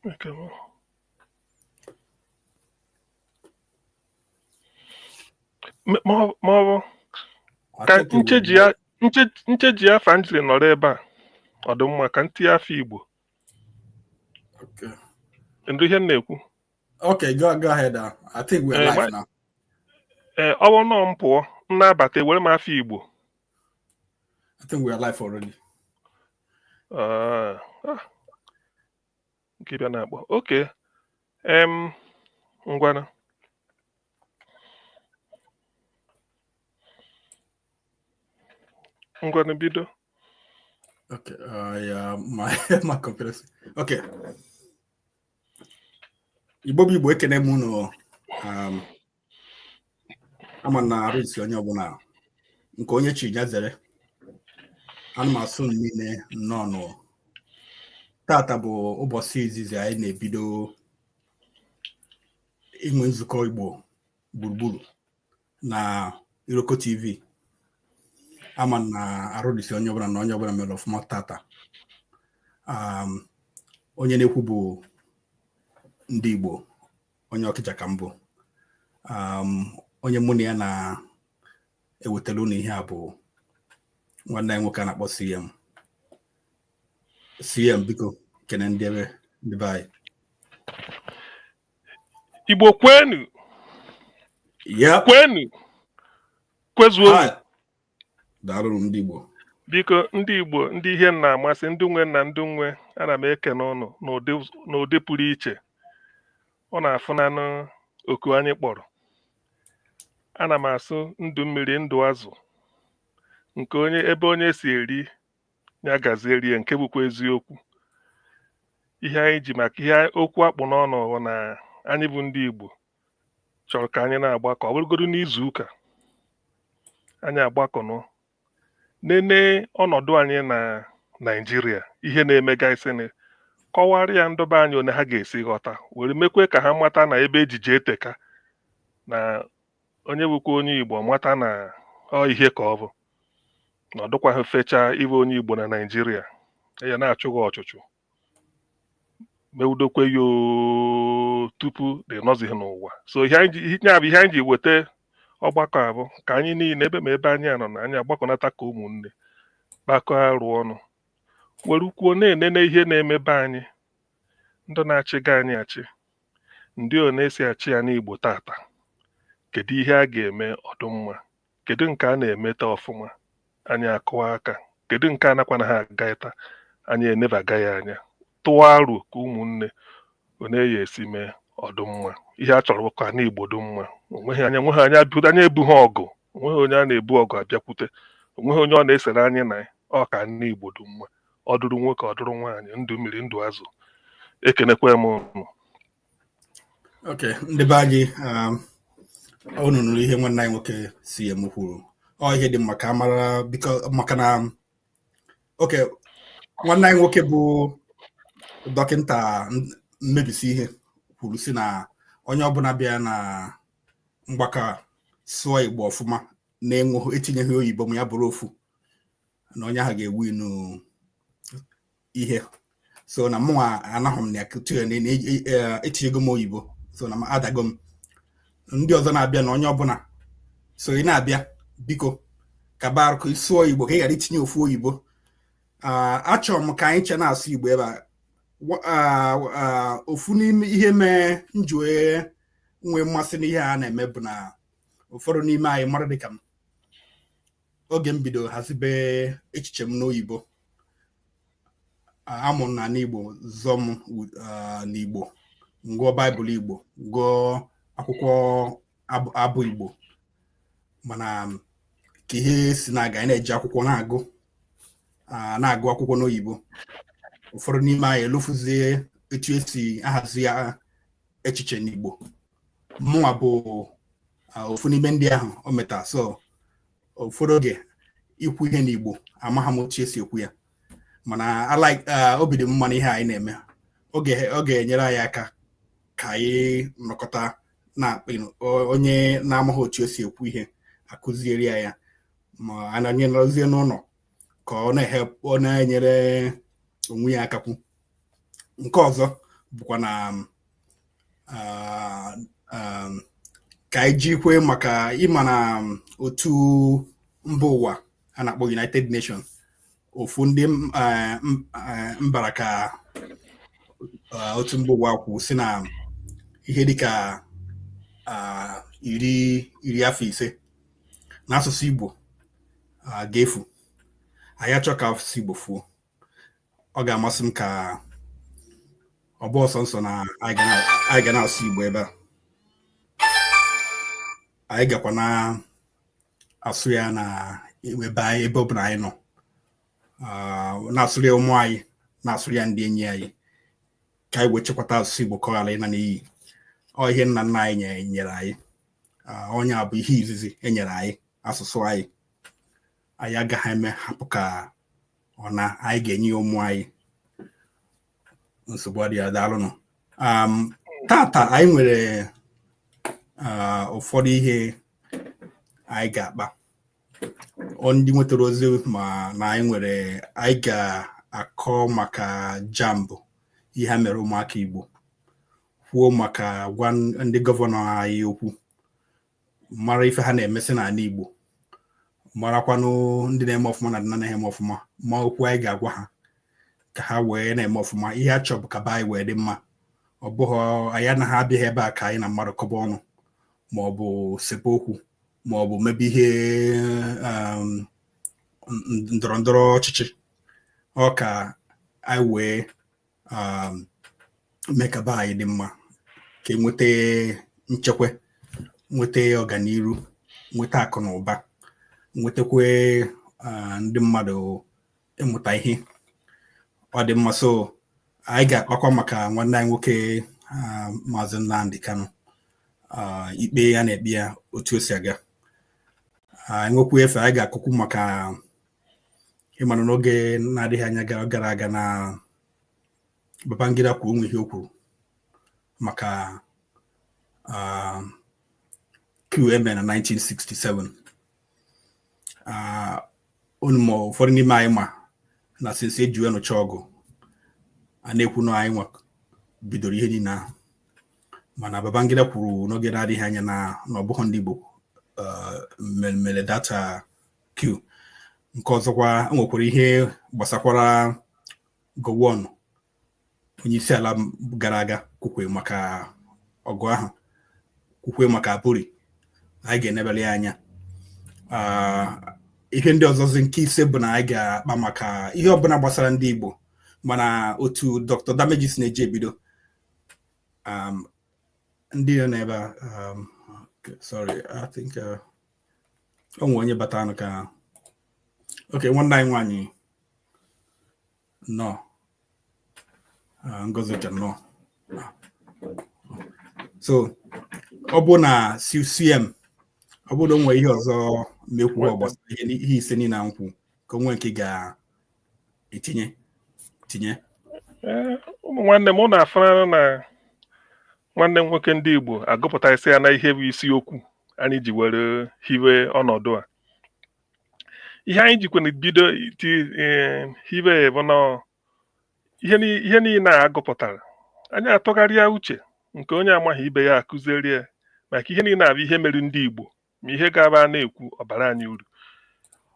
Okay. Ma ka ncheji ya afa njiri nọrọ ebe a ọ dị mma ka ntinye afọ Igbo ndụ ihe m na-ekwu. Okay, go ahead. I think we're live now. Ọ bụrụ na m pụọ m na-abata were m afọ Igbo. I think we are live already. Nke bịa na-akpọ. Okay. Ngwana. Ngwana bido. Okay. Yeah, my computer. Okay. Igbo ekene m unu. Ama na arụ isi onye ọbụla nke onye chi ya zere. Ana m asụ niile nnọọ. Tata bụ ụbọchị izizi anyị na-ebido inwe nzukọ Igbo gburugburu na IrokopostTV. Ama na arụ isi onye ọbụla na onye ọbụla mere ọfụma tata. Onye na-ekwu bụ Ndigbo, onye Ọkịja ka mbụ. Onye mụ na ya na-ewetara unu ihe a bụ nwanne anyị nwoke a na-akpọ CM. CM, biko kene ndị be anyị. Igbo kwenu. Yep. Kwenu. Kwezuonu. Daalụ ndị Igbo. Biko ndị Igbo ndị ihe na-amasị ndị nwe na ndị nwe ana m ekene ọnụ n'ụdị pụrụ iche. Ọ na-afụnanụ oku anyị kpọrọ. Ana m asụ ndụ mmiri ndụ azụ nke ebe onye si eri ya gazie nke bụkwa eziokwu. Ihe anyị ji maka ihe okwu akpụ n'ọnụ ọhụ na anyị bụ ndị Igbo chọrọ ka anyị na-agbakọ ọ bụrụgodu n'izu ụka anyị agbakọ nene ọnọdụ anyị na Naịjirịa ihe na-emegasị kọwara ya ndọba anyị one ha ga-esi ghọta were mekwe ka ha mata na ebe ejije eteka na onye bụkwa onye Igbo mata na ọ ihe ka ọ bụ na ọ dịkwaghị fecha ịbụ onye Igbo na Naịjirịa ya na-achụghị ọchụchụ mewudokwe yo tupu dị nọzighị n'ụwa. So ihe anyị ji weta ọgbakọ abụ ka anyị niile ebe anyị nọ na anyị agbakọnata ka ụmụnne gbakọ arụ ọnụ were kwuo na-enene ihe na-emebe anyị ndị na-achịga anyị achị ndị ọ na-esi achị ya n'Igbo tata. Kedu ihe a ga-eme ọdụmma, kedu nke a na-emeta ọfụma anyị akụwa aka, kedu nke a nakwa na ha agaghịta anyị enebaga ya anya tụwa arụ ka ụmụnne one ya esi mee ọdụmma. Ihe a chọrọ ka n'Igbo dị mma. Onweghị anya ebughị ọgụ, onweghị onye a na-ebu ọgụ abịakwute, onweghị onye ọ na-esere anyị na ọ ka n'Igbo dị mma. Ọ dụrụ nwoke ọ dụrụ nwaanyị, ndụ mmiri ndụ azụ. Ekenekwa m unu. Okay, ndị be anyị unu nụrụ ihe nwanne anyị nwoke CM kwuru. Ọ ihe dị mma ka amara maka na okay, nwanne anyị nwoke bụ dọkịta mmebisi ihe kwuru si na onye ọbụla bịa na mgbakọ sụọ Igbo ọfụma na-enweghị etinyeghị oyibo ma ya bụrụ ofu na onye ahụ ga-ewu inu ihe. So na mụnwa anaghị m na etinyego m oyibo, so na m adago m. Ndị ọzọ na-abịa na onye ọbụla so ị na-abịa biko kabarụ ka sụọ Igbo ka ị ghara itinye ofu oyibo. Achọrọ m ka anyị che na-asụ Igbo ebe a. Ofu n'ime ihe mee njue nwee mmasị n'ihe a na-eme bụ na ụfọdụ n'ime anyị mara dịka m oge m bido hazibe echiche m n'oyibo. Amụrụ na n'Igbo zọọ m n'Igbo, ngụọ Baịbụl Igbo, gụọ akwụkwọ abụ Igbo, mana ka ihe si na-aga anyị na-eji akwụkwọ na-agụ akwụkwọ n'oyibo. Ụfọdụ n'ime anyị elofuzie etu esi ahazi ya echiche n'Igbo. Mụnwa bụ ofu n'ime ndị ahụ o meta. So ụfọdụ oge ikwu ihe n'Igbo amaghị m otu esi ekwu ya, mana obi dị m mma n'ihe anyị na-eme. Ọ ga-enyere anyị aka ka anyị nọkọta na onye na-amaghị otu esi ekwu ihe akụzieri ya ma anyị nọzie n'ụlọ ka ọ na-enyere onwe ya akakwu. Nke ọzọ bụkwa na ka anyị jikwe maka ịma na otu mba ụwa a na-akpọ United Nations, ofu ndị mbara ka otu mba ụwa kwụ si na ihe dịka iri afọ ise na asụsụ Igbo ga-efu. Anyị achọ ka asụsụ Igbo fuo. Ọ ga-amasị m ka ọ bụ ọsọ nsọ na anyị ga na-asụ Igbo ebe a. Anyị gakwa na-asụ ya na ebe ọbụla anyị nọ, na-asụrụ ya ụmụ anyị, na-asụrụ ya ndị enyi anyị, ka anyị wee chekwata asụsụ Igbo ka ọ ghara ịna n'iyi. Ọ ihe nna nna anyị nyere anyị. Onye a bụ ihe izizi enyere anyị, asụsụ anyị. Anyị agaghị eme hapụ ka ọ na anyị ga-enye ya ụmụ anyị. Nsogbu adịghị, daalụnụ. Tata anyị nwere ụfọdụ ihe anyị ga-akpa. Ndị nwetara ozi ma na anyị ga-akọ maka JAMB, ihe ha mere ụmụaka Igbo, kwuo maka gwa ndị gọvanọ anyị okwu, mara ife ha na-emesị n'ala Igbo, marakwanụ ndị na-eme ọfụma na ndị na-eme ọfụma, ma okwu anyị ga-agwa ha ka ha wee na-eme ọfụma. Ihe a chọrọ bụ ka be anyị wee dị mma. Ọ bụghị anyị anaghị abịaghị ebe a ka anyị na mmadụ kọba ọnụ, ma ọ bụ sekwa okwu, ma ọ bụ mebe ihe ndọrọ ndọrọ ọchịchị. Ọ ka anyị wee mee ka be anyị dị mma, ka enweta nchekwa, nweta ọganiru, nweta akụ na ụba, nwetakwa ndị mmadụ ịmụta ihe. Ọ dị mma. So anyị ga-akpakwa maka nwanne anyị nwoke Maazị Nnamdi Kanu, ikpe ya na-ekpe ya, otu o si aga. Anyị nwekwa efe anyị ga-akụkwu maka ịmanụ n'oge na-adịghị anya gara aga na Babangida kwuru onwe ihe o kwuru maka QM na 1967. Unu ma ụfọdụ n'ime anyị ma na sinsi eji wee nụcha ọgụ, a na-ekwu na anyị bidoro ihe niile ahụ, mana Babangida kwuru n'oge na-adịghị anya na ọ bụghị ndị Igbo mere data Q. Nke ọzọkwa, nwekwara ihe gbasakwara Gowon, onye isi ala gara aga, kwukwe maka ọgụ ahụ, kwukwe maka Aburi. Anyị ga-enebere ya anya. Ihe ndị ọzọzi nke ise bụ na anyị ga-akpa maka ihe ọbụla gbasara ndị Igbo, mana otu Dr. Damages na-eji ebido. Ndị nọ n'ebe a, sorry, I think o nwe onye bata anụ ka okay, nwanne anyị nwaanyị nọ Ngozi nọ. So ọ bụ na CCM, ọ bụrụ na o nwere ihe ọzọ mekwu gbasara ihe ise niile na nkwụ, ka o nwee nke ga-etinye tinye. Ụmụ nwanne m, ọ na-afara na nwanne m nwoke ndị Igbo agụpụta isi ya na ihe bụ isiokwu anyị ji were hiwe ọnọdụ a. Ihe anyị jikwana bido hiwe bụ na ihe niile a agụpụtara, anyị atụgharịa uche nke onye amaghị ibe ya akụzirie maka ihe niile abụ ihe mere ndị Igbo, ma ihe ga-aba na-ekwu ọbara anyị uru.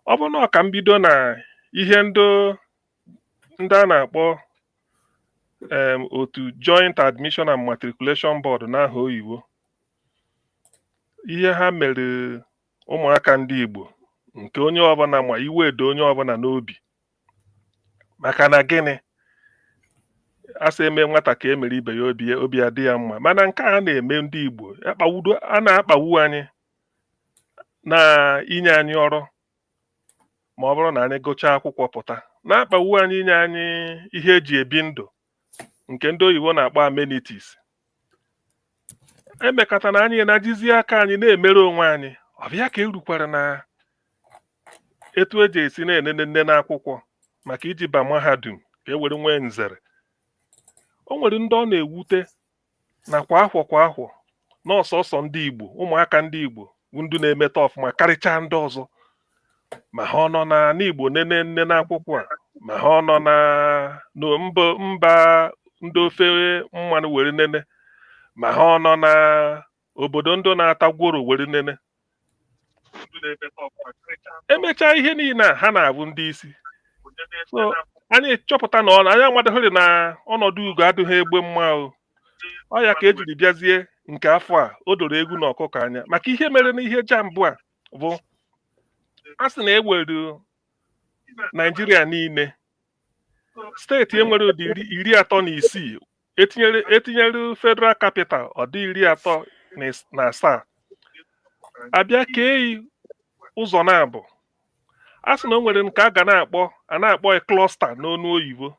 Ọ bụ na ọ ka mbido na ihe ndị a na-akpọ otu Joint Admission and Matriculation Board n'aha oyibo. Ihe ha mere ụmụaka ndị Igbo, nke onye ọbụla ma iwe edo onye ọbụla n'obi. Maka na gịnị? Asa eme nwata ka emere ibe ya obi adị ya mma. Mana nke a na-eme ndị Igbo, a na-akpagbu anyị na inye anyị ọrụ ma ọ bụrụ na anyị gụchaa akwụkwọ pụta, na-akpagbu anyị inye anyị ihe eji ebi ndụ, nke ndị oyibo na-akpọ amenities. Emekata na anyị na-ajizi aka anyị na-emere onwe anyị. Ọbịa ka erukwara na etu eji esi na-enene nne n'akwụkwọ maka iji ba mahadum ka e were nwee nzere. O nwere ndị ọ na-ewute na kwa afọ na ọsọsọ ndị Igbo, ụmụaka ndị Igbo bụ ndị na-emeta ọfụma karịchaa ndị ọzọ, ma ha nọ na Igbo nne n'akwụkwọ a, ma ha nọ na mba ndị ofe mmanụ were nene ma ha nọ na obodo ndị na-ata gworo were nene. Emechaa ihe niile a ha na-abụ ndị isi. So anyị chọpụta na anyị amadịghị na ọnọdụ ugo adịghị egbe mma o. Ọ ya ka ejiri bịazie nke afọ a o doro egwu na ọkụkọ anya maka ihe mere na ihe JAMB a bụ a sị na ewere Naijiria niile steeti enwere ụdị 36 etinyere federal capital ọ dị 37 abịa kee ụzọ na-abụ a sị na o nwere nke a ga na-akpọ cluster n'onu oyibo.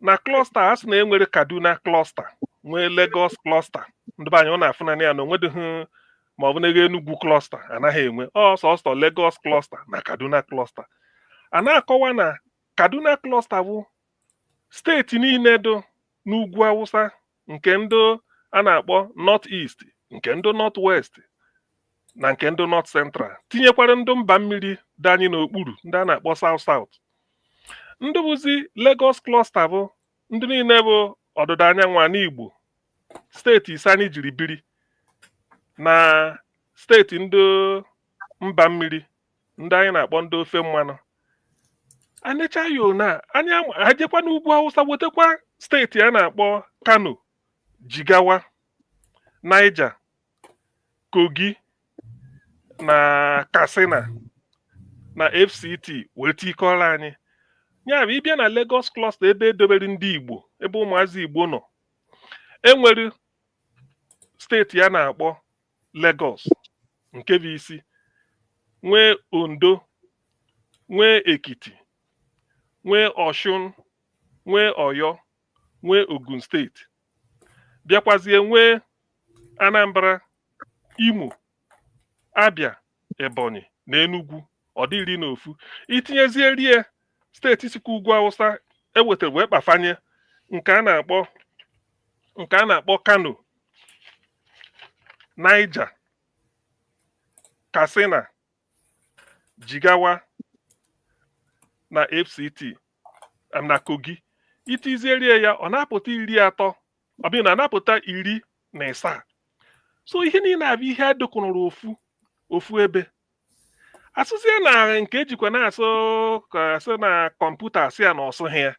Na cluster a sị na enwere Kaduna cluster nwee Lagos cluster ndị banye ọ na-afụnanya ya na onwedịghị ma ọ bụ na Enugu cluster anaghị enwe sọsọ Lagos cluster na Kaduna cluster. A na-akọwa na Kaduna cluster bụ steeti niile dị n'ugwu Awụsa nke ndị a na-akpọ North East, nke ndị North West na nke ndị North Central, tinyekwara ndị mba mmiri dị anyị n'okpuru ndị a na-akpọ South South. Ndị bụzi Lagos cluster bụ ndị niile bụ ọdịda anyanwụ ala Igbo, steeti ise anyị jiri biri na steeti ndị mba mmiri ndị anyị na-akpọ ndị ofe mmanụ. Anecha yo na anyị ajekwa n'ugwu Awụsa wetakwa steeti a na-akpọ Kano, Jigawa, Niger, Kogi na Katsina na FCT wee tikọrọ anyị. Ya bụ ịbịa na Lagos cluster ebe edobere ndị Igbo, ebe ụmụazị Igbo nọ, enwere steeti a na-akpọ Lagos nke bụ isi, nwee Ondo, nwee Ekiti, nwee Osun, nwee Oyo, nwee Ogun steeti, bịakwazie nwee Anambra, Imo, Abia, Ebonyi na Enugu. Ọ dị 11. Itinyezie rie steeti sikwa ugwu Awụsa ewetara wee kpafanye nke a na-akpọ Kano, Niger, Katsina, Jigawa na FCT na Kogi. Itizierie ya ọ na-apụta 30, ọ bụ na anapụta 17. So ihe niile abịa ihe adịkwuru ofu ebe. Asụzie na nke ejikwa na-asụ ka asị na kọmputa asị ya na ọsụghị ya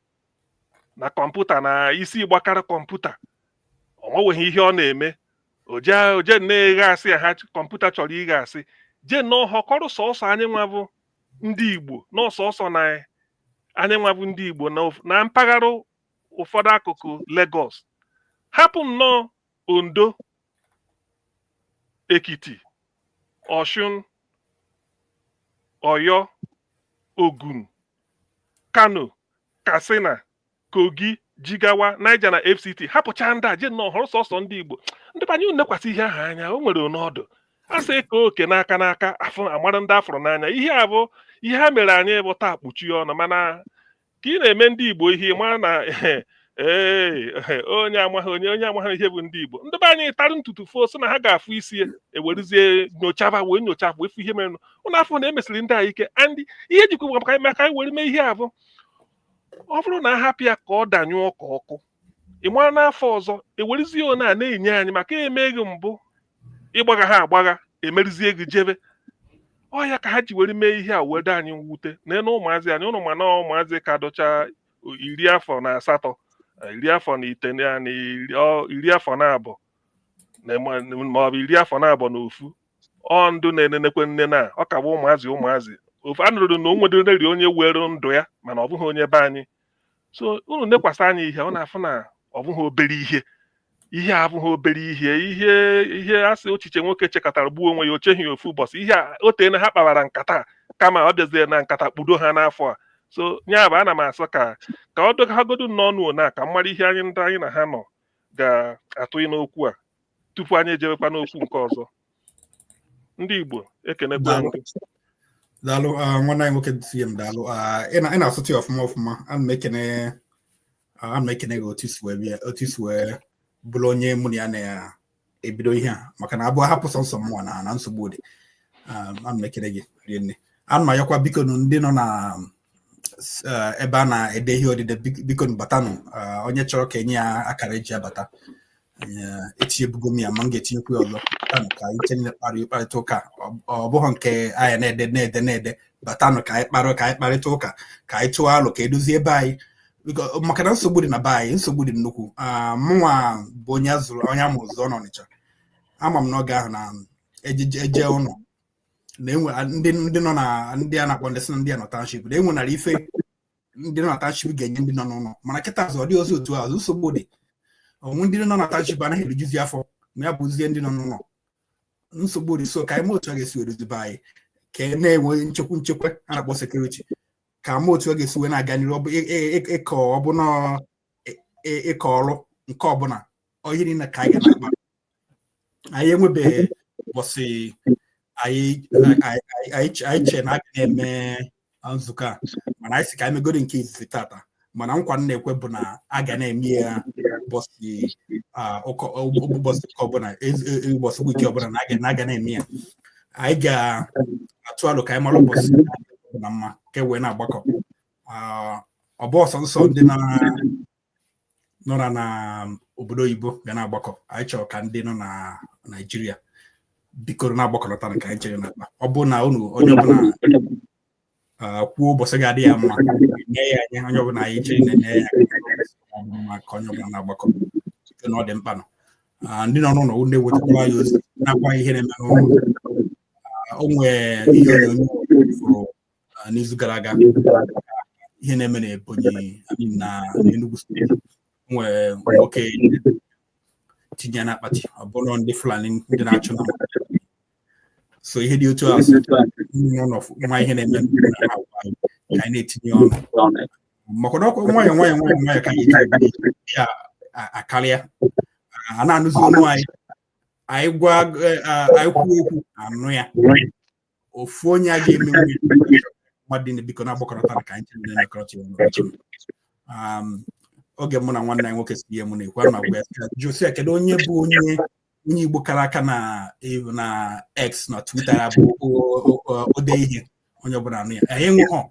na kọmputa na isi gbakara kọmputa ọ nweghị ihe ọ na-eme oje na-eghe asị ya ha kọmputa chọrọ ighe asị je n'ọhọkọrọ sọsọ anyị nwa bụ ndị Igbo n'ọsọsọ na anyị nwa bụ ndị Igbo na mpaghara ụfọdụ akụkụ Lagos, hapụ nnọọ Ondo, Ekiti, Osun, Oyo, Ogun, Kano, Katsina, Kogi, Jigawa, Niger na FCT, hapụcha ndị a je nnọọ họrọ sọsọ ndị Igbo. Ndị banye nekwasị ihe ahụ anya, o nwere ọnọdụ a sị ka oke n'aka afọ amara ndị afọrọ n'anya. Ihe a bụ ihe ha mere anyị bụ taa kpuchie ọnụ, mana ka ị na-eme ndị Igbo ihe mara na onye amaghị ihe bụ ndị Igbo. Ndị be anyị tarị ntutu fo sị na ha ga-afụ isi ewerizie nyochaba wee nyochapụ efu ihe mere ụnụ afọ na emesịrị ndị a ike. Andị ihe jikwa maka anyị were mee ihe abụ ọ bụrụ na ahapụ ya ka ọ danyụọ ka ọkụ, ị mara n'afọ ọzọ ewerizie one a na-enye anyị maka emeghị mbụ ịgbagha ha agbagha emerizie gị jebe. Ọ ya ka ha ji were mee ihe a wede anyị mwute na ụmụazị anyị. Ụnụ ma na ụmụazị ka dọcha 18, 19, 20 na abụọ maọbụ 20 na abụọ na ofu ọ ndụ na-enenekwe nne na ọ ka bụ ụmụazị ofu anụrụ na o nwedoreri onye were ndụ ya mana ọ bụghị onye be anyị. So unu nekwasị anyị ihe ọ na-afụ na ọ bụghị obere ihe abụghị obere ihe asị ochiche nwoke chekọtara gbuo onwe ya, o cheghị ya ofu ụbọchị. Ihe a o teena ha kpawara nkata kama ọ bịazie na nkata kpudo ha n'afọ a. So nya bụ ana m asọ ka ọ dogagodu n'ọnụ ona ka mmadụ ihe anyị ndị anyị na ha nọ ga-atụghị n'okwu a tupu anyị ejewekwa n'okwu nke ọzọ. Ndị Igbo ekenekwa m. Daalụ nwanne anyị nwoke CM, daalụ. Ị na-asụtụ ọfụma. Ana m ekene gị otu isi wee bụrụ onye mụ na ya na-ebido ihe a, maka na abụọ hapụ sọnsọ mụnwa na nsogbu dị. Ana m ekene gị rinne. Ana m ayọkwa biko ndị nọ ebe a na-ede ihe odide biko batanụ onye chọrọ ka enye ya akara eji abata etinyebugo m ya ma m ga-etinyekwu ya ọzọ batanụ ka anyị chenye kparịta ụka ọ bụghị nke anyị na-ede batanụ ka anyị kparịta ụka ka anyị tụọ alụ ka edozie ebe anyị maka na nsogbu dị na be anyị, nsogbu dị nnukwu. Mụnwa bụ onye amụrụ zụọ n'Ọnịcha. Ama m n'oge ahụ na eje ụlọ na-enwe ndị nọ na ndị a na-akpọ ndị si na ndị a nọ township na-enwenara ife ndị nọ na township ga-enye ndị nọ n'ụlọ, mana kịta azụ ọ dị ozi otu azụ nsogbu dị. Onwe ndị nọ na township anaghị erujuzi afọ ma ya bụzie ndị nọ n'ụlọ, nsogbu dị. So ka anyị ma otu a ga-esi edozibe anyị ka na-enwe nchekwa a na-akpọ sekuriti, ka ma otu a ga-esi wee na-aga n'iru ịkọ ọbụna ịkọ ọrụ nke ọbụla oyi niile ka anyị ga na-akpa. Anyị enwebeghị ụbọchị anyị che na a ga na-eme nzukọ a, mana anyị si ka anyị megoro nke izizi tata, mana nkwa m na-ekwe bụ na a ga na-eme ya ụbọchị ọbụla, ụbọchị wiki ọbụla na aga na-eme ya. Anyị ga-atụ alụ ka anyị mara ụbọchị na mma ka e wee na-agbakọ. Ọ bụ ọsọ nsọ ndị nọ na obodo oyibo ga na-agbakọ. Anyị chọrọ ka ndị nọ na Naijiria bikoro na-agbakọlọta ka anyị chere n'akpa. Ọ bụ na unu onye ọbụla kwuo ụbọchị ga-adị ya mma nye ya anya, onye ọbụla anyị chere na-enye ya ka onye ọbụla na-agbakọ na ọ dị mkpa nọ. Ndị nọ n'ụlọ na-ewetakwara ya ozi na-akwa ihe na-eme n'ụlọ. O nwee ihe onyonyo fụrụ n'izu gara aga ihe na-eme na Ebonyi na Enugu steeti. Nwee nwoke tinye na akpati, ọ bụrụ ndị Fulani ndị na-achụ na so ihe dị otu a nwa ihe na-eme ka anyị na-etinye ọnụ maka na ọkwa nwayọ ka anyị ya akarịa. A na-anụzi ọnụ anyị kwuo okwu anụ ya. Ofu onye a ga-eme mmadụ biko na-agbakọrọta ka anyị chere na-ekọrọta. Oge mụ na nwanne anyị nwoke si ihe mụ na-ekwu na Josia, kedu onye bụ onye Igbo kara aka na X na Twitter bụ ode ihe onye ọbụla anụ ya. Anyị enweghọ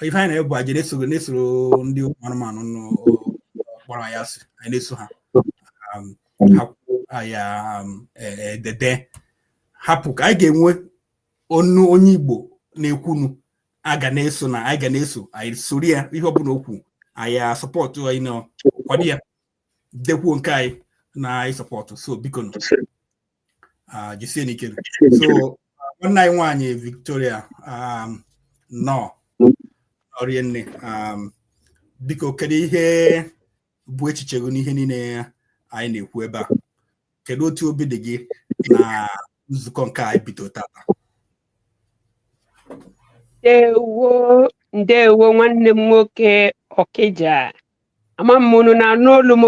ife anyị na-ebu aje na-esoro ndị anụmanụ kpọrọ ya asị, anyị na-eso ha ya dede hapụ ka anyị ga-enwe onu onye Igbo na-ekwunu anyị ga na-eso anyị soro ya ihe ọbụla okwu anyị sọpọtụ anyị kwado ya dekwuo nke anyị na anyị sọpọtụ. So biko jisie n'ike. So nwanne anyị nwaanyị Victoria nọ ọrịa nne, biko kedu ihe bụ echiche gị n'ihe niile anyị na-ekwu ebe a? Kedu otu obi dị gị na nzukọ nke anyị bido tata? Ndewo nwanne m nwoke Okija. Ama m unu na-anụ olu m?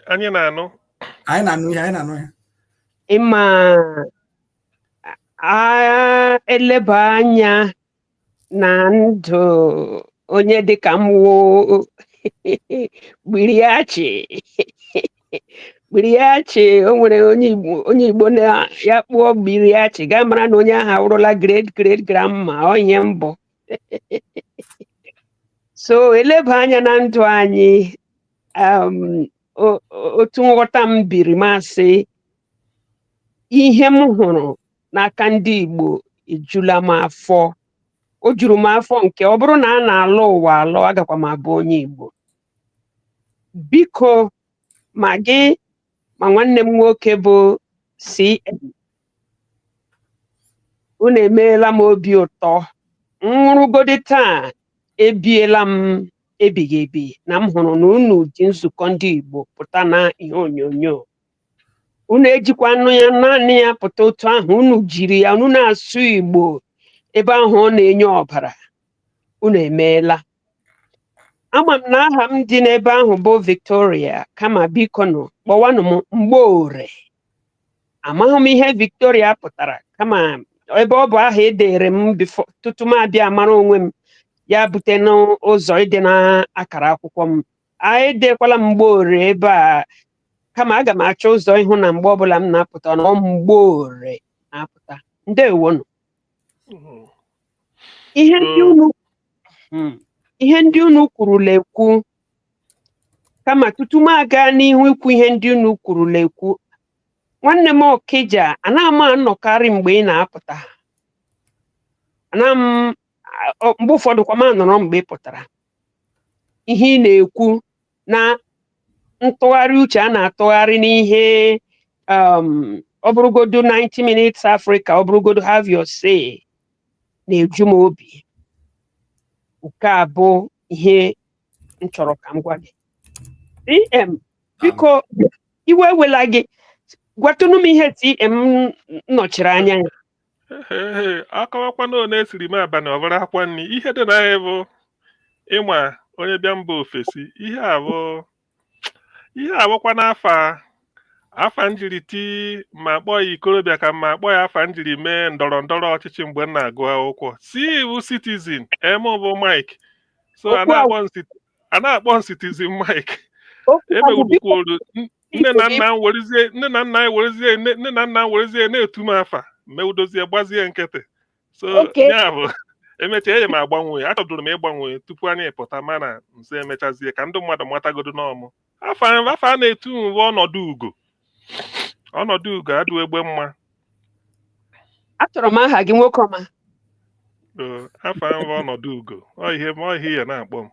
Anyị na-anụ. Anyị na-anụ ya. Ịma eleba anya na ndụ onye dịka m wo Gbiriachi. O nwere onye Igbo na ya kpụọ Gbiriachi ga mara na onye ahụ awụrụla great grandma onye mbụ. So eleba anya na ndụ anyị, otu nghọta m biri masị ihe m hụrụ n'aka ndị Igbo ejula m afọ. O juru m afọ nke ọ bụrụ na a na-alụ ụwa alụ agakwa m abụ onye Igbo. Biko ma gị ma nwanne m nwoke bụ CM, unu emeela m obi ụtọ. Nwụrụgodi taa ebiela m ebighị ebi na m hụrụ na unu ji nzukọ ndị Igbo pụta na ihe onyonyo. Unu ejikwa anụ ya naanị ya pụta otu ahụ, unu jiri ya unu na-asụ Igbo ebe ahụ ọ na-enye ọbara. Unu emeela. Ama m na aha m dị n'ebe ahụ bụ Victoria, kama biko nụ kpọwanụ m Mgboore. Amaghị m ihe Victoria pụtara, kama ebe ọ bụ aha edere m tutu m abịa mara onwe m, ya bute n'ụzọ ịdị na akara akwụkwọ m. Edekwala Mgboore ebe a, kama aga m achọ ụzọ ịhụ na mgbe ọbụla m na-apụta na Mgboore na-apụta. Ndewonụ. Ihe ndị unu ihe ndị unu kwurula ekwu, kama tutu m aga n'ihu ikwu ihe ndị unu kwurula ekwu, nwanne m Okija, ana m anọkarị mgbe ị na-apụta, mgbe ụfọdụ kwa m anọrọ mgbe ị pụtara, ihe ị na-ekwu na ntụgharị uche a na-atụgharị n'ihe ọ bụrụgodo 90 minutes Africa, ọ bụrụgodo have your say, na-eju m obi. Nke a bụ ihe m chọrọ ka m gwa gị. TM, biko iwe wela gị, gwatụnụ m ihe TM nọchiri anya ya. Akọwakwana one esiri m abalị ọbara akwa nri. Ihe dị na ya bụ ịma onye bịa mba ofesi. Ihe abụkwa n'afa njiri ti ma kpọọ ya ikorobịa ka ma kpọọ ya afa njiri mee ndọrọ ndọrọ ọchịchị mgbe m na-agụ akwụkwọ. Si iwu citizen, bụ Mike. So a na-akpọ citizen Mike. Emegbukwuru nne na nna m werezie na-etu m afa meudozie gbazie nkịtị. So ya bụ emechaa enye m agbanwe, achọbụrụ m ịgbanwe tupu anyị pụta, mana nso emechazie ka ndị mmadụ matagodo n'ọmụ afọ a na-etu nwe ọnọdụ ugo adụ egbe mma. Achọrọ m aha gị nwoke ọma. Afọ ahụ ọnọdụ ugo ihe ya na-akpọ m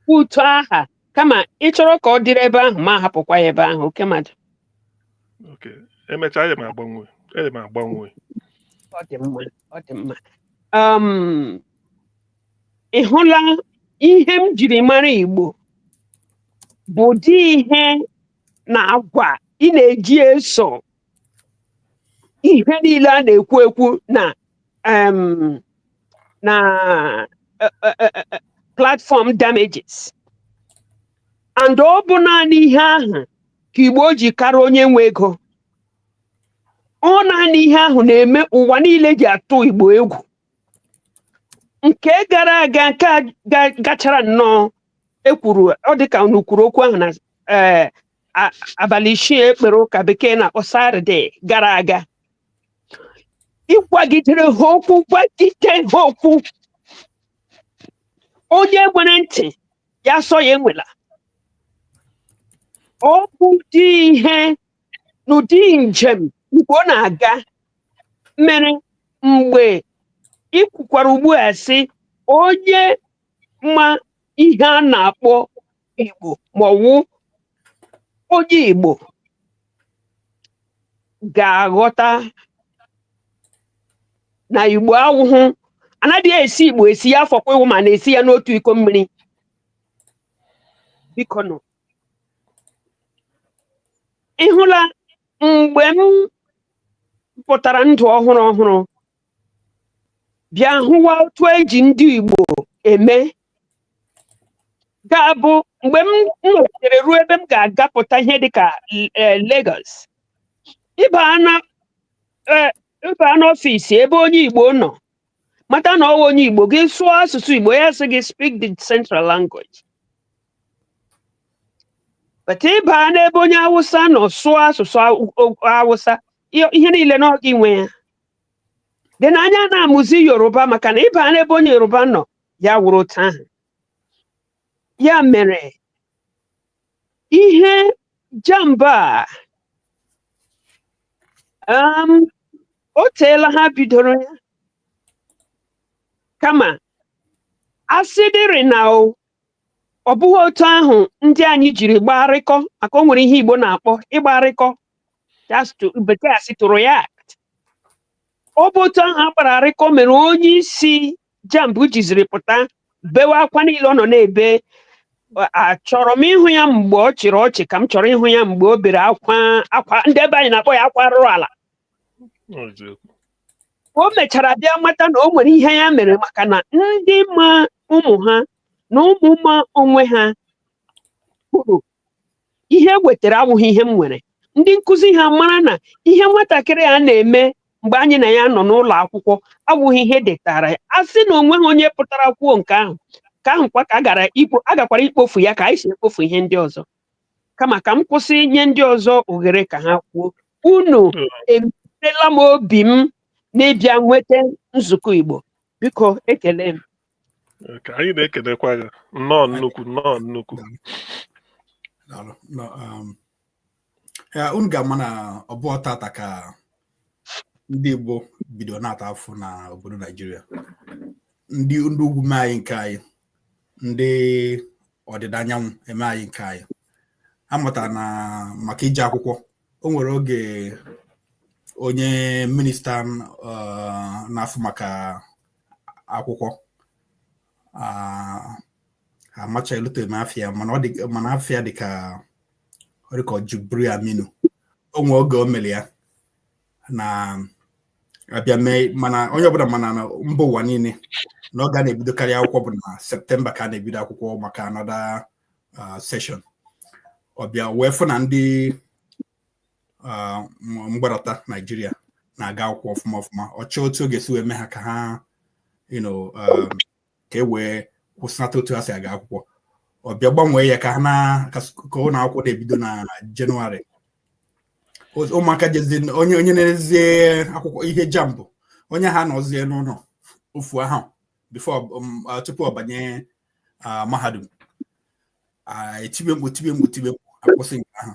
utu aha, kama ị chọrọ ka ọ dịrị ebe ahụ ma hapụkwa ya ebe ahụ. Oke mmadụ. Emechaa enye m agbanwe. Ọ dị mma. Ị hụla ihe m jiri mara Igbo bụ ụdị ihe na agwa ị na-eji eso ihe niile a na-ekwu ekwu na platform damages, and ọ bụ naanị ihe ahụ ka Igbo ji kara onye nwe ego. Ọ naanị ihe ahụ na-eme ụwa niile ji atụ Igbo egwu. Nke gara aga, nke gachara nnọọ, ekwuru, ọ dị ka unu kwuru okwu ahụ na abalị 6 ekpere ụka bekee na-akpọ Saturday gara aga. Ịkwagidere ha okwu, gwagide ha okwu. Onye nwere ntị ya sọ ya enwela. Ọ bụ dị ihe n'ụdị njem Igbo na-aga mere mgbe ikwukwara ugbu a sị onye ma ihe a na-akpọ Igbo ma ọwụ onye Igbo ga-aghọta na Igbo awụhụ, anaghị esi Igbo esi ya afọkwa iwu ma na-esi ya n'otu iko mmiri. Biko nụ, ị hụla mgbe m pụtara ndụ ọhụrụ bịa hụwa otu eji ndị Igbo eme, ga-abụ mgbe m nọgidere ruo ebe m ga-agapụta ihe dịka Lagos, ịba n'ọfịs ebe onye Igbo nọ, mata na ọwa onye Igbo, gị sụọ asụsụ Igbo, ya sị gị speak the central language. But ịba n'ebe onye Hausa nọ sụọ asụsụ Hausa, ihe niile n'oge inwe ya. Dị na anya na-amụzi Yoruba, maka na ịba n'ebe onye Yoruba nọ ya wụrụ otu ahụ. Ya mere ihe JAMB a o teela ha bidoro ya, kama asị dịrị na ọ bụghị otu ahụ ndị anyị jiri gbarịkọ, maka o nwere ihe Igbo na-akpọ ịgbarịkọ, bekee asị to react. Ọ bụ otu ahụ akpararịkọ mere onye isi JAMB jiziri pụta bewe akwa niile ọ nọ na-ebe. Achọrọ m ịhụ ya mgbe ọ chịrị ọchị ka m chọrọ ịhụ ya mgbe o bere akwa ndị ebe anyị na-akpọ ya akwa rụrụ ala. O mechara bịa mata na o nwere ihe ya mere, maka na ndị ma ụmụ ha na ụmụ ma onwe ha kwuru ihe wetara awụghị ihe m nwere. Ndị nkụzi ha mara na ihe nwatakịrị a na-eme mgbe anyị na ya nọ n'ụlọ akwụkwọ awụghị ihe detara ya. A sị na onwe ha onye pụtara kwuo nke ahụ, ka ahụ kwa ka agakwara ikpofu ya ka anyị si ekpofu ihe ndị ọzọ. Kama ka m kwụsị nye ndị ọzọ ohere ka ha kwuo. Unu emeela m obi m n'ịbịa nweta nzukọ Igbo. Biko ekele m. Ka anyị na-ekenekwa gị nnọọ nnukwu. Ya unu ga-ama na ọ bụ tata ka ndị Igbo bido na-ata afụ na obodo Naijiria. Ndị ugwu mee anyị nke anyị, ndị ọdịda anyanwụ eme anyị nke anyị. Ha mụtara na maka ije akwụkwọ, o nwere oge onye minista na-afụ maka akwụkwọ amacha elute mafia, mana afia dịka Gburugburu Aminu. O nwere oge o mere ya na abịa mee, mana onye ọbụla mana na mba ụwa niile na ọ ga na-ebidokarị akwụkwọ bụ na Septemba ka a na-ebido akwụkwọ maka another session. Ọbịa wee fụ na ndị mgbarata Naijiria na-aga akwụkwọ ọfụma. Ọ chọọ otu oge si wee mee ha ka ha ka e wee kwụsịnata otu ha si aga akwụkwọ. Ọbịa gbanwee ya ka ọ na-akwụkwọ na-ebido na Jenụwarị. Ụmụaka jezi onye na-ezie akwụkwọ ihe JAMB, onye ha nọzie n'ụlọ ofu ahụ tupu ọ banye mahadum, etibe mkpu akwụsị nke ahụ.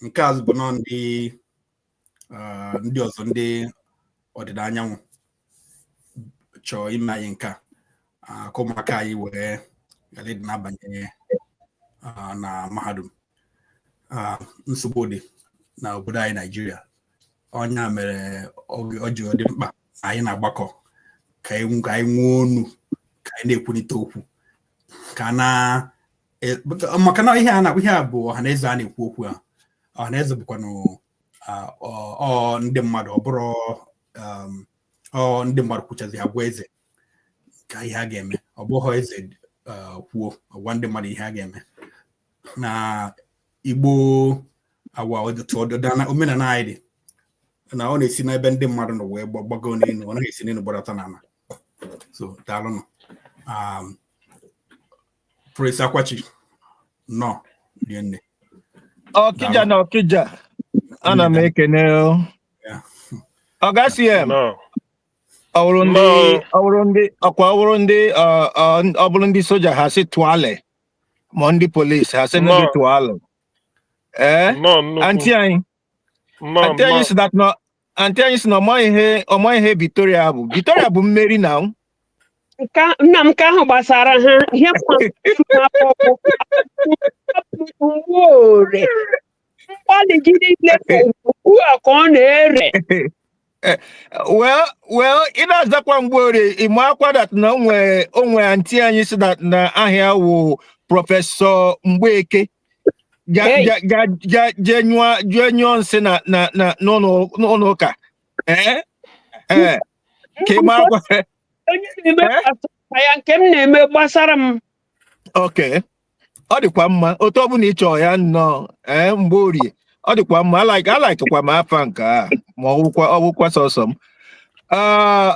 Nke azụ bụ nọ ndị ọzọ, ndị ọdịda anyanwụ chọọ ime anyị nke a ka ụmụaka anyị wee ghara ịdị na-abanye na mahadum. Nsogbu dị na obodo anyị Naijiria. Onye a mere ọ ji dị mkpa anyị na-agbakọ ka anyị nwee onu, ka anyị na-ekwurịta okwu, maka na ihe a bụ ọhaneze a na-ekwu okwu a. Ọhaneze bụkwanụ ndị mmadụ, ọ bụrụ ndị mmadụ kwuchazi agwa eze ka ihe a ga-eme. Ọ bụghị eze kwuo ọgwa ndị mmadụ ihe a ga-eme. Na Igbo omenala anyị dị na ọ na-esi n'ebe ndị mmadụ nọ wee gbago n'elu, ọ naghị esi n'elu gbadata n'ala. So daalụnụ. Prince Akwachi nọ nne Ọkịja na Ọkịja, ana m ekene ọgasị ọ bụrụ ndị soja ha si tụale, ma ndị polisi ha si ndị tụale. Anti anyị si na ọma ihe Victoria bụ mmeri na nna m ka ahụ gbasara ha ihe mgbe mgbalịgide ile ugbu a ka ọ na-ere. Well, ị na-azakwa mgbe orie ịma akwa dat na onwe anti anyị si na ahịa wụ Prọfesọ Mgbeke jee nyụọ nsị n'ụlọ ụka. Ka ịma akwa ya nke m na-eme gbasara m. Okay, ọ dịkwa mma otu ọbụla ị chọọ ya nnọọ mgbe orie, ọ dịkwa mma. alaikwa m afa nke a ma ọ bụkwa sọsọ m.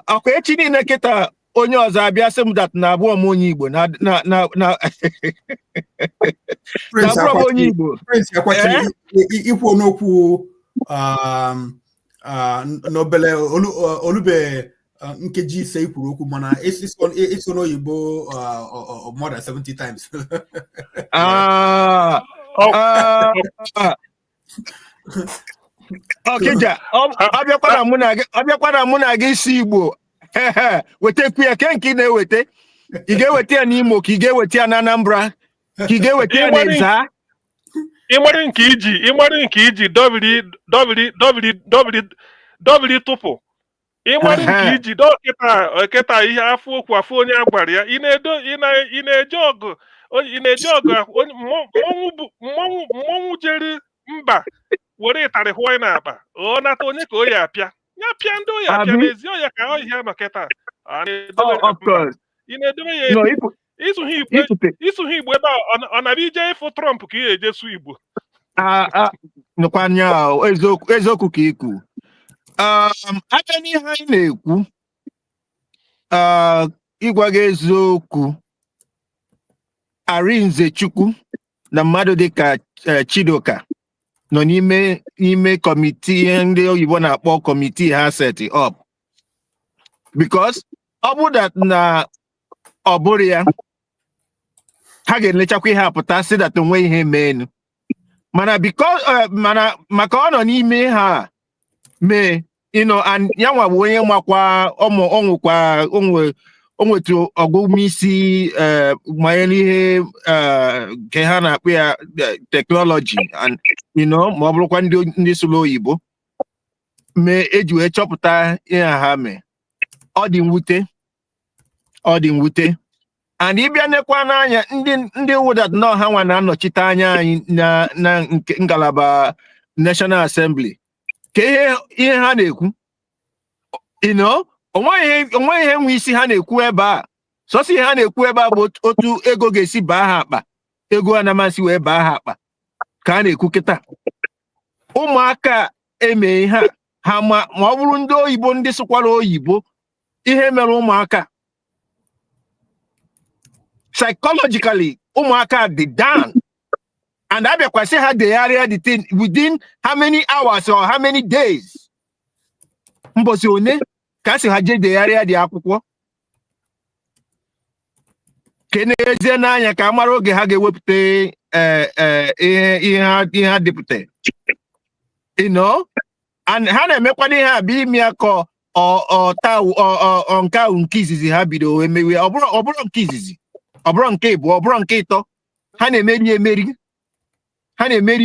Akwa echi niile kịta onye ọzọ abịa sị m dat na abụọ m onye Igbo na abụọ m onye Igbo. Ikwu n'okwu n'obele olube nkeji ise ikwuru okwu, mana iso n'oyibo more than 70 times. Ọkịja, ọbịakwana mụ na gị isi Igbo wetekwu ya ke nke ị na-eweta. Ị ga-eweta ya n'Imo, ka ị ga-eweta ya na Anambra, ka ị ga-eweta ya n'Eza. Ịmarị nke iji dobili tụpụ. Ịmarị nke iji dọkịta ihe afọ okwu afọ onye agwara ya. Ị na-eje ọgụ mmọnwụ jere mba were ịtarị hụọ na-akpa ọ nata onye ka o ya apịa ya pịa ndị oyi apịa n'ezi ọya ka ọ ihe maka taa. Ị na-edobe ya ịsụ ha Igbo ebe ọ na-abịa ije ịfụ Trump ka ị ga-eje sụ Igbo. Nkwanye eziokwu ka ikwu. Aka n'ihe anyị na-ekwu, ịgwa gị eziokwu, Arinze Chukwu na mmadụ dịka Chidoka nọ n'ime kọmitii ndị oyibo na-akpọ kọmitii ha set up, because ọ bụ that na ọ bụrụ ya ha ga-elechakwa ihe apụta si that onwe ihe meenu mana maka ọ nọ n'ime ha mee ya nwa bụ onye makwa onwetu ọgụmisi manye n'ihe nke ha na-akpụ ya teknọlọji ma ọ bụrụkwa ndị sụrụ oyibo mee eji wee chọpụta ihe ha mee ọ dị mwute and ịbịa nekwa n'anya ndị wudat nọ ha nwa na-anọchite anya anyị na nke ngalaba National Assembly ka ihe ha na-ekwu onwe ihe nwe isi ha na-ekwu ebe a sọsọ ihe ha na-ekwu ebe a bụ otu ego ga-esi baa ha akpa ego anamasị wee baa ha akpa ka a na-ekwu kịta ụmụaka eme ihe ha ma ọ bụrụ ndị oyibo ndị sụkwara oyibo ihe mere ụmụaka psychologically ụmụaka dị down and abịakwasị ha degharịa the thing within how many hours or how many days mbọsị one ka sị ha je degharịa dị akwụkwọ ka n'ezie n'anya ka mara oge ha ga-ewepụta ihe ha depụta and ha na-emekwana ihe a bụ ime ya ka nke ahụ nke izizi ha bido emewe ọ bụrụ nke izizi ọ bụrụ nke ịbụ ọ bụrụ nke ịtọ ha na-emeri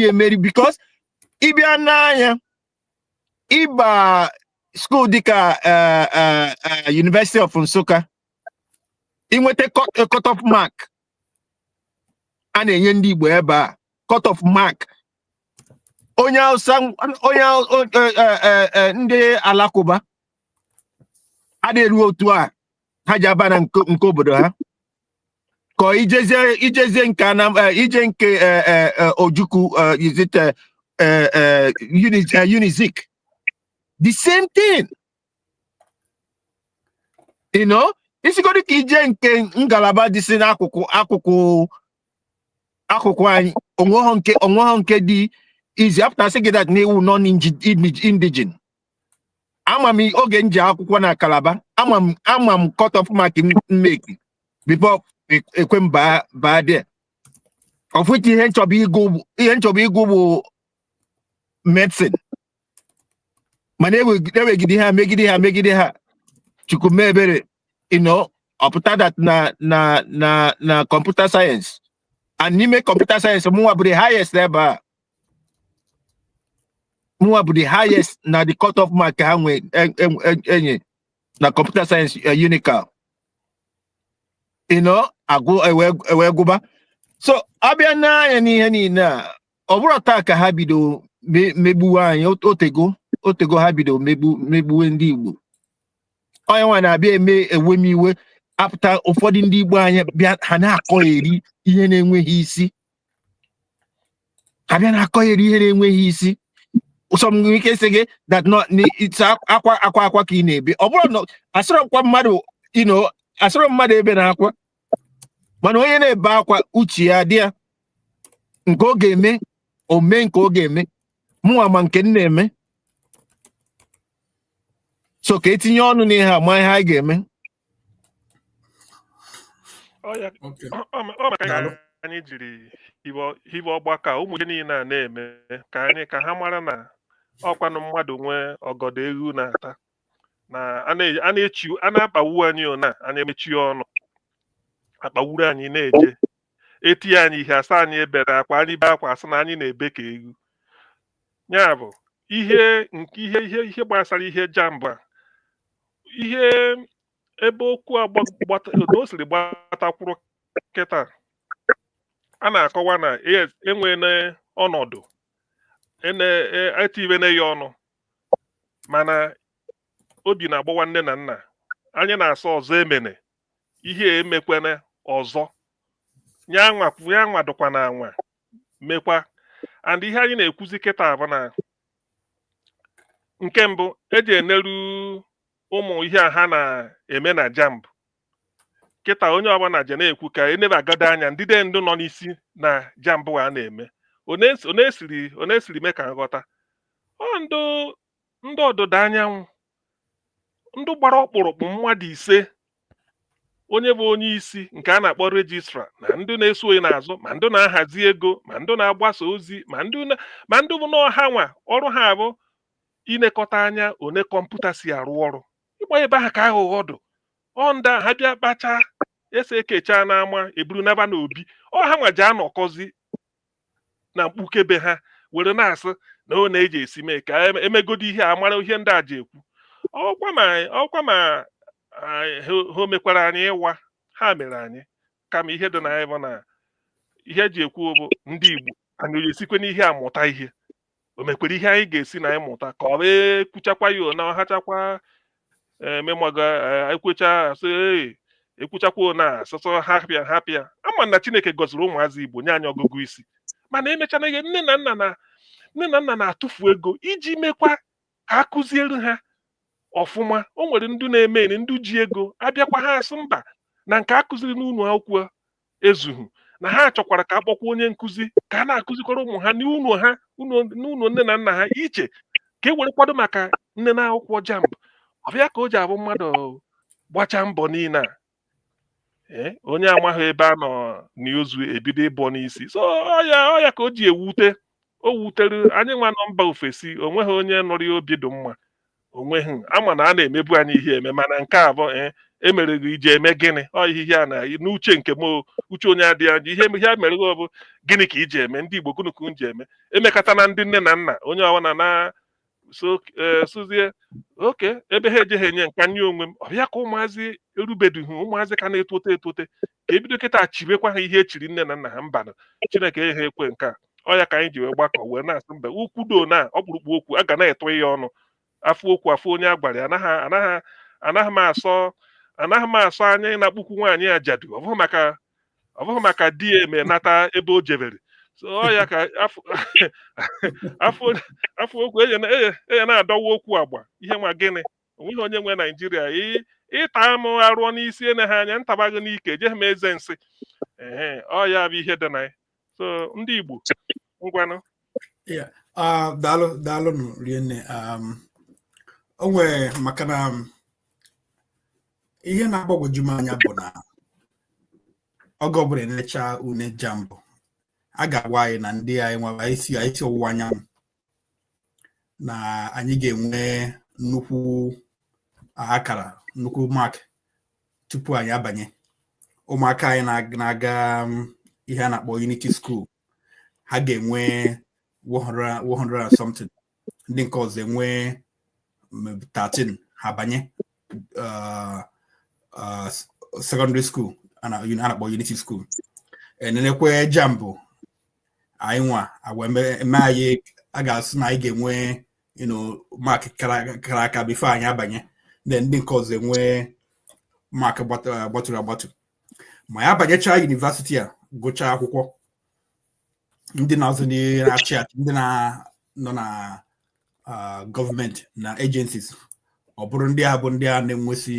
emeri because ịbịa n'anya ịba school dịka University of Nsukka inweta cut-off mark a na-enye ndị Igbo ebe a cut-off mark onye Hausa ndị Alakụba adịghị otu a ha ji aba na nke obodo ha ka ijezie nke Ojukwu Unizik the same thing isigodi ka ije nke ngalaba dị si n'akụkụ anyị onweghị nke dị izi apụtasị gị dat na-ewu non-indigen ama m oge nje akwụkwọ na Calabar ama m cut-off mark mmeki before ekwe m baa there of which ihe nchọba ịgụ bụ medicine mana ewegide megide ha chukwu mebere ọpụta that na computer science and n'ime computer science mụnwa bụ the highest ebe a mụnwa bụ the highest na the cut-off mark ha nwe enye na computer science unical ewe gụba so abịa n'anya n'ihe niile a ọ bụrụ taa ka ha bido megbuwe anyị otego ha bido megbuwe ndị Igbo onye nwa na-abịa ewe m iwe apụta ụfọdụ ndị Igbo anyị bịa ha na-akọgheri ihe na-enweghị isi ha bịa na-akọgheri ihe na-enweghị isi ụsọ m nwere ike sị gị that it's akwa ka ị na-ebe ọ bụrụ na asịrọ mmadụ ebe na-akwa mana onye na-ebe akwa uche ya dị ya nke ọ ga-eme ome nke ọ ga-eme mụnwa ma nke m na-eme so ka etinye ọnụ n'ihe a ma ihe a ga-eme anyị jiri hibe ọgbakọ ụmụ ihe niile a na-eme ka ha mara na ọkwanụ mmadụ nwee ọgọdọ egwu na-ata na a na-akpagbu anyị a na-emechi ọnụ akpagburu anyị na-eje etinye anyị ihe asa anyị ebere akwa anyị be akwa asị na anyị na-ebe ka egwu ya bụ ihe gbasara ihe JAMB a ihe ebe okwu o siri gbatakwuru kịta a na-akọwa na enwere ọnọdụ etiwene ya ọnụ mana obi na-agbawa nne na nna anyị na-asọ ọzọ emene ihe emekwene ọzọ ya nwadokwa na anwa mekwa and ihe anyị na-ekwuzi kịta bụ na nke mbụ eji eneru ụmụ ihe a ha na-eme na JAMB kịta onye ọbụla je na-ekwu ka enebe agada anya ndị nọ n'isi na JAMB a na-eme one siri mee ka nghọta ndị ọdịda anyanwụ ndị gbara ọkpụrụkpụ mmadụ 5 onye bụ onye isi nke a na-akpọ rejistra na ndị na-eso onye n'azụ ma ndị na-ahazi ego ma ndị na-agbasa ozi ma ndị bụ n'ọha nwa ọrụ ha bụ inekọta anya one kọmputa si arụ ọrụ. Ịgba ebe ahụ ka aghụghọ dụ. Ọ ndị ha bịa kpacha ese ekecha n'ama eburu naba n'obi, ọ ha nwa ji anọkọzi na mkpukebe ha were na-asị na ọ na-eji esi mee ka emegodi ihe a mara ihe ndị a ji ekwu. ọkwa ma ha mekwara anyị ịwa ha mere anyị kama ihe dị na anyị bụ na ihe eji ekwu bụ ndị Igbo anyị ga-esikwe n'ihe amụta ihe. O mekwere ihe anyị ga-esi na anyị mụta ka ọ bụ ekwuchakwa ya na ọhachakwa memwaga ekwecha asị ekwuchakwa na asụsụ hapịa ama na Chineke gọziri ụmụazị Igbo nye anyị ọgụgụ isi, mana emechana ihe nne na nna na-atụfu ego iji mekwa ka akụziere ha ọfụma. O nwere ndị na-eme ndị ji ego abịakwa ha asị mba na nke akụziri n'ụlọ akwụkwọ ezughị na ha chọkwara ka akpọkwa onye nkụzi ka a na-akụzikwara ụmụ ha n'ụlọ nne na nna ha iche ka e were kwado maka nne na akwụkwọ JAMB. Ọbịa ka o ji abụ mmadụ gbacha mbọ niile a onye amaghị ebe a nọ n'ozu ebido ịbọ n'isi. So ọya ka o ji o wutere anyị nwa nọ mba ofesi, onweghị onye nọrọ ya obi dị mma, onweghị ama na a na-emebu anyị ihe eme, mana nke a bụ emere gị ije eme gịnị? Ọ ihe a na n'uche nke m, uche onye adịghị anya ihe mere gị ọ bụ gịnị ka iji eme? Ndị Igbo gụnụ ka unu ji eme? Emekata na ndị nne na nna onye ọbụla na sozie oke ebe ha ejeghị enye nkanye onwe m. Ọbịa ka ụmụazị erubedughị, ụmụazị ka na-etote ka ebido kịta chibekwa ha ihe echiri nne na nna ha. Mba, Chineke ha ekwe nke a. Ọ ya ka anyị ji wee gbakọ wee na-asị mba ukwudo na ọkpụrụkpụ okwu a ga na-eto ihe ọnụ afọ okwu afọ onye agwara anaghị m asọ anya na-akpụkwu nwaanyị ajadu. Ọ bụghị maka di ya eme nata ebe o jebere. Ọ ya ka afọ okwu eje na-adọwa okwu agba ihe nwa gịnị. Onweghị onye nwe Naijiria ịta m arụọ n'isi ene ha anya ntabaghị n'ike jeghị m eze nsị. Ọ ya bụ ihe dị na ya. So ndị Igbo ngwanụ. daalụ rienne. O nwere maka na ihe na-agbagwoju m anya bụ na oge ọbụla na-echa une JAMB a ga-agwa anyị na ndị anyị nwere isi ọwụwa anyanwụ na anyị ga-enwe nnukwu akara, nnukwu mark tupu anyị abanye. Ụmụaka anyị na-aga ihe a na-akpọ Unity School ha ga-enwe 100 and something, ndị nke ọzọ enwe 13 ha banye secondary school a na-akpọ Unity School. Nenekwe JAMB anyị nwa eme anyị a ga-asị na anyị ga-enwe mark kara aka bifo anyị abanye, ndị nke ọzọ enwe mark gbatụrụ agbatu. Ma ya banyecha university a gụchaa akwụkwọ, ndị na-azụ ndị na-achị achị, ndị nọ na gọọmenti na agencies, ọ bụrụ ndị a bụ ndị a na-enwesị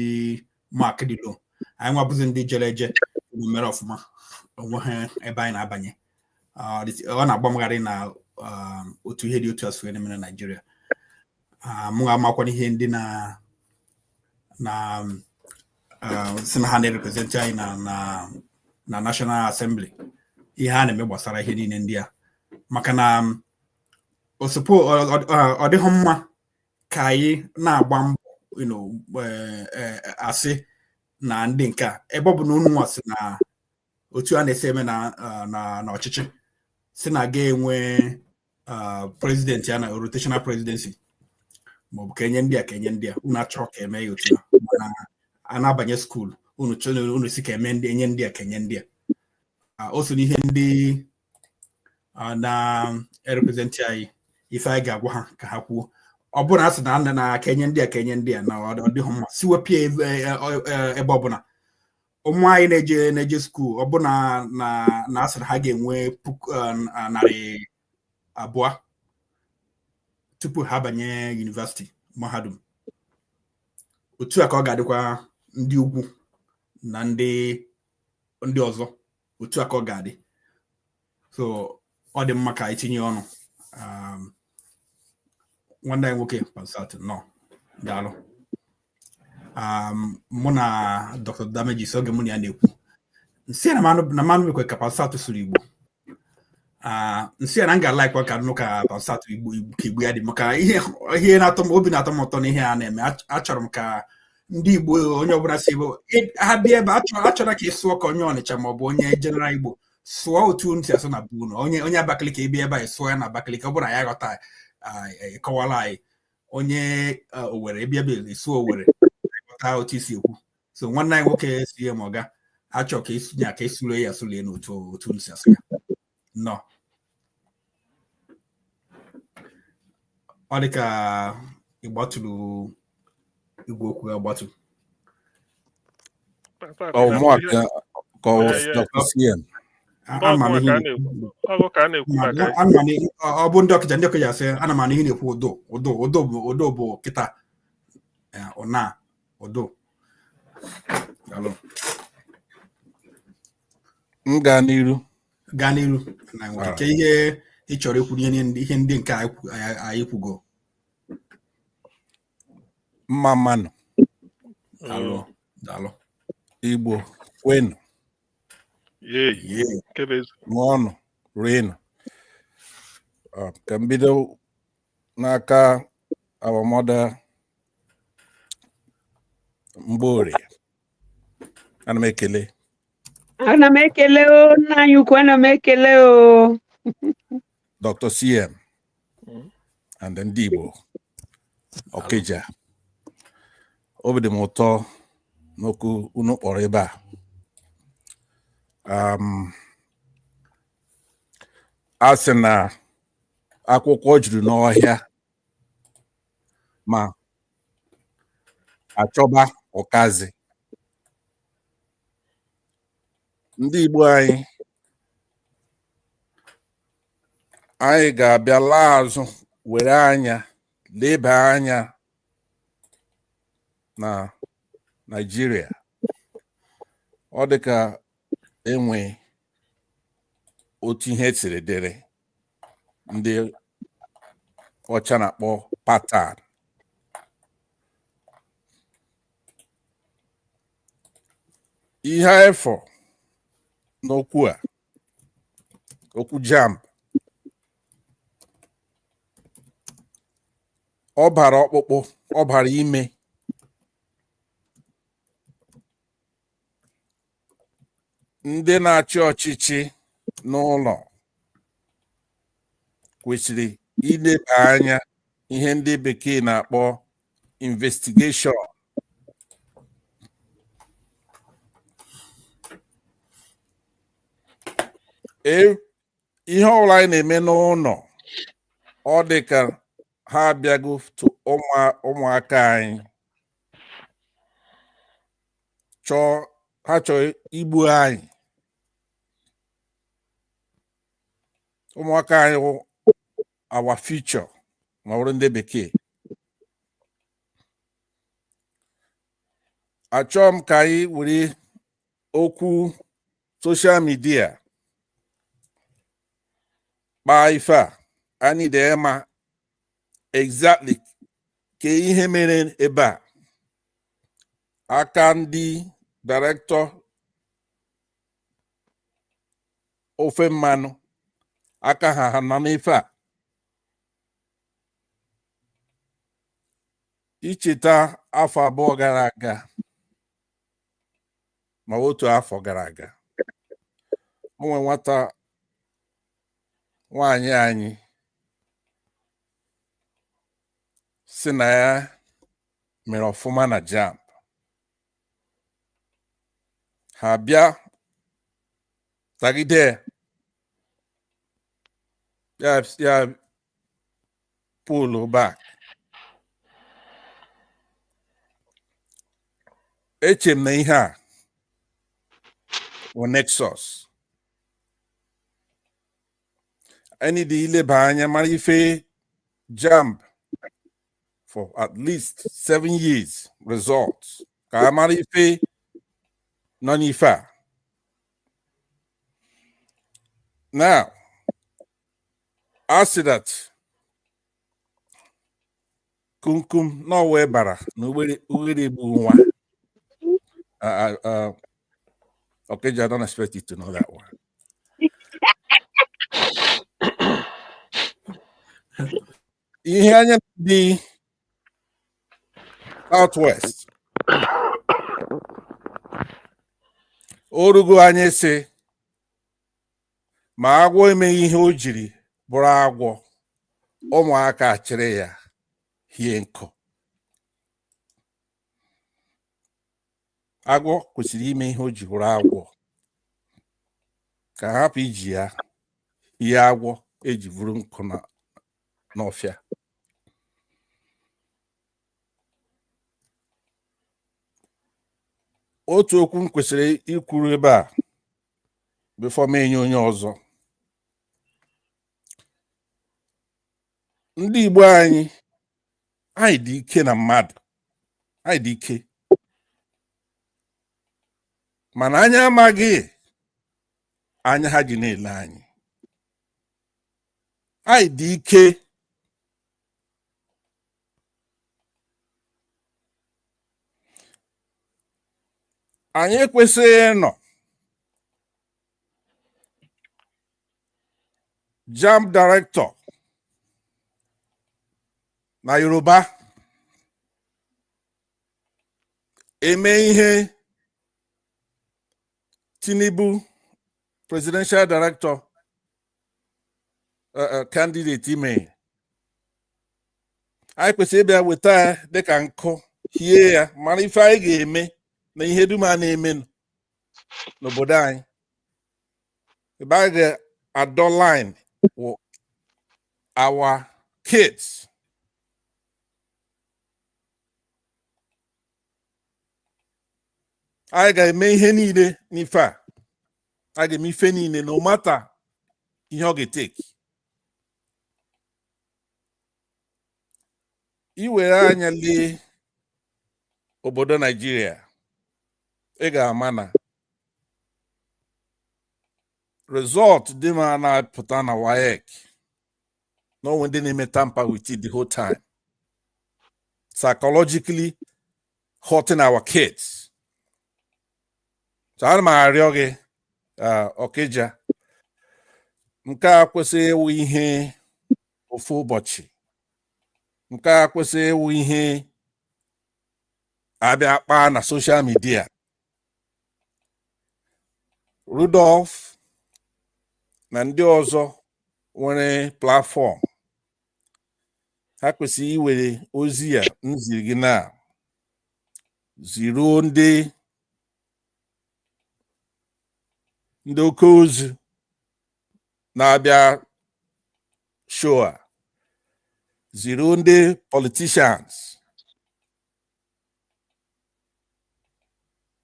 mark dị low. Anyị nwabụzi ndị jere eje mere ọfụma onweghị ebe anyị na-abanye. Ọ na-agbamgharị na otu ihe dị otu a sụrụ na Nigeria. Mụ amakwa ihe ndị si na ha na-represent anyị na National Assembly, ihe a na-eme gbasara ihe niile ndị a, maka na ọ dịghị mma ka anyị na-agba mbọ asị na ndị nke a ebe ọ bụ na unu nwasị na otu a na-esi eme na ọchịchị si na ga-enwe president ya na rotational presidency maọbụ ka enye ndị a unu achọrọ ka eme ya otu a na-abanye skuul unu si ka enye ndị a ka enye ndị a. O so n'ihe ndị na-represent anyị ife anyị ga-agwa ha ka ha kwuo. Ọ bụrụ na a sị na na ka enye ndị a na ọ dịghị mma siwepịa ebe ọbụla ụmụ anyị na-eje skuul, ọ bụ na asịrị ha ga-enwe 200 tupu ha banye yunivasiti mahadum. Otu a ka ọ ga-adịkwa ndị ugwu na ndị ọzọ, otu a ka ọ ga-adị. So ọ dị mma ka itinye ọnụ. Nwanne anyị nwoke Pansat nọ daalụ. mụ na Dr. Damages oge mụ na ya na-ekwu nsị na mmanụ mekwe ka pasatụ sụrụ Igbo nsị na m ga-alaikwa ka nnụ ka pasatụ Igbo ka Igbo ya dị maka ihe na-atọ m obi na-atọ m ụtọ na ihe a na-eme. Achọrọ m ka ndị Igbo onye ọbụla si Igbo ha bịa ebe achọrọ ka ị sụọ ka onye Ọnịcha maọbụ onye jeneral Igbo sụọ otu unu si asụ na bụ unu onye Abakaliki ịbịa ebe anyị sụọ ya na Abakaliki ọ bụrụ na ya ghọta kọwara anyị onye Owere ịbịa ebe ịsụọ Owere ghọta otu isi ekwu. So nwanne anyị nwoke si ya ma ọ ga achọ ka esunye ka esule ya asụle n'otu unu si asụ ya nọ. Ọ dị ka ịgbatụrụ igwe okwu agbatu. Dr. CM. Ọ bụ ndị ọkịja asị ana m anụ ihe na-ekwu odo bụ kịta ụna odo. M gaa n'iru na nke ihe ị chọrọ ikwu ihe ndị nke anyị kwugo. Mma mmanụ daalụ Igbo kwenu ṅụọnụ rienụ. Ka m bido n'aka our mother Mgborie. Ana m ekele o nna anyị ukwu, ana m ekele o Dr. CM and Ndigbo Okija. Obi dị m ụtọ n'okwu unu kpọrọ ebe a. A sị na akwụkwọ juru n'ọhịa ma achọba ụkazi. Ndị Igbo anyị ga-abịa laa azụ were anya leba anya na Nigeria. Ọ dị ka enwe otu ihe siri dịrị ndị ọcha na-akpọ pattern. Ihe efọ n'okwu a, okwu JAMB, ọ bara ọkpụkpụ, ọ bara ime. Ndị na-achị ọchịchị n'ụlọ kwesịrị ileba anya ihe ndị bekee na-akpọ investigation. Ihe ọbụla anyị na-eme n'ụlọ ọ dị ka ha abịago ụmụaka anyị ha chọọ igbu anyị. Ụmụaka anyị bụ our future ma ọ bụrụ ndị bekee. Achọọ m ka anyị were okwu social media kpaa ife a. Anyị na-ema exactly ka ihe mere ebe a. Aka ndị director ofe mmanụ aka ha nọ n'ife a. Icheta afọ abụọ gara aga ma otu afọ gara aga, o nwere nwata nwaanyị anyị si na ya mere ọfụma na JAMB. Ha bịa tagide ya pull back. Eche m na ihe a bụ Nexus. Anyị dị ileba anya mara ife JAMB for at least 7 years results ka a mara ife nọ n'ife a. Now, I see that kumkum n'ọwa bara na ughere egbu nwa. Okay, I don't expect you to know that one. Ihe anya the Southwest. Orugo anya si ma agwọ emeghị ihe o jiri bụrụ agwọ, ụmụaka achịrị ya hie nkụ. Agwọ kwesịrị ime ihe o ji bụrụ agwọ ka hapụ iji ya ihe agwọ eji bụrụ nkụ n'ọfịa. Otu okwu m kwesịrị ikwuru ebe a before m enye onye ọzọ. Ndị Igbo anyị dị ike na mmadụ, anyị dị ike, mana anyị amaghị anya ha ji na-ele anyị. Anyị dị ike, anyị ekwesịghị ịnọ JAMB director na Yoruba eme ihe Tinubu presidential director candidate ime. Anyị kwesịrị ịbịa weta ya dịka nkụ, hie ya, mara ife anyị ga-eme na ihe dum a na-eme n'obodo anyị. Ebe anyị ga-adọ line with our kids. Anyị ga-eme ihe niile n'ife a. Anyị ga-eme ife niile no matter ihe ọ ga-eteki. Iwere anya lee obodo Nigeria, ị ga-ama na result dị ma na-apụta na WAEC no one ndị na-eme tamper with it the whole time, psychologically hurting our kids. So ana m arịọ gị Okija, nke a kwesịghị ịwụ ihe ofu ụbọchị, nke a kwesịghị ịwụ ihe abịa kpaa na social media. Rudolph na ndị ọzọ nwere platform, ha kwesịrị iwere ozi ya nziri gị na ziruo ndị oke ozi na-abịa show a, ziruo ndị politicians,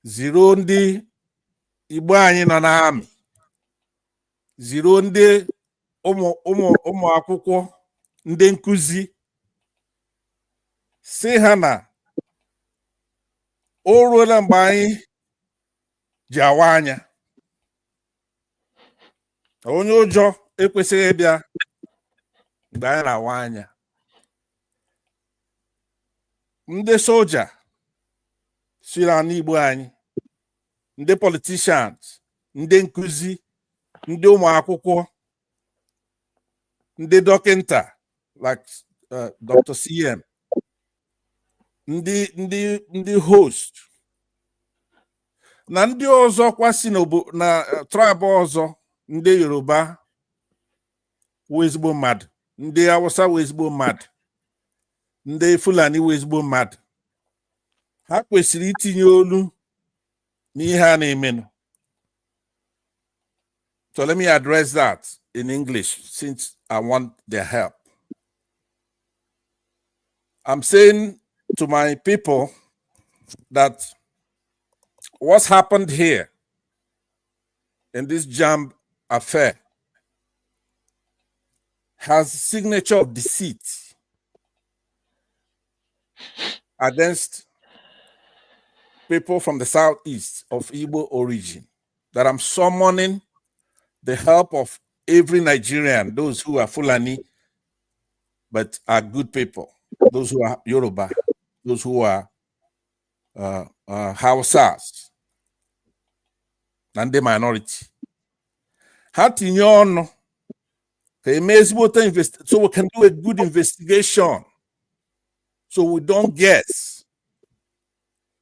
ziruo ndị Igbo anyị nọ n'amị, ziruo ndị ụmụ akwụkwọ, ndị nkuzi, si ha na o ruola mgbe anyị ji awa anya. Onye ụjọ ekwesịghị ịbịa mgbe anyị na-awa anya. Ndị soja si n'ala Igbo anyị, ndị politicians, ndị nkuzi, ndị ụmụ akwụkwọ, ndị dọkịnta like Dr. CM, ndị host na ndị ọzọ kwasị na tribe ọzọ, ndị Yoruba wụ ezigbo mmadụ, ndị Hausa wụ ezigbo mmadụ, ndị Fulani wụ ezigbo mmadụ. Ha kwesịrị itinye olu n'ihe a na-emenụ. So let me address that in English since I want their help. I'm saying to my people that what's happened here in this JAMB affair has a signature of deceit against people from the southeast of Igbo origin, that I'm summoning the help of every Nigerian, those who are Fulani but are good people, those who are Yoruba, those who are Hausas na ndị minority ha tinye ọnụ ka eme ezigbote so we can do a good investigation so we don't guess,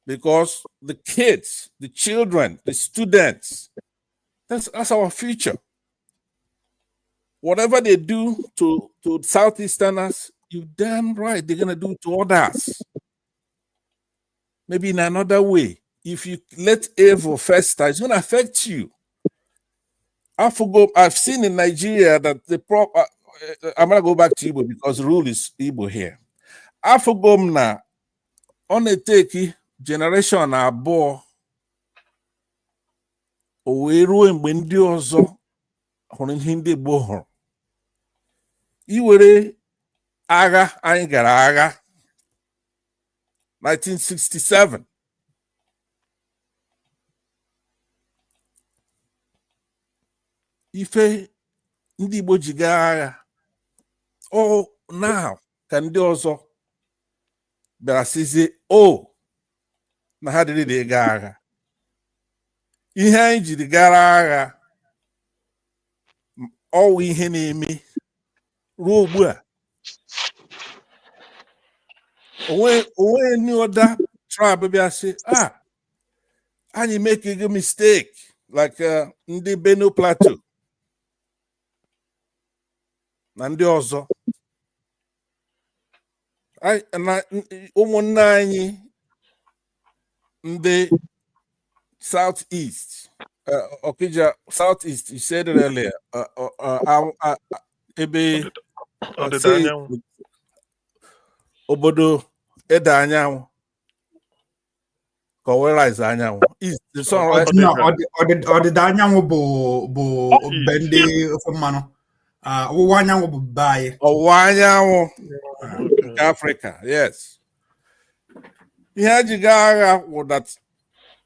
because the kids, the children, the students, that's our future. Whatever they do to Southeasterners, you damn right they're gonna do to others. Maybe in another way. If you let evil fester, it's gonna affect you. I've seen in Nigeria that I'm gonna go back to Igbo because the rule is Igbo here. Afugom na on a take generation abụọ o wee ruo mgbe ndị ọzọ hụrụ ihe ndị Igbo hụrụ. Iwere agha anyị gara agha 1967. Ife ndị Igbo ji gaa agha. Oh, now ka ndị ọzọ bịara sizie na ha dịrị gaa agha. Ihe anyị jiri gara agha ọwụ ihe na-eme ruo ugbu a. Onwe any other tribe bịa sị anyị make a mistake like ndị Benue Plateau na ndị ọzọ. Ụmụnne anyị ndị Southeast, Okija, Southeast, you said it earlier. Ebe obodo Eda Anyanwụ, Kowerize Anyanwụ. Ọdịda Anyanwụ bụ mbe ndị ofe mmanụ. Ọwụwa Anyanwụ bụ be anyị. Ọwụwa Anyanwụ nke Africa, yes. Ihe a ji gaa agha wụ that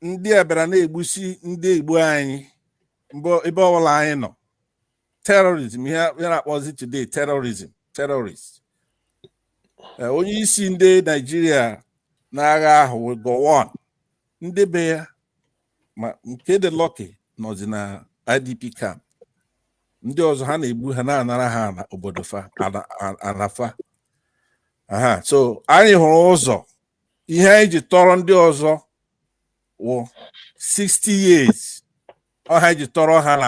ndị a bịara na-egbusi ndị Igbo anyị ebe ọbụla anyị nọ. Terrorism, ihe na-akpọzi today terrorist. Onye isi ndị Nigeria n'agha ahụ will go on. Ndị be ya ma nke dị Lucky nọzi na IDP camp. Ndị ọzọ ha na-egbu ha na-anara ha na obodo fa anafa. So anyị hụrụ ụzọ ihe anyị ji tọrọ ndị ọzọ wụ 60 years. Ọha ji tọrọ ha na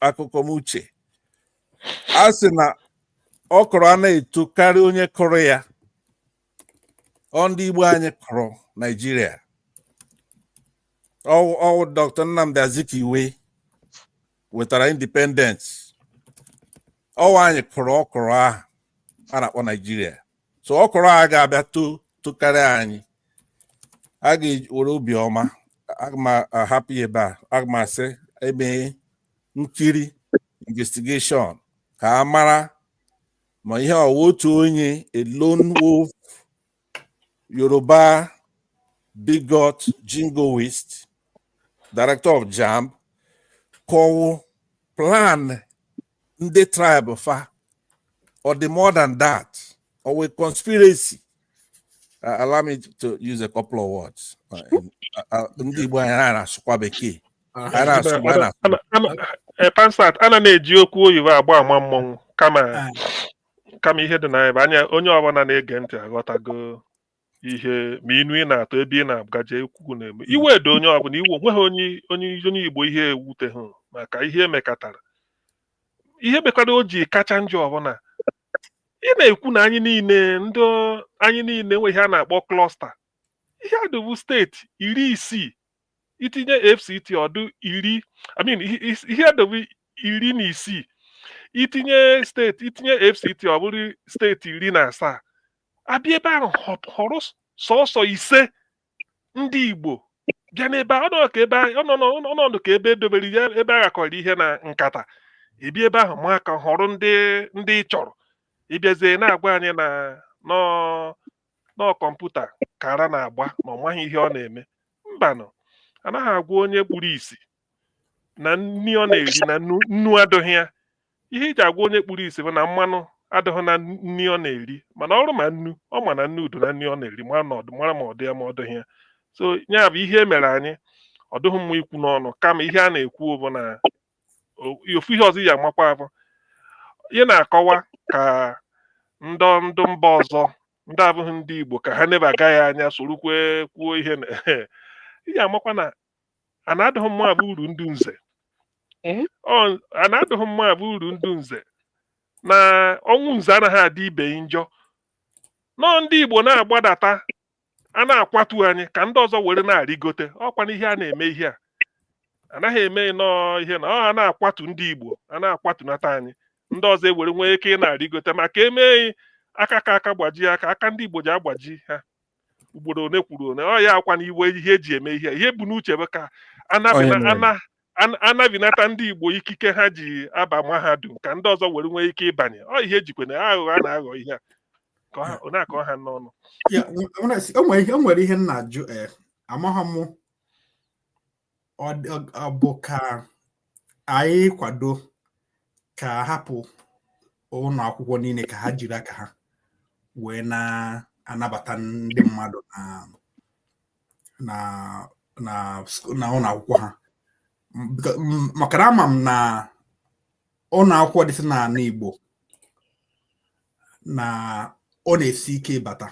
akụkọ m uche. A sị na ọkụrụ a na-eto karịa onye kụrụ ya. Ndị Igbo anyị kụrụ Nigeria. Dr. Nnamdi Azikiwe wetara independence. Anyị kụrụ ọkụrụ ahụ a na-akpọ Nigeria. So ọkụrụ a ga-abịa tokarịa anyị. A ga-ewere obiọma. Aga m ahapụ ebe a. Aga m asị eme nkiri investigation ka a mara ma ihe otu onye a lone wolf Yoruba bigot jingoist director of JAMB kọwụ plan ndị tribe fa or the more than that or a conspiracy. Allow me to use a couple of words. Ndị Igbo anyị na-asụkwa bekee. Pansat ana na-eji okwu oyibo agba ama mmọnwụ kama ihe dị na ebe anya onye ọbụla na-ege ntị aghọtago ihe ma inu ị na-atọ ebe ị na-agaje ukwu na-eme iwe do onye ọbụla iwe onweghị onye Igbo ihe ewuteghị maka ihe emekatara ihe mekwado o ji kacha njọ ọbụla ị na-ekwu na anyị niile enweghị a na-akpọ klọsta ihe adịbụ steeti 60 itinye FCT ọdụ 10 ihe adịbụ 16 itinye FCT ọ bụrụ steeti 17 abịa ebe ahụ họrọ sọsọ 5 ndị Igbo bịa n'ebe ọnọdụ ka ebe edobere ya ebe a gakọrọ ihe na nkata ebi ebe ahụ ma ka họrọ ndị chọrọ ịbịazie na-agwa anyị na nọ kọmputa kara na-agba ma ọ maghị ihe ọ na-eme mbanụ anaghị agwa onye kpuru isi na nri ọ na-eri na nnu adịghị ya ihe iji agwa onye kpuru isi bụ na mmanụ adịghị na nri ọ na-eri mana ọrụ ma nnu ọ ma na nnu udu na nri ọ na-eri mara ma ọ dị ya ma ọ dịghị ya so ya bụ ihe mere anyị ọ dịghị mma ikwu n'ọnụ kama ihe a na-ekwu bụ na ofu ihe ọzọ ya amakwa bụ ihe na-akọwa ka ndụ mba ọzọ ndị abụghị ndị Igbo ka ha nebaga ya anya sorokwe kwuo ihe ihe amakwa na a na-adịghị mma bụ uru ndụ nze a na-adịghị mma bụ uru ndụ nze na ọnwụ nze anaghị adị ibe njọ nọọ ndị Igbo na-agbadata a na-akwatu anyị ka ndị ọzọ were na-arịgote ọkwa na ihe a na-eme ihe a anaghị eme nọọ ihe na ọ na-akwatu ndị Igbo a na-akwatunata anyị ndị ọzọ ewere nwee ike ị na-arịgote maka emeghị aka gbajie aka ndị Igbo ji agbaji ha ugboro one kwuru one ọ ya akwa na iwe ihe eji eme ihe bụ n'uche bụ ka anabinata ndị Igbo ikike ha ji aba mahadum ka ndị ọzọ were nwee ike ịbanye ọ ihe ejikwe na aghụghọ a na-aghọ ihe a ọ na-akọ ha n'ọnụ o nwere ihe m na-ajụ amaghị m ọ bụ ka anyị kwado ka hapụ ụlọ akwụkwọ niile ka ha jiri aka ha wee na-anabata ndị mmadụ na ụlọ akwụkwọ ha maka na ama m na ụlọ akwụkwọ dịsị n'ala Igbo na ọ na-esi ike ịbata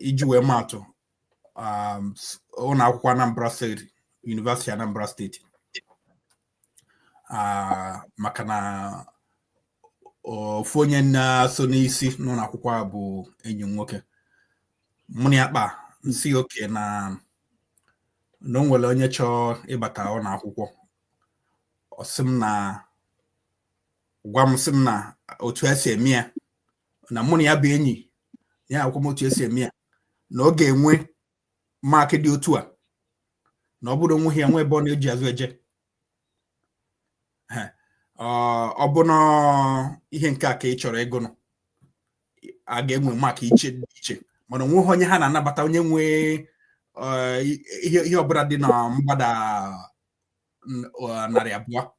iji wee maatụ ụlọ akwụkwọ Anambra steeti University Anambra steeti maka na ofu onye na-so n'isi n'ụlọ akwụkwọ a bụ enyi m nwoke mụ na ya kpa nsi oke na o nwere onye chọọ ịbata ụlọ akwụkwọ gwa m sị m na otu esi eme ya na mụ na ya bụ enyi ya akwụkwọ m otu esi eme ya na ọ ga-enwe maakị dị otu a na ọ bụrụ onweghị ya nwe ebe ọ na-eji azụ eje ọ bụ na ihe nke a ka ị chọrọ ịgụnụ a ga-enwe maakị iche dị iche mana onweghị onye ha na-anabata onye nwee ihe ọbụla dị na mgbada 200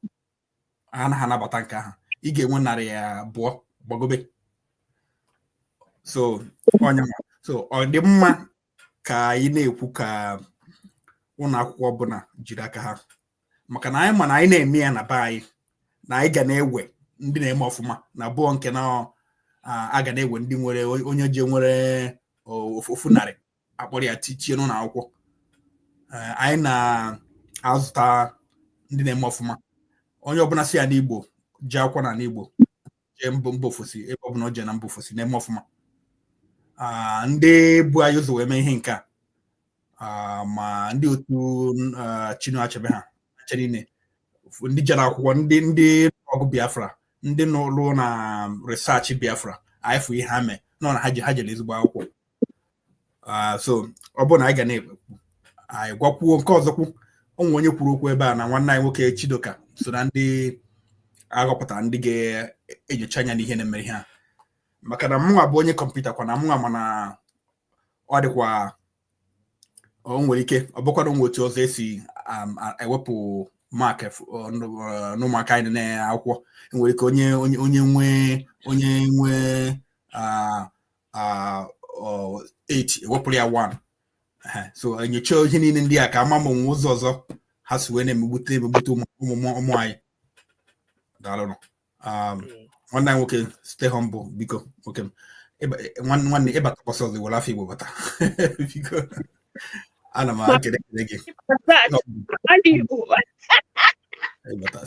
ha na anabata nke ahụ ị ga-enwe 200 gbagobe so ọ dị mma ka anyị na-ekwu ka ụlọ akwụkwọ ọbụla jiri aka ha maka na anyị ma na anyị na-eme ya na be anyị na anyị ga na-ewe ndị na-eme ọfụma na abụọ nke na a ga na-ewe ndị nwere onye je nwere ofu narị akpọrọ ya tichie n'ụlọ akwụkwọ anyị na-azụta ndị na-eme ọfụma onye ọbụla si ya n'Igbo jee akwụkwọ na n'Igbo jee mba ofesi ebe ọbụla o jee na mba ofesi na-eme ọfụma ndị bụ anyị ụzọ wee mee ihe nke a ma ndị otu Chinua Achebe ha niile ndị jere akwụkwọ ndị ọgụ Biafra ndị nọrụ na research Biafra anyị fụ ihe ha mee nọ na ha jere ezigbo akwụkwọ so ọ bụrụ na anyị ga na-ekwu anyị gwakwuo nke ọzọkwu onwe onye kwuru okwu ebe a na nwanne anyị nwoke Chidoka so na ndị aghọpụtara ndị ga-enyocha anya n'ihe na-emere ihe a maka na mụnwa bụ onye kọmputa kwa na mụnwa mana ọ dịkwa o nwere ike ọ bụkwara onwe otu ọzọ esi ewepụ maakị n'ụmụaka anyị na-akwụkwọ enwere ike onye nwee 8 ewepụrụ ya 1 so enyocha ihe niile ndị a ka ama ma onwe ụzọ ọzọ ha si wee na-emegbute ụmụ anyị daalụ nwanne anyị nwoke stay humble biko nwoke nwanne ịbata kwasị ọzọ were afọ Igbo bata biko ana m ekele gị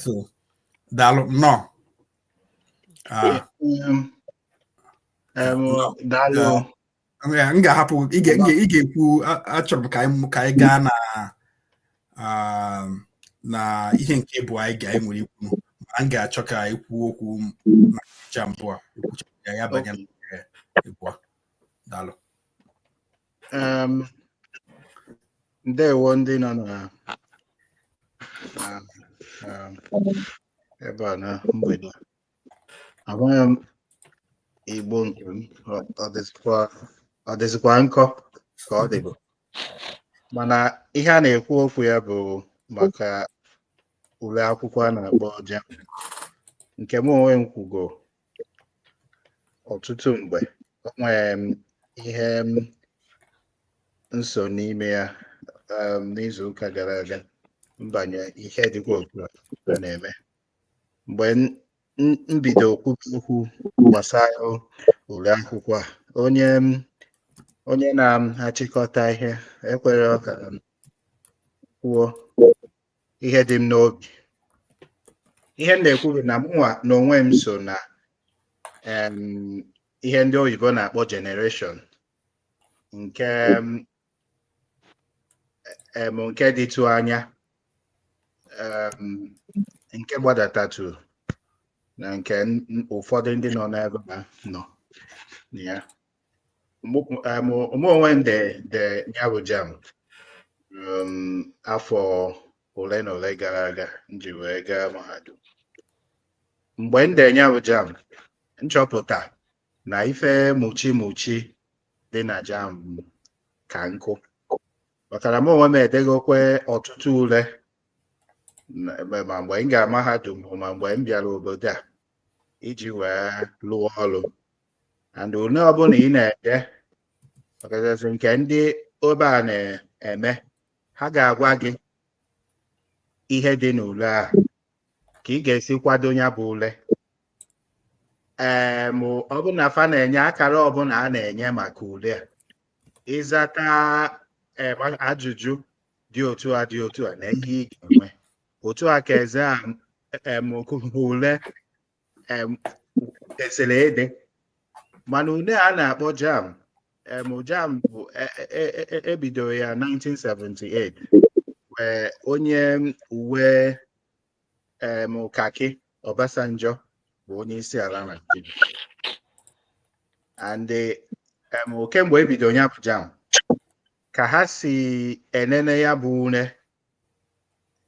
so daalụ nnọọ daalụ m ga-ahapụ ị ga-ekwu achọrọ m ka anyị gaa na ihe nke bụ anyị ga-enwere ikwu ma m ga-achọ ka anyị kwuo okwu na JAMB a ya banye ikwu daalụ ndewo ndị nọ ebe a na mgbede amaghị m Igbo nke m ọ dịzikwa nkọ ka ọ dịbụ mana ihe a na-ekwu okwu ya bụ maka ule akwụkwọ a na-akpọ JAMB nke m onwe m kwugo ọtụtụ mgbe o nwere ihe nso n'ime ya n'izu ụka gara aga mbanye ihe dịkwa otu a na-eme mgbe mbido okwu gbasara ule akwụkwọ a onye na-achịkọta ihe ekwere ọka kwuo ihe dị m n'obi. Ihe m na-ekwu bụ na mụnwa n'onwe m so na ihe ndị oyibo na-akpọ generation nke dịtụ anya nke gbadatatụ na nke ụfọdụ ndị nọ n'ebe ha nọ ya. Mụ onwe m de ya bụ JAMB afọ ole na ole gara aga nji wee gaa mahadum. Mgbe m de ya bụ JAMB nchọpụta na ife muchi dị na JAMB ka nkụ maka na m onwe m edegokwe ọtụtụ ule ma mgbe m ga mahadum ma mgbe m bịara obodo a iji wee lụọ ọrụ and ule ọbụla ị na-ede ọkachasị nke ndị obe a na-eme ha ga-agwa gị ihe dị n'ule ahụ ka ị ga-esi kwado ya bụ ule. Ọ bụ na fa na-enye akara ọbụla a na-enye maka ule a ịzata ajụjụ dị otu a na ihe ị ga-enwe otu a ka eze ule esere ede mana ule a na-akpọ JAMB JAMB bụ ebidoro ya 1978 wee onye uwe kaki Obasanjo bụ onye isi ala Naịjirịa and kemgbe ebido ya bụ JAMB ka ha si enene ya bụ ule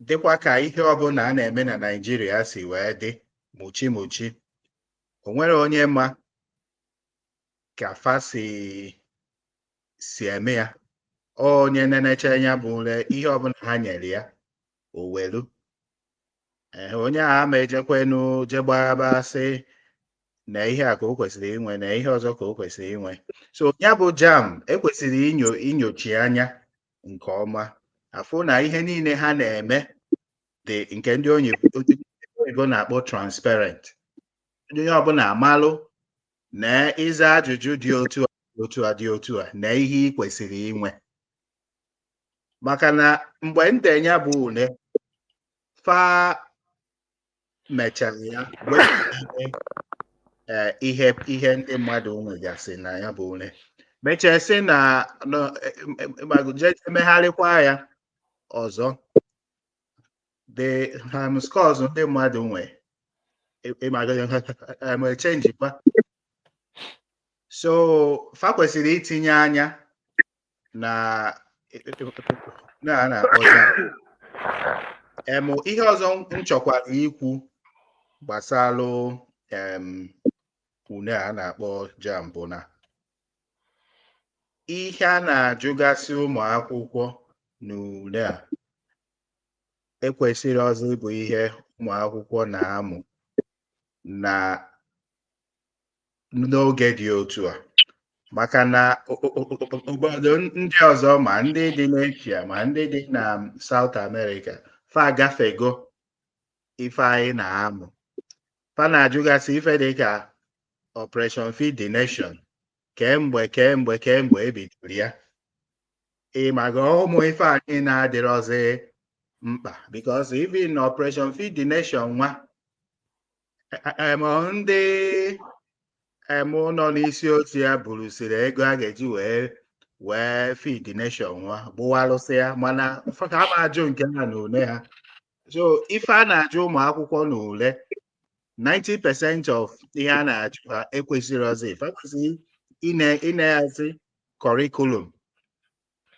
dịkwa ka ihe ọbụla a na-eme na Naịjirịa si wee dị muchi o nwere onye ma ka fa si eme ya. Onye nenecha ya bụ ule ihe ọbụla ha nyere ya o welu onye a ma ejekwenu je gbaba sị na ihe a ka o kwesịrị inwe na ihe ọzọ ka o kwesịrị inwe. So ya bụ JAMB ekwesịrị inyochi anya nke ọma afụ na ihe niile ha na-eme dị nke ndị oyibo na-akpọ transparent. Onye ọbụla amalụ na ịza ajụjụ dị otu a na ihe ị kwesịrị inwe maka na mgbe ndenye bụ ule fa mechara ya ihe ndị mmadụ nwegasị na ya bụ ule mechaa sị na emegharịkwa ya ọzọ the scores ndị mmadụ nwe chenjikwa. So fa kwesịrị itinye anya na na-akpọ JAMB. Ihe ọzọ m chọkwara ikwu gbasara ule a na-akpọ JAMB bụ na ihe a na-ajụgasị ụmụ akwụkwọ n'ule a ekwesịrị ọzọ ịbụ ihe ụmụ akwụkwọ na-amụ n'oge dị otu a maka na obodo ndị ọzọ ma ndị dị n'Asia ma ndị dị na South America fa agafego ife anyị na-amụ. Fa na-ajụgasị ife dịka Operation Feed the Nation kemgbe ebidoro ya. Ịmaga ụmụ ife anyị na-adịrọzi mkpa because even Operation Feed the Nation nwa ndị nọ n'isi otu ya burusiri ego a ga-eji wee feed the nation nwa gbụwalụsị ya mana ha ma ajụ nke ha n'ule ha. So ife a na-ajụ ụmụ akwụkwọ n'ule 90% of ihe a na-ajụ ha ekwesịrị ọzọ ife kwesịrị ịna-ehazi curriculum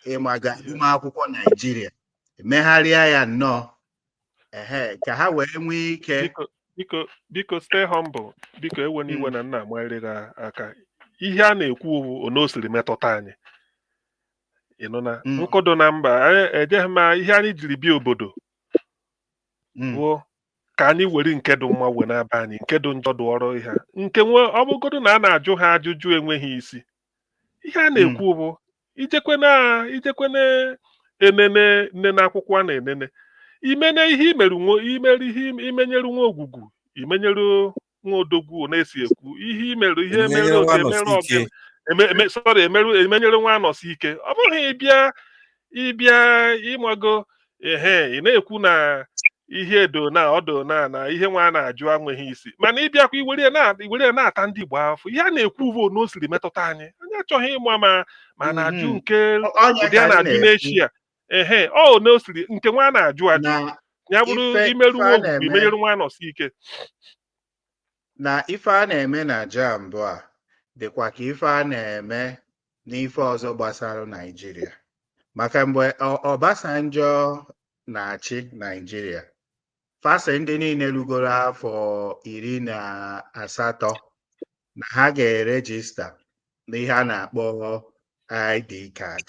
ịmaga ụmụ akwụkwọ Naịjirịa megharịa ya nnọọ ka ha wee nwee ike. Biko stay humble. Biko ewe n'iwe na nna amarị gị aka. Ihe a na-ekwu ono siri metụta anyị. Ịnụ na nkodo na mba ejeghị ma ihe anyị jiri bịa obodo bụ ka anyị were nke dị mma wee n'aba anyị nke dị njọ dị ọrụ ihe nke nwe ọ bụgodo na a na-ajụ ha ajụjụ enweghị isi. Ihe a na-ekwu bụ ijekwene enene nne akwụkwọ na-enene imene ihe imenyere nwa ogwugwu imenyere nwa odogwu na-esi ekwu ihe imerụ ihe mere oge emerụ ọgịnị emenyere nwa anọsi ike ọ bụghị ịbịa ịmago ị na-ekwu na ihe ọdo na ihe nwa na-ajụ anweghị isi mana ịbịakwa iwere na-ata ndị Igbo afọ ihe a na-ekwu uvo na o siri metụta anyị achọghị ịma ma na-ajụ nke ụdị a na-ajụ n'eshia ọ na o siri nke nwa na-ajụ ya bụrụ imerụ nwa ogwugwu imenyere nwa anọsi ike na ife a na-eme na JAMB a dịkwa ka ife a na-eme n'ife ọzọ gbasara Naịjirịa maka mgbe Obasanjo na-achị Naịjirịa fasa ndị niile rugoro afọ 18 na ha ga-erejista n'ihe a na-akpọ ID card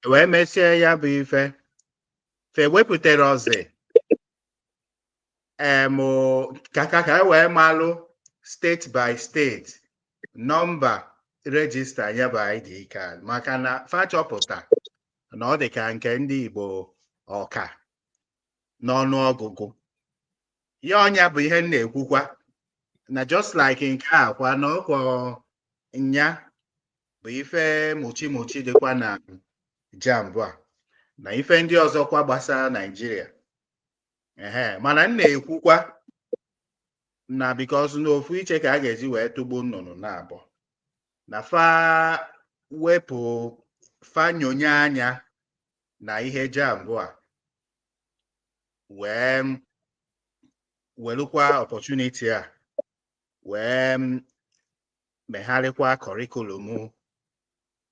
wee mesie ya bụ ife wepụtara ọzọ ka wee malụ steeti by steeti nọmba rejista ya bụ ID card maka na fachọpụta na ọ dị ka nke ndị Igbo ọka n'ọnụ ọgụgụ ya ọnya bụ ihe m na-ekwukwa na just like nke a kwa na ọkwọ nya bụ ife muchi dịkwa na JAMB a na ife ndị ọzọkwa gbasara Naịjirịa mana m na-ekwukwa na because n'ofu iche ka a ga-eji wee tụgbu nnụnụ na-abọ na wepụ nyonye anya na ihe JAMB a wee welukwa opportunity a wee megharịkwa curriculum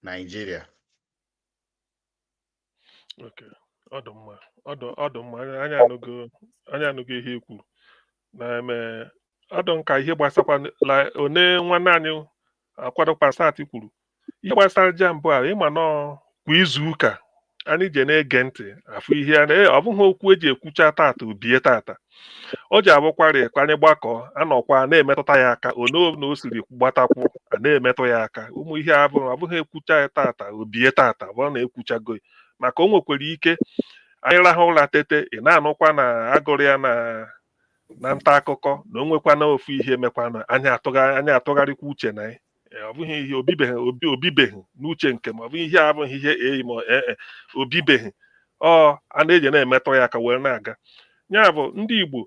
Naịjirịa. Ọdụ mma anyị anụgo ihe ikwu na-eme ọdụ nka ihe gbasakwa one nwanne anyị akwado pasatị kwuru ihe gbasara JAMB a ịma nọ kwa izu ụka anyị je na-ege ntị afụ ihe ọ bụghị okwu eji ekwucha tata obie tata o ji abụkwarị ka anyị gbakọ anọkwa na-emetụta ya aka na o siri gbatakwụ na-emetụ ya aka ụmụ ihe abụghị ekwucha ya tata obie tata bụ na-ekwuchago maka o nwekwara ike anyị rahụ ụra tete ị na-anụkwa na agụrụ ya na nta akụkọ na o nwekwa na ofu ihe mekwana anyị atụgharịkwa uche na ya ọ bụghị ihe obibeghị n'uche nke ma ọ bụ ihe abụghị ihe ma obibeghị a na-eji na-emetụ ya aka were na-aga ya bụ ndị Igbo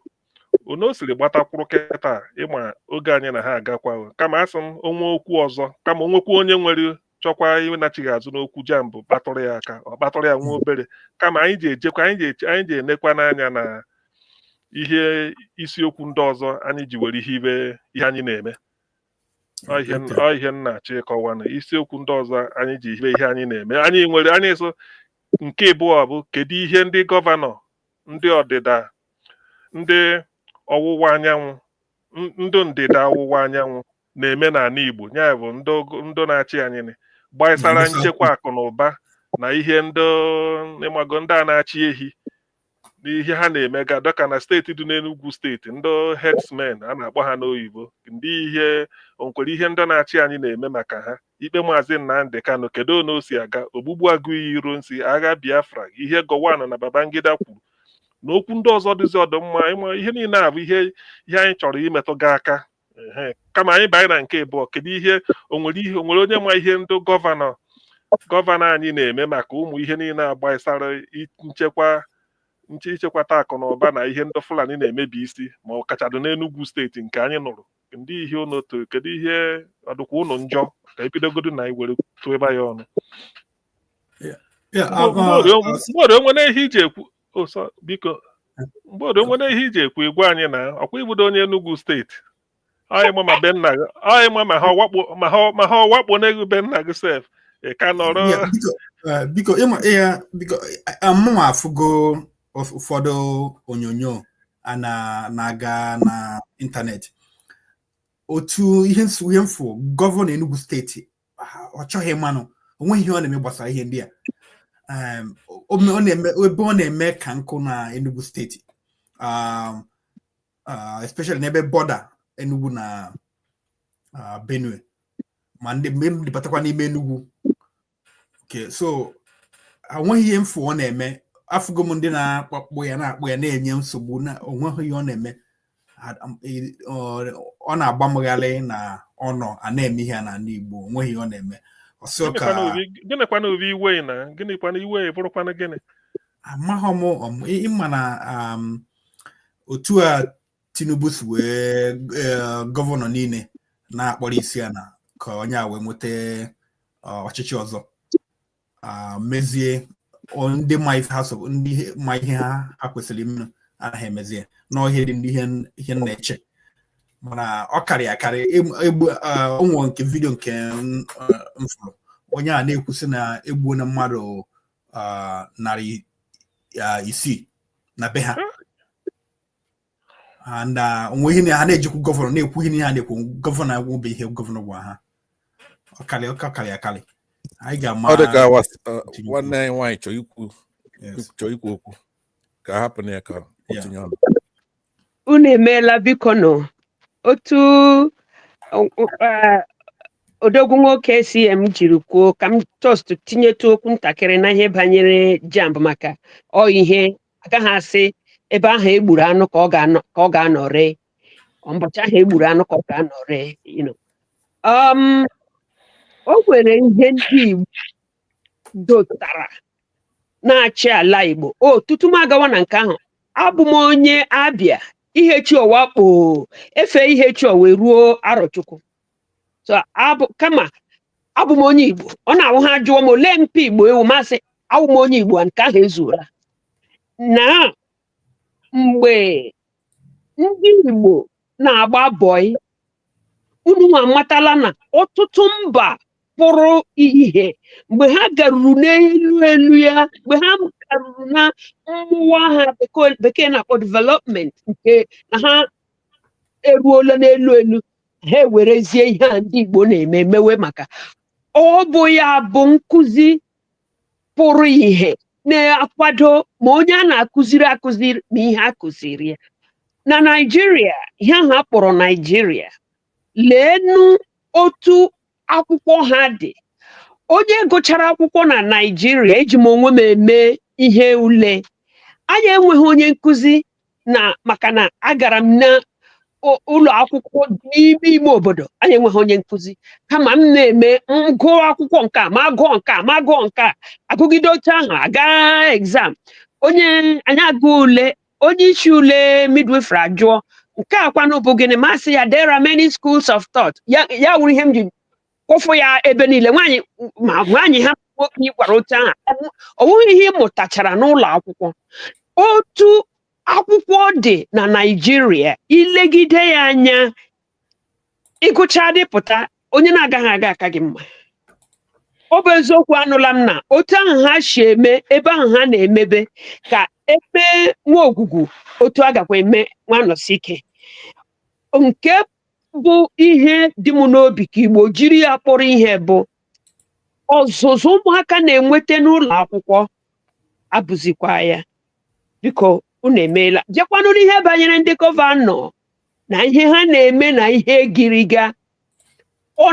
ono o siri gbatakwuru kịta ịma oge anyị na ha agakwa kama asị m onwe okwu ọzọ kama onwekwa onye nwere chọkwa iwenachighị azụ n'okwu JAMB kpatụrụ ya aka ọ kpatụrụ ya nwa obere kama anyị ji ejekwa anyị ji enekwa n'anya na ihe isiokwu ndị ọzọ anyị ji were ihe anyị na-eme ihe nna-achọ ịkọwa na isiokwu ndị ọzọ anyị ji hibe ihe anyị na-eme anyị so nke abụọ bụ kedu ihe ndị gọvanọ ndị ọdịda ndị ọwụwa anyanwụ ndị ndịda ọwụwa anyanwụ na-eme n'ala Igbo ya bụ ndị na-achị anyị gbasara nchekwa akụ na ụba na ihe ịmago ndị a na-achị ehi n'ihe ha na-eme dọka na steeti dị n'Enugu steeti ndị herdsmen a na-akpọ ha n'oyibo ndị ihe onkwere ihe ndị na-achị anyị na-eme maka ha ikpe Maazị Nnamdi Kanu kedu na o si aga ogbugbu agụiyi iro nsi agha Biafra ihe Gowon na Babangida kwuru na okwu ndị ọzọ dịzi ọdụmma ịma ihe niile a bụ ihe anyị chọrọ imetụ gị aka kama anyị banye na nke abụọ kedu ihe onwere onye ma ihe ndị gọvanọ anyị na-eme maka ụmụ ihe niile agbasara ichekwata akụ na ụba na ihe ndị Fulani na-emebi isi ma ọ kachadụ n'Enugu steeti nke anyị nụrụ ndị ihe ụnụ kedu ihe ọdụkwa ụnụ njọ ka ebidogodo na iwere tụeba ya ọnụ mgbe onwere ihe iji ekwu biko mgbe onwere ihe iji ekwu egwu anyị na ọkwa ibudo onye Enugu steeti anyị ma be nna gị anyị ma ha ọwakpo n'ego be nna gị sef ka nọrọ biko amụma afụgo ụfọdụ onyonyo a na-aga na ịntanetị otu ihe mfu gọvanọ Enugu steeti ọ chọghị mmanụ onweghị ihe ọ na-eme gbasara ihe ndị a ebe ọ na-eme ka nkụ na Enugu steeti especially n'ebe bọda Enugu na Benue ma ndị mgbe m dịbatakwa n'ime Enugu Okay, so onweghị ihe mfu ọ na-eme afụgo m ndị na-akpọ ya na-enye nsogbu na onweghị ihe ọ na-eme ọ na-agba mghalị na ọnọ a na-eme ihe na ndị Igbo onweghị ihe ọ na-eme ọsọ ka gịnịkwana obi iwe na gịnịkwana iwe bụrụkwana gịnị amaghị m ịma na otu a Tinubu si wee gọvanọ niile na-akpọrọ isi ya na ka onye a wee nweta ọchịchị ọzọ mezie ndị ma ihe ha kwesịrị ime anaghị emezie n'ọhịa dị ihe na-eche mana ọ karị akarị onwe nke vidio nke mfụrụ onye a na-ekwusi na egbuo na mmadụ 600 na be ha onwe ihe ha na-ejikwu gọvanọ na-ekwu ihe ha na-ekwu gọvanọ agwụbe ihe gọvanọ gwa ha ọkarị akarị anyị ga-ama ọ dị ka nwanne anyị nwaanyị chọọ ikwu okwu ka hapụ na ya ka ọ tinye ọnụ. Unu emeela biko nọ otu odogwu nwoke CM jiri kwuo ka m just tinyetụ okwu ntakịrị na ihe banyere JAMB maka ihe agaghị asị ebe ahụ egburu anụ ka ọ ga-anọrị ụbọchị ahụ egburu anụ ka ọ ga-anọrị o nwere ihe ndị Igbo dotara na-achị ala Igbo tutu m agawa na nke ahụ abụ m onye Abịa ihe Chiọwa kpo efe ihe Chiọwa ruo Arọchukwu so kama abụ m onye Igbo ọ na-awụ ha jụọ m ole mpe Igbo ewu masị abụ m onye Igbo nke ahụ ezuola na mgbe ndị Igbo na-agba bọị unu amatala na ọtụtụ mba pụrụ ihe mgbe ha garuru n'elu elu ya mgbe ha garuru na mmụọ ha bekee na-akpọ development nke na ha eruola n'elu elu ha ewerezie ihe a ndị Igbo na-eme mewe maka ọ bụ ya bụ nkụzi pụrụ ihe na-akwado ma onye a na-akụziri ma ihe a kụziri ya na Naịjirịa ihe ahụ a kpọrọ Naịjirịa leenu otu akwụkwọ ha dị onye gụchara akwụkwọ na Naịjirịa eji m onwe m eme ihe ule anyị enweghị onye nkụzi maka na agara m na ụlọ akwụkwọ n'ime ime obodo anyị enweghị onye nkụzi kama m na-eme ngụọ akwụkwọ nke a ma gụọ nke a ma gụọ nke a agụgide otu ahụ aga exam anyị agụ ule onye isi ule midwifery ajụọ nke a kwanụ bụ gịnị masị ya there are many schools of thought ya wuru ihe m ji kpọfụ ya ebe niile nwaanyị ha nwoke gwara otu ahụ ọ bụghị ihe ịmụtachara n'ụlọ akwụkwọ otu akwụkwọ dị na Naịjirịa ilegide ya anya ịgụcha dịpụta onye na-agaghị aga aka gị mma ọ bụ eziokwu anụla m na otu ahụ ha si eme ebe ahụ ha na-emebe ka eme nwa ogwugwu otu a gakwa eme nwanọsi ike nke bụ ihe dị m n'obi ka Igbo jiri ya kpọrọ ihe bụ ọzụzụ ụmụaka na-enweta n'ụlọ akwụkwọ abụzikwa ya biko unu emeela jekwanụ n'ihe banyere ndị gọvanọ na ihe ha na-eme na ihe giriga ọ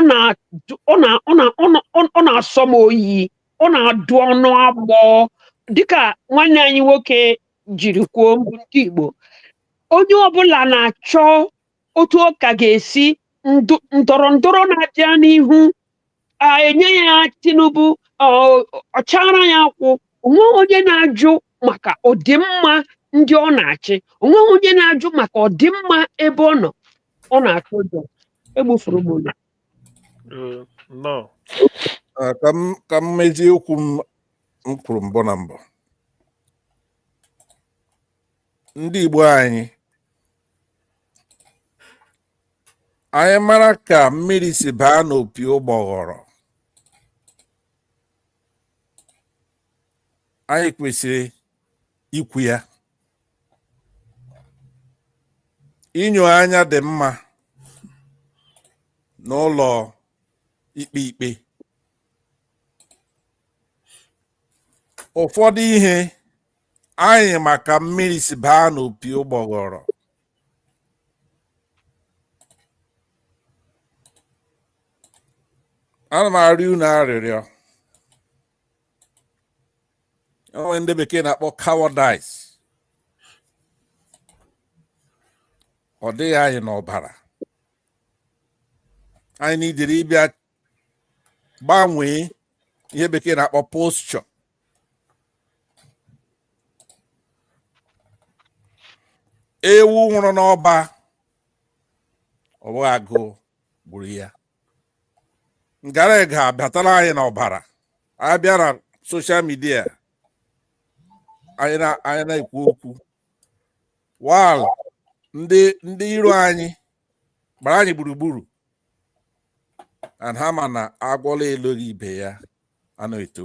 na-asọ m oyi ọ na-adụ ọnụ agbọ dịka nwanne anyị nwoke jiri kwuo ndị Igbo onye ọbụla na-achọ otu ụka ga-esi ndọrọ ndọrọ na-abịa n'ihu enye ya Tinubu ọchara ya akwụ onwe onye na-ajụ maka ọdịmma ndị ọ na-achị onwe onye na-ajụ maka ọdịmma ebe ọ nọ ọ na-atụ ụjọ egbufuru m ụlọ ka m mezie okwu m kwuru mbọ na mbọ ndị Igbo anyị mara ka mmiri si baa n'opi ụgbọghọrọ anyị kwesịrị ikwu ya inyo anya dị mma n'ụlọ ikpe ụfọdụ ihe anyị maka mmiri si baa n'opi ụgbọghọrọ ana m arịọ unu arịrịọ nwere ndị bekee na-akpọ cowardice. Ọ dịghị anyị n'ọbara. Anyị nidiri ịbịa gbanwee ihe bekee na-akpọ posture. Ewu nwụrụ n'ọba, ọ bụghị agụụ gburu ya. Ngarega batara anyị n'ọbara. Anyị bịa na social media, anyị na-ekwu okwu. While ndị iro anyị gbara anyị gburugburu, and ha ma na agwọla eloghị ibe ya a na-eto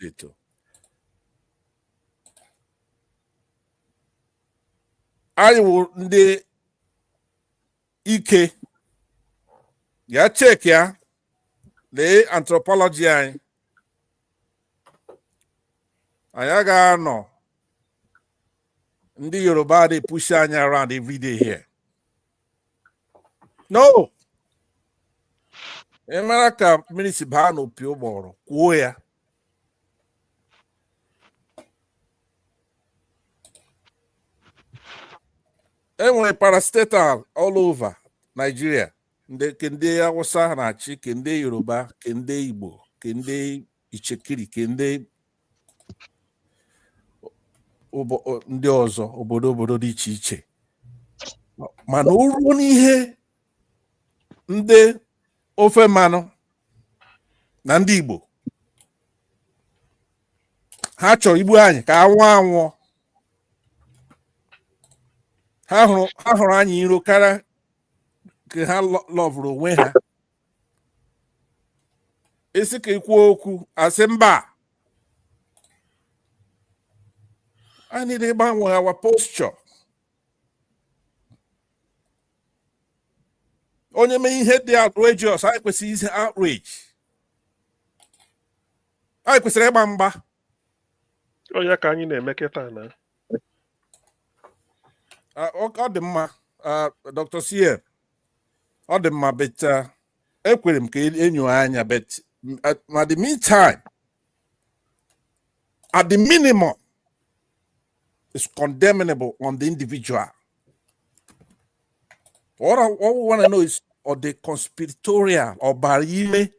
eto. Anyị wụ ndị ike. Ya check ya, lee anthropology anyị. Anyị agaghị anọ ndị Yoruba dey push anyị around every day here. No. Ị mara ka mmiri si baa n'opi ụgbọrọ kwuo ya. Enwere parastatal all over Nigeria. Kende Hausa na-achị, kende Yoruba, kende Igbo, kende Ichekiri, kende ndị ọzọ, obodo dị iche iche. Mana o ruo n'ihe ndị ofe mmanụ na ndị Igbo, ha chọrọ igbu anyị ka anwụọ. Ha hụrụ anyị iro karịa ka ha lọvụrụ onwe ha. Isi ka ikwuo okwu asị mba. I need to gbanwe our posture. Onye mee ihe dị outrageous, anyị kwesịrị ize outrage. Anyị kwesịrị ịgba mgba. Onye ka anyị na-eme kịta na. Ọ dị mma, Dr. CM. Ọ dị mma, but ekwere m ka enyo anya, but at the meantime, at the minimum, it's condemnable on the individual. What we want to know is, or the conspiratorial or barime.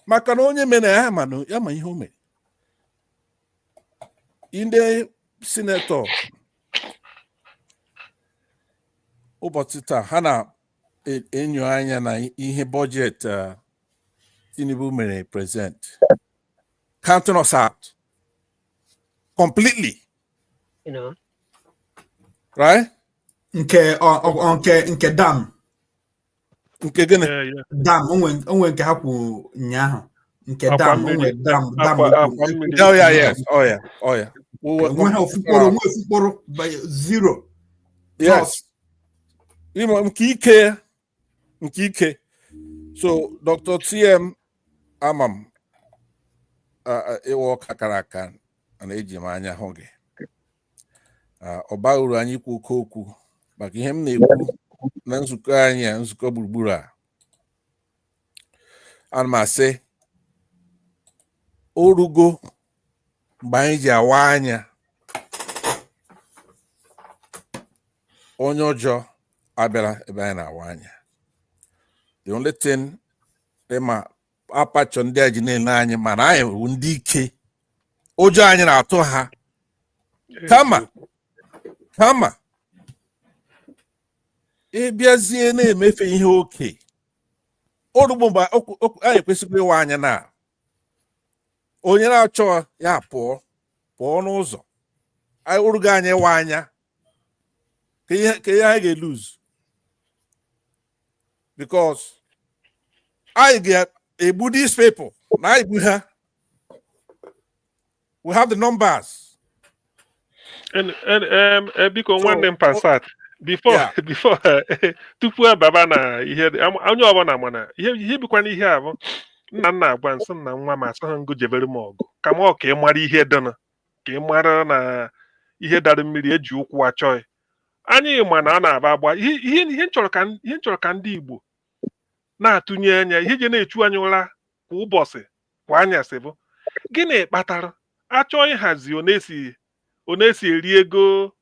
Maka na onye mena ya ma ihe o mere. Ndị senator ụbọchị taa ha na-enyo anya na ihe budget Tinubu mere present, counting us out completely. You know. Right? Nke dam. Nke gịnị? Dam onwe nke ha kwuru ụnyaahụ. Nke dam onwe dam. Oh yeah, yes. Oh yeah. Onwe ha ofukporo by zero. Yes. Nke ike. So Dr. TM Amam ịwọ kakara aka na eji m anya hụ gị. Ọba uru anyị kwu okwu maka ihe m na-ekwu na nzukọ anyị, nzukọ gburugburu a. Ana m asị orugo mgbe anyị ji awa anya onye ọjọọ abịara ebe anyị na-awa anya. The only thing ma apachọ ndị a ji na-ele anyị mana anyị bụ ndị ike. Ụjọ anyị na-atụ ha. Kama ịbịazie na-emefe ihe oke. Orugbo mgbe anyị kwesịrị ịwa anya na onye na-achọ ya pụọ n'ụzọ. Anyị orugo anyị ịwa anya ka ihe anyị ga-elose, because I get a Buddhist people. We have the numbers. And because one name passat before tupu baba na ihe onye ọbụla mana ihe bikwa n'ihe abụ nna agwa nsị na nwa ma asọ ha ngo jebere m ọgụ ka m ọ ka ị mara ihe dịnụ, ka ị mara na ihe dara mmiri eji ụkwụ achọghị. Anyị ma na a na-aba agba ihe nchọrọ ka ndị Igbo na-atụnye anya ihe je na-echu anyị ụra kwa ụbọchị kwa anyasị bụ gịnị kpatara achọ ịhazi onesi eri ego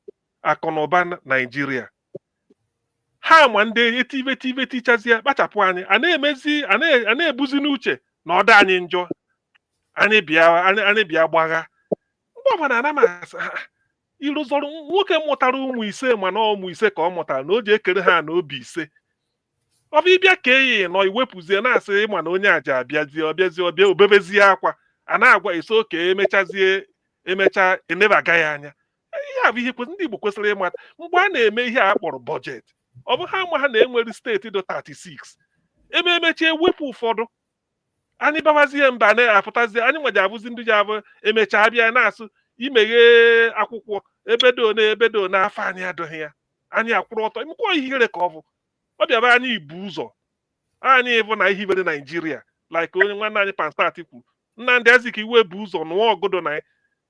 akụnụba Naijiria ha ma ndị etibe tichazie kpachapụ anyị a na-ebuzi n'uche na ọdụ anyị njọ anyị bịa gbagha mgbe ọbụla ana m asị ịrụzọrọ nwoke mụtara ụmụ ise mana ụmụ ise ka ọ mụtara na o ji ekere ha na obi ise ọ bụ ịbịa ka eyi nọ iwepụzie na-asị ịma na onye aja ọbịa obebezie akwa a na-agwa ise oke emecha eneba ya anya ihe a bụ ihe ndị Igbo kwesịrị ịmata mgbe a na-eme ihe a kpọrọ bọjetị ọ bụ ha ama ha na-enwere steeti dị 36 ebe emechie ewepụ ụfọdụ anyị babazie mba na-apụtazie anyị nweji abụzi ndị ji abụ emechaa bịa na-asụ imeghe akwụkwọ ebedo n'afọ anyị adịghị ya anyị akwụrụ ọtọ emekwa ihere ka ọ bụ ọ bịaba anyị ibu ụzọ anyị bụ na ihibere Naijiria like onye nwanne anyị Panstat kwuru Nnamdị Azikiwe bụ ụzọ nụọ ọgụdụ na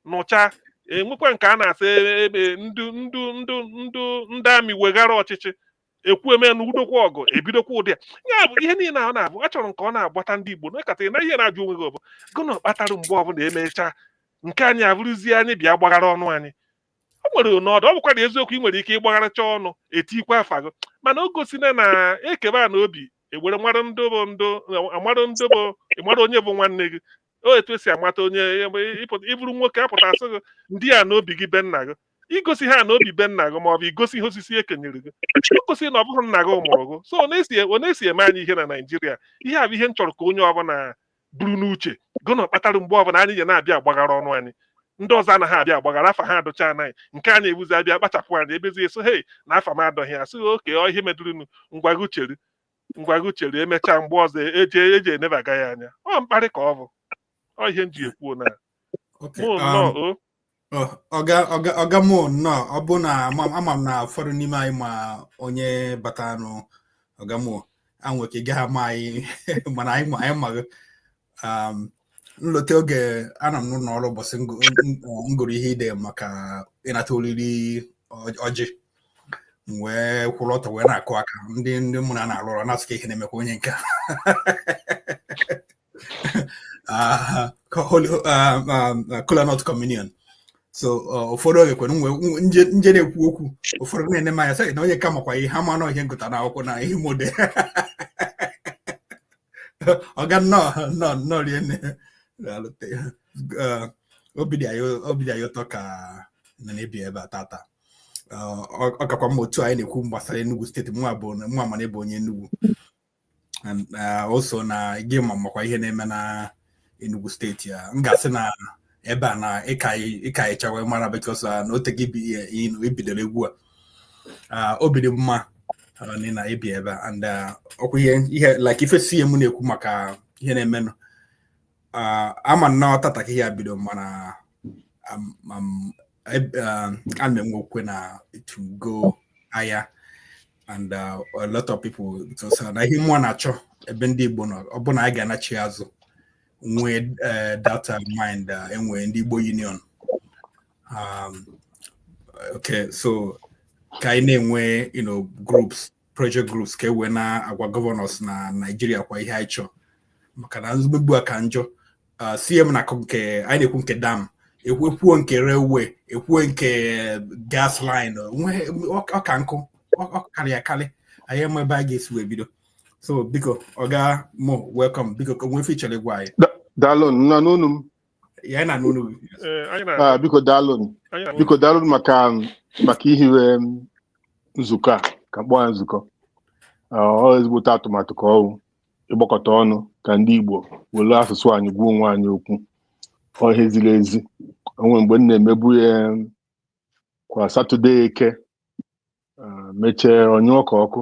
nụcha enwekwa nke a na-asị ebe ndị amị weghara ọchịchị ekwueme na udokwa ọgụ ebidokwa ụdị ya bụ ihe niile ọ na-abụ achọrọ nke ọ na-agbata ndị Igbo nakata na ihe na-ajụ onwe gị ọ bụ gụna kpatara mgbe ọbụla emechaa nke anyị abụrụzie anyị bịa gbaghara ọnụ anyị o nwere ọnọdụ ọ bụkwa na eziokwu ị nwere ike ịgbagharacha ọnụ etikwa afa gị mana o gosina na ekebe na obi ewere mmadụ ịmara onye bụ nwanne gị o etu esi amata onye ịbụrụ nwoke apụtasị gị ndị a na obi gị be nna gị igosi ha na obi be nna gị maọbụ igosi ihe osisi ekenyere gị o gosi na ọ bụghị nna gị mụrụ gị so ọ na-esi eme anyị ihe na Naijiria ihe a bụ ihe m chọrọ ka onye ọbụla buru n'uche gụna kpatara mgbe ọbụla anyị ji na-abịa agbaghara ọnụ anyị ndị ọzọ anaghị abịa agbaghara afa ha adụcha anaghị nke a na-ebuzi abịa kpachapụ anyị ebezie so hei na afa m adọghị ya sị oke ihe medụrụnụ ngwago chere emechaa mgbe ọzọ eji enebaga ya anya ọ mkparị ka ọ bụ ọ ihe m ji ekwuo na ọga mụ nnọọ ọ bụ na ama m na ụfọdụ n'ime anyị ma onye batanụ ọga mụ anwe ka ị gaghị ama anyị mana anyị maghị nlote oge ana m n'ụlọ ọrụ ụbọchị ngụrụ ihe ide maka ịnata oriri ọjị wee kwụrụ ọtọ wee na-akụ aka ndị mụ na na-arụ ọrụ na-asụ ka ihe na-emekwa onye nke Kola Nut Communion so ụfọdụ oge kwere nje na-ekwu okwu ụfọdụ na-ene manya sị na onye ka makwa ihe ha ma na ihe ngụta na akwụkwọ na ihe mode ọga nnọọ rienne obi dị anyị ụtọ ka na-ebi ebe a tata ọ kakwa mma otu anyị na-ekwu gbasara Enugu steeti mụ amana ebe onye Enugu oso na gị makwa ihe na-eme na Enugu steeti ya m ga-asị na ebe a na ịka ịchawa mara bekọs na ote gị ebidoro egwu a obi dị mma na ebi ebe a and ọkwa ihe like ife si emu na-ekwu maka ihe na-emenụ ama nnọọ tata ka ihe a bido mana a na-enwe okwe na to go higher and a lot of people so na ihe mmụọ na-achọ ebe ndị Igbo nọ ọ bụ na anyị ga-anachi azụ nwee data mind enwe ndị Igbo Union okay so ka anyị na-enwe groups pressure groups ka ewe na-agwa governors na Nigeria kwa ihe anyị chọọ maka na nzugbu a ka njọ CM na nke anyị na-ekwu nke dam ekwuo nke railway ekwuo nke gas line ọka nkụ ọkarị akali anyị eme ebe anyị ga-esi wee bido so biko ọga mo welcome biko ka nwe feature gwa anyị daalụ na n'onu m ya na n'onu biko daalụ maka ihiwe nzukọ a ka mkpọ ya nzukọ ọ ezigbote atụmatụ ka ọwụ ịgbakọta ọnụ ka ndị Igbo were asụsụ anyị gwa onwe anyị okwu ọ ihe ziri ezi onwe mgbe m na-emebu ya kwa Satọde eke mechie onye ọka ọkụ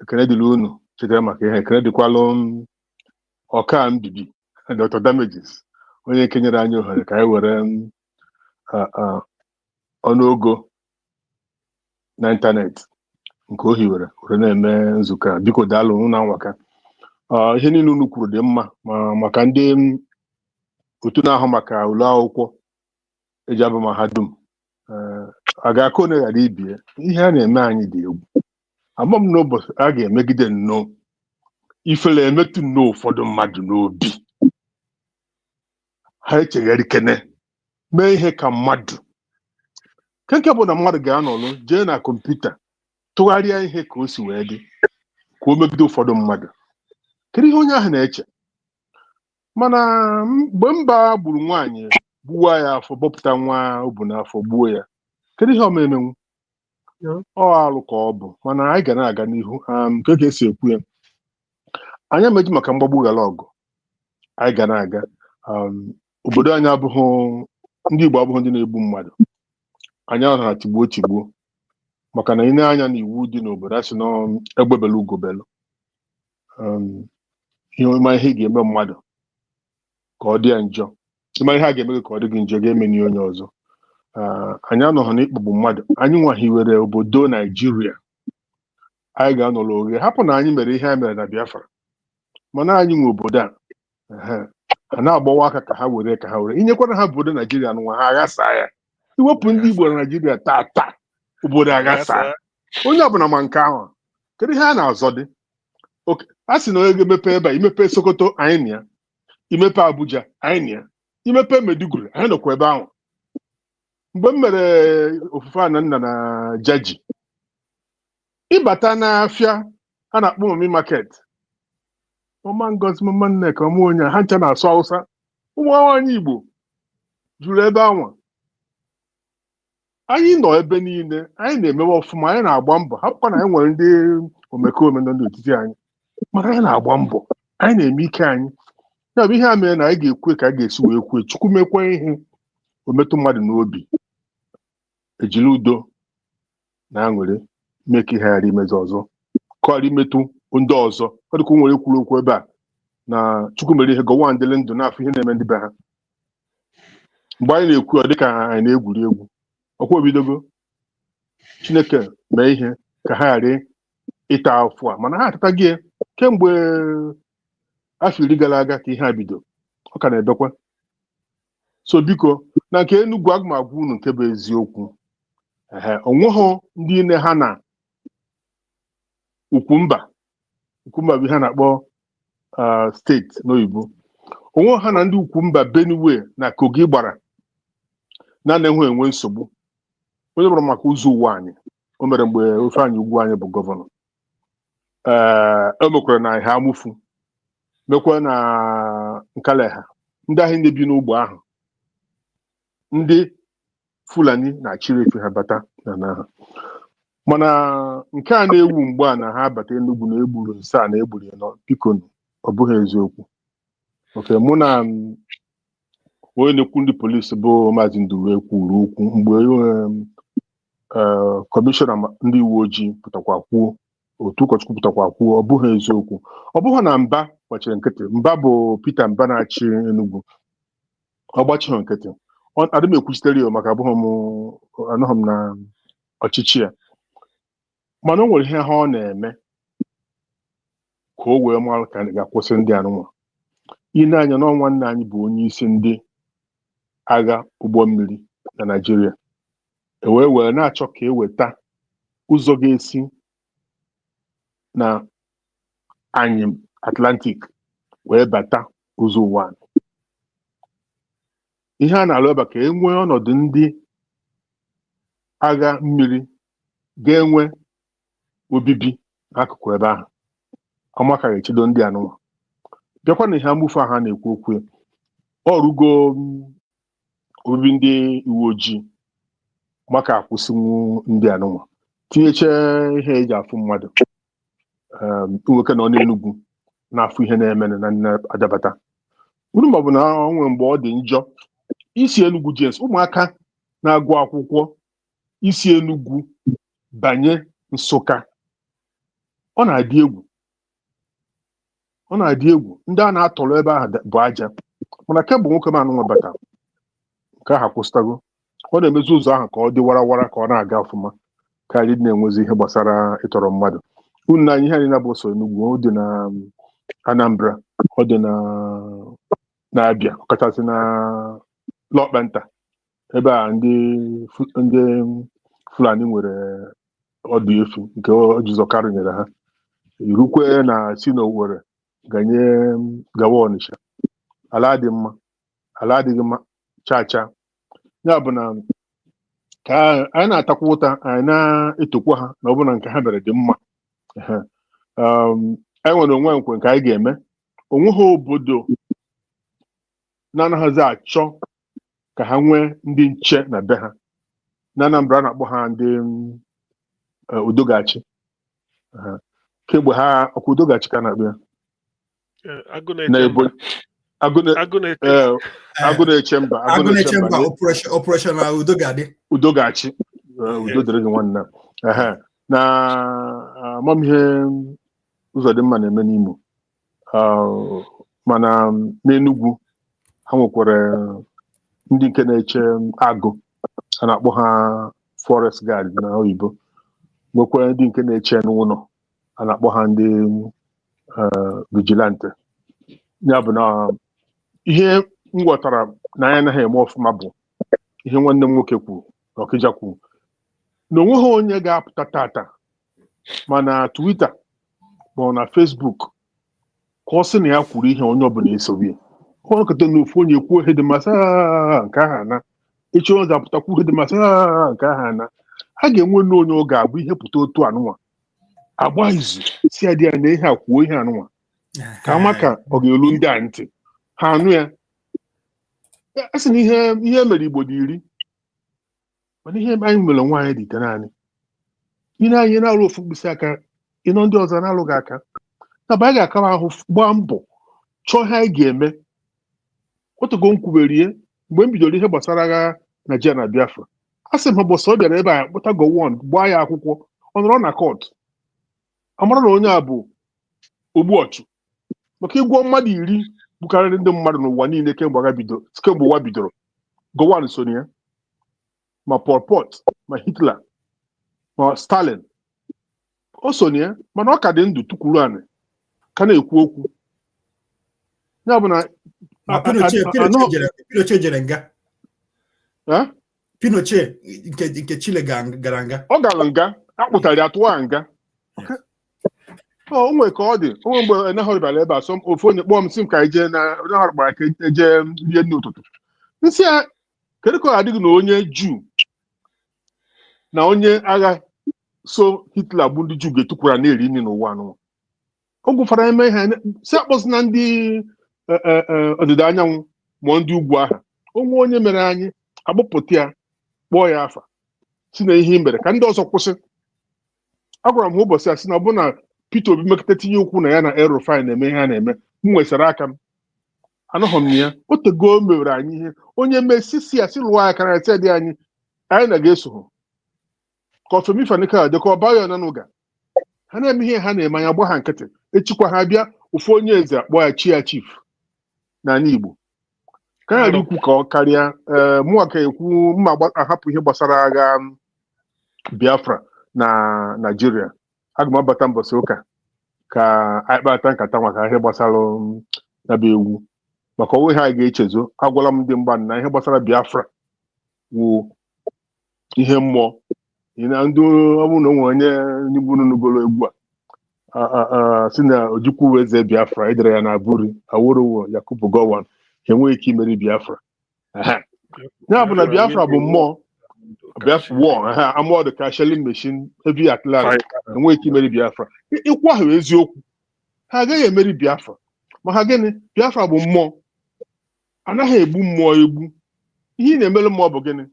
ekene dịrị unu chetara maka ihe ekene dịkwalụ ọka mbibi Dr. Damages onye nke nyere anyị ohere ka anyị were ọnụogo na ịntanetị nke o hiwere were na-eme nzukọ a biko daalụ unu na nwaka ihe niile unu kwuru dị mma maka ndị otu na-ahụ maka ụlọ akwụkwọ eji abụ mahadum a ga-akụ onye ghara ibie ihe a na-eme anyị dị egwu ama m n'ụbọchị a ga-emegide nnọọ ifele emetụ nnọọ ụfọdụ mmadụ n'obi ha echegheri kene mee ihe ka mmadụ nke bụ na mmadụ ga-anọlụ jee na kọmputa tụgharịa ihe ka o si wee dị ka o megide ụfọdụ mmadụ. Kedu ihe onye ahụ na-eche? Mana mgbe mba gburu nwaanyị gbuwa ya afọ bọpụta nwa o bu n'afọ gbuo ya, kedu ihe ọma emenwu? Ọ alụ ka ọ bụ, mana anyị ga na-aga n'ihu. Nke ka esi ekwu ya, anyị emeji maka mgbagbu ghara ọgụ, anyị ga na-aga. Obodo anyị abụghị, ndị Igbo abụghị ndị na-egbu mmadụ. Anyị ahụ na tigbuo tigbuo, maka na ị na-anya na iwu dị n'obodo asị na egbebelu ugobelu. Ịma ihe ị ga-eme mmadụ ka ọ dị ya njọ, ịma ihe a ga-eme gị ka ọ dị gị njọ ga-eme n'ihe onye ọzọ. Anyị anọghị n'ịkpagbu mmadụ, anyị nwahiwere obodo Naijiria. Anyị ga-anọrọ oghe, hapụ na anyị mere ihe anyị mere na Biafra, mana anyị nwe obodo a. Ha na-agbawa aka ka ha were inyekwara ha obodo Naijiria nwa ha aghasa ya. Iwepụ ndị Igbo na Naijiria taa obodo aghasa, onye ọbụla ma nke ahụ. Kedu ihe a na-azọ dị? A sị na onye ga-emepe ebe a, imepe Sokoto anyị na ya, imepe Abuja anyị na ya, imepe Maiduguri anyị nọkwa ebe ahụ. Mgbe m mere ofufe a na nna na Jaji, ịbata n'afịa a na-akpọ Mami Market, Mama Ngozi, Mama Nneka, ọmụ onye ha ncha na-asụ Hausa, ụmụ nwaanyị Igbo juru ebe ahụ. Anyị nọ ebe niile, anyị na-emewe ọfụma, anyị na-agba mbọ. Hapụkwa na anyị nwere ndị omekome nọ n'etiti anyị, mana anyị na-agba mbọ, anyị na-eme ike anyị. Ya bụ ihe a mere na anyị ga-ekwe ka a ga-esi wee kwue, Chukwu mekwe ihe o metụ mmadụ n'obi, ejiri udo na aṅụrị mee ka ihe ghara imezi ọzọ, ka ọ ghara imetụ ndị ọzọ. Ọ dịka o nwere kwuru okwu ebe a na Chukwu mere ihe gọwa ndịle ndụ na-afụ ihe na-eme ndị be ha. Mgbe anyị na-ekwu ọ dịka anyị na-egwuri egwu, ọkwa obidogo Chineke mee ihe ka ha ghara ịta afụ a, mana ha atataghị kemgbe afọ 10 gara aga ka ihe a bido, ọ ka na-ebekwa. So biko, na nke Enugu agụ m agwa unu nke bụ eziokwu, onweghị ndị ine ha na Ukwumba bụ ihe a na-akpọ steeti n'oyibo. Onweghị ha na ndị Ukwumba Benue na Kogi gbara na-enwe enwe nsogbu. Onye bụrụ maka ụzọ ụwa anyị, o mere mgbe ofe anyị ugwu anyị bụ gọvanọ. O mekwara na ha amụfu, mekwa na Nkaleha, ndị ahụ ndị bi n'ugbo ahụ, ndị Fulani na-achịrị efe ha bata na ha. Mana nke a na-ewu mgbe a na ha bata Enugu na egburu nsa na egburu ya nọ, biko ọ bụghị eziokwu. Mụ na onye na-ekwu ndị polisi bụ Maazị Nduwe kwuru okwu mgbe kọmishọna ndị uwe ojii pụtakwa kwuo, otu ụkọchukwu pụtakwa kwuo, ọ bụghị eziokwu. Ọ bụghị na Mba gbachiri nkịtị. Mba bụ Peter Mba na-achị Enugu, ọ gbachighị nkịtị. Adị m ekwuchitere ya maka anọghị m na ọchịchị ya, mana o nwere ihe ha ọ na-eme ka o wee mara ka anyị ga-akwụsị ndị anụnwa. Ile anya na nwanne anyị bụ onye isi ndị agha ụgbọ mmiri na Naịjirịa, wee na-achọ ka eweta ụzọ ga-esi na anyị Atlantic wee bata ụzọ ụwa. Ihe a na-alụ ebe ka e nwee ọnọdụ ndị agha mmiri ga-enwe obibi n'akụkụ ebe ahụ, ọmaka ga-echedo ndị anụnwa. Bịakwa na ihe amụfe ha na-ekwu okwu, ọ rugo obibi ndị uwe ojii maka akwụsịnwu ndị anụnwa, tinyeche ihe eji afụ mmadụ. Nwoke nọ n'Enugu na-afụ ihe na-eme na adabata unu, maọbụ na onwe mgbe ọ dị njọ isi Enugu jes ụmụaka na-agụ akwụkwọ isi Enugu banye Nsụka, ọ na-adị egwu. Ndị a na-atọrọ ebe ahụ bụ aja, mana kemgbe nwoke m anụnwa bata, nke ahụ akwụsịtago. Ọ na-emezi ụzọ ahụ ka ọ dị warawara, ka ọ na-aga ọfụma karịa na-enwezi ihe gbasara ịtọrọ mmadụ. Unu na anyị ihe anyị na-abụ sọ Enugu, ọ dị na Anambra, ọ dị na Abia, ọkachasị na Lọkpenta, ebe a ndị Fulani nwere ọdụ efi nke Jizọkarị nyere ha. Irukwe na si n'Owerri gawa Ọnịsha, ala dị mma. ala adịghị mma chacha ya bụ na ka anyị na-atakwa ụta anyị na-etokwa ha na ọ bụ na nke ha mere dị mma anyị nwere onwe nkwe nke anyị ga-eme onwe ha obodo na-anaghịzi achọ ka ha nwee ndị nche na be ha na Anambra na-akpọ ha ndị udogachi kemgbe ha ọkwa udogachi ka na-akpọ ya agụ na-eche mba operational udogachi udo dịrị gị nwanne na amamihe ụzọ dị mma na-eme n'Imo mana n'Enugu ha nwekwara ndị nke na-eche agụ a na-akpọ ha forest guard na oyibo nwekwara ndị nke na-eche n'ụlọ a na-akpọ ha ndị vigilante ya bụ na ihe m ghọtara na anya anaghị eme ọfụma bụ ihe nwanne m nwoke kwuru Ọkịja kwuru na onweghị onye ga-apụta tata mana Twitter ma na Facebook ka ọ sị na ya kwuru ihe onye ọbụla esoghị ọkọta na ofu onye kwuo ihe dị masị nke ahụ na echi ọzọ apụtakwu ihe dị masị nke ahụ na a ga-enwe n'onye ọ ga-abụ ihe pụta otu anụnwa agba izu si ya dị ya na ihe a kwuo ihe anụnwa ka ama ka ọ ga-elu ndị a ntị ha anụ ya a sị na ihe mere Igbo dị 10 mana ihe anyị mere nwaanyị dị ite naanị ị na-anyị na-arụ ofu mkpịsị aka ịnọ ndị ọzọ na-alụghị aka na anyị ga-akara ahụ gbaa mbọ chọọ ihe anyị ga-eme otugo m kwuberie mgbe m bidoro ihe gbasara agha Naịjirịa na Biafra a sị m ha gbọsọ ọ bịara ebe a kpụta gowon gbaa ya akwụkwọ ọ nọrọ na kọt amara na onye a bụ ogbu ọchụ maka ịgwọ mmadụ 10 gbukarịrị ndị mmadụ n'ụwa niile kemgbe ụwa bidoro gowon so ya ma Pol Pot ma Hitler ma Stalin o so ya mana ọ ka dị ndụ tukwuru anị ka na-ekwu okwu ya bụ na Pinochet jere nga Pinochet nke Chile gara nga ọ gara nga akpụtara ya tụwa nga o nwere ka ọ dị onwe mgbe nahọrịbara ebe a sọ ofu onye kpọọ m sị m ka ije na nahọrịbara ka eje rie nri ụtụtụ nsị ya kedu ka ọ adịghị na onye Juu na onye agha so Hitler bụ ndị Juu ga-etukwara na-eri nri n'ụwa anụnwa o gwụfara eme ha si akpọsị na ndị ọdịda anyanwụ ma ndị ugwu aha onwe onye mere anyị agbụpụta ya kpọọ ya afa si na ihe mere ka ndị ọzọ kwụsị agwara m ụbọchị a sị na ọ bụ na Peter Obi mekọta tinye okwu na ya na El-Rufai na-eme ihe a na-eme m nwesara aka m anọghọ m ya o tego mewere anyị ihe onye mesisi ya si lụwa ya kara ete dị anyị na ga-eso ka ọfemifanika dị ka ọ baghị ọnanụga ha na-eme ihe ha na-eme anya gba ha nkịtị echikwa ha bịa ofu onye eze akpọ ya chi ya chief n'ala Igbo ka ya ikwu ka ọ karịa mụnwa ka ekwu mma ahapụ ihe gbasara agha Biafra na Nigeria aga m abata mbọsị ụka ka anyị kpata nkata maka ihe gbasara ya bụ ewu maka onwe ha ga-echezo agwala m ndị mgba na ihe gbasara Biafra wụ ihe mmụọ na ndị ọbụ na onwe onye n'Igbo n'ugolo egwu a si na Ojukwu eze Biafra edere ya na Buri Awolowo Yakubu Gowon enweghị ike imeri Biafra ya bụ na Biafra bụ mmụọ Biafra war amụọ dị ka shelling machine heavy artillery enweghị ike imeri Biafra ịkwa ahụ eziokwu ha agaghị emeri Biafra ma ha gịnị Biafra bụ mmụọ anaghị egbu mmụọ egbu ihe ị na-emere mmụọ bụ gịnị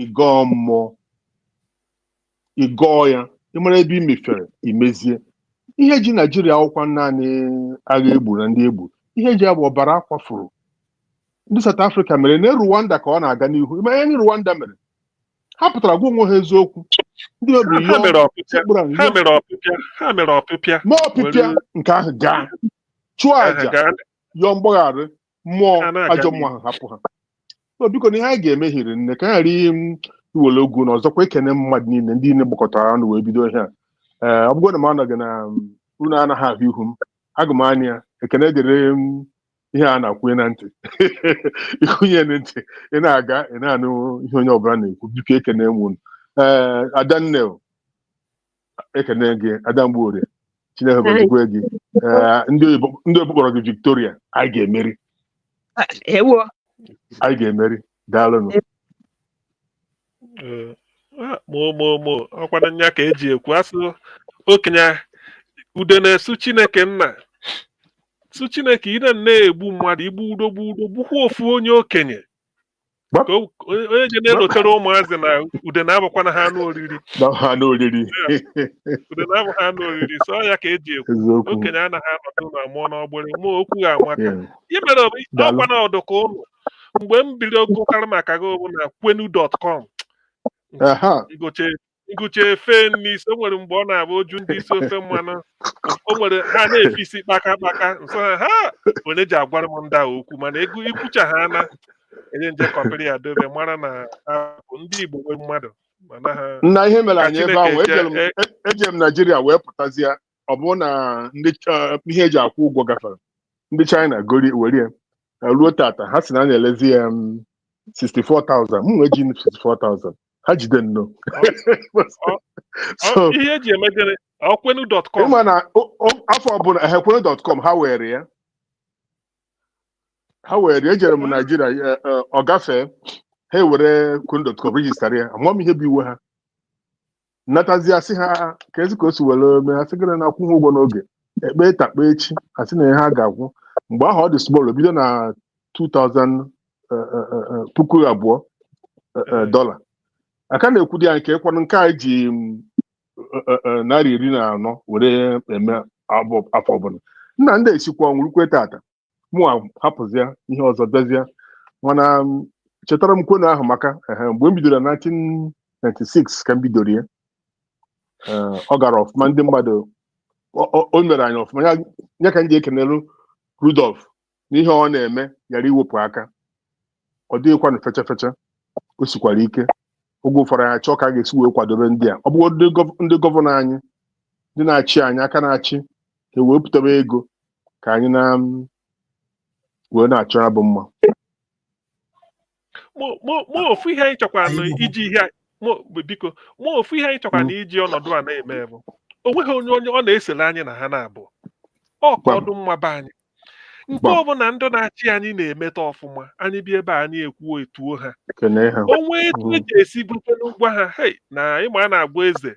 ịgọọ mmụọ ịgọọ ya ịmara ebe ị mefere imezie ihe ji Naijiria akwụkwọ naanị agha egbu na ndị egbu ihe ji abụ ọbara akwafuru ndị South Africa mere na Rwanda ka ọ na-aga n'ihu ime ihe Rwanda mere ha pụtara gwa onwe ha eziokwu ndị mebiri ma ọpịpịa nke ahụ gaa chụọ aja yọọ mgbagharị mmụọ ajọ mmụọ ahụ hapụ ha biko na ihe anyị ga-emeghiri nne ka ghara iwere ogu na ọzọkwa ekene mmadụ niile ndị niile gbakọtara ọnụ wee bido ihe a ọ bụrụ na m anọghị na unu anaghị ahụ ihu m aga m anya ekene dịrị ihe a na-akwụnye na ntị ikwunye na ntị ị na-aga ị na-anụ ihe onye ọbụla na-ekwu biko ekene m Adanne ekene gị Ada Mgborie Chineke gọzikwe gị ndị oyibo kpọrọ gị Victoria anyị ga-emeri ewo anyị ga-emeri daalụnụ ọkwana nya ka eji ekwu asụ okenye ude na-esu Chineke nna su Chineke ị na-egbu mmadụ igbu udo gbukwa ofu onye okenye ka onye je na-elotere ụmụazị na ude na-abụkwana ha anụ oriri ude na-abụ ha anụ oriri so ya ka eji ekwu okenye anaghị anọdụ na mmụọ n'ọgbụrị mụ okwu ga-amaka imere ọkwa na ọdụka ụlọ mgbe m biri ogụkara maka gị bụ na kwenu.com ngụcha efe n'isi o nwere mgbe ọ na-abụ oju ndị isi ofe mmanụ o nwere ha na-efisi kpaka nso ha onye ji agwara m ndị a okwu mana ego ikwucha ha na enye nje kọpịrị ya dobe mara na ha bụ ndị Igbo nwee mmadụ mana ha nna ihe mere anyị ebe ahụ eje m Naijiria wee pụtazie ọ bụrụ na ndị ihe eji akwụ ụgwọ gafere ndị China gori were ruo tata ha si na na-elezi ya 64,000 m nwee ji 64,000 ha jide nnọọ ihe eji emegere kwenu.com ịma na afọ ọbụla kwenu.com ha were ya ejere m Naijiria ọ gafee ha ewere kwenu.com rejistara ya amụọ m ihe bụ iwe ha nnatazi asị ha ka ezi ka o si were mee ha sịgara na akwụ ha ụgwọ n'oge ekpe takpa echi asị na ihe ha ga-akwụ mgbe ahụ ọ dị small bido na 2,000 $2,000 aka na-ekwu dị ya nke ịkwanụ nke a ji 140 were eme afọ ọbụla nna ndị esikwa ọnwụrụkwe tata mụ hapụzia ihe ọzọ bịazie mana chetara m kwenu ahụ maka mgbe m bidoro na 1996 ka m bidoro ya ọ gara ọfụma ndị mmadụ o mere anyị ọfụma ya ka m ji ekenelu Rudolf n'ihe ọ na-eme yara iwepụ aka ọ dịghịkwanụ fecha o sikwara ike oge ụfọdụ anyị chọọ ka a ga-esi wee kwadobe ndị a ọ bụrụ ndị gọvanọ anyị ndị na-achị anyị aka na-achị ka wee pụtaba ego ka anyị wee na-achọ ya bụ mma ofu ihe anyị chọkwara iji ihe biko ofu ihe anyị chọkwara na iji ọnọdụ a na-eme bụ onweghị onye ọ na-esele anyị na ha na-abụ ka ọdụ mma be anyị nke ọbụla ndị na-achị anyị na-emeta ọfụma anyị bịa ebe anyị ekwuo etuo ha onwe etu eji esi bute n'ụgwọ ha na ịma a na-agba eze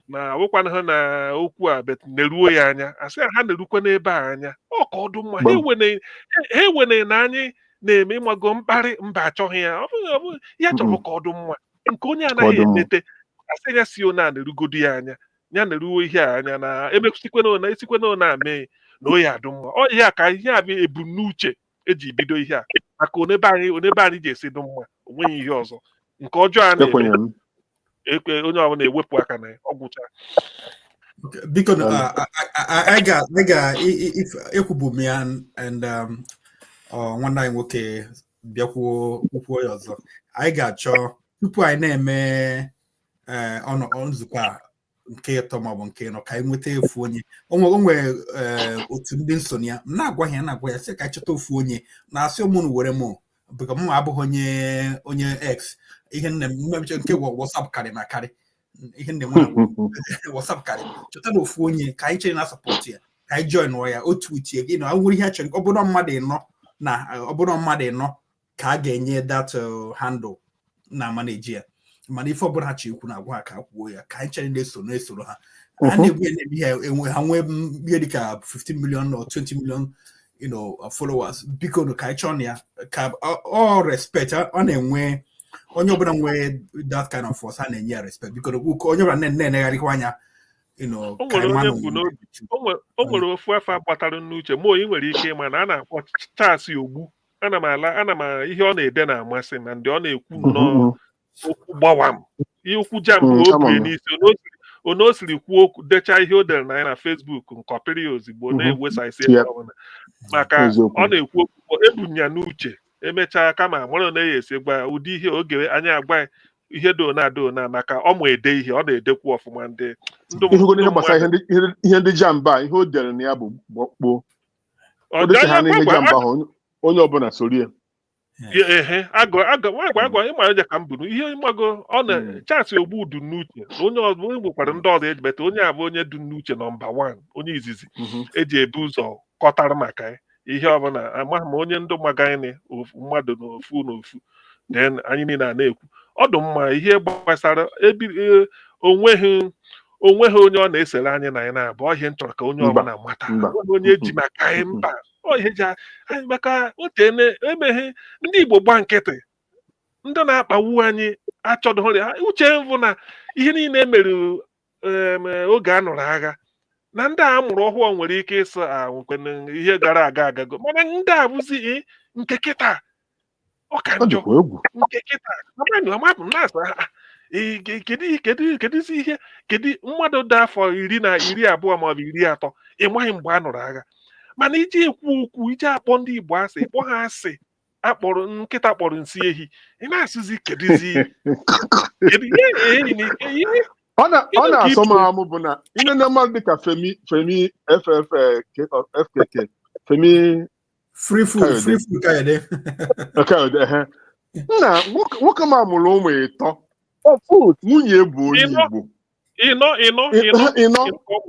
na awụkwana ha na okwu a neruo ya anya asị ha nerukwa n'ebe a anya ka ọdụ mma ha ewene na anyị na-eme ịmago mkparị mba achọghị ya ọ bụghị ya chọrọ ka ọdụ mma nke onye anaghị emete asị ya si ona nerugodi ya anya ya neruo ihe a anya na esikwana na mee na oyi adụ mma ihe a ka ihe a bụ ebumnuche eji bido ihe a maka onebe anyị ji esi dụ mma onweghị ihe ọzọ nke ọjọọ a na-eme onye ọbụla ewepụ aka na ọgwụcha biko anyị ga-ekwubu m ya and nwanne anyị nwoke bịakwuo ya ọzọ anyị ga-achọ tupu anyị na-eme nzukọ a nke ịtọ maọbụ nke ịnọ ka anyị nweta efu onye o nwere otu ndị nso ya m na-agwa ya sị ka chọta ofu onye na-asị ụmụnụ were mụ bụka m abụghị onye X ihe nne m nke WhatsApp karị na karị ihe nne m WhatsApp karị chọta na ofu onye ka anyị chere na sọpọtụ ya ka anyị join ya otu utie gị na nwere ihe achọrọ ọ bụrụ mmadụ ịnọ ka a ga-enye that handle na manage ya mana ife ọbụla ha chi ekwu na-agwa ha ka kwuo ya ka anyị chere na-esoro ha a na-egwu ihe enwe ha nwee ihe dịka 15 million or 20 million followers biko ka anyị chọọ na ya ka ọ respect ọ na-enwe onye ọbụla nwee that kind of force a na-enye ya respect biko onye ọbụla na-enegharịkwa anya o nwere ofu afọ gbatara n'uche ma onye nwere ike ịma na a na-akpọ Charles Ogbu ana m ihe ọ na-ede na-amasị ma ndị ọ na-ekwu nnọọ okwu gbawam ihe okwu JAMB obi n'isi ono siri kwuo okwu dechaa ihe o dere na ya na Facebook nkọpịrị ya ozigbo na-ewesa isi ọbụla maka ọ na-ekwu okwu ebunya n'uche emechaa kama mara na ya esi gwa ụdị ihe oge anyị agba ihe dona maka ọ ma ede ihe ọ na-edekwu ọfụma ihe gbasara ihe ndị JAMB a ihe o dere na ya bụ gbokpo onye ọbụla soro ya agwa ịma eje ka m bụrụ ihe mgbago ọ na Charles Ogbu du n'uche onye ọzọ gwekwara ndị ọzọ ejibeta onye abụ onye du n'uche nọmba 1 onye izizi eji ebu ụzọ kọtara maka ya ihe ọbụla amaghị m onye ndụ magani mmadụ n'ofu then anyị niile a na-ekwu ọdụ mma ihe gbasara onweghị onye ọ na-esere anyị na anyị na-abụ ihe m chọrọ ka onye ọbụla mata onye eji maka anyị mba ihe ji anyị maka otene emeghe ndị Igbo gba nkịtị ndị na-akpagbu anyị achọdụghị uche mbụ na ihe niile emere oge a nụrụ agha na ndị a mụrụ ọhụụ nwere ike ịsụ nwekwana ihe gara aga agago mana ndị a bụzi nke kịta ọka njọ nke kịta kedụzi ihe kedu mmadụ dị afọ 10 na 20 maọbụ 30 ịmaghị mgbe a nụrụ agha mana iji ekwu okwu iji akpọ ndị Igbo asị ịkpọ ha asị akpọrọ nkịta kpọrọ nsị ehi ị na-asụzi kedụzi ọ na-asọ m amụ bụ na ihe ndị mmadụ dịka Femi FKK Femi free food Kayode nna nwoke m amụrụ ụmụ 3 nwunye bụ onye Igbo ịnọ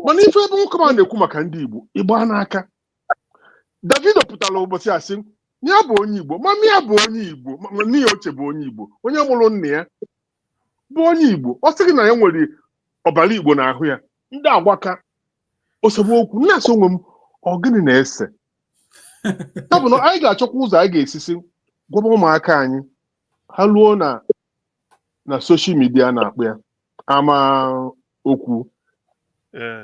mana ife ebe nwoke m na-ekwu maka ndị Igbo a n'aka Davido pụtara ụbọchị asị ya bụ onye Igbo ma ya bụ onye Igbo nne ya ochie bụ onye Igbo onye mụrụ nna ya bụ onye Igbo ọ sịghị na ya nwere ọbara Igbo n'ahụ ya ndị agwaka osemokwu na-asị onwe m ọ gịnị na-ese ya bụ na anyị ga-achọkwa ụzọ anyị ga-esisi gwaba ụmụaka anyị ha luo na soshal midia na-akpụ ya ama okwu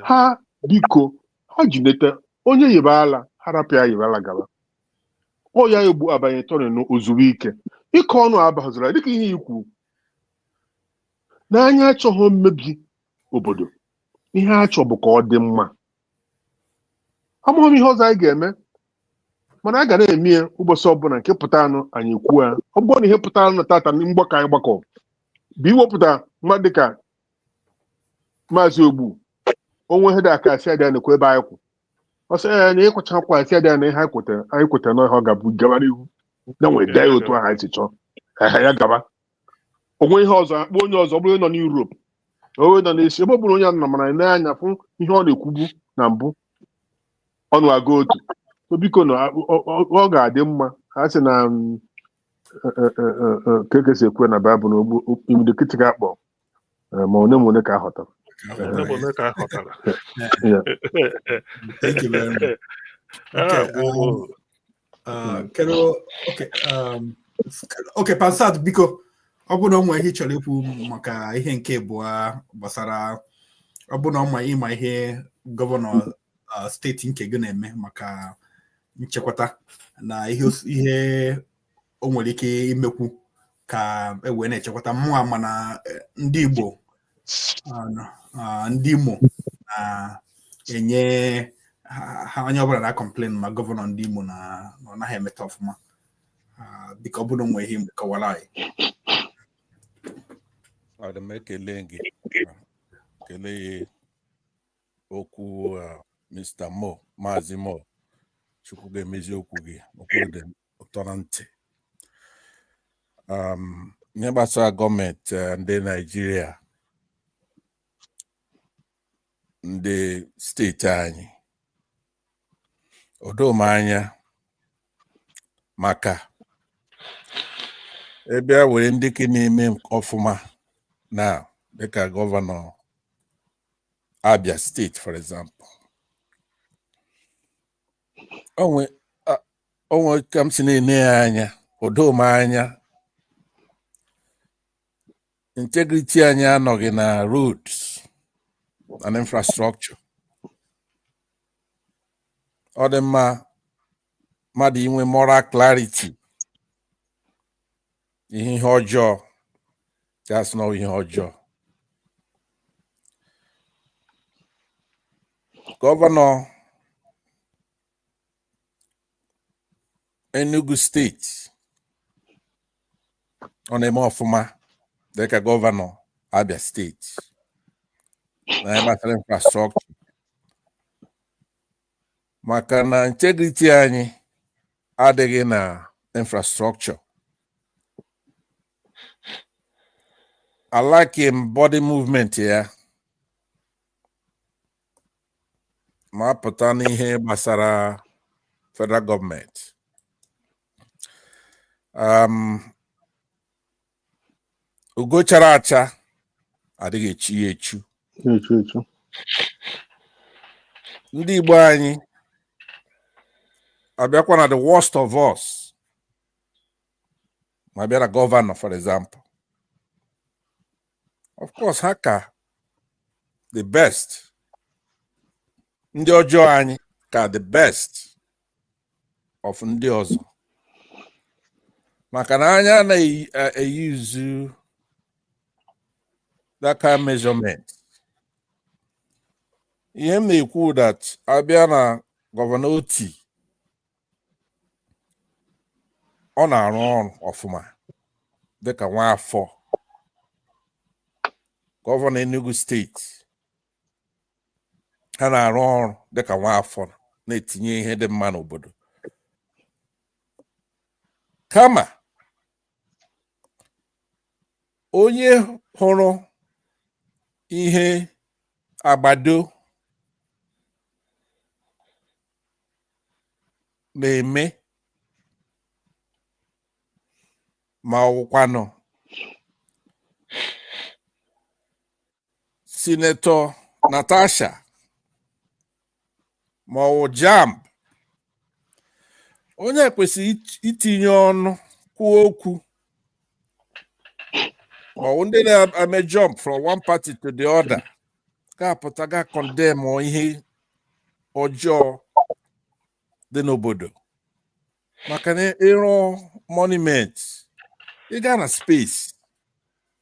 ha biko ha jinete onye yibala harapụ ya yibala gaba ọ ya egbu abanye tọrọ n'ozuru ike ịkọ ọnụ abazụra dịka ihe ikwu n'anya achọghị mmebi obodo ihe achọ bụ ka ọ dị mma amaghị m ihe ọzọ anyị ga-eme mana a ga na-eme ya ụbọchị ọbụla nke pụta anụ anyị kwuo ya ọ bụrụ na ihe pụtara na tata mgbakọ anyị gbakọ bụ iwepụta mmadụ dịka Maazị Ogbu onwe ihe dị aka asị adịa na-ekwu ebe anyị kwụ ọ sị ya na ịkwacha akwa asị adịa na ihe anyị kwetara na ihe ọ ga-abụ gaba n'ihu na nwere daa ya otu ahụ anyị si chọọ ya gaba onwe ihe ọzọ akpọ onye ọzọ bụrụ nọ n'Europe onwe nọ n'esi ebe ọ bụrụ onye nọ mana na-anya fụ ihe ọ na-ekwubu na mbụ ọnụ aga otu biko na ọ ga-adị mma ha sị na ka ekesi ekwe na Baịbụl na ogbu nkịtị ka akpọ ma one ka aghọtara. Thank you very much. Okay, Pansat, biko ọ bụ na ọ nwere ihe ị chọrọ ikwu maka ihe nke abụọ gbasara ọ bụ na ọ ma ịma ihe gọvanọ steeti nke gị na-eme maka nchekwata na ihe o nwere ike imekwu ka e wee na-echekwata mmụọ mana ndị Igbo ndị Imo na-enye ha onye ọbụla na-complain ma gọvanọ ndị Imo na ọ naghị emeta ọfụma dịka ọ bụrụ nwere ihe mgbe kọwara anyị. Aga m ekele gị kelee okwu Mr. Mo Maazị Mo Chukwu ga-emezi okwu gị okwu dị ụtọ na ntị. Ihe gbasara gọọmenti ndị Naịjirịa ndị steeti anyị o doo m anya maka ebe a were ndị ka na-eme ọfụma na dịka gọvanọ Abia steeti for example onwe ka m si na-ene ya anya o doo m anya integrity anyị anọghị na roads and infrastructure. Ọ dị mma mmadụ inwe moral clarity ihe ọjọọ just know ihe ọjọọ. Gọvanọ Enugu steeti ọ na-eme ọfụma dịka gọvanọ Abia steeti na gbasara infrastructure maka na integrity anyị adịghị na infrastructure. I like him body movement ya ma pụta n'ihe gbasara federal government. Ugo chara acha adịghị echi echu. Ndị Igbo anyị abịakwa na the worst of us. Ma bịa na governor, for example. Of course, ha ka the best. Ndị ọjọọ anyị ka the best of ndị ọzọ. Maka na anya na-use that kind of measurement. Ihe m na-ekwu that abịa na Gọvanọ Oti, ọ na-arụ ọrụ ọfụma dịka nwa afọ. Gọvanọ Enugu steeti, ha na-arụ ọrụ dịka nwa afọ, na-etinye ihe dị mma n'obodo. Kama onye hụrụ ihe agbado na-eme ma ọwụkwanụ Sinetọ Natasha ma ọ JAMB, onye kwesịrị itinye ọnụ kwuo okwu. Ma ndị na-eme jump from one party to the other ga-apụta ga condemn ihe ọjọọ dị n'obodo. Maka na ịrụ monument, ị gaa na space,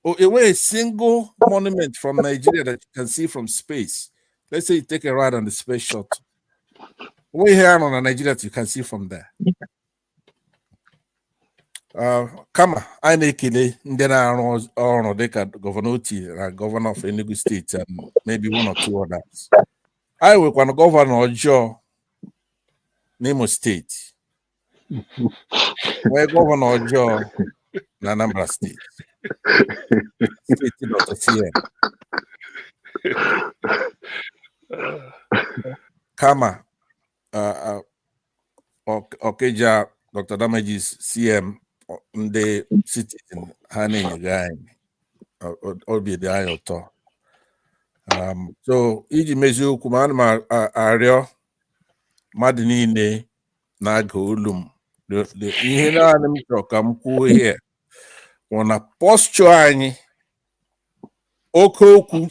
a single monument from Nigeria that you can see from space. Let's say you take a ride on the space shuttle. Way here on Nigeria that you can see from there. Kama I na-ekele ndị na-arụ ọrụ dịka Gọvanọ Oti na Governor of Enugu State and maybe one or two others. I nwekwa na gọvanọ ọjọọ n'Imo State. Nwee gọvanọ ọjọọ na Anambra State. State Dr. CM. Kama Okeja Dr. Damages CM ndị citizen ha na-enye anyị obi dị anyị ụtọ. So iji mezie okwu ma ana m arịọ mmadụ niile na-aga olu m, ihe naanị m chọrọ ka m kwuo ihe bụ na posture anyị, oke okwu,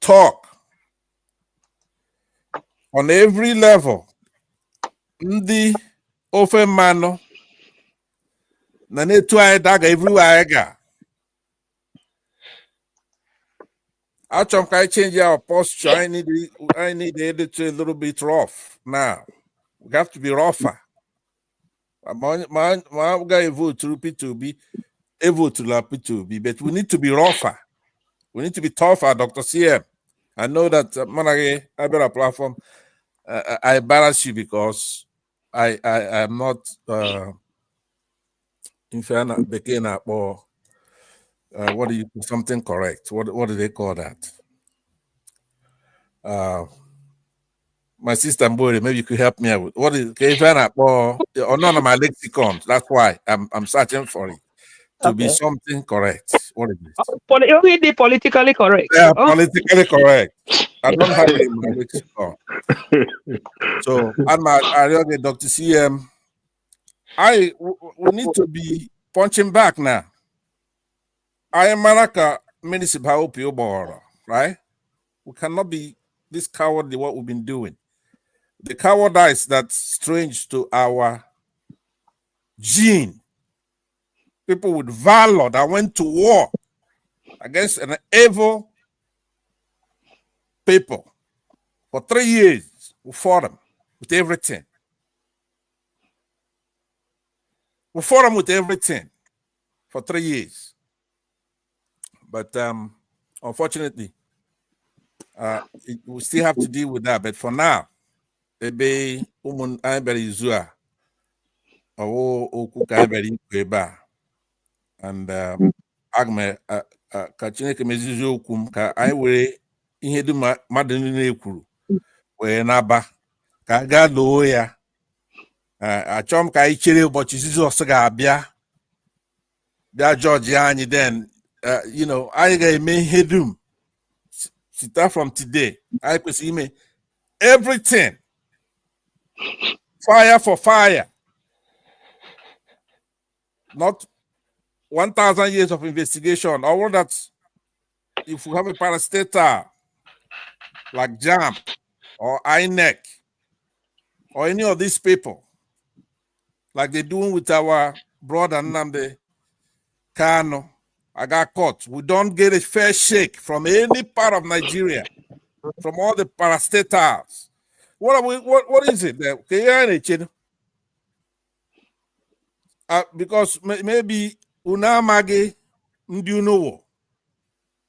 talk on every level, ndị ofe mmanụ na na-etu anyị daga everywhere anyị ga. Achọrọ m ka anyị change our posture. I need it a little bit rough now. We have to be rougher. Ma ga vote through P2B, a vote to P2B, but we need to be rougher. We need to be tougher, Dr. CM. I know that Manage, I better platform. I embarrass you because I am not in fairness became or what do you something correct? What do they call that? My sister Mbori, maybe you could help me out. What is or none of my lexicons? That's why I'm searching for it to be something correct. What is it? Only the politically correct. Yeah, politically correct. I don't have it in my lexicon. So, and Dr. CM, we need to be punching back now. I am Maraka municipal Piobora, right? We cannot be this cowardly what we've been doing. The cowardice that's strange to our gene. People with valor that went to war against an evil people. For 3 years, we fought them with everything. We fought them with everything for 3 years. But unfortunately, we still have to deal with that. But for now, ebe umun aiberi zua owo okuka aiberi kweba and agme ka Chineke mezizi okwu m ka anyị were ihe dum mmadụ niile ekwuru wee naba ka ga loo ya achọrọ m ka anyị chere ụbọchị Jizọs ga-abịa bịa jọji anyị then anyị ga-eme ihe dum start from today. I kwesịrị everything fire for fire, not 1,000 years of investigation. Or that if we have a parastatal like JAMB or INEC or any of these people, like they're doing with our brother Nnamdi Kanu, I got caught. We don't get a fair shake from any part of Nigeria, from all the parastatals. What is it there? Because maybe Unamagi Ndunowo,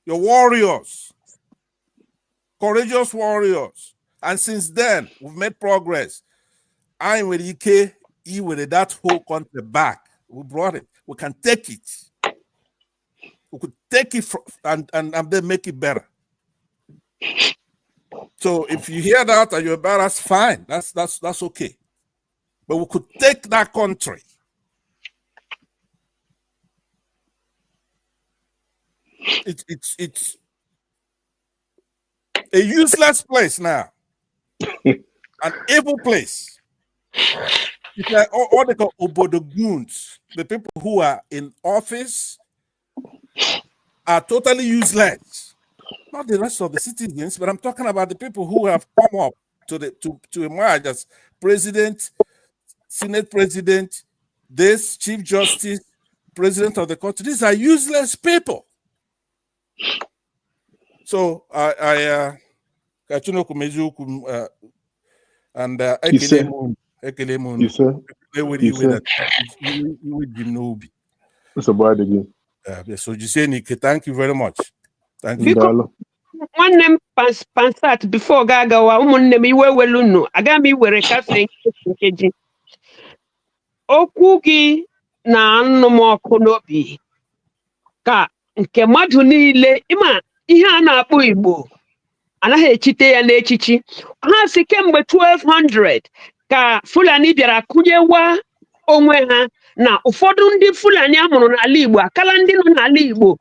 your warriors, courageous warriors. And since then, we've made progress. I'm with EK, with that whole country back. We brought it. We can take it. We could take it and then make it better. So if you hear that and you're embarrassed, fine. That's okay. But we could take that country. It's a useless place now. An evil place. It's like all they call obodoguns. The people who are in office are totally useless. Not the rest of the citizens, but I'm talking about the people who have come up to emerge as president, Senate president, this chief justice, president of the country. These are useless people. So and so Jisenike, thank you very much. Thank you. Nwanne m pansat before ga-agawa ụmụnne m iwe welunu aga m iwere kafe nkeji okwu gị na nnụ m ọkụ n'obi ka nke mmadụ niile ịma ihe a na-akpọ Igbo anaghị echite ya n'echichi ha si kemgbe 1200 ka Fulani bịara kụnyewa onwe ha na ụfọdụ ndị Fulani amụrụ n'ala Igbo akala ndị nọ n'ala Igbo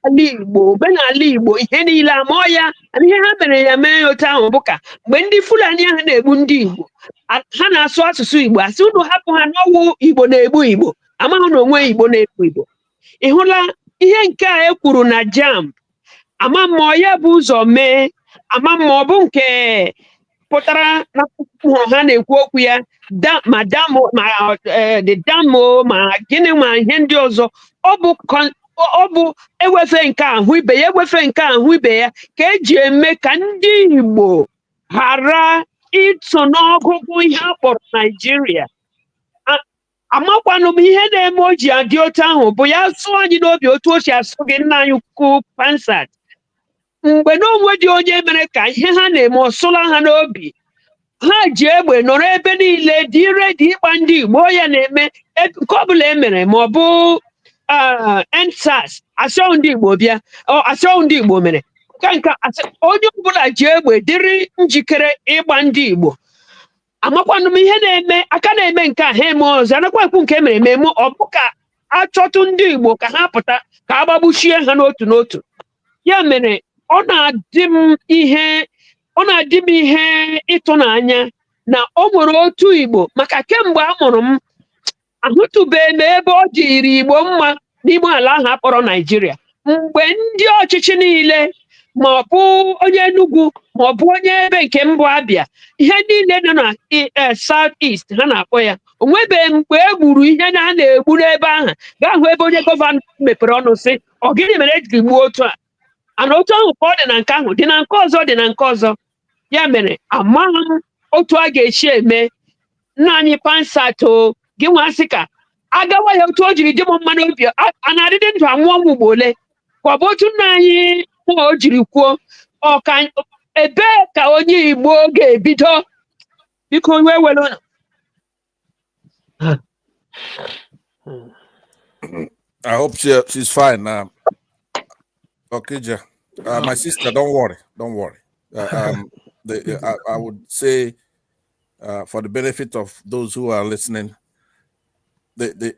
Igbo omenala Igbo ihe niile amụọ ya ihe ha mere ya mee otu ahụ bụ ka mgbe ndị Fulani ahụ na-egbu ndị Igbo ha na-asụ asụsụ Igbo asị unu hapụ ha n'ọwụ Igbo na-egbu Igbo amaghị na onwe Igbo na-egbu Igbo ị hụla ihe nke a ekwuru na JAMB ama mmụọ ya bụ ụzọ mee ama mmụọ bụ nke pụtara na hụrụ ha na-ekwu okwu ya ma damo ma damo ma gịnị ma ihe ndị ọzọ ọ bụ ewefe nke ahụ ibe ya ewefe nke ahụ ibe ya ka eji eme ka ndị Igbo ghara ịtụ n'ọgụgụ ihe a kpọrọ Nigeria. Amakwanụ m ihe na-eme o ji adị otu ahụ bụ ya sụọ anyị n'obi otu o si asụ gị nna anyị ukwu pansat mgbe n'onwe dị onye mere ka ihe ha na-eme ọsụla ha n'obi ha ji egbe nọrọ ebe niile dị redi ịkpa ndị Igbo ya na-eme nke ọbụla emere ma ọ bụ EndSARS asọ ndị Igbo bịa asọ ndị Igbo mere ka onye ọbụla ji egbe dịrị njikere ịgba ndị Igbo amakwanụ m ihe na-eme aka na-eme nke a ha eme ọzọ anakwa ekwu nke mere eme ọ bụ ka achọtụ ndị Igbo ka ha pụta ka agbagbuchie ha n'otu n'otu ya mere ọ na-adị m ihe ịtụnanya na o nwere otu Igbo maka kemgbe a mụrụ m ahụtụbeghị m ebe ọ dịrị Igbo mma n'ime ala ahụ akpọrọ Nigeria mgbe ndị ọchịchị niile ma ọ bụ onye Enugu ma ọ bụ onye ebe nke mbụ Abịa ihe niile nọ na South East ha na-akpọ ya onwebeghị mgbe e gburu ihe na a na-egbu n'ebe ahụ gaa hụ ebe onye gọvanọ mepere ọnụ sị ọ gịnị mere ejiri gbuo otu a ana otu ahụ ka ọ dị na nke ahụ dị na nke ọzọ dị na nke ọzọ ya mere amaghị m otu a ga-esi eme nna anyị pansato gị nwasị ka agawa ya otu o jiri dị m mma n'obi a na-adịdị ndụ anwụọ m ugbo ole ka ọ bụ otu nna anyị o jiri kwuo ọka ebee ka onye Igbo ga-ebido biko iwe were ụlọ I hope she's fine now. Okay, my sister, don't worry. I would say, for the benefit of those who are listening, the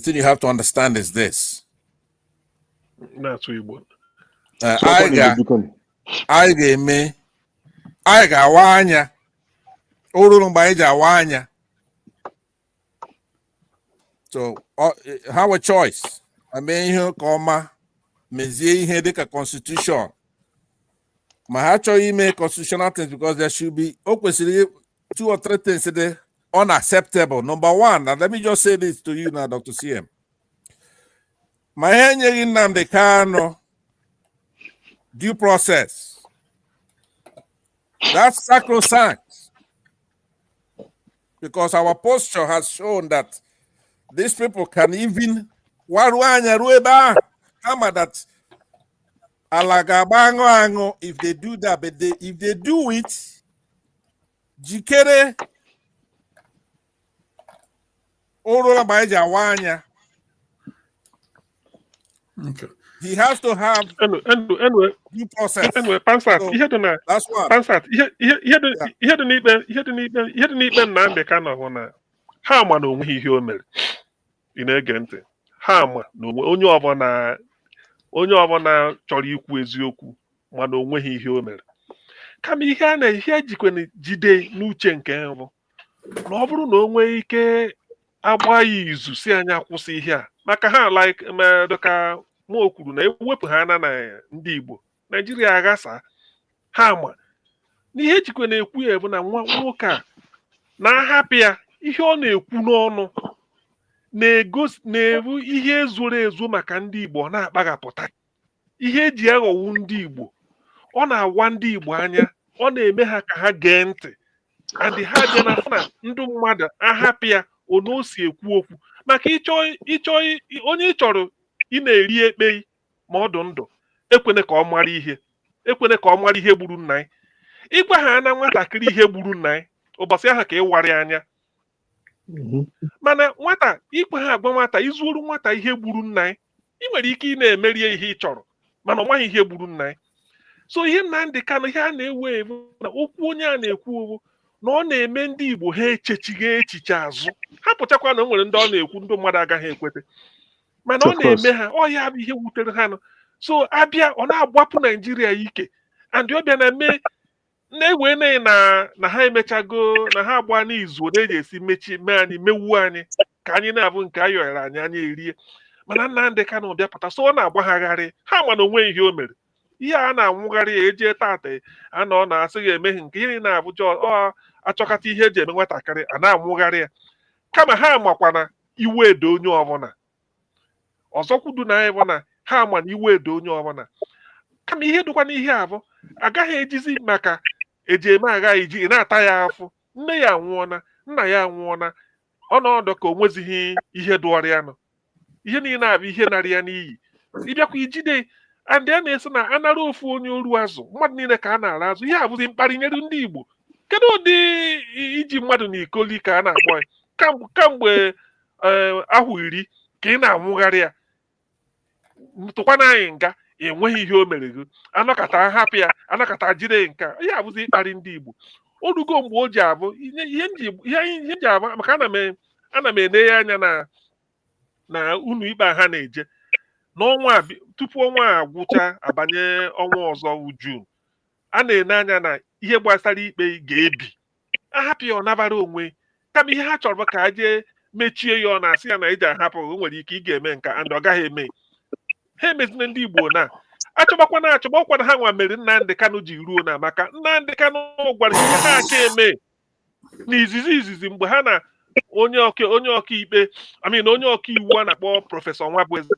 thing you have to understand is this. That's what you I ga wanya oruru mgbe anyị ji awa anya. So have a choice. I mean, ihe ka ọma mezie ihe dịka constitution. Ma ha chọghị ime constitutional things because there should be o kwesịrị 2 or 3 things that are unacceptable. Number one, and let me just say this to you now, Dr. CM. Ma ihe enyeghị Nnamdi Kanu due process. That's sacrosanct. Because our posture has shown that these people can even that if they do that, but if they do it, jikere okay. He has to have anyway, due process. Anyway, Pansat, So, that's one. Pansat, ihe dị n'ikpe Nnamdi Kanu hụ na ha ma na onweghị ihe o mere. Ị na-ege ntị. Ha ma na onye ọbụla chọrọ ikwu eziokwu ma na onweghị ihe o mere. Kama ihe ejikwana jide n'uche nke bụ na ọ bụrụ na o nwee ike agba ya izu si anya kwụsị ihe a maka ha dịka mụ kwuru na ewepụ ha na ndị Igbo Naijiria aghasa ha ma n'ihe ejikwa na-ekwu ya bụ na nwoke a na-ahapụ ya ihe ọ na-ekwu n'ọnụ na-ebu ihe zoro ezo maka ndị Igbo ọ na-akpaghapụta ihe eji aghọwu ndị Igbo ọ na-awa ndị Igbo anya ọ na-eme ha ka ha gee ntị adị ha bịa na fụ na ndị mmadụ ahapụ ya ono o si ekwu okwu maka ịchọ onye ị chọrọ ị na-eri ekpe ma ọ dị ndụ ekwene ka ọ mara ihe gburu nna ya ịgwa ha na nwatakịrị ihe gburu nna ya ụbọchị ahụ ka ị warị anya mana nwata ikwe ha agwa nwata izuoru nwata ihe gburu nna ya ị nwere ike ị na-emerie ihe ị chọrọ mana ọ maghị ihe gburu nna ya so ihe Nnamdi Kanu ihe a na-ewe ewu na okwu onye a na-ekwu owu na ọ na-eme ndị Igbo ha echechighị echiche azụ ha pụchakwa na o nwere ndị ọ na-ekwu ndị mmadụ agaghị ekwete mana ọ na-eme ha ọ ya bụ ihe wutere ha nọ so abịa ọ na-agbapụ Naijiria ike and ọ bịa na-ewe na ha emechago na ha agba n'izu na eji esi mee anyị mewuo anyị ka anyị na-abụ nke a yọrọ anyị anya erie mana Nnamdi Kanu bịa pụta so ọ na-agbagharị ha ma na onwe ihe o mere ihe a na-anwụgharị ya eje tata a na ọ na-asị ga emeghe nke ihe na-abụja ọ achọkata ihe eji eme nwatakịrị a na-anwụgharị ya kama ha makwana iwe edo onye ọbụla ọzọkwudu na anyị bụ na ha ma na iwe edo onye ọbụla kama ihe dịkwa n'ihe abụ agaghị ejizi maka eji eme agha iji na-ata ya afụ nne ya anwụọna nna ya anwụọna ọnọdụ ka o nwezighị ihe dụọrọ ya nọ ihe niile abụ ihe narị ya n'iyi ịbịakwa ijide andị a na-esi na anara ofu onye oru azụ mmadụ niile ka a na-ara azụ ihe abụzi mkparị nyere ndị Igbo kedu ụdị iji mmadụ na ikoli ka a na-akpọ ya kamgbe ahụ 10 ka ị na-anwụgharị ya tụkwana anyị nga enweghị ihe o mere gị anọkọta hapụ ya anọkọta jide nka ihe abụzi ịkparị ndị Igbo orugo mgbe o ji abụ ihe ji abụ maka ana m ene ya anya na unu ikpe ha na-eje n'ọnwa tupu ọnwa agwụcha abanye ọnwa ọzọ June a na-ene anya na ihe gbasara ikpe ga-ebi ahapụ ya ọ nabara onwe kama ihe ha chọrọ ka a jee mechie ya ọ na-asị ya na iji ahapụ o nwere ike ị ga-eme nka and ọ gaghị eme ha emezina ndị Igbo na achọgbakwana ha nwa mere Nnamdi Kanu ji ruo na maka Nnamdi Kanu gwara ihe ha aka eme n'izizi mgbe ha na onye ọkaikpe onye ọkaiwu a na-akpọ prọfesọ Nwabueze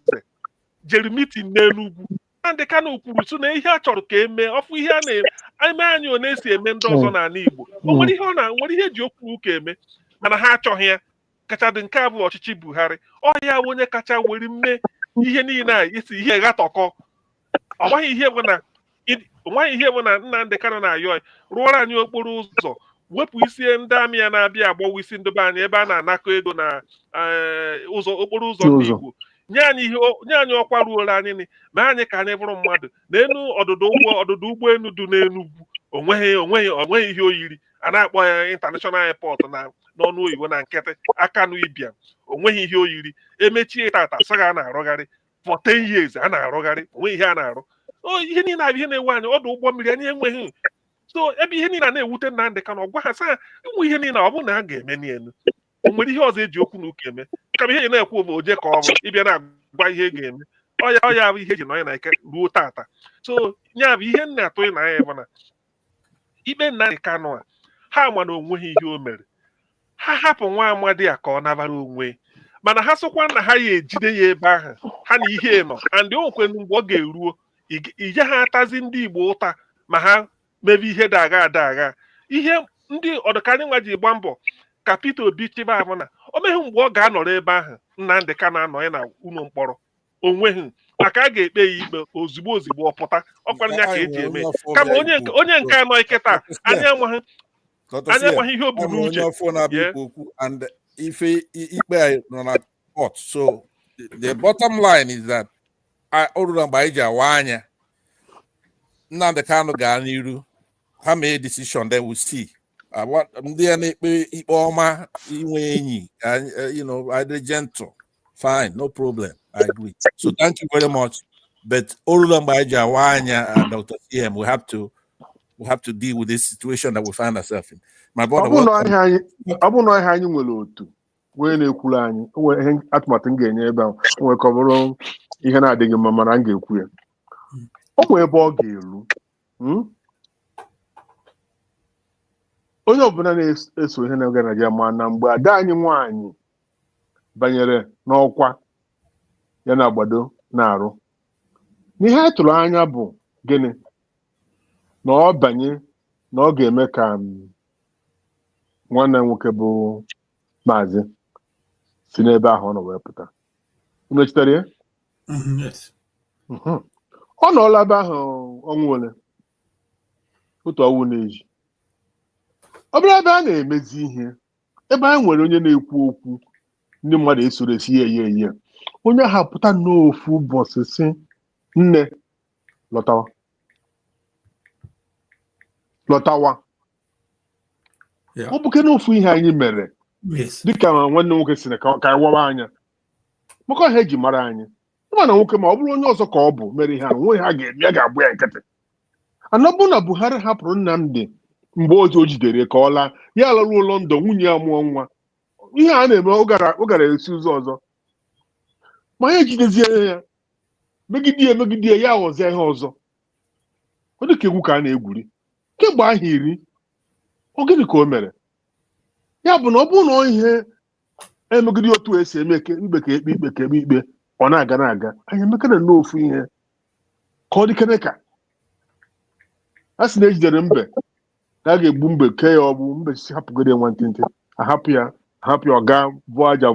jere mitin n'Enugwu Nnamdi Kanu kwuru so na ihe a chọrọ ka eme ọfụ ihe a na-eme anyị ọ na-esi eme ndị ọzọ n'ala Igbo o nwere ihe eji okwu ụka eme mana ha achọghị ya kacha dị nke a bụ ọchịchị Buhari ọ ya onye kacha were mme ihe niile a isi ihe ghatọkọ onweghị ihe bụ na Nnamdi Kanu na-ayọ rụọrọ anyị okporo ụzọ wepụ isi ndị amị ya na-abịa agbawa isi ndebe anyị ebe a na-anakọ ego na okporo ụzọ ndị Igbo nye anyị ọkwa ruola anyị ma anyị ka anyị bụrụ mmadụ n'elu ọdụdụ ụgbọelu dị n'Enugwu onweghị ihe oyiri a na-akpọ ya international airport na n'ọnụ oyibo na nkịtị aka nụ ịbịa onweghị ihe oyiri emechie tata sị ga a na-arụgharị for 10 years a na-arụgharị onweghị ihe a na-arụ ihe niile abụ ihe na-ewe anyị ọdụ ụgbọ mmiri anyị enweghị so ebe ihe niile a na-ewute Nnamdị Kanụ ọgwa ha saa enwe ihe niile ọ bụrụ na a ga-eme n'elu o nwere ihe ọzọ eji okwu na ụka eme kama ihe na-ekwu bụ oje ka ọ bụ ịbịa na-agwa ihe ga-eme ọya bụ ihe eji nọ ya na ike ruo tata so ya bụ ihe nna atụ na anya bụ na ikpe Nnamdị Kanụ a ha ma na onweghị ihe o mere ha hapụ nwa amadi a ka ọ nabara onwe mana ha sụkwa na ha ya ejide ya ebe ahụ ha na ihe nọ andị okwenu mgbe ọ ga-eruo ije ha atazi ndị Igbo ụta ma ha mebe ihe daga adaga ihe ndị ọdụkarị nwa ji gba mbọ ka Peter Obi chịba ahụ na o meghị mgbe ọ ga-anọrọ ebe ahụ Nnamdị Kanụ anọ ya na ụlọ mkpọrọ onweghị maka a ga-ekpe ya ikpe ozugbo ọ pụta ọkwara ya ka eji eme kama onye nke anọ iketa anya amaghị ihe o bu n'uche and ife ikpe nọ na court. So the bottom line is that o ruru mgbe anyị ji awa anya Nnamdị Kanụ gaa n'iru ha mee decision then we see ndị a na-ekpe ikpe ọma inwe enyi either gentle fine no problem I agree. So thank you very much. But o ruru mgbe anyị ji awa anya Dr. CM we have to deal with this situation that we find ourselves in. My brother, ọ bụ na ihe anyị nwere otu wee na-ekwuru anyị nwere ihe atụmatụ m ga-enye ebe ahụ nwere ka ọ bụrụ ihe na-adịghị mma mana m ga-ekwu ya ọ nwere ebe ọ ga-eru onye ọbụla na-eso ihe na-aga na ya ma na mgbe ada anyị nwaanyị banyere n'ọkwa ya na agbado na-arụ n'ihe anyị tụrụ anya bụ gịnị na ọ banye na ọ ga-eme ka nwanne nwoke bụ maazị si n'ebe ahụ ọ nọ wee pụta mechitere ya ọ nọọla ebe ahụ ọnwa ole otu ọnwụ na-eji ọ bụrụ ebe a na-emezi ihe ebe anyị nwere onye na-ekwu okwu ndị mmadụ esoro esi ya eyi onye ahụ pụta n'ofu ụbọchị si nne lọtawa ọ bụke n'ofu ihe anyị mere dịka nwanne nwoke si na ka anyị wawa anya maka ọha eji mara anyị mana nwoke ma ọ bụrụ onye ọzọ ka ọ bụ mere ihe ahụ nweghị ha ga-eme ya ga-agbụ ya nkịtị anọbụ na Buhari hapụrụ Nnamdị mgbe o jidere ka ọ laa ya laruo London nwunye ya mụọ nwa ihe a na-eme ọ gara esi ụzọ ọzọ ma ya ejidezie ya megide ya ọzọ ihe ọzọ ọ dịka egwu ka a na-egwuri kemgbe ahụ 10 ọ gịnị ka o mere ya bụ na ọ bụrụ na ihe emegide otu esi eme mgbe ka ekpe ikpe ọ na-aga anyị emekana n'ofu ihe ka ọ dịkere ka a sị na ejidere mbe na a ga-egbu mbe ke ya ọ bụ mbe si hapụgide nwantịntị ahapụ ya ọ gaa vụọ aja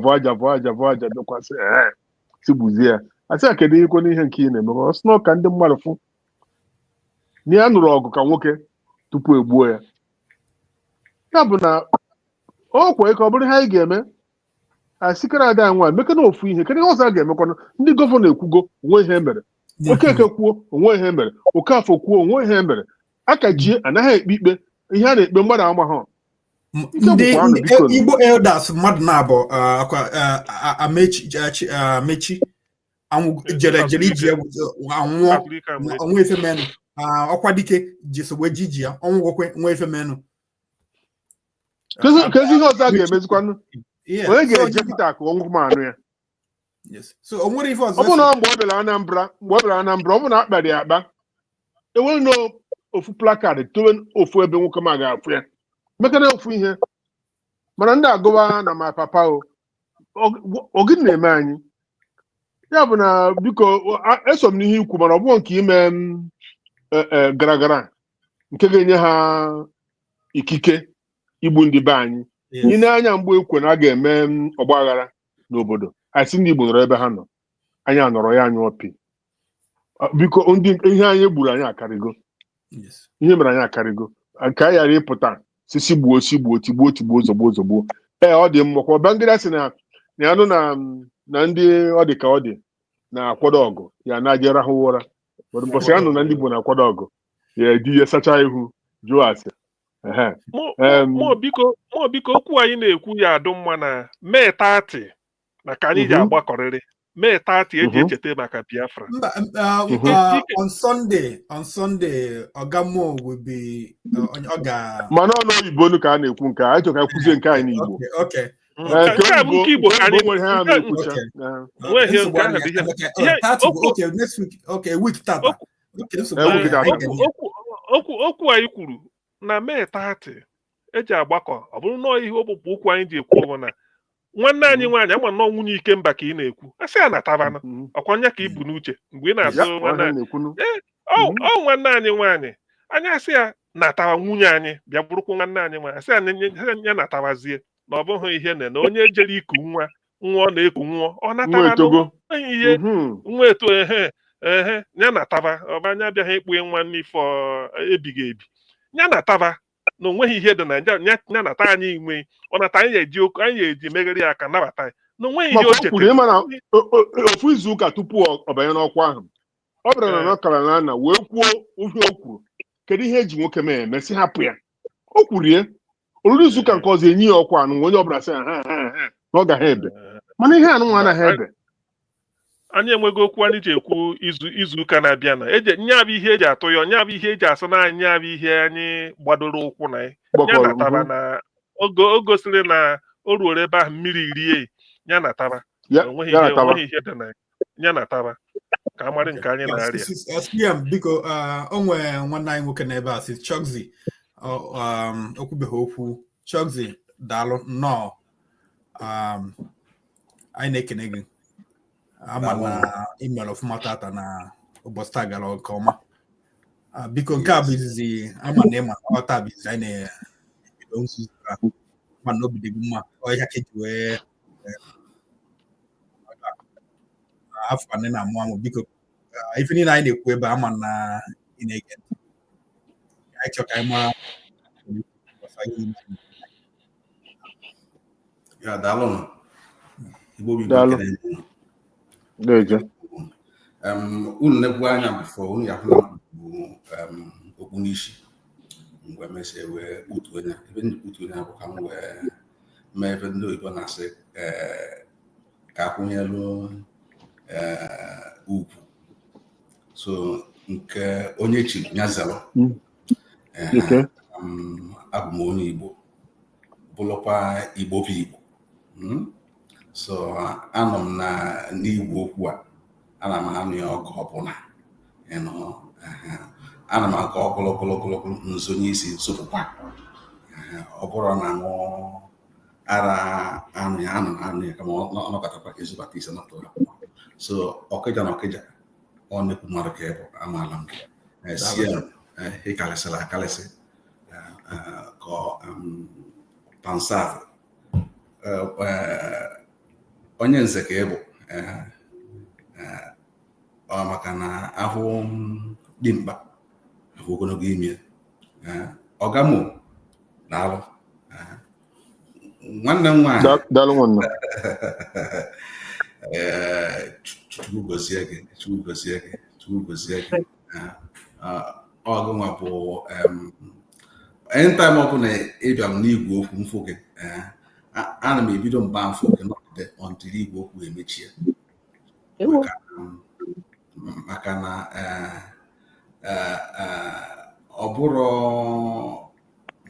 bịakwasị sigbuzie ya asị a kedu ihekwe n'ihe nke ị na-eme ọ sị na ọka ndị mmadụ fụ na ya nụrụ ọgụ ka nwoke tupu egbuo ya ya bụ na o kwere ka ọ bụrụ ihe anyị ga-eme asikara ada nwa mekana ofu ihe kedụ ihe ọzọ a ga-emekwana ndị gọvanọ ekwugo onwe ihe mere Okeke kwuo onwe ihe mere Okafọ kwuo onwe ihe mere akajie anaghị ekpe ikpe ihe a na-ekpe mmadụ amaghọ ndị Igbo elders mmadụ na-abụ amechi jere iji anwụọ onwe ife menụ ọkwa dike jesogbe jiji ya ọnwụgwọkwe nwe ife menụ kezi ihe ọzọ a ga-emezikwanụ onye ga-eje kịta ka ọnwụ ma anụ ya ọ nwere ife ọzọ ọ bụ na mgbe ọ bịara Anambra ọ bụ na akpara ya akpa enwere n'ofu plakad towe ofu ebe nwoke ma ga-afụ ya mekana ofu ihe mana ndị agụwa na ma papa ọ gịnị na-eme anyị ya bụ na biko eso m n'ihe ikwu mana ọ bụghị nke ime gara nke ga-enye ha ikike igbu ndị be anyị ị na-anya mgbe ekwe na a ga-eme ọgba aghara n'obodo asị ndị Igbo nọrọ ebe ha nọ anyị anọrọ ya anyị ọpị biko ndị ihe anyị gburu anyị akarịgo ihe mere anyị akarịgo nke anyị ghara ịpụta si gbuo tigbuo ozogbo ọ dị mma kwa Babangida sị na ya nụ na ndị ọ dị ka ọ dị na-akwado ọgụ ya na-aje rahụ ụra mbọsị ya nụ na ndị Igbo na-akwado ọgụ ya di ya sacha ihu jụọ ase mụ biko okwu anyị na-ekwu ya adụ mma na Mee 30 na ka anyị ji agbakọrịrị Mee 30 eji echeta maka Biafra. On Sunday, Ogamo will be Oga. Mana ọ n'oyibo ka a na-ekwu nke anyị chọrọ ka kwuzie nke anyị n'Igbo. Okay. Nke Igbo ka anyị nwere ha na-ekwucha. Okay, next week. Okay, week tata. Okwu anyị kwuru na Mee 30 eji agbakọ, ọ bụrụ na ihe ọkpụkpụ okwu anyị ji ekwu bụ na nwanne anyị nwaanyị ama nọ nwunye Ikemba ka ị na-ekwu, asị ya natabana ọkwa nya ka ị bụ n'uche mgbe ị na-asụ nwanne anyị nwaanyị anyị asị ya natawa nwunye anyị bịa bụrụkwa nwanne anyị nwaanyị, asị ya natawazie na ọ bụghị ihe na onye jere iku nwa ọ na-eku nwa ọ nataba ihe nwa eto ya nataba ọba anya abịaghị ikpue nwa n'ifo ebighị ebi ya nataba na onweghị ihe dị na ya nata anyị nwe ọ nata anyị eji megharị ya aka nabata anyị na onweghị ihe o chetara. Ofu izu ụka tupu ọ banye n'ọkwa ahụ ọ bịara na ọkara na wee kwuo ihe o kwuru, kedu ihe eji nwoke mee mesị hapụ ya, o kwuru ya olulu izu ụka nke ọzọ enyi ya ọkwa anụ onye ọbụla sị na ọ gaghị ebe, mana ihe anụnwa anaghị ebe. Anyị enweghị okwu anyị ji ekwu izu ụka na-abịa na nya bụ ihe eji atụ ya, nya bụ ihe eji asụ na anyị, nya bụ ihe anyị gbadoro ụkwụ na ya nataba na o gosiri na o ruoro ebe ahụ mmiri rie ya nataba onweghị ihe dị na ya nataba ka amarị nke anyị na-arịa. Biko o nwere nwanne anyị nwoke n'ebe a si Chogzi okwubeghị okwu. Chogzi daalụ nnọọ, anyị na-ekene gị ama na email ọfụma tata na ụbọchị taa gara nke ọma. Biko nke a bụ izizi ama na ịma ọta bụ izizi anyị na-ebido nzuzo ahụ mana obi dị mma ọhịa ka eji wee afọ anị na amụ. Biko ife niile anyị na-ekwu ebe ama na ị na-ege ntị, anyị chọrọ ka anyị mara ya. Daalụ Igbo bi unu na-ekwu anya bifo unu ya hụla bụ okpu n'isi mgbe mesị wee kputuo ya ebe ndị kputuo ya bụ ka m wee mee ebe ndị oyibo na-asị ka akwụnyelu ugwu. So nke onye chiri ya zero abụ m onye Igbo bụrụkwa Igbo bụ Igbo. So anọ m n'igwe okwu a ana m anụ ya ọgụ ọbụla ana m aga ọgụlọgụlọgụlọgụ nzo n'isi nsopụkwa ọ bụrụ na mụ ara anụ ya anụ ya kama ọnọkọtakwa ezubata ise nọtụrụ. So ọkịja na ọkịja ọ na-ekwu mmadụ ka ịbụ amaala m gị sie ịkarịsịrị akarịsị ka pansavụ onye nze ka ịbụ maka na ahụ dị mkpa ahụ ogologo ime ọgamụ daalụ nwanne m nwaanyị Chukwu gozie gị ọgụnwa bụ anytime ọ bụla ịbịa m n'igwe okwu mfụ gị ana m ebido mgba mfụ gị nọgide ọntịrị igwe okwu emechie maka na ọ bụrụ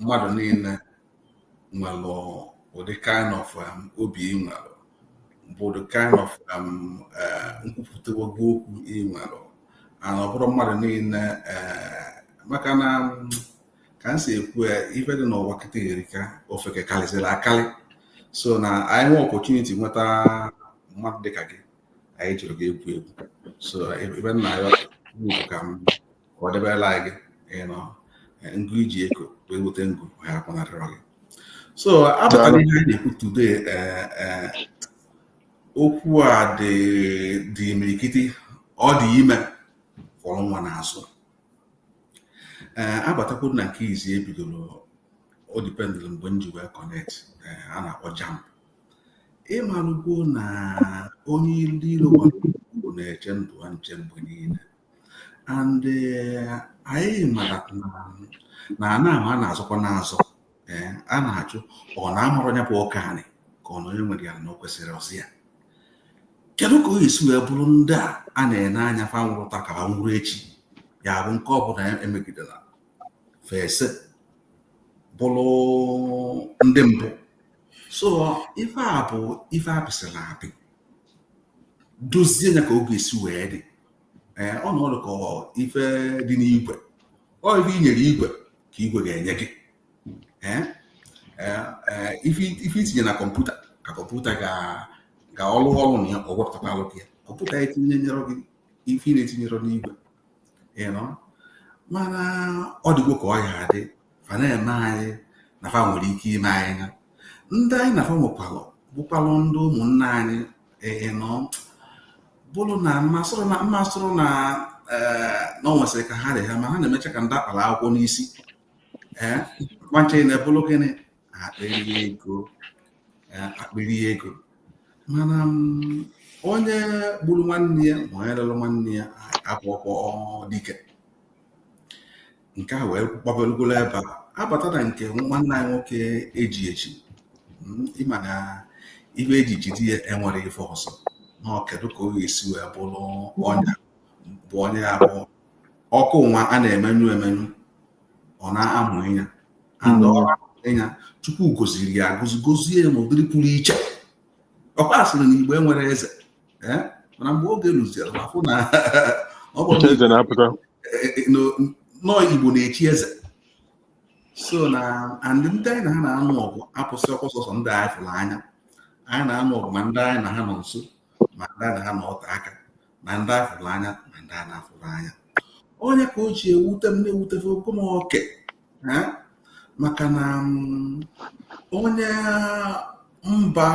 mmadụ niile nwere ụdị kind of obi nwere bụ the kind of nkwupụta okwu ị nwere ana ọ bụrụ mmadụ niile maka na ka m si ekwu ife dị n'ụwa kịta erika ofeke karịsịrị akarị. So na anyị nwee opportunity nweta mmadụ dịka gị anyị jụrụ gị egwu egwu. So ebe nna ya bụ ka m ọ debela gị ngụ iji eko wee weta ngụ ha akpọnarịrọ gị. So abụtara ihe anyị na-ekwu today okwu a dị imirikiti ọ dị ime fọrọ nwa n'azụ. Abatakwuru na nke izi ebidoro o dipendụrụ mgbe m ji wee connect a na-akpọ JAMB. Ịmalụgo na onye ilo gbara na-eche ndụ ha nche mgbe niile and anyị mara na ana ahụ a na-azọkwa n'azọ a na-ajụ ọ na-amara onye bụ ọka anyị ka ọ na onye nwere ya na o kwesịrị ọzi ya. Kedu ka o esi wee bụrụ ndị a na-ene anya fa nwụrụ taa ka ha nwụrụ echi ya bụ nke ọbụla emegidela fese bụrụ ndị mbụ? So ife a bụ ife apịsịrị apị, dozie ya ka oge esi wee dị. Ọnọdụ ka ife dị n'igwe, ọ ife i nyere igwe ka igwe ga-enye gị. Ife itinye na kọmputa ka kọmputa ga ọlụ ọrụ na ya ọ wepụtakwa alụ gị ya. Kọmputa etinyere gị ife ị na-etinyere n'igwe, mana ọ dịgwo ka ọ ya adị fa na-eme anyị na fa nwere ike ime anyị na ndị anyị na fa nwekwalụ bụkwalụ ndị ụmụnne anyị bụrụ na mmasịrị na ọ nwesịrị ka ha dị ha, ma ha na-emecha ka ndị akpara akwụkwọ n'isi gbanche na-ebụrụ gịnị akpịrị ego. Mana onye gburu nwanne ya ma onye lụrụ nwanne ya abụọkwa dike. Nke a wee gbabelugolo ebe abata na nke nwanne anyị nwoke eji ịma na ife eji jide ya enwere ife ọzọ. Kedu ka o ga-esi wee bụrụ onye abụọ ọkụ nwa a na-emenyu ọ na-amụ ịnya ịnya Chukwu goziri ya gozie ya n'ụdịrị pụrụ iche. Ọkwa asịrị na Igbo enwere eze, mana mgbe oge lụziere afụ na ọ bụ nọọ Igbo na-echi eze. So na ndị anyị na ha na-anụ ọgụ apụsị ọkụ sọsọ ndị anyị fụrụ anya. Anyị na-anụ ọgụ ma ndị anyị na ha nọ nso, ma ndị anyị na ha nọ ọta aka, na ndị anyị fụrụ anya ma ndị anyị na-afụrụ anya. Onye ka o ji ewute m na-ewutefe oke m oke maka na onye mba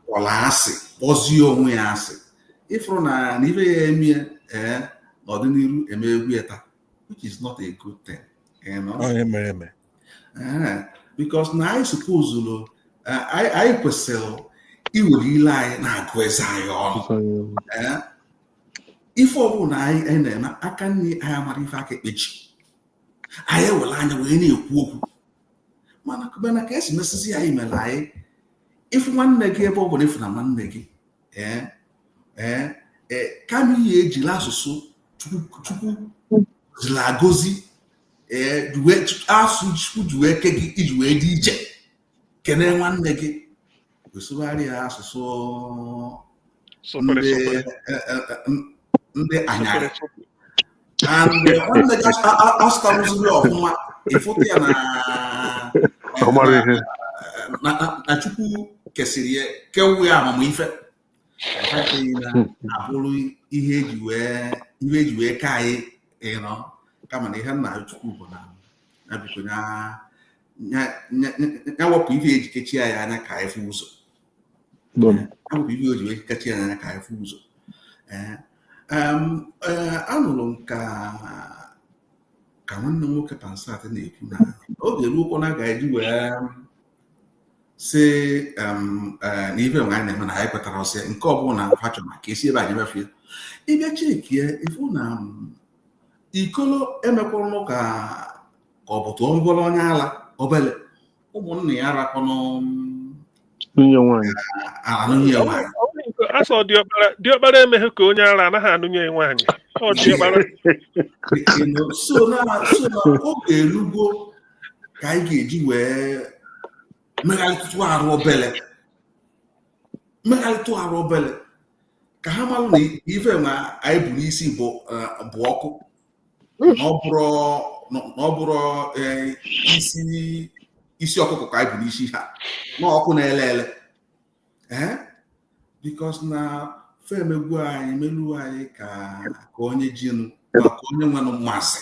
kpọrọ asị kpọzie onwe ya asị ịfụrụ na ife ya emie n'ọdịnihu eme egwu ya taa, which is not a good thing. Because na anyị supposed anyị kwesịrị iwere ile anyị na-agụ eze anyị ọnụ. Ife ọbụla anyị na-eme aka nri anyị amara ife aka ekpechi, anyị ewere anya wee na-ekwu okwu. Mana ka esi mesịzi anyị mere anyị ifu nwanne gị ebe ọ bụla ifu na nwanne gị kama ihe ejiri asụsụ Chukwu jiri agọzi asụ Chukwu ji wee ke gị iji wee dị iche kene nwanne gị wesogharị ya asụsụ ndị anyarị. Nwanne gị asụtarụziri ọfụma ịfụta ya na Chukwu kesịrị ya kewu ya amamife na-abụrụ ihe eji wee ka anyị kama na ihe nna Chukwu bụ na biko ya wepụ ihe eji kechi anyị anya ka anyị fụ ụzọ. Wepụ ihe o ji wee kechi anyị anya ka anyị fụ ụzọ. Anụrụ m ka nwanne m nwoke Pansat na-ekwu na oge ruokwa na ga-eji wee si na ife nwe anyị na-eme na anyị kwetara ọsị nke ọbụla na fa chọrọ ka esi ebe anyị mefu ya. Ịbịa chekie ịfụ na Ikolo emekwụrụ ka ọ bụ tụọ ngwọrọ onye ala obele ụmụnna ya rakọnụ anụnye nwaanyị. Asọ diọkpara emeghe ka onye ara anaghị anụnye nwaanyị. So na oge erugo ka anyị ga-eji wee megharịtụ arụ obele ka ha malụ na ife nwa anyị bụ n'isi bụ ọkụ na ọ bụrụ isi ọkụkọ ka anyị bụ n'isi ha na ọkụ na-ele ele because na femegwu anyị melu anyị ka onye jinu maka onye nwenụ mmasị.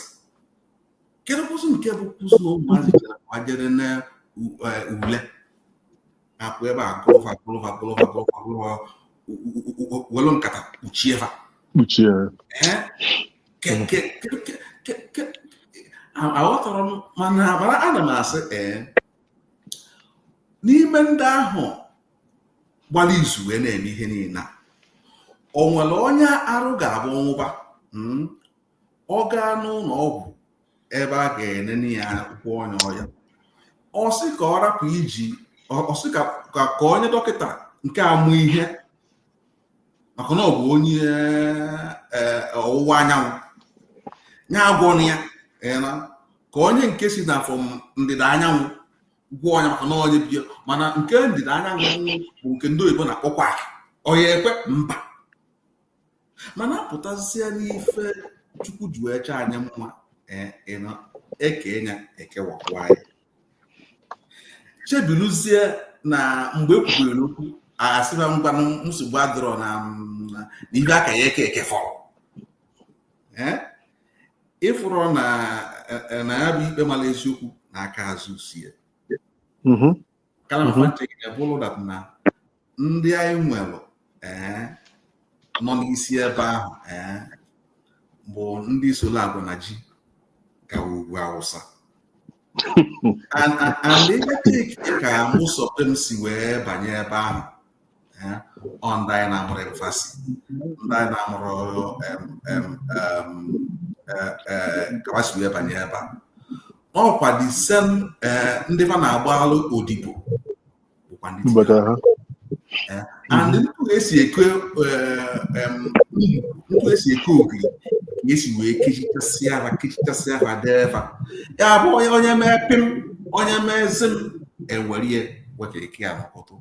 Kedu kwụsị nke bụ kwụsị na ụmụazị jere kwajere na ule apụ ebe a gụlụva welu nkata kpuchie fa aghọtara m. Mana ana m asị n'ime ndị ahụ gbara izu wee na-eme ihe niile o nwere onye arụ ga-abụ nwụba ọ gaa n'ụlọ ọgwụ ebe a ga-enene ya gwọọ onye ọya. Ọ sị ka ọ rapụ iji ọ sị ka onye dọkịta nke amụ ihe maka na ọ bụ onye ọwụwa anyanwụ ya agwọnụ ya ka onye nke si n'afọ ndịda anyanwụ gwọọ onye maka na onye bie, mana nke ndịda anyanwụ bụ nke ndị oyibo na-akpọkwa ọya ekwe mba. Mana apụtazịa n'ife Chukwu ji wee chọọ anyị mma eke ya ekewakwa ya. Chebiluzie na mgbe ekwukwere n'okwu asịba ngwanụ nsogbu adịrọ na ibe aka ya eke fọrọ. Ịfụrụ na ya bụ ikpe mara eziokwu na aka azụ sie bụrụ dat na ndị anyị nwere nọ n'isi ebe ahụ bụ ndị solo agwa na ji gawa ugwu Awụsa. And ka mụ supremacy wee banye ebe ahụ ndị anyị na-amụrụ emfasi, ndị anyị na-amụrụ kapasiti wee banye ebe a. Ọkwa the same ndị fa na-agbalụ odibo bụkwa ndị and ntu esi eke ogiri ka esi wee kechichasị afa deva ya bụ onye mee pim onye mee zim ewere wekeke ya n'ọkụtụ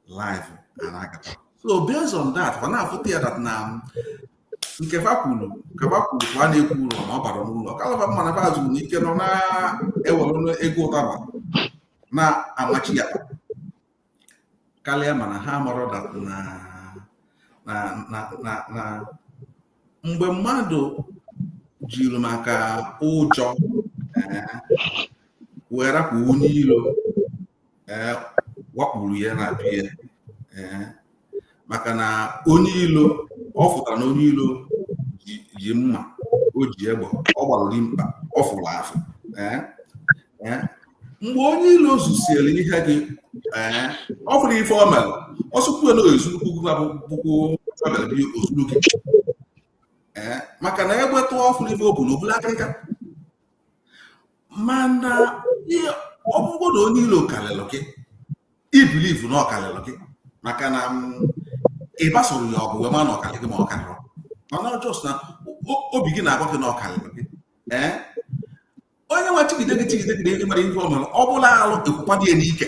live na-agata. So based on that fa na-afụta ya that na nke fa kwuru ka a na-ekwu ụlọ na ọ bara n'ụlọ kalaba mma na fa azụrụ n'ike nọ na-ewere ego ụtaba na-amachi ya karịa, mana ha mara dat na mgbe mmadụ jiri maka ụjọ wee rapụ onye ilo wakpuru ya na bie maka na onye ilo ọ fụtara na onye ilo ji mma o ji egbe ọ gbara dimkpa ọ fụrụ afọ mgbe onye ilo zusiere ihe gị ọ fụrụ ife o mere ọsụkwuo na ezurukwu ozuru gị maka na egbe tụọ ọfụrụ ife o bụ n'obula akịrịka. Mana ọ bụrụ na onye ilo karịrị gị ibilivu na ọ karịrị gị maka na ịgbasoro ya ọgụ wee ma na ọ karịrị gị ma ọ karịrị, mana ọjọọ na obi gị na-agwa gị na ọ karịrị gị. Onye nwe chigide gị nwere ihe o mere ọ bụla alụ ekwukwa dị n'ike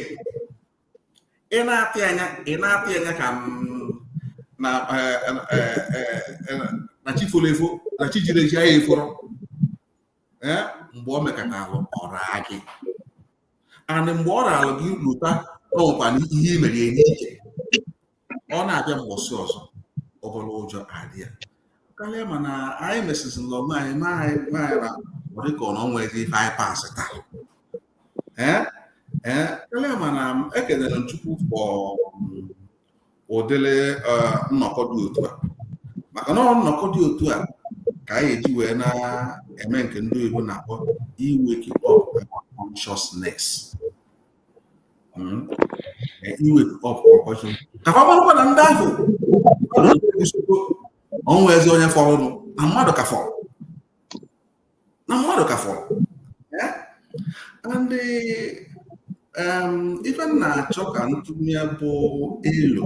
ị na-atị anya ka na chi folo efo na chi jiri eji ahịa eforo mgbe o mekata alụ ọra gị and mgbe ọ raalụ gị lụta ọnwekwa ihe i mere n'ike ọ na-abịa mbọsị ọzọ ọ bụla ụjọ adị ya karịa. Mana anyị mesịsị nlọ anyị na ọ dịka ọ na ọnwa ezi ife anyị pasị taa karịa. Mana ekelere m Chukwu ụdịrị nnọkọ dị otu a maka na nnọkọ dị otu a ka anyị eji wee na-eme nke ndị oyibo na-akpọ iwake up consciousness. Iwake up consciousness ka fa gbarụkwa na ndị ahụ ọnwa ezi onye fọrọnụ na mmadụ ka fọrọ and ife na-achọ ka ntụnye bụ elu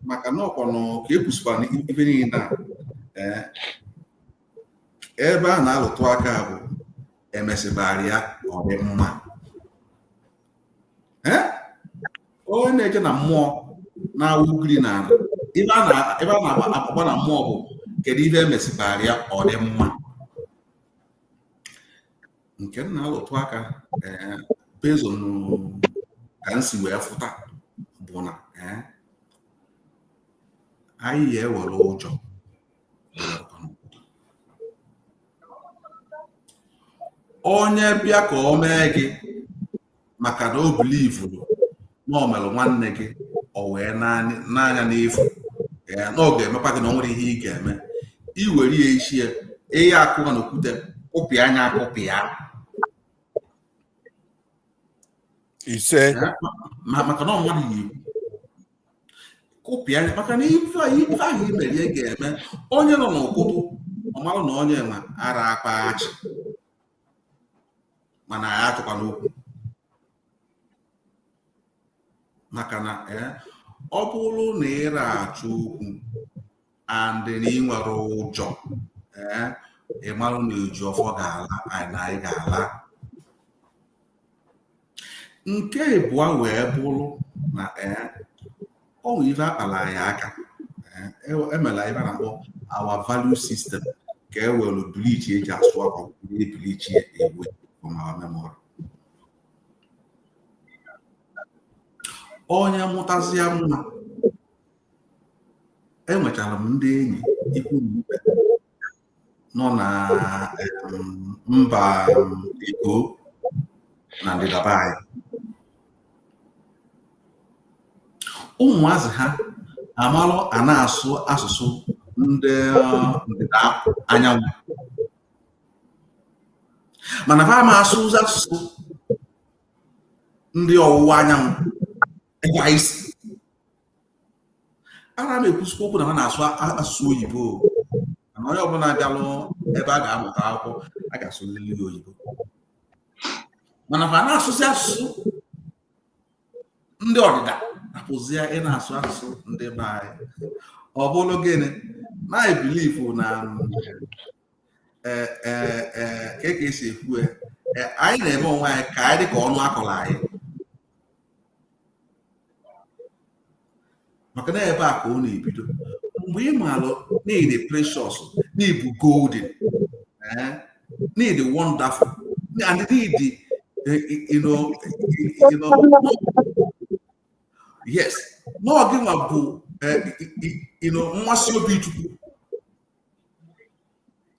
maka na ọkwanụ ka ekwusikwara ife niile na ebe a na-alụtụ aka bụ emesịbara ya ọ dị mma. Onye na-eje na mmụọ na-awụgiri na ebe a na-akpọkwa na mmụọ bụ kedu ife emesịbara ya ọ dị mma. Nke m na-alụtụ aka bezonu ka nsi wee fụta bụ na anyị ya ewere ụjọ onye bịa ka o mee gị maka na o bilivuru na o mere nwanne gị o wee n'anya n'efu na ọ ga-emekwa gị na o nwere ihe ị ga-eme iwere ya isi ya ihe akụwa na okwute kụpị anya akụpị ya ise maka na mmadụ yi kụpị anya maka na ife ahụ imere ya ga-eme onye nọ n'ụkwụtụ ọ marụ na onye nwa ara akpa achị mana ya atụkwa n'okwu maka na ọ bụrụ na ị na-achọ okwu and na ị nwere ụjọ ị marụ na eji ọfọ ga-ala na anyị ga-ala. Nke abụọ wee bụrụ na ọ nwere ife akpala anyị aka emela ife na-akpọ our value system ka e were bleach eji asụ akwa bleach ewe from our memory. Onye mụtazịa mma enwechara m ndị enyi ikwu na ibe nọ na mba Igbo na ndịda be anyị. Ụmụazị ha amalụ a na-asụ asụsụ ndị ndịda anyanwụ mana ha ma asụ asụsụ ndị ọwụwa anyanwụ ịgwa isi. Ara m ekwusikwa okwu na ha na-asụ asụsụ oyibo na onye ọbụla bịalụ ebe a ga-amụta akwụkwọ a ga-asụ lili oyibo mana ha na-asụsị asụsụ ndị ọdịda apụzia ị na-asụ asụsụ ndị be anyị. Ọ bụrụ gịnị na ebilifu na ka esi ekwu anyị na-eme onwe anyị ka anyị dị ka ọnụ akọrọ anyị maka na ebe a ka ọ na-ebido. Mgbe ị maalụ need precious, need golden, need wonderful, and need yes, n'oge nwa bụ mmasị obi Chukwu.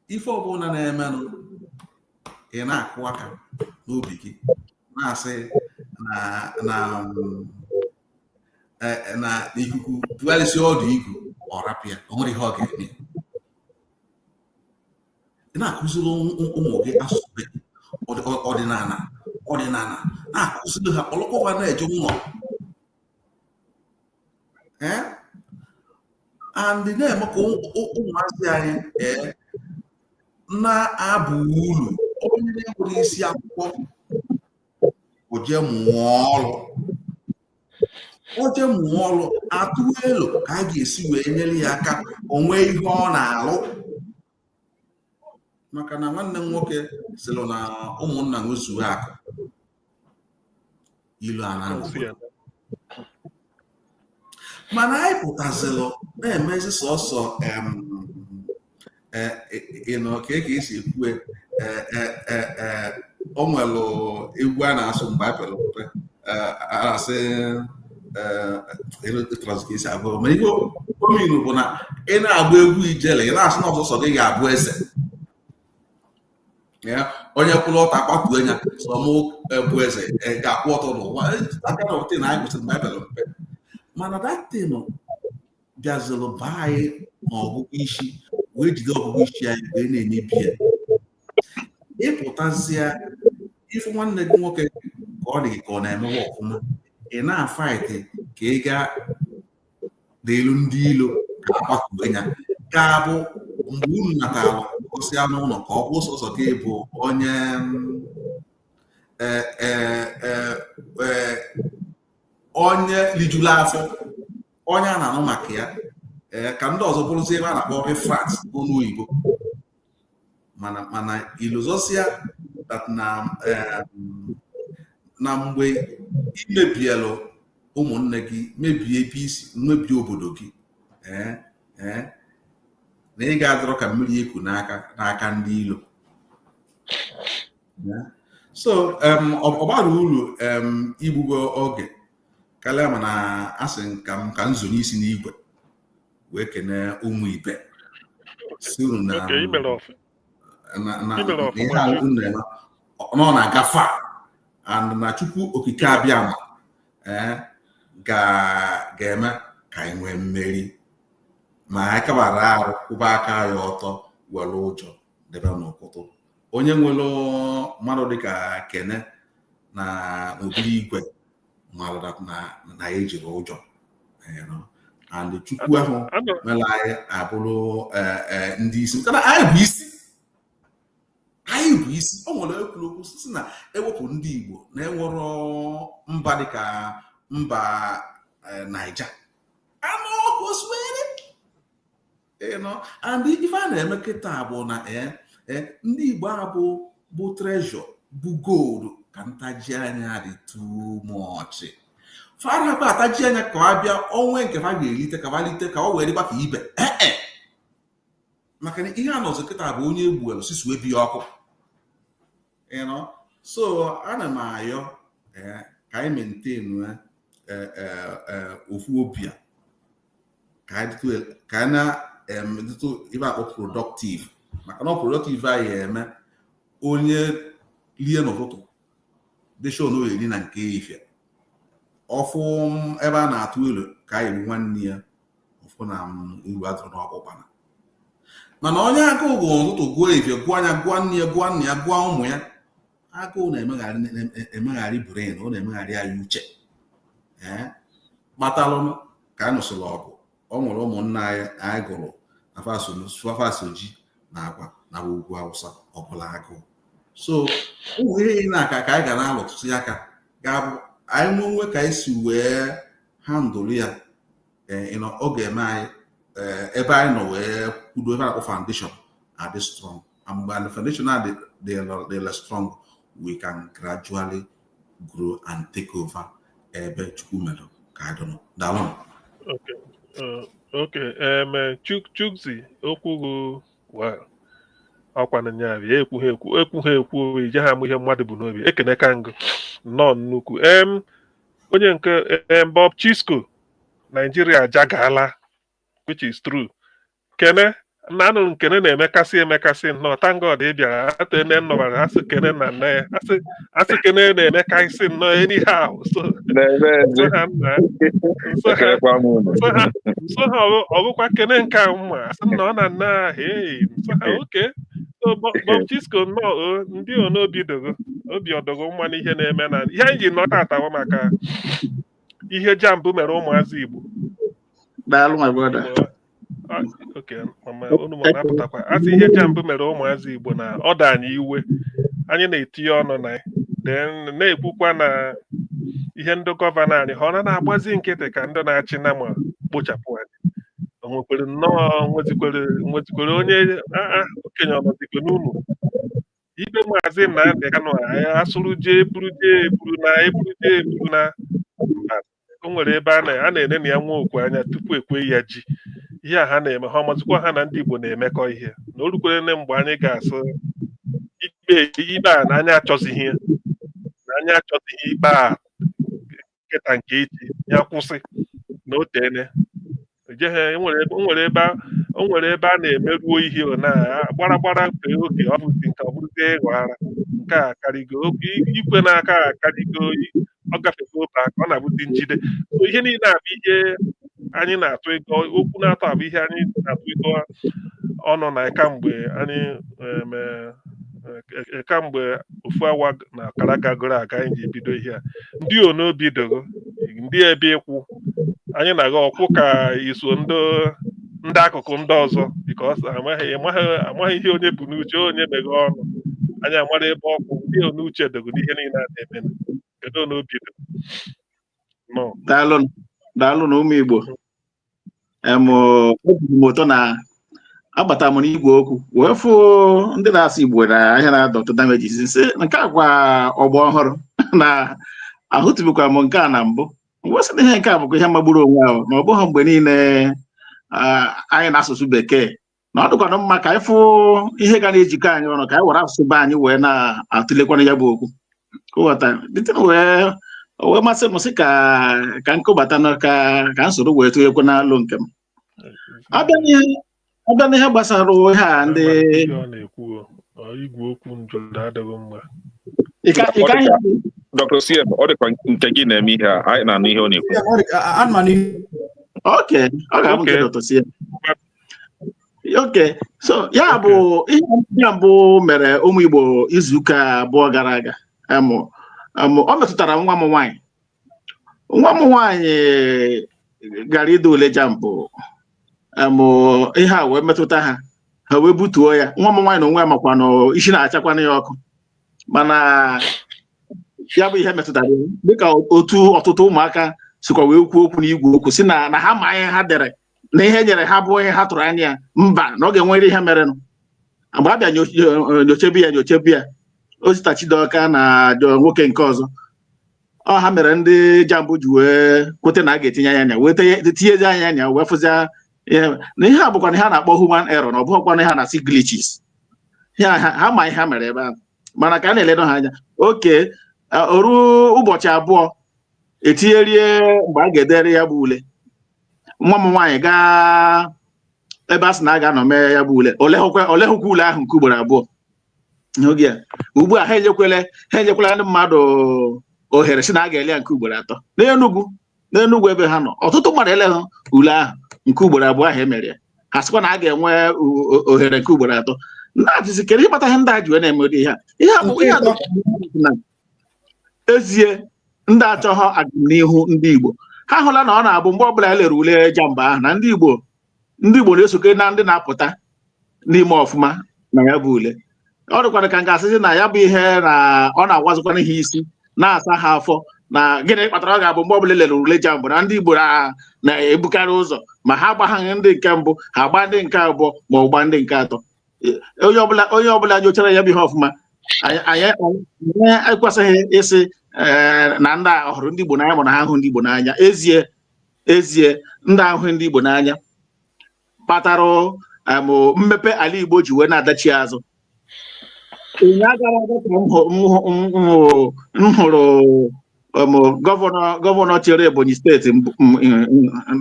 Ife ọbụla na-emenụ ị na-akụ aka n'obi gị na-asị na ikuku tụgharịsị ọdụ igu ọrapịa o nwere ihe ọ ga-eme. Ị na-akụziri ụmụ gị asụsụ ọdịnala na-akụziri ha ọlụkọba na-eje ụlọ and na-eme ka ụmụazị anyị na-abụ ulu. Onye na-enwere isi akwụkwọ o jee mụọ ọrụ atụ elu ka a ga-esi wee nyere ya aka onwe ihe ọ na-alụ maka na nwanne m nwoke sịrị na ụmụnna m zuo akụ ilu a na-anọ mana anyị pụtazịrị na-emezi sọsọ ka esi ekwu o nwere egwu a na-asụ mgbe a pere mpe asị esi abụọ ma ihe ominu bụ na ị na-agba egwu ijele ị na-asụ na ọsọsọ gị ga-abụ eze onye kwụrụ ọtọ akpatuo ya sọmụ bụ eze ga-akwụ ọtọ n'ụwa aka na ọtị na anyị kwụsịrị mgbe a pere mpe mana datinụ bịazịrị baa anyị n'ọgụgụ isi wee jide ọgụgụ isi anyị wee na-emebi ya. Ịpụtazịa ife nwanne gị nwoke ka ọ dị ka ọ na-emewe ọfụma ị na-afaịtị ka ị gaa n'elu ndị ilo ga-agbatuo ya ga-abụ mgbe unu natara ọsịa n'ụlọ ka ọ bụ sọsọ gị bụ onye onye lijuru afọ onye a na-anụ maka ya ka ndị ọzọ bụrụzie ebe a na-akpọ refrat n'ọnụ oyibo mana iluzọsịa na mgbe imebielụ ụmụnne gị mebie ebe isi mebie obodo gị na ị ga-adọrọ ka mmiri eku n'aka ndị ilo. So ọ bara uru igbugo oge karịa mana asị ka nzo n'isi n'igwe wee kene ụmụ ibe si unu na nọ na-agafe na Chukwu okike abịa ga-eme ka anyị nwee mmeri ma anyị kabara arụ kwụba aka ya ọtọ were ụjọ debe n'ụkwụtụ. Onye nwere mmadụ dịka Kene na obiri igwe mmadụ na ya ejiri ụjọ and Chukwu ahụ mere anyị abụrụ ndị isi. Anyị bụ isi o nwere ekwuru okwu si na ewepụ ndị Igbo na enwere mba dịka mba Naija anụ ọkụ oswere and ife a na-eme kịta bụ na ndị Igbo bụ treasure bụ gold ka ntaji anya dị too much farahapụ ataji anya ka ọ bịa onwe nke ha ga-elite ka balite ka ọ wee dịkwa ka ibe maka na ihe a nọzọ kịta bụ onye egbuelu sisi wee biya ọkụ so ana m ayọ ka anyị maintain ofu obi a ka anyị na-emetụta ibe akpọ productive maka na productive anyị eme onye lie n'ụtụtụ desho na oyeri na nke ifia ọfụ ebe a na-atụ elu ka anyị bụ nwanne ya ọfụ na uru adụrụ n'ọkpụkpana mana onye agụụ bụ ụtụtụ gụọ ifia gụọ anya gụọ nne ya gụọ ụmụ ya agụụ na-emegharị brain ọ na-emegharị anyị uche kpatalụ ka anyị nụsịrị ọgụ ọ nwere ụmụnna anyị gụrụ afasoji na akwa na ugwu Awụsa ọbụla agụụ so ụmụ ihe na-aka ka anyị ga na-alụtụtụ ya aka ga-abụ anyị nwe ka anyị si wee handụlụ ya ọ ga-eme anyị ebe anyị nọ wee kwudo ebe akpọ foundation adị strong and mgbe the foundation dị strong we can gradually grow and take over ebe Chukwu mere ka anyị dọrọ daalụ. Chukzi okwu ọkwa na nyabịa ekwughị ekwu ije ha amụ ihe mmadụ bụ n'obi ekene ka ngụ nnọọ nnukwu onye nke Bob Chisco Nigeria ajagaala which is true kene na anụ nkene na-emekasị nnọọ thank God ị bịara atene nnọbara asị kene na nne ya asị kene na-emekasị nnọọ anyhow nso ha ọ bụkwa kene nke mma asị nna ọ na nne ahụ nso ha oke Bob Chisco nnọọ ndị obi ọdọgo mma n'ihe na-eme na ihe anyị ji nọta atawa maka ihe JAMB mere ụmụazị Igbo unu ma na-apụtakwa asị ihe JAMB mere ụmụazị Igbo na ọ da anyị iwe anyị na-etinye ọnụ na na-ekwukwa na ihe ndị gọvanọ anyị ha ọ na-agbazi nkịtị ka ndị na-achị na ma kpochapụ anyị o nwekwere nnọọ nwezikwere onye okenye ọnọdịgo n'ụlọ ibe maazị Nnamdị Kanụ asụrụ eburu na o nwere ebe a na-ene na ya nwa okwu anya tupu ekwe ya ji ihe a ha na-eme ha ọmazikwa ha na ndị Igbo na-emekọ ihe na o rukwere nne mgbe anyị ga-asụ ikpe a na anya achọzighị ikpe a nkịta nke echi ya kwụsị na o tene o nwere ebe a na-emeruo ihe na-agbara fee oge ọ bụzi nke ọ bụrụzie ịghọara nke a karịgo ikwe n'aka akarịgo ọ gafego obe aka ọ na-abụzi njide ihe niile abụ ihe anyị na-atụ ego okwu na-atọ abụ ihe anyị na-atụ ego ọnụ na kamgbe ofu awa na ọkara gagoro aga anyị ji bido ihe a ndị onobi dogo ndị ebe ịkwụ anyị na-aga ọkwụ ka iso ndị akụkụ ndị ọzọ bikos amaghị ihe onye bụ n'uche onye meghe ọnụ anyị amara ebe ọkwụ ndị onuche dogo n'ihe niile a na-eme kedu onobi dogo daalụ na ụmụ Igbo moto na agbata m n'igwe okwu wee fụ ndị na-asụ Igbo na ahịa na-adọtụ damages nse nke a gwa ọgbọ ọhụrụ na ahụtụbekwa m nke a na mbụ mgbe sị na ihe nke a bụkwa ihe magburu onwe ahụ na ọ bụghị mgbe niile anyị na-asụsụ bekee na ọ dịkwana mma ka anyị fụ ihe ga na-ejikọ anyị ọnụ ka anyị were asụsụ be anyị wee na-atụlekwana ya bụ okwu kụghọta dịtịna wee masị m sị ka nkụbata ka nsoro wee tụnyekwa n'alụ nke m abịa n'ihe gbasara ihe a ndị igwe okwu njọ adịghị mma Dr. CM, ọ dịkwa nke gị na-eme ihe a anyị na-anụ ihe ọ na-ekwu. Oke, ọ ga-abụ nke Dr. CM. Oke, so ya bụ ihe mbụ mere ụmụ Igbo izuụka abụọ gara aga ọ metụtara nwa m nwaanyị. Nwa m nwaanyị gara ide ule JAMB ihe a wee metụta ha ha wee butuo ya nwa m nwaanyị na onwe ya makwa na isi na-achakwana ya ọkụ mana ya bụ ihe metụtara dịka otu ọtụtụ ụmụaka sikwa wee kwuo okwu n'igwe okwu si na ha ma ihe ha dere na ihe nyere ha bụ ihe ha tụrụ anya ya mba na ọ ga-enwere ihe merenụ mgbe a bịa nyochebi ya Osita Chidoka na nwoke nke ọzọ ọ ha mere ndị JAMB ji wee kwete na a ga-etinye anya wee tinyezi anya wee fụzia na ihe a bụkwa ihe a na-akpọ human error na ọ bụghịkwa ihe a na-asị glitches ha ma ihe ha mere ebe ahụ mana ka a na-eledo ha anya oke oru ụbọchị abụọ etinyerie mgbe a ga-edere ya bụ ule nwa m nwaanyị gaa ebe a sị na a ga-anọ mee ya bụ ule olehụkwa ule ahụ nke ugboro abụọ n'oge a ugbu a ha enyekwala ndị mmadụ ohere si na a ga-ele ya nke ugboro atọ n'Enugu ebe ha nọ ọtụtụ mmadụ eleghị ule ahụ nke ugboro abụọ ahụ emere ya ha sịkwa na a ga-enwe ohere nke ugboro atọ na-ajụzi kere ịkpata ihe ndị a ji wee na-emere ihe a bụ ihe na ezie ndị achọghọ agamnihu ndị Igbo ha hụla na ọ na-abụ mgbe ọbụla e lere ule JAMB ahụ na ndị Igbo na-esoke na ndị na-apụta n'ime ọfụma na ya bụ ule ọ dịkwara ka ga-asịzi na ya bụ ihe na ọ na-agwazikwana ihe isi na-asa ha afọ na gịnị kpatara ọ ga-abụ mgbe ọbụla elere ule JAMB na ndị Igbo na-ebukarị ụzọ ma ha gbaghaghị ndị nke mbụ ha gba ndị nke abụọ ma ọ gba ndị nke atọ onye ọbụla nyochara ya bụ ihe ọfụma anyị ekwesịghị ịsị na ndị a hụrụ ndị Igbo n'anya ma na ha hụ ndị Igbo n'anya ezie ndị ahụ ndị Igbo n'anya kpatara mmepe ala Igbo ji wee na-adachi azụ ụnyaahụ gara aga ka m hụrụ gọvanọ chere Ebonyi steeti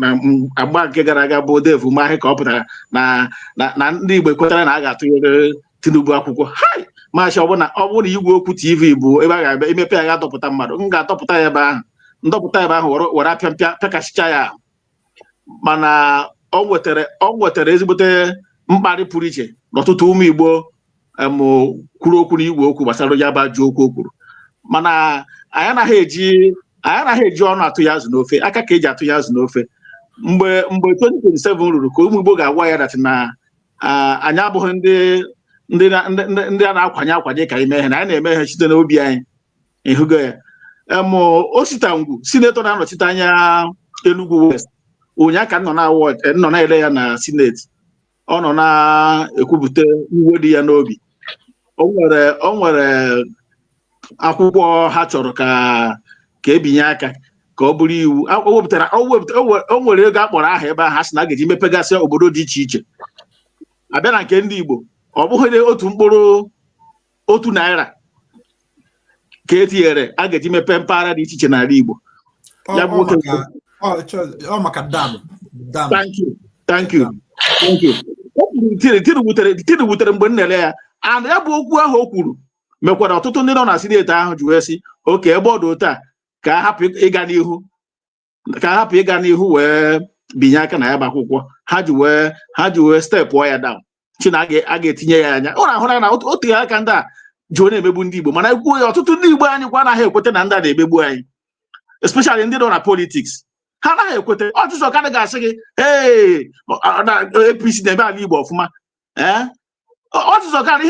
na agba nke gara aga bụ Dave Umahi ka ọ pụtara na ndị Igbo ekwetara na a ga-atụnyere Tinubu akwụkwọ maachị ọ bụrụ na igwe okwu TV bụ ebe a ga-abịa imepe ya ga-adọpụta mmadụ m ga-adọpụta ya ebe ahụ ndọpụta ebe ahụ were apịa pịakasịcha ya mana ọ nwetara ezigbote mkparị pụrụ iche n'ọtụtụ ụmụ Igbo kwuru okwu n'igwe okwu gbasara ya ba ju okwu o kwuru mana anyị anaghị eji ọnụ atụ ya azụ n'ofe aka ka eji atụ ya azụ n'ofe mgbe 2027 ruru ka ụmụ Igbo ga-agwa ya datị na anyị abụghị ndị a na-akwanye ka ime ihe na anyị na-eme ihe site n'obi anyị ịhụgo ya Osita Ngwu sinetọ na-anọchite anya Enugu West ụnyaahụ ka nọ na-ele ya na sineti ọ nọ na-ekwupụta iwe dị ya n'obi o nwere akwụkwọ ha chọrọ ka ebinye aka ka ọ bụrụ iwu o nwere ego akpọrọ aha ebe ahụ ha sị na a ga-eji mepegasị obodo dị iche iche abịa na nke ndị Igbo ọ bụghị otu mkpụrụ otu naira ka etinyere a ga-eji mepe mpaghara dị iche iche n'ala Igbo ya bụ maka dam. Thank you. Tiri wutere mgbe m na-ele ya and ya bụ okwu ahụ o kwuru mekwara ọtụtụ ndị nọ na sineti ahụ ji wee sị oke ebe ọ dị otu a ka a hapụ ịga n'ihu wee binye aka na ya bụ akwụkwọ ha ji wee steepụọ ya down chi na a ga-etinye ya anya ọ na-ahụra na otu aka ndị a ji na-emegbu ndị Igbo mana ekwuo ya ọtụtụ ndị Igbo anyị kwa anaghị ekwete na ndị a na-emegbu anyị especially ndị nọ na politiks ha anaghị ekwete ọchịchị ọkada ga-asị gị APC na-eme ala Igbo ọfụma ọchịchị ọkada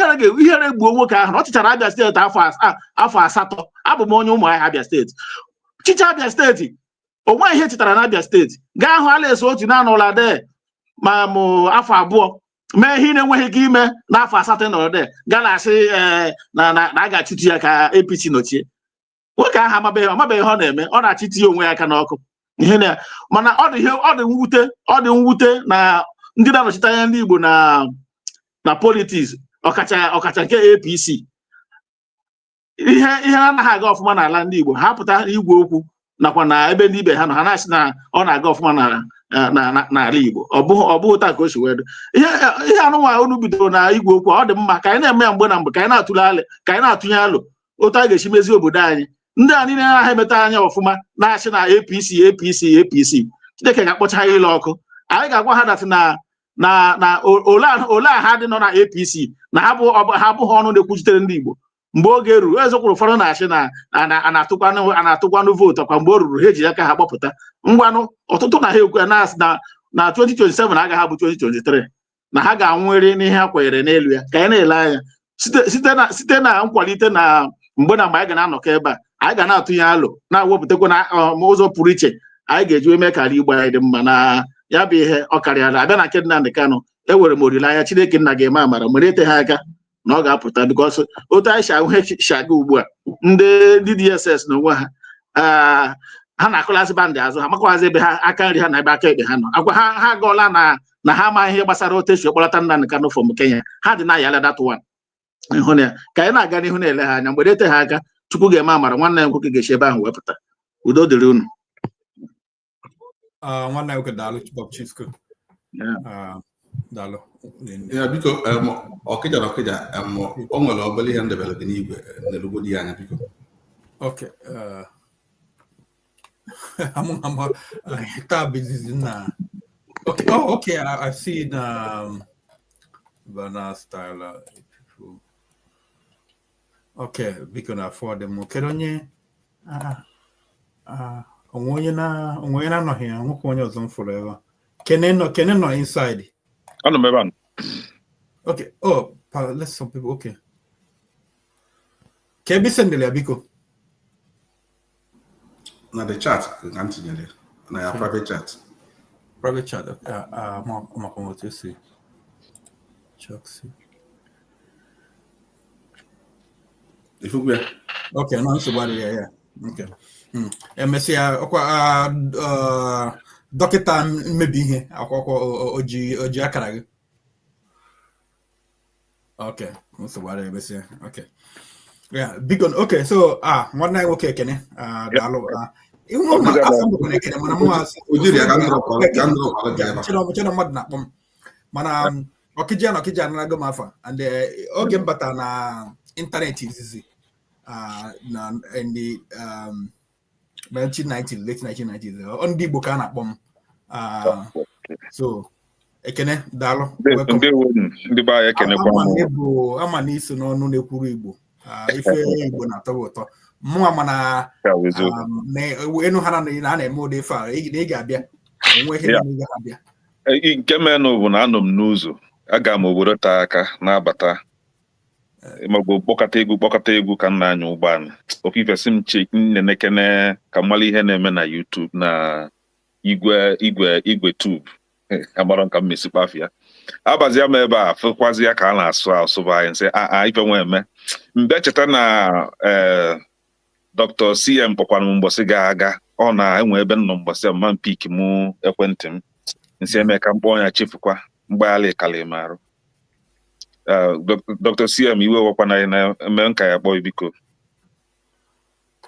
ihere gbuo nwoke ahụ ọ chịchara Abia steeti afọ asatọ abụ m onye Ụmụahịa Abia steeti chicha Abia steeti o nweghị ihe chetara na Abia steeti gaa hụ ala eso otu na-anọla de ma mụ afọ abụọ mee ihe ị na-enweghị ike ime n'afọ asatọ nọrọ de gaa asị na a ga-achịtụ ya ka APC nọchie nwoke ahụ amabeghị ihe ọ na-eme ọ na-achịtụ ya onwe ya aka n'ọkụ mana ọ dị mwute na ndị na-anọchite anya ndị Igbo na politiks ọkacha nke APC ihe anaghị aga ọfụma n'ala ndị Igbo ha pụta igwe okwu nakwa na ebe ndị ibe ha nọ ha na-asị na ọ na-aga ọfụma n'ala Igbo ọ bụghị taa ka o si wee dị ihe anụnwa unu bidoro na igwe okwu ọ dị mma ka anyị na-eme ya mgbe na mgbe ka anyị na-atụnye alụ otu a ga-esi mezie obodo anyị ndị a niile anaghị emeta anya ọfụma na-achị na APC Chineke ga-akpọcha ha ile ọkụ anyị ga-agwa ha datị na ole ha dị nọ na APC na ha abụghị ọnụ na-ekwuchitere ndị Igbo mgbe oge ruru ezokwuru ụfọdụ na-achị na na-atụkwanụ vootu kwa mgbe o ruru ha eji aka ha gbapụta ngwanụ ọtụtụ na ha ekwu na 2027 agaghị abụ 2023 na ha ga-anwụrị n'ihe ha kwenyere n'elu ya ka anyị na-ele anya site na nkwalite na mgbe na mgbe anyị ga na-anọkọ ebe a anyị ga na-atụnye alụ na-awepụtakwa na ụzọ pụrụ iche anyị ga-eji eme ka ala Igbo anyị dị mma na ya bụ ihe ọ karịara abịa na nke Nnamdi Kanu ewere m olileanya Chineke nna ga-eme amara mere ete ha aka na ọ ga-apụta bikos otu anyị si ahụ ha aga ugbu a ndị DSS na onwe ha ha na-akụlasị bandị azụ ha makwazi ebe ha aka nri ha na ebe aka ekpe ha nọ agwa ha agọọla na ha amaghị ihe gbasara otu esi kpọlata Nnamdi Kanu from Kenya ha dị na ya that one ịhụ na ya ka anyị na-aga n'ihu na-ele ha anya mgbe ete ha aka Chukwu ga-eme amara nwanne ya nwoke ga-esi ebe ahụ wepụta udo dịrị unu nwanne nwoke daalụ Chisko daalụ ya biko ọkịja na ọkịja o nwere obere ihe ndebere gị n'igwe n'elugbo dị anya biko okay tab is na okay okay I've seen banana style okay biko na for them kedu onye onwe na anọghị ya nwoke onye ọzọ m fụrụ ebe Kene nọ inside Ano me van. Okay. Oh, let's some people. Okay. Can be send the biko. Na the chat continue na your private chat. Private chat. I'm going to see. Chuck see. If you okay, no, it's about it. Yeah. Okay. Mesia dọkịta mmebi ihe akwụkwọ oji akara gị okay nsogbu ebesi okay yeah big on okay so nwanne anyị nwoke Ekene daalụ ihu na asambụ na Ekene mana mụ asị ojiri ya ka chọrọ mmadụ na-akpọ m mana ọkịja na-aga m afa and oge m bata na ịntanetị izizi na ndị 1990s, late 1990s. On Ndigbo ka na-akpọ m. So Ekene daalụ. Ndị ba Ekene kwa m. Ama na iso n'ọnụ na-ekwuru Igbo. Ife Igbo na-atọ ụtọ. Mụ ama na enu ha na-eme ụdị ife a ị ga-abịa. Onwe ihe na ga-abịa. Nke menụ bụ na anọ m n'ụzọ. Aga m obodo taa aka na-abata. Magbo kpọkọta egwu ka m na-anya ụgbọala ofufe si m che nnenekene ka mmalụ ihe na-eme na YouTube na igwe tube agbara ka m mesikwa afịa abazia m ebe a fekwazi ya ka a na-asụ bụ anyị nsị ife nwe eme mgbe cheta na Dr. CM kpọkwara m mgbọsị ga-aga ọ na-enwe ebe nnọ mgbọsị mma mpik mụ ekwentị m nsị eme ka mkpọ ya chefukwa mgbaghalị kalị marụ Dr. CM iwe wakwana na eme nka ya kpọ biko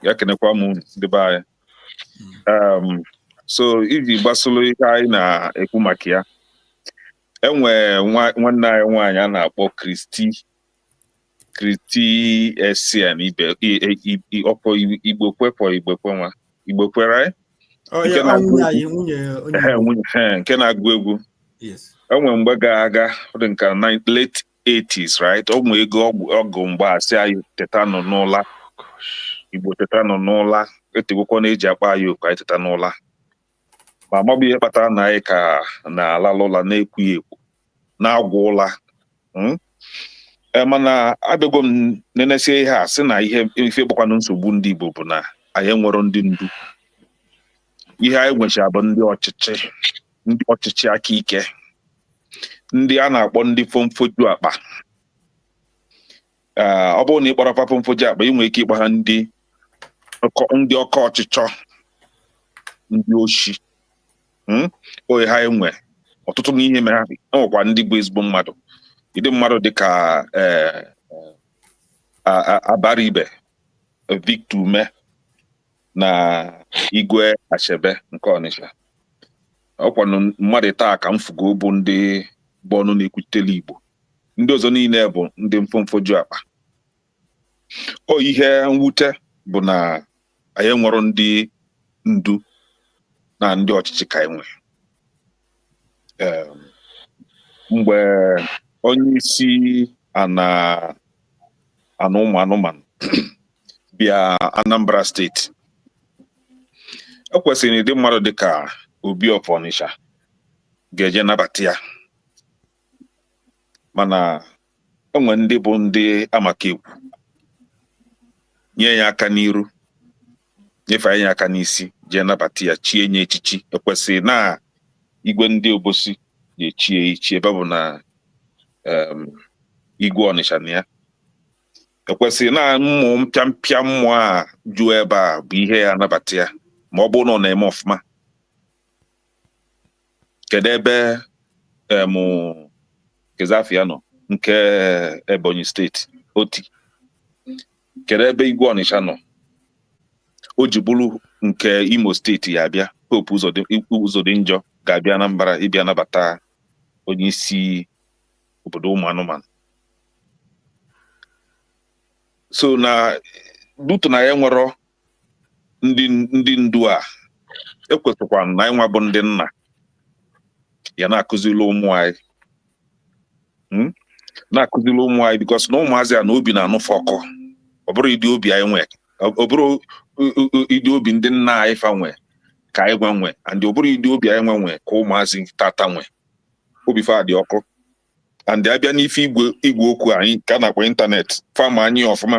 ya kenekwa m ndị be anyị so iji gbasolo ihe anyị na-ekwu maka ya enwe nwanne anyị nwaanyị a na-akpọ Kristi Esian ibe ọkpọ Igbo kwepọ Igbo kwenwa Igbo kwere nke na-agụ egwu enwe mgbe ga-aga dị nka late 80s right ụmụ ego ọgụ mgbe asị anyị teta nọ n'ụla Igbo teta nọ n'ụla etegokwa na-eji akpa anyị oku anyị teta n'ụla ma maọbụ ihe kpatara na anyị ka na-alalụ ụla na-ekwughị ekwu na-agwụ ụla mana abịago m nenesie ihe a sị na ife gbakwanụ nsogbu ndị Igbo bụ na anyị enwero ndị ndu ihe anyị nwecha bụ ndị ọchịchị aka ike ndị a na-akpọ ndị fomfoju akpa ọ bụrụ na ị kpọrọ fa fomfoju akpa ị nwere ike ịkpọ ha ndị ọkọ ọchịchọ ndị oshi oyi ha enwe ọtụtụ n'ihe mere ha nwekwa ndị bụ ezigbo mmadụ ndị mmadụ dịka Abaribe Victor Ume na Igwe Achebe nke Ọnịsha ọkwanụ mmadụ taa ka mfugo bụ ndị bụ ọnụ na-ekwutele Igbo ndị ọzọ niile bụ ndị mfomfoju akpa ihe mwute bụ na anyị nwere ndị ndu na ndị ọchịchị ka enwe mgbe onye isi ana ụmụ anụmanụ bịa Anambra steeti ekwesịrị ịdị mmadụ dịka Obi of Ọnịsha ga-eje nabata ya mana enwe ndị bụ ndị amaka ekwu nye ya aka n'iru nyefee ya aka n'isi jee nabata ya chie nye echichi ekwesịrị na igwe ndị obosi ga-echie ichi ebe bụ na igwe Ọnịsha na ya ekwesịrị na mmụ mpịampịa mmụọ a jụọ ebe a bụ ihe ya nabata ya ma ọ bụrụ na ọ na-eme ọfụma. Kedu ebe Kezafia nọ nke Ebonyi steeti Oti? Kedu ebe igwe Ọnịsha nọ? O ji bụrụ nke Imo steeti ya abịa Pope ụzọ dị njọ ga-abịa na mbara ịbịa nabata onye isi obodo ụmụ anụmanụ. So na dutu na ya nwere ndị ndu a ekwesịkwa na anyị nwa bụ ndị nna ya na-akụziri ụmụ anyị because na ụmụazị a na obi na-anụfe ọkụ. Ọ bụrụ ịdị obi anyị nwe, ọ bụrụ ịdị obi ndị nna anyị fa nwe ka anyị nwe and ọ bụrụ ịdị obi anyị nwe ka ụmụazị tata nwe. Obi fa dị ọkụ and abịa n'ife igwe okwu anyị ka na-akpọ ịntanetị fama anyị ọfụma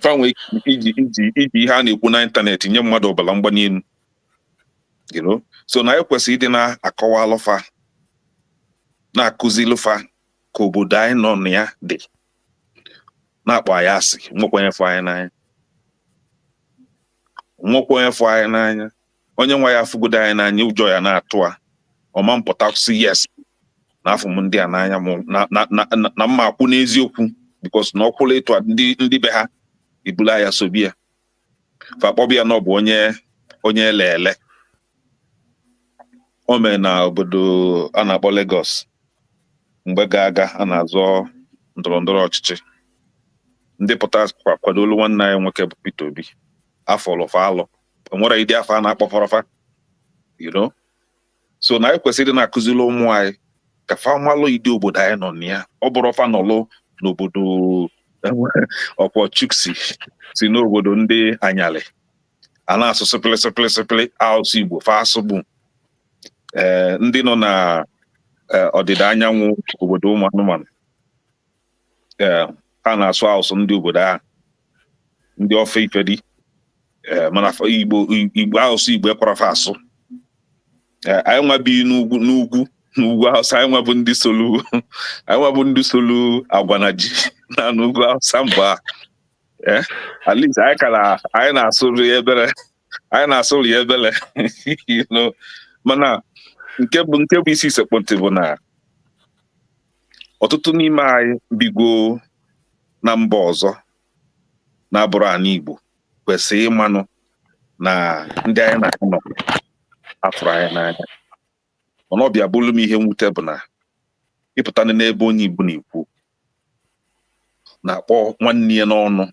fanwe iji ihe a na-ekwu na ịntanetị nye mmadụ ọbara mgbali elu, you know. So na ekwesịrị ịdị na-akọwa alụfa na-akụzi lụfa ka obodo anyị nọ na ya dị na-akpọ anyị asị nwekwenye fụ anyị n'anya onye nwa ya afụgodo anyị n'anya ụjọ ya na-atụ a ọma mpụta sị yes na afọ m ndị a n'anya na mma akwụ n'eziokwu because na ọkwụla ịtụ ndị be ha ibula ya sobi ya fakpọbịa na ọ bụ onye ele o mee na obodo a na-akpọ Lagos mgbe ga-aga a na-azọ ndọrọndọrọ ọchịchị ndị pụta kwadolu nwanne anyị nwoke bụ Peter Obi afọ lụfa alụ enwere ịdị afọ a na-akpọfọrọfa, you know. So na anyị kwesịrị na-akụziri ụmụ anyị ka fa malụ ịdị obodo anyị nọ na ya. Ọ bụrụ fa nọlụ n'obodo ọkwọ Chuksi si n'obodo ndị Anyalị a na-asụ sịpịlị asụ Igbo fa asụgbu ndị nọ na ọdịda anyanwụ obodo ụmụ anụmanụ ha na-asụ asụsụ ndị obodo ahụ ndị ofe Ifedi mana Igbo asụsụ Igbo ekwarafa asụ. Anyị nwa bi n'ugwu Hausa anyị nwa bụ ndị solu agwa na ji na n'ugwu Hausa mba at least anyị na-asụrụ ya ebere you know. Mana nke bụ isi sekpọntị bụ na ọtụtụ n'ime anyị bigo na mba ọzọ na-abụrụ anyị Igbo kwesịrị ịmanụ na ndị anyị na-anọ afụrụ anyị n'anya. Mana ọbịa bụrụ m ihe mwute bụ na ịpụta n'ebe onye Igbo na-ekwu na-akpọ nwanne ya n'ọnụ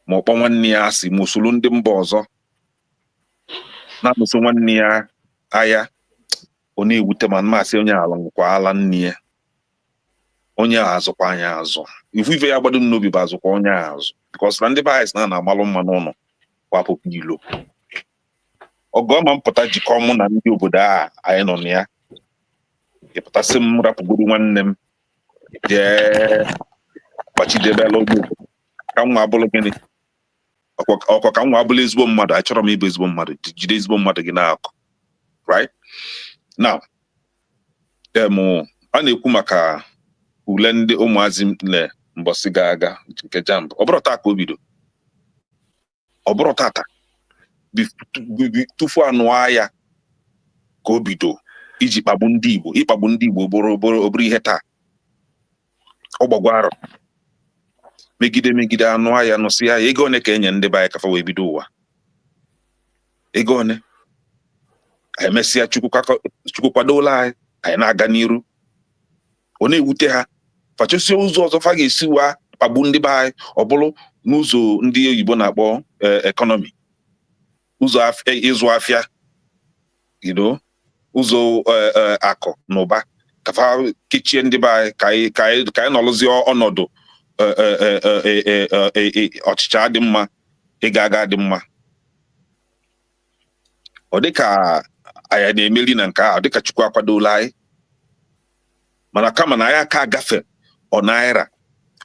ma ọkpọ nwanne ya asị ma usoro ndị mba ọzọ na-amụso nwanne ya agha. Ọ na-ewute ma mmasị onye ala nkwa ala nne ya, onye azụkwa anya azụ ife ya gbado n'obi bụ azụkwa onye azụ because na ndị bahis na-amalụ mma n'ụlọ kwapụpụ ilo ọgọma mpụta jikọ mụ na ndị obodo a anyị nọ na ya ịpụtasị m rapụgoro nwanne m jee gbachidebela ogbe ka nwa abụrụ gịnị ọkwa ka nwa abụrụ ezigbo mmadụ. Achọrọ m ịbụ ezigbo mmadụ, jide ezigbo mmadụ gị n'akụ, right now. A na-ekwu maka ule ndị ụmụazị le mbọsị ga-aga nke JAMB. Ọ bụrụ taa ka o bido, ọ bụrụ tata tufu anụ ya ka o bido iji kpagbu ndị Igbo. Ịkpagbu ndị Igbo bụrụ ihe taa ọ gbagwa arọ megide anụ ya nụsị ya ego one ka enye ndị be anyị kafa wee bido ụwa. Ego one anyị mesịa Chukwu kwadola anyị na-aga n'iru. Ọ na-ewute ha fachosie ụzọ ọzọ fa ga-esi wa kpagbu ndị be anyị. Ọ bụrụ n'ụzọ ndị oyibo na-akpọ ekọnọmi, ụzọ ịzụ afịa, you know, ụzọ akụ na ụba kafa kechie ndị be anyị ka anyị nọrụzie ọnọdụ ọchịchị adị mma, ịga aga dị mma. Ọ dịka anyị na-emeri na nke a, ọ dịka Chukwu akwadola anyị. mana kama na ya ka agafe ọ naira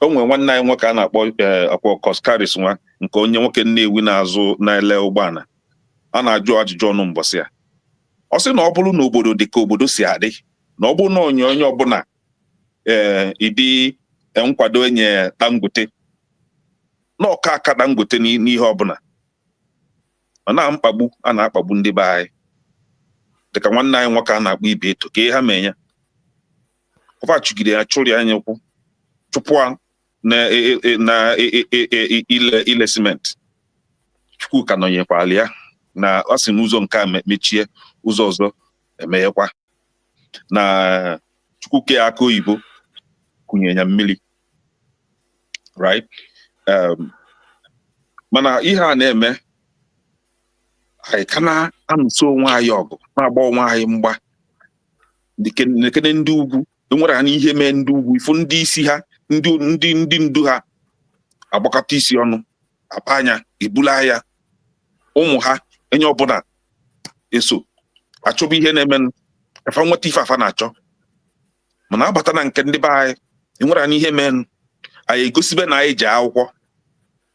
o nwere nwanne anyị nwoke a na-akpọ Koskaris nwa nke onye nwoke Nnewi na-azụ na-ele ụgbọala a na-ajụ ajụjụ ọnụ mbọsị ya ọ sị na ọ bụrụ na obodo dị ka obodo si adị na ọ bụrụ na onye ọbụla ịdị nkwado enye Dangote na ọka aka Dangote n'ihe ọbụla ọ na-mkpagbu a na-akpagbu ndị be anyị dịka nwanne anyị nwoke a na-akpọ ibe eto ka ha mee ya ọfa chụgide ya chụrụ ya anya ụkwụ chụpụ na ile simenti Chukwu ka nọnyekwala ya na ọ sị n'ụzọ nke a mechie ụzọ ọzọ emeghekwa na Chukwu ke aka oyibo kunye ya mmiri right mana ihe a na-eme anyị ka na-anụso onwe anyị ọgụ na-agba onwe anyị mgba nekene ndị ugwu enwere ha n'ihe mee ndị ugwu ifu ndị isi ha ndị ndu ha agbakọta isi ọnụ akpa anya ebula ya ụmụ ha enye ọbụla eso achọbụ ihe na-eme afa nweta ife afa na-achọ mana abata na nke ndị be anyị enwere ha n'ihe mee anyị egosibe na anyị ji akwụkwọ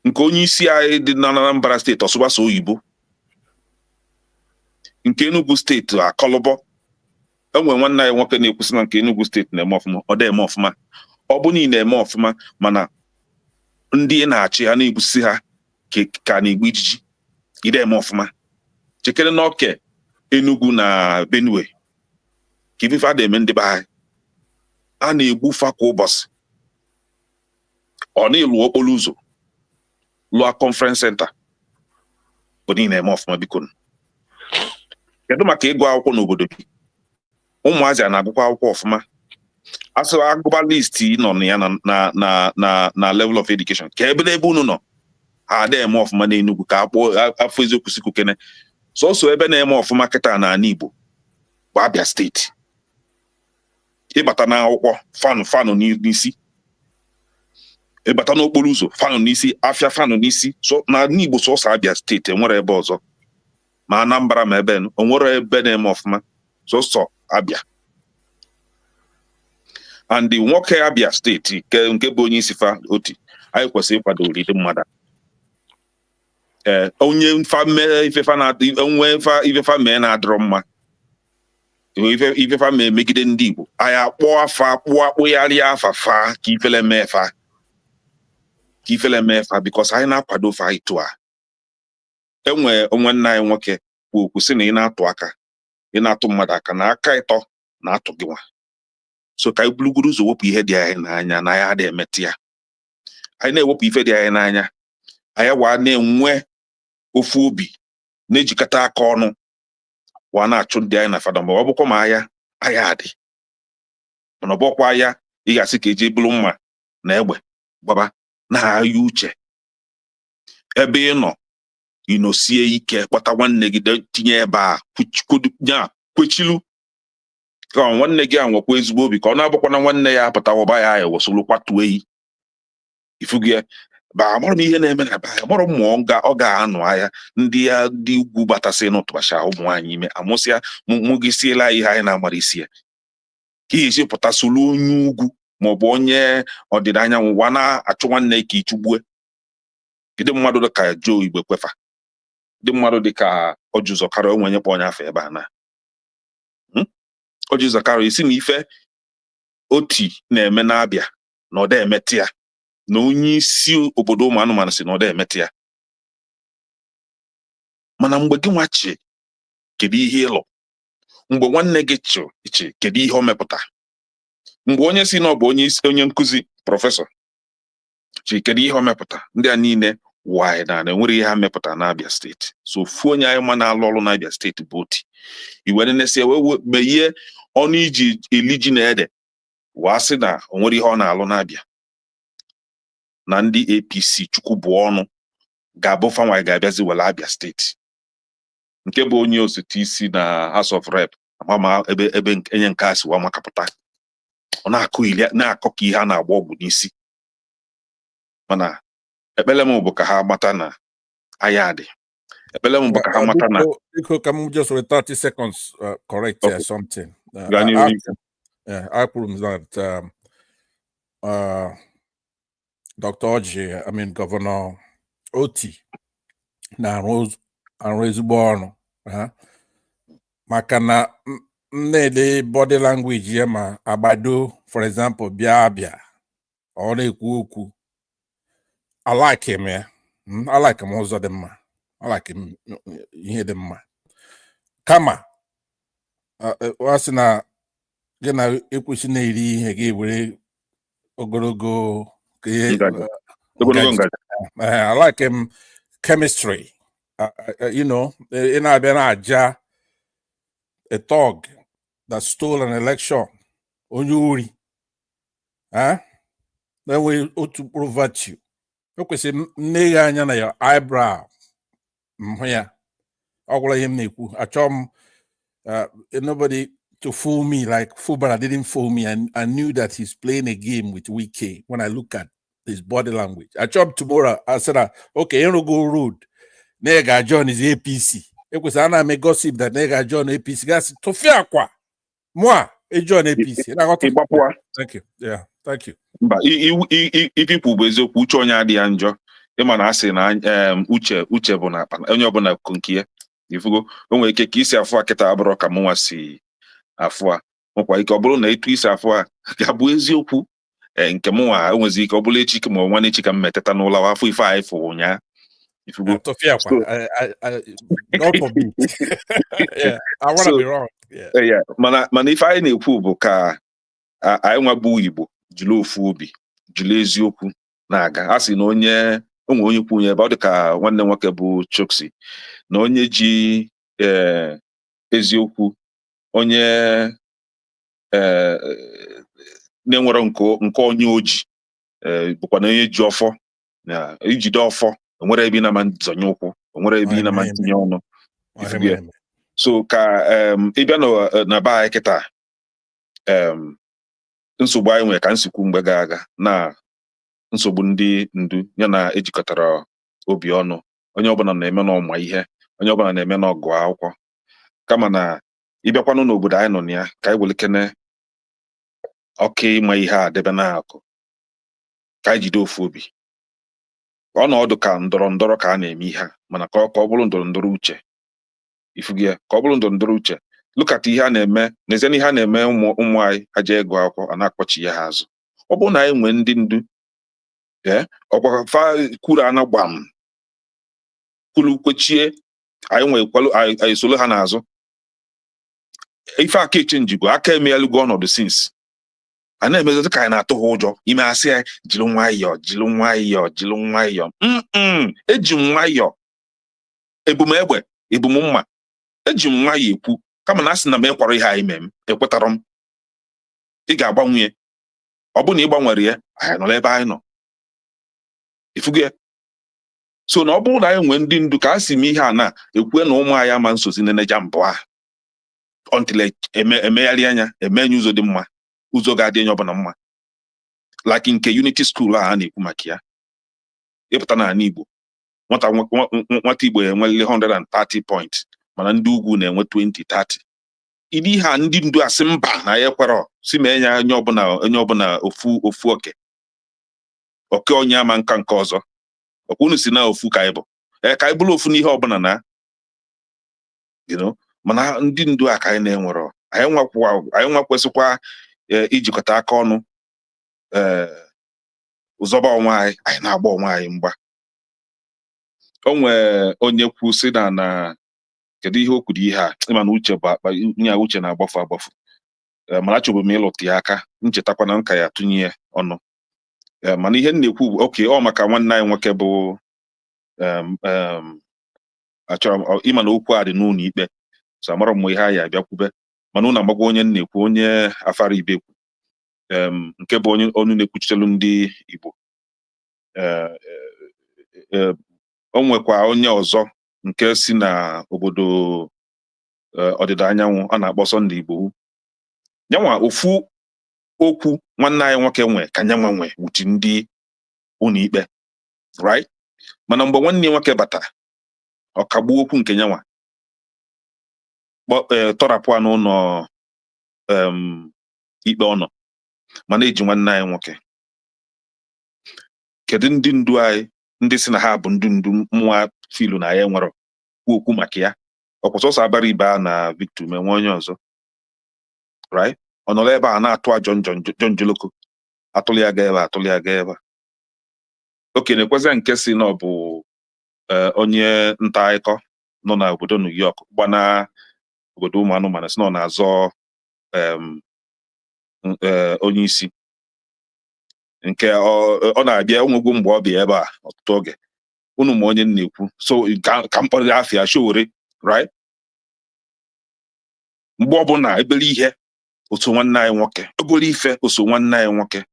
nke onye isi anyị dị na Anambra steeti ọsụgbasa oyibo nke Enugu steeti akọlụbọ enwere nwanne anyị nwoke na-ekwusi na nke Enugu steeti na-eme ọfụma ọ dị eme ọfụma ọ bụ niile eme ọfụma mana ndị na-achị ha na-ebusi ha ka na-egbu ijiji ide eme ọfụma chekere n'oke Enugu na Benue ka ife ada eme ndị be anyị a na-egbu fa kwa ụbọchị ọ na-elu okporo ụzọ lụọ conference center bụ niile eme ọfụma biko kedu maka ịgụ akwụkwọ n'obodo gị ụmụazị a na-agụkwa akwụkwọ ọfụma asị agụba list nọ na ya na level of education ka ebe unu nọ ha ada eme ọfụma n'Enugu ka akpọ afọ eziokwu siku kene sọsọ ebe na-eme ọfụma kịta na ala Igbo bụ Abia steeti ịbata na akwụkwọ fanụ n'isi ịbata n'okporo ụzọ fanụ n'isi afịa fanụ n'isi na ala Igbo sọsọ Abia steeti enwere ebe ọzọ ma Anambra ma ebe onwere ebe na-eme ọfụma sọsọ Abia and the nwoke Abia steeti nke bụ onye isi fa oti anyị kwesịrị ịkwado ndị mmadụ onye ifefa mee na-adịrọ mma ifefa mee megide ndị Igbo anyị akpọ afa akpụgharịa afa fa ka ifele mefa bikos anyị na-akwado fa ịtụ a enwe onwe nna anyị nwoke bụ okwu sị na ị na-atụ mmadụ aka na aka ịtọ na-atụ gị nwa so ka anyị bulugoro ụzọ wepụ ihe dị anyị n'anya na ya adịghị emetụ ya anyị na-ewepụ ife dị anyị n'anya anyị wa na-enwe ofu obi na-ejikọta aka ọnụ wa na-achụ ndị anyị na fada mgbe ọ bụkwa ma agha adị mana ọ bụkwa agha ị ga-asị ka eji bụrụ mma na egbe gbaba na-agha uche ebe ị nọ ịnọsie ike kpọta nwanne gị tinye ebe a kwechilu ka nwanne gị a nwekwa ezigbo obi ka ọ na-abụkwa na nwanne ya apụta ụba ya ewesolu kwatuo eyi ifugie ba amụrụ m ihe na-eme na ba amụrụ m ọ ga-anụ ahịa ndị ugwu batasị n'ụtụbasha ụmụ nwaanyị ime amụsịa mụ gị siela ihe anyị na-amara isi ya ka ihe esi pụta solu onye ugwu maọbụ onye ọdịda anyanwụ wa na-achụ nwanne ka ichugbue ndị mmadụ dị ka Joe Igbo kwefa ndị mmadụ dị ka Ojuzọkara onwenye kpọ onye afọ ebe a na Ojuzọkara isi na ife oti na-eme na-abịa na ọ da emetụ ya na onye isi obodo ụmụ anụmanụ si na ọ da emetụ ya mana mgbe gị nwachi kedu ihe ịlụ mgbe nwanne gị chi kedu ihe o mepụta mgbe onye si na ọ bụ onye nkụzi prọfesọ chi kedu ihe o mepụta ndị a niile wanyị na enwere ihe ha mepụta na Abia steeti so ofu onye anyị ma na-alụ ọrụ na Abia steeti bụ oti iwere na-esi mee ihe ọnụ iji eli ji na ede waa sị na o nwere ihe ọ na-alụ na-abịa na ndị APC chukwu bụ ọnụ ga-abụ fanwa ga-abịazi were Abia steeti nke bụ onye osote isi na House of Rep ama ebe enye nke a siwa makapụta ọ na-akọ ka ihe a na-agba ọgwụ n'isi mana ekpele m bụ ka ha mata na aya dị ekpele m bụ ka ha mata na Biko, can we just with 30 seconds correct Okay. something? I prove that Dr. Oji, I mean Governor Oti na-arụ ezigbo ọrụ maka na na-ele body language ya ma agbado, for example, bịa ọ na-ekwu okwu. I like him, yeah. I like him ụzọ dị mma. I like him ihe dị mma. Kama ọ sị na gị na ekwesị na-eri ihe gị were ogologo I like him chemistry. You know, in Abena, a thug that stole an election. Onyuri. Then we ought to prove virtue. Okay, say nega na your eyebrow. Yeah. I chom nobody to fool me like Fubara didn't fool me, and I knew that he's playing a game with Wike when I look at his body language. I chopped tomorrow. I said, okay, you don't go rude. Nega John is APC. It was an me gossip that Nega John APC. Guys, to fear quoi? Moi, a John APC. Thank you. Yeah, thank you. But if people was uche onye adị ya njọ, ịma na asị na uche bụ na onye ọbụla konkie. Ifugo o nwere ike ka isi afọ akịta abụrụ ka mụnwa si afọ a. Nwekwa ike ọ bụrụ na etu isi afọ a ga-abụ eziokwu nke mụnwa o nwezi ike ọ bụla echi ka ma nwanne echi ka m meteta n'ụlọ afọ ife anyị fụ ụnyaa. Ifugo God forbid. Yeah, I want to be wrong. Yeah. Mana ife anyị na-ekwu bụ ka anyị nwa bụ Igbo jiri ofu obi jiri eziokwu na-aga. A sị na onwe onye kwu onye ebe ọ dị ka nwanne nwoke bụ Choksi na onye ji eziokwu onye na-enwere nke onye oji bụkwa na onye ji ọfọ na ijide ọfọ onwere ebe na ma nzonye ụkwụ onwere ebe na ma ntinye ọnụ. So ka ịbịa na be anyị kịta nsogbu anyị nwere ka nsikwu mgbe ga-aga na nsogbu ndị ndu ya na ejikọtara obi ọnụ. Onye ọbụla na-eme n'ọma ihe, onye ọbụla na-eme n'ọgụ akwụkwọ, kama na ịbịakwanụ n'obodo anyị nọ na ya ka anyị welikene ọka ịma ihe a debe n'akụ ka anyị jide ofu obi. Ọnọdụ ka ndọrọ ndọrọ ka a na-eme ihe a, mana ka ọ bụrụ ndọrọ ndọrọ uche. Ifugie ka ọ bụrụ ndọrọ ndọrọ uche, lukata ihe a na-eme n'ezie na ihe a na-eme ụmụ anyị aja ego akwụkwọ a na-akpọchi ya ha azụ. Ọ bụrụ na anyị nwee ndị ndu ọkwa fa kwuru ana gbam kwulu kwechie anyị nwee kwalụ anyị solo ha n'azụ. Ife aka echenjigo aka emeyalugo ọnọdụ since a na-emezi ka anyị na-atụ ha ụjọ ime asị anyị jiri nwayọọ jiri nwayọọ jiri nwayọọ. Eji m nwayọọ ebumegbe ebum mma eji m nwayọọ ekwu kama na asị na m ekwara ihe anyị mee ekwetara m. Ị ga-agbanwe ọ bụ na ị gbanwere ya anyị nọ ebe anyị nọ. Ifuge so na ọ bụrụ na anyị nwee ndị ndu ka a si m ihe a na-ekwe na ụmụ anyị ama nsozi nene JAMB a until emegharị anya emenye ụzọ dị mma, ụzọ ga-adị enye ọbụla mma, like nke Unity School a na-ekwu maka ya. Ịpụta n'ala Igbo nwata Igbo enwele 130 points mana ndị ugwu na-enwe 20-30. Ịdị ihe a ndị ndu asị mba na ya ekwere si ma enye onye ọbụla ofu oke onye ama nka nke ọzọ. Ọkwunu si na ofu ka anyị bụ ka anyị bụrụ ofu n'ihe ọbụla na mana ndị ndu a ka anyị na-enwere anyị nwa kwesịkwa ijikọta aka ọnụ ụzọba onwe anyị na-agba onwe anyị mgba. O nwee onye kwu si na kedu ihe o kwuru ihe a ịma na uche bụ akpa nye uche na-agbafu agbafu mana achọbụ m ịlụtụ ya aka nchetakwa na nka ya tụnye ya ọnụ. Mana ihe m na-ekwu bụ oke ọ maka nwanne anyị nwoke bụ achọrọ m ịma na okwu a dị n'ụlọ ikpe so amara m ihe anyị abịakwube mana ụnụ agbagwa onye na-ekwu onye afara ibekwu nke bụ onye na-ekwuchitelu ndị Igbo. O nwekwa onye ọzọ nke si na obodo ọdịda anyanwụ a na-akpọ Ndigbo. Nyanwa ofu okwu nwanne anyị nwoke nwe ka nyanwa nwe wuchi ndị ụlọ ikpe, right? Mana mgbe nwanne nwoke batara ọ kagbuo okwu nke nyanwa tọrapụ n'ụlọ ikpe ọnụ ma na-eji nwanne anyị nwoke. Kedu ndị ndu anyị ndị si na ha bụ ndị ndu mmụọ filu na ya nwere okwu maka ya? Ọkwa sọsọ abara ibe a na Victor menwe onye ọzọ, right? Ọ nọrọ ebe a na-atụ John Joloko, atụli ya ga ebe atụli ya ga ebe. Oke, na-ekwezi nke si na ọ bụ onye nta akụkọ nọ na obodo New York gbana obodo ụmụ anụmanụ si na ọ na-azọ onye isi nke ọ na-abịa onwegwu mgbe ọ bịa ebe a ọtụtụ oge. Unu ma onye na-ekwu, so ka m kpọrọ afịa Showore, right? Mgbe ọbụla ebere ihe otu nwanne anyị nwoke, ebere ife otu nwanne anyị nwoke,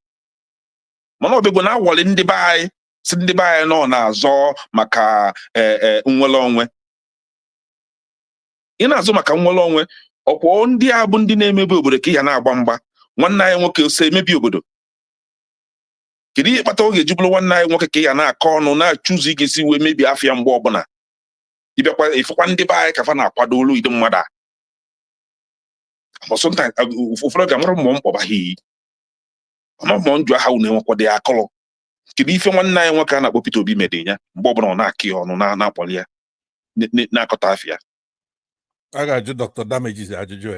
mana ọbịgbo na-awọli ndị be anyị si ndị be anyị nọ na-azọ maka nnwere onwe. Ị na-azụ maka nnwere onwe, ọkwọ ndị a bụ ndị na-emebi obodo ka ya na-agba mgba nwanne anyị nwoke ose emebi obodo. Kedu ihe kpata oge jubulu nwanne anyị nwoke ka ya na-akọ ọnụ na-achụzụ ị ga-esi wee mebi afịa mgbe ọbụla ịbịakwa ifekwa ndị be anyị ka fa na-akwado olu ide mmadụ a. Ụfọdụ ga-amara mmụọ mkpọba ha iyi ọma mmụọ njụ aha unu enwekwado ya akọlọ. Kedu ife nwanne anyị nwoke a na-akpọ Peter Obi mede ya mgbe ọbụla ọ na-akị ya ọnụ na-akpọli ya na-akọta afịa? A ga-ajụ Dr. Damages ajụjụ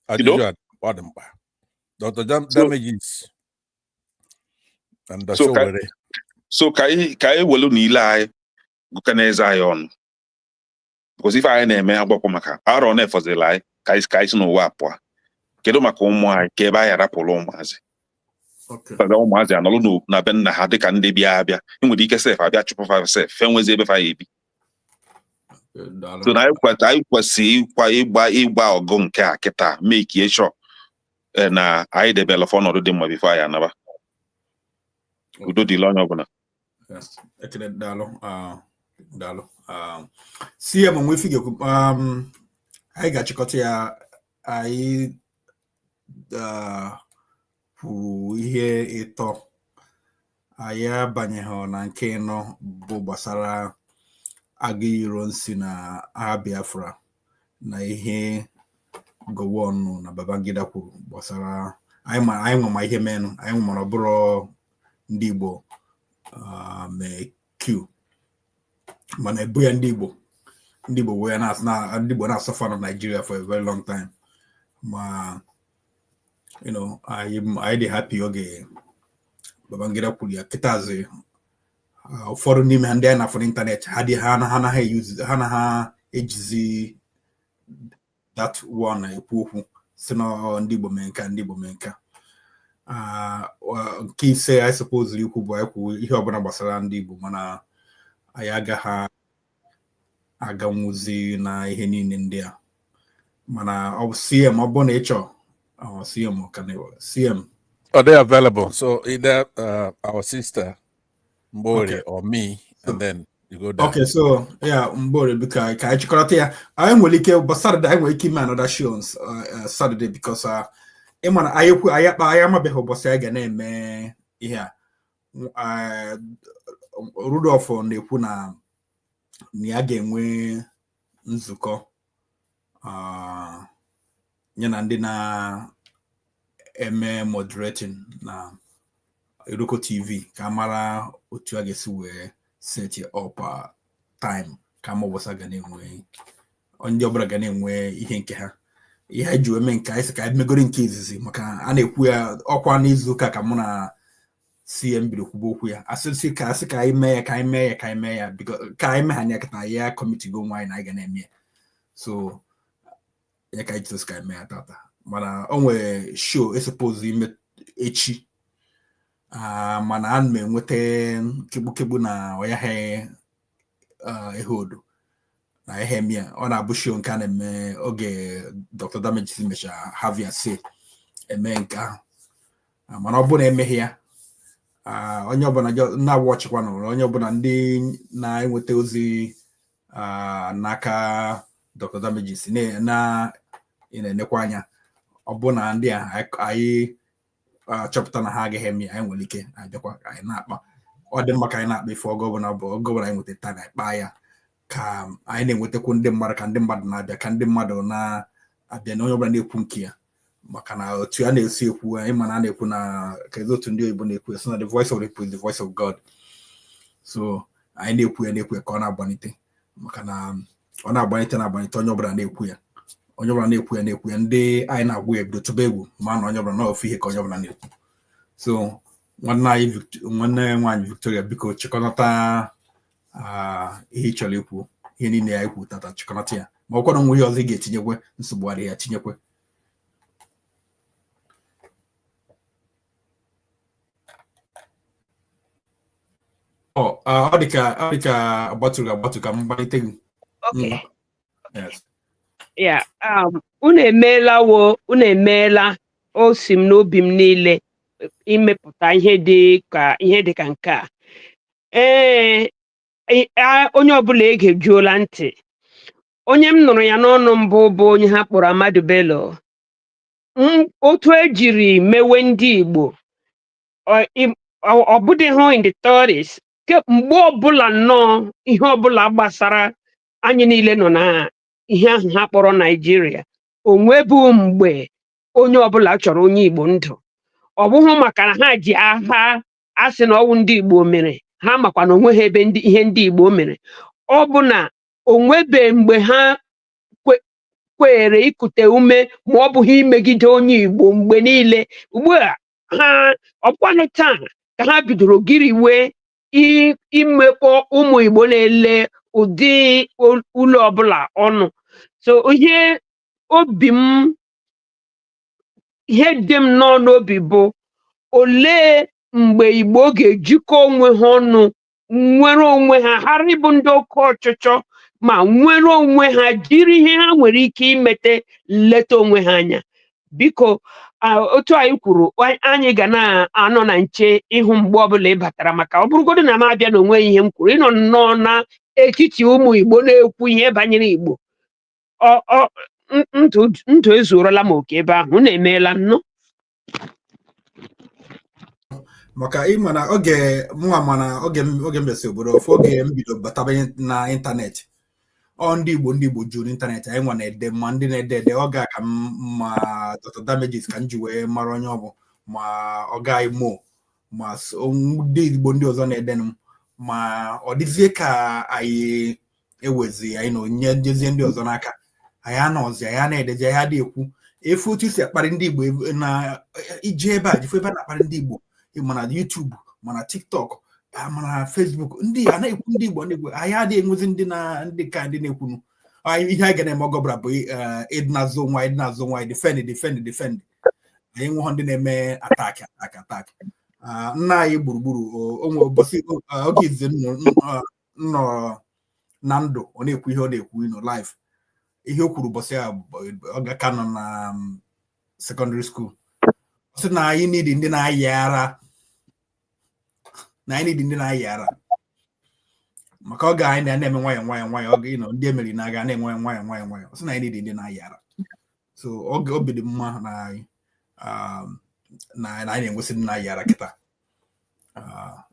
ọ dị mkpa. Dr. Damages and Showore. So ka anyị welu n'ile anyị gụka n'eze anyị ọnụ, because ife anyị na-eme agbakọ maka arọ na-efọzila anyị ka anyị si n'ụwa apụọ. Kedu maka ụmụ anyị ka ebe anyị arapụrụ ụmụazị? Ụmụazị anọlụ na be nna ha dịka ndị bịa abịa, enwere ike sef abịa chụpụ fa sef fe nwezi ebe fa ya ebi. So na anyị kwesịrị ịgba ọgụ nke a kịta make sure na anyị debela ọnọdụ dị mma bifo anyị anaba. Udo dịla onye ọbụla. Ekele, daalụ. CM onwe figure anyị ga-achịkọta ya. Anyị kwuru ihe ịtọ, anyị abanyeghị na nke ịnọ bụ gbasara Agha iro nsi na agha Biafra na ihe Gowon na Babangida kwuru gbasara anyị nwe ma ihe menụ, anyị nwere ọbụrụ ndị Igbo mee Q mana ebu ya ndị Igbo wee ndị Igbo na-asọfa na Nigeria for a very long time. Ma I dey happy oge Babangida kwuru ya kịtazi. Ụfọdụ n'ime ha ndị anyị na-afọ n'ịntanetị ha anaghị ejizi that one ekwu okwu si na ndị Igbo mee nka ndị Igbo mee nka. Nke ise I suppose ikwu bụ ekwu ihe ọbụla gbasara ndị Igbo mana anyị agaghị aganwuzi na ihe niile ndị a. Mana ọ bụ CM ọ bụ na ịchọ CM. Are they available? So either our sister Mbori or me, and then you go down. Okay, so yeah, Mbori, because I chikọrọta ya. I nwere ike but Saturday I nwere ike ime another show on Saturday because ịmana anyị amabeghị ụbọchị anyị ga na-eme ihe a. Rudolph na-ekwu na ya ga-enwe nzukọ ya na ndị na-eme moderating na IrokopostTV ka mara otu a ga-esi wee set up time ka ma ụbọchị ga na-enwe ndị ọbụla ga na-enwe ihe nke ha. Ihe ji eme nke anyị sị ka anyị megoro nke izizi maka a na-ekwu ya ọkwa n'izu ụka ka mụ na CM bido kwuba okwu ya asị ka anyị mee ya ka anyị mee ya ka anyị meghanya kịta ya kọmiti go nwaanyị na anyị ga na-eme ya. So ya ka anyị jizos ka anyị mee ya tata mana o nwere show esopose ime echi mana a na enweta kegbu na ọyaghị ehodo na ihe mia ọ na-abụ show nke a na-eme oge Dr. Damages mecha have ya say eme nke ahụ mana ọ bụ na emeghị ya onye ọbụla na-awọchịkwa n'ụlọ onye ọbụla ndị na-enweta ozi n'aka Dr. Damages na-enekwa anya ọ bụ na ndị a anyị chọpụta na ha agaghị eme anyị nwere ike abịakwa anyị na-akpa ọ dị mma ka anyị na-akpa ife ọgọbụla anyị nweta taa na akpa ya ka anyị na-enwetakwu ndị mmadụ ka ndị mmadụ na-abịa ka ndị mmadụ na-abịa na onye ọbụla na-ekwu nke ya maka na otu a na-esi ekwu ịma na a na-ekwu na kedu otu ndị Igbo na-ekwu so na the voice of the people is the voice of God. So anyị na-ekwu ya ka ọ na-agbanite maka na ọ na-agbanite onye ọbụla na-ekwu ya ndị anyị na-agwụ ya bido tụba egwu ma na onye ọbụla na ofu ihe ka onye ọbụla na-ekwu. So nwanne nwaanyị Victoria biko chịkọnata ihe ị chọrọ ikwu ihe niile ya ikwu tata chịkọnata ya ma ọ kwado nwe ihe ọzọ ị ga-etinyekwe nsogbu adịghị ya tinyekwe. Ọ dịka agbatu ka m gbalite gị. Okay. Yeah, unu emeela o si m n'obi m niile imepụta ihe dị ka nke a. Onye ọbụla egejuola ntị. Onye m nụrụ ya n'ọnụ mbụ bụ onye ha kpọrọ Amadu Bello. Otu ejiri mewe ndị Igbo ọ bụdịghị in the 30s mgbe ọbụla nnọọ ihe ọbụla gbasara anyị niile nọ na ihe ahụ ha kpọrọ Naijiria, onwebu mgbe onye ọbụla chọrọ onye Igbo ndụ. Ọ bụghị maka na ha ji agha asị na ọwụ ndị Igbo mere, ha makwa na onwe ha ebe ihe ndị Igbo mere. Ọ bụ na onwebe mgbe ha kwere ikute ume ma ọ bụghị imegide onye Igbo mgbe niile. Ugbu a ha ọkwanụ taa ka ha bidoro giriwe imekpọ ụmụ Igbo na-ele ụdị ụlọ ọbụla ọnụ. So ihe dị m n'obi bụ olee mgbe Igbo ga-ejikọ onwe ha ọnụ, nwere onwe ha, ghara ịbụ ndị oke ọchịchọ, ma nwere onwe ha, jiri ihe ha nwere ike imete leta onwe ha anya. Biko otu anyị kwuru, anyị ga na-anọ na nche ịhụ mgbe ọbụla ị batara, maka ọ bụrụgodu na m abịa na onwe ihe m kwuru, ịnọ nnọọ na etiti ụmụ Igbo na-ekwu ihe banyere Igbo. Ndụ ezuorola m oke ebe ahụ. Unu emeela nnọọ. Maka ịma na oge mbesi obodo ofu oge m bido batabanye na ịntanetị, ndị Igbo juru ịntanetị. Anyị nwa na-ede, ma ndị na-ede ọ ga ka ma Dr. Damages ka m ji wee mara onye ọ bụ, ma ọ ga Imo, ma ndị Igbo ndị ọzọ na-edenụ m, ma ọ dịzie ka anyị ewezi anyị na onye jezie ndị ọzọ n'aka. Anyị anọzi, anyị na-edezi, anyị adị ekwu efu otu isi akparị ndị Igbo na ije ebe a jifu ebe a na-akparị ndị Igbo, mana YouTube, mana TikTok, mana Facebook, ndị a na-ekwu ndị Igbo anyị adịghị enwezi ndị ka ndị na-ekwunu ihe anyị ga-eme ọgọbara bụ ịdịnazụ nwa defend. Anyị nweghọ ndị na-eme atak. Nna anyị gburugburu onwe ụbọchị oge izizi nọ na ndụ, ọ na-ekwu ihe ọ na-ekwu live. Ihe o kwuru ụbọchị a ọ ka nọ na secondary school, ọ sị na anyị need ndị na-ayị ara, maka ọ ga anyị na-eme nwayọ ọ ndị emeri na-aga na-enwe nwayọ. Ọ sị na anyị need ndị na-ayị ara. So obi dị mma na anyị na-enwesị ndị na-ayị ara kịta.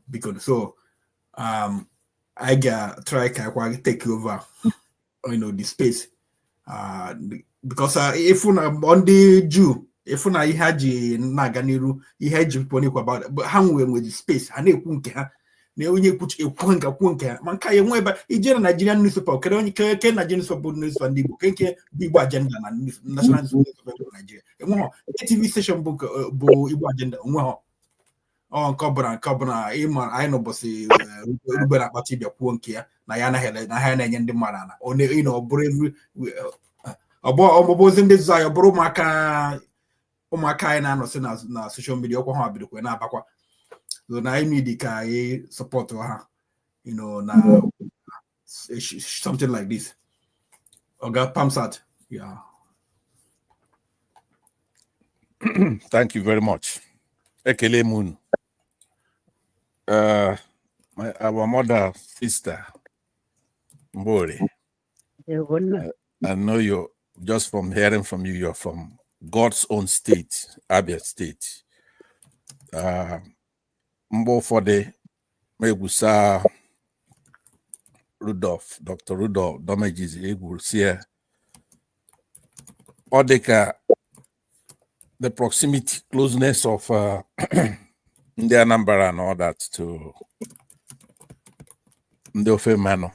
Biko so I ga-try ka akwa take over the space, because ifu na ndị Jew, ifu na ihe ha ji na-aga n'iru, ihe eji pụnikwa about ha nwere space, ha na-ekwu nke ha na onye ekwu nke ha. Ma nke ya enwe ebe ije na Nigerian newspaper, kere onye ke Nigerian newspaper ndị Igbo, nke bụ Igbo agenda na national newspaper Nigeria. Enweghọ TV station bụ Igbo agenda, onweghọ. Nke ọbụla ịma anyị n'ụbọchị rube na-akpata ịbịa kwuo nke ya na ya ha na-enye ndị mmadụ ana ọbụbụ ozi ndị zụ anyị, ọ bụrụ ụmụaka anyị na-anọsị na social media, ọkwa ha bidokwa na-abakwa. So na anyị need ka anyị support ha na something like this. Oga Pamsat, yeah. Thank you very much. Ekele Moon. Our mother, sister, Mbori. I know you, just from hearing from you, you're from God's own state, Abia State. Mbo for the Megusa Dr. Rudolph Damages, Igbo, Odeka the proximity, closeness of the Anambra and all that to the Ofemano,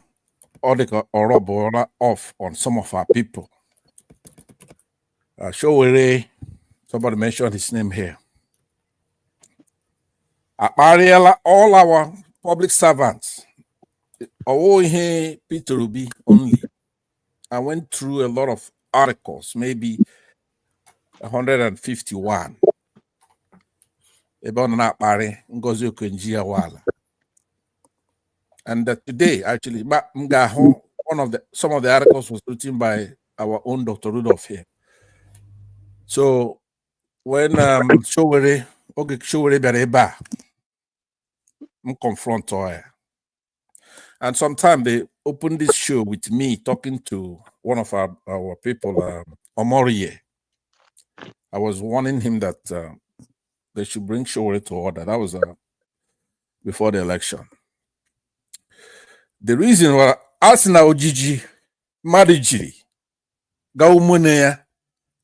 or the Orobo off on some of our people. Showere, somebody mentioned his name here. All our public servants, Peter Ruby only. I went through a lot of articles, maybe 151. About Ngozi Okonjo-Iweala. And today, actually, some of the articles was written by our own Dr. Rudolph here. So when Showere Bereba confront her, and sometimes they opened this show with me talking to one of our people, Omorie. I was warning him that they should bring Showere to order. That was before the election. The reason why Asina Ojiji Marijiri Gaumune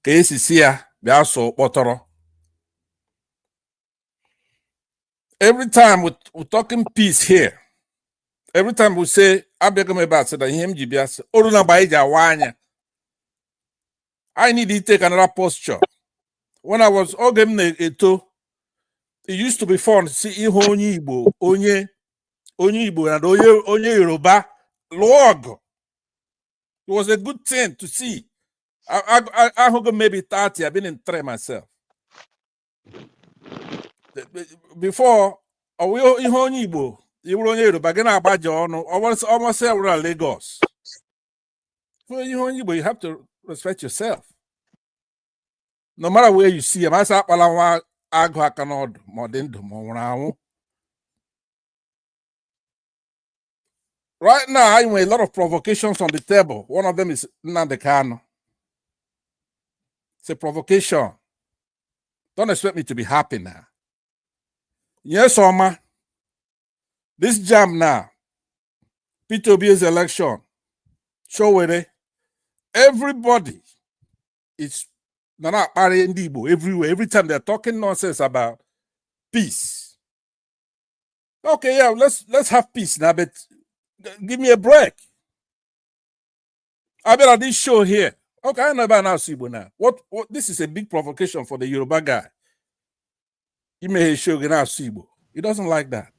Kaesisia Biaso Potoro. Every time we're talking peace here, every time we say Abegame Bat said that him GBS Oruna Baija Wanya. I need to take another posture. When I was Ogemne Eto, it used to be fun to see Ihonyi Igbo, Onye Igbo, and Onye Yoruba log. It was a good thing to see. I hope maybe 30. I've been in 3 myself. Before, Ihonyi Igbo, Onye Yoruba, Gena Abajo, almost around Lagos. For Ihonyi Igbo, you have to respect yourself. No matter where you see him, I say, Agha cannot more than right now, I have a lot of provocations on the table. One of them is Nandekano. It's a provocation. Don't expect me to be happy now. Yes, Oma. This JAMB now, P2B's election, Showere, everybody is not Ndigbo everywhere. Every time they're talking nonsense about peace. Okay, yeah, let's have peace now, but give me a break. I've been at this show here. Okay, I know about now Sibo now. What this is a big provocation for the Yoruba guy. He may show now Sibo. He doesn't like that.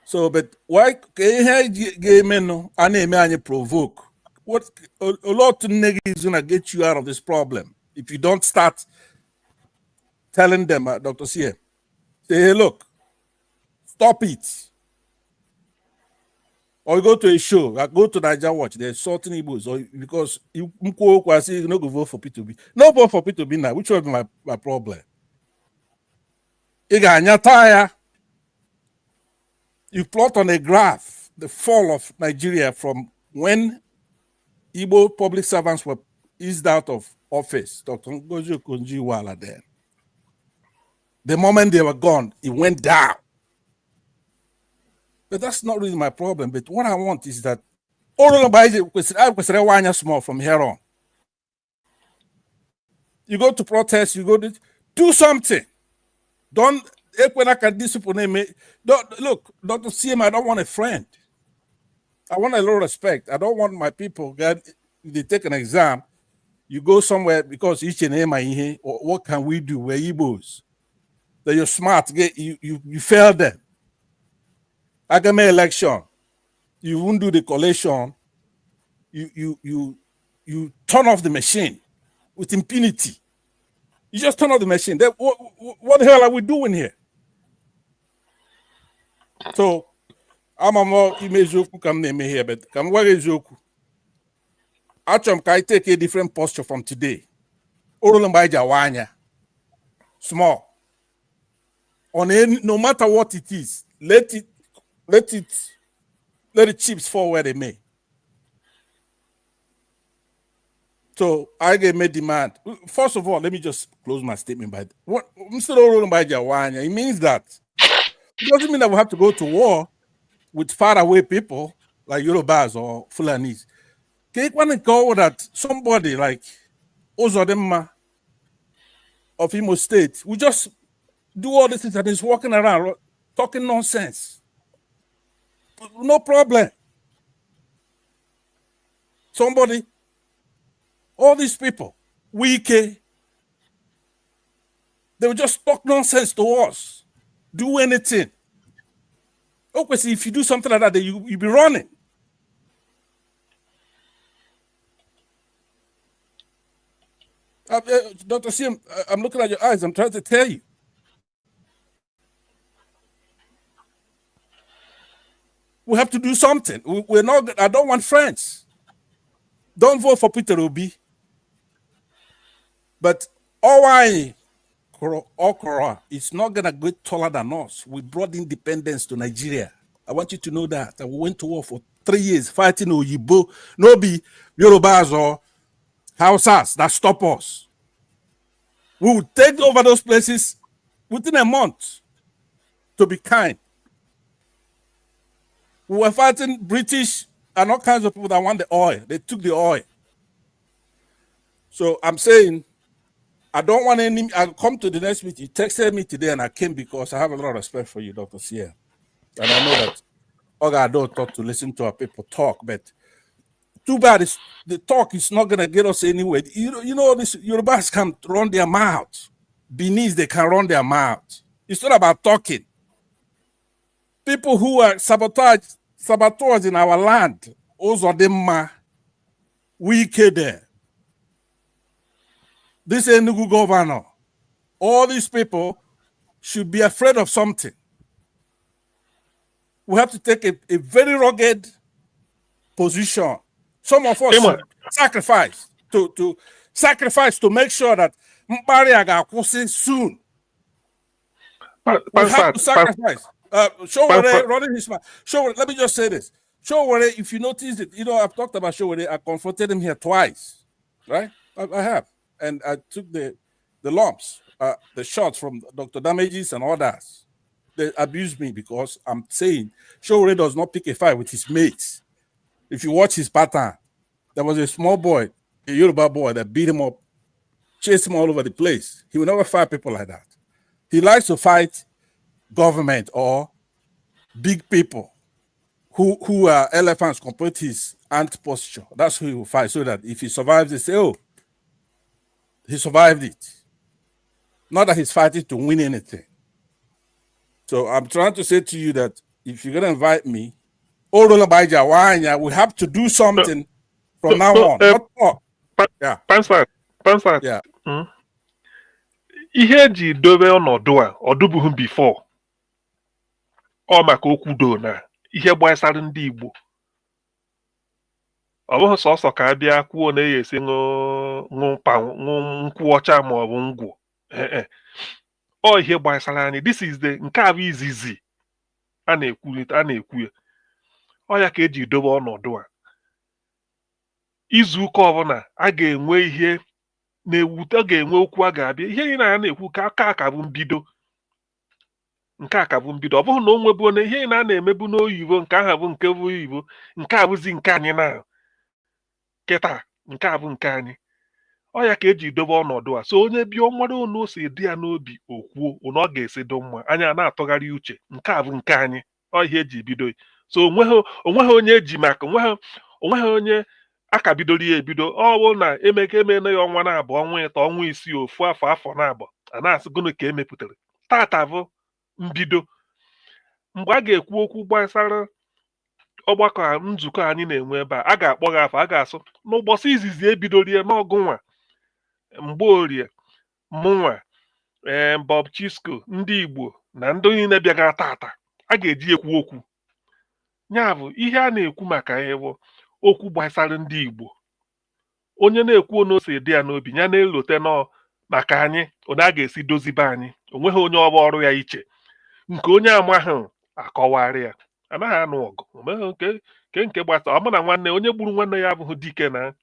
So, but why can provoke? What a lot of niggas is gonna get you out of this problem if you don't start telling them, Dr. CM, say, hey, look, stop it. Or you go to a show, like go to Niger Watch, they're sorting Igbos, or because you no go vote for P2B. No vote for P2B now, which was my problem. You plot on a graph the fall of Nigeria from when Igbo public servants were eased out of office. Dr. Ngozi Okonjo-Iweala then. The moment they were gone, it went down. But that's not really my problem. But what I want is that I small from here on. You go to protest, you go to do something. Don't look, Dr. CM, I don't want a friend. I want a little respect. I don't want my people, they take an exam, you go somewhere because each and every, what can we do? We're Igbos. That you're smart, you fail them. Agame election, you won't do the collation, you turn off the machine with impunity. You just turn off the machine. What the hell are we doing here? So I'm a more Imejoku come name here, but come where is Joku? Actually, I take a different posture from today. Small. On any, no matter what it is, let the chips fall where they may. So I get my demand. First of all, let me just close my statement by what Mr. It means that it doesn't mean that we have to go to war with faraway people like Yorubas or Fulanis. Can you call that somebody like Odimma of Imo State will just do all this things and is walking around talking nonsense. No problem. Somebody, all these people, Wike, they will just talk nonsense to us, do anything. Okay, see, if you do something like that, then you'll be running. Dr. Sim, I'm looking at your eyes. I'm trying to tell you. We have to do something. We're not. I don't want friends. Don't vote for Peter Obi. But Okoro is not gonna get taller than us. We brought independence to Nigeria. I want you to know that. We went to war for 3 years fighting Oyibo. No be Yorubas or Hausas that stop us. We will take over those places within a month, to be kind. We were fighting British and all kinds of people that want the oil. They took the oil. So I'm saying, I don't want any. I'll come to the next meeting. You texted me today and I came because I have a lot of respect for you, Dr. Sia. And I know that I don't talk to listen to our people talk, but too bad is the talk is not gonna get us anywhere. You know this Yorubas can run their mouth. Beneath they can run their mouth. It's not about talking. People who are saboteurs in our land, Odimma, Wike there. This Enugu governor, all these people should be afraid of something. We have to take a very rugged position. Some of us should sacrifice to make sure that Mpari Agakwusi soon. We have to sacrifice. Showore running his mouth. Showore, let me just say this. Showore, if you notice it, I've talked about Showore. I confronted him here twice, right? I have, and I took the lumps, the shots from Dr. Damages and others. They abused me because I'm saying Showore does not pick a fight with his mates. If you watch his pattern, there was a small boy, a Yoruba boy, that beat him up, chased him all over the place. He will never fight people like that. He likes to fight government or big people who are elephants compared to his ant posture. That's who he will fight, so that if he survives, they say, oh, he survived it. Not that he's fighting to win anything. So I'm trying to say to you that if you're going to invite me, we have to do something from now on. Not talk. Yeah. Yeah. Ihe ji dobe ọnọdụ a ọdụbụghị before ọ maka okwudo na ihe gbasara ndị Igbo ọ bụghị sọsọ ka a bịa kwuo na ya esi ṅụ nkwụ ọcha ma ọ bụ ngwụ ọ ihe gbasara anyị. This is the nke a bụ izizi a na-ekwu ya ọ ya ka eji dobe ọnọdụ a. Izu ụka ọbụla a ga-enwe ihe na-ewute, ọ ga-enwe okwu a ga-abịa ihe niile a na-ekwu ka aka bụ mbido. Nke a ka bụ mbido, ọ bụghị na o nwebuo na ihe na a na-emebu n'oyibo nke aha bụ nke bụ oyibo, nke a bụzi nke anyị na kịta, nke a bụ nke anyị. Ọ ya ka eji dobe ọnọdụ a. So onye bịa nwere onu o si dị ya n'obi okwuo na ọ ga-esi do mma, anya na-atụgharị uche, nke a bụ nke anyị. Ọ ihe eji bido. So onweghị onye eji maka onweghị onye aka bidoro ya ebido. Ọ bụ na emena ya ọnwa na-abụ, ọnwa ịtọ, ọnwa isii, ofu afọ na-abụ, a na-asị gịnị ka emepụtara. Tata bụ mbido. Mgbe a ga-ekwu okwu gbasara ọgbakọ nzukọ anyị na-enwe ebe a ga-akpọ gị afọ, a ga-asụ n'ụbọchị izizi ebidorie n'ọgụnwa Mgborie, mụnwa, Bob Chisco, ndị Igbo na ndị niile bịaga tata, a ga-eji ekwu okwu. Ya bụ ihe a na-ekwu maka ya bụ okwu gbasara ndị Igbo. Onye na-ekwu na o si dị ya n'obi ya na-elote nọ maka anyị, onye a ga-esi dozibe anyị. Onweghị onye ọba ọrụ ya iche, nke onye amaghị akọwarị ya. Anaghị anụ ọgụ. Omeghị nke gbasara ọ bụ na nwanne onye gburu nwanne ya abụghị dike na.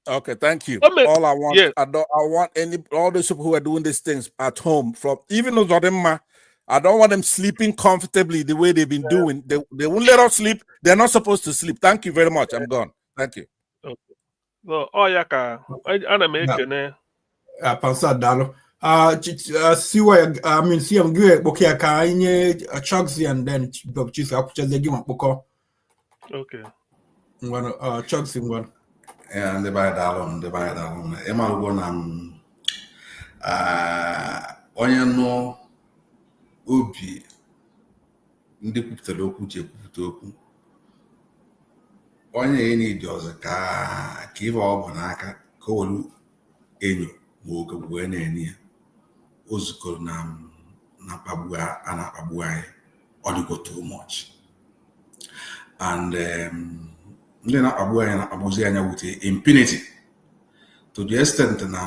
Okay, thank you. All I want, yes. I want all those people who are doing these things at home, from even Odimma, I don't want them sleeping comfortably the way they've been doing. They won't let us sleep. They're not supposed to sleep. Thank you very much. I'm gone. Thank you. Okay. So, ya ka ana m ekene. Pastor Dalo, See, I'm good. Okay, I can Chugsy and then Chief Apucha the game Boko. Okay. One Chugsy one. And the by Dallon, the by Dallon. Emma Gon onye nọ obi ndị kwupụtara okwu ji ekwupụta okwu onye enyi dị ọzọ ka ife ọ bụ n'aka ka o welu enyo ma oge wee na-enye ya o zukọrọ na mkpagbu a na-akpagbu anyị ọ dịgo too much and ndị na-akpagbu anyị na-akpagbuzi anya with impunity to the extent na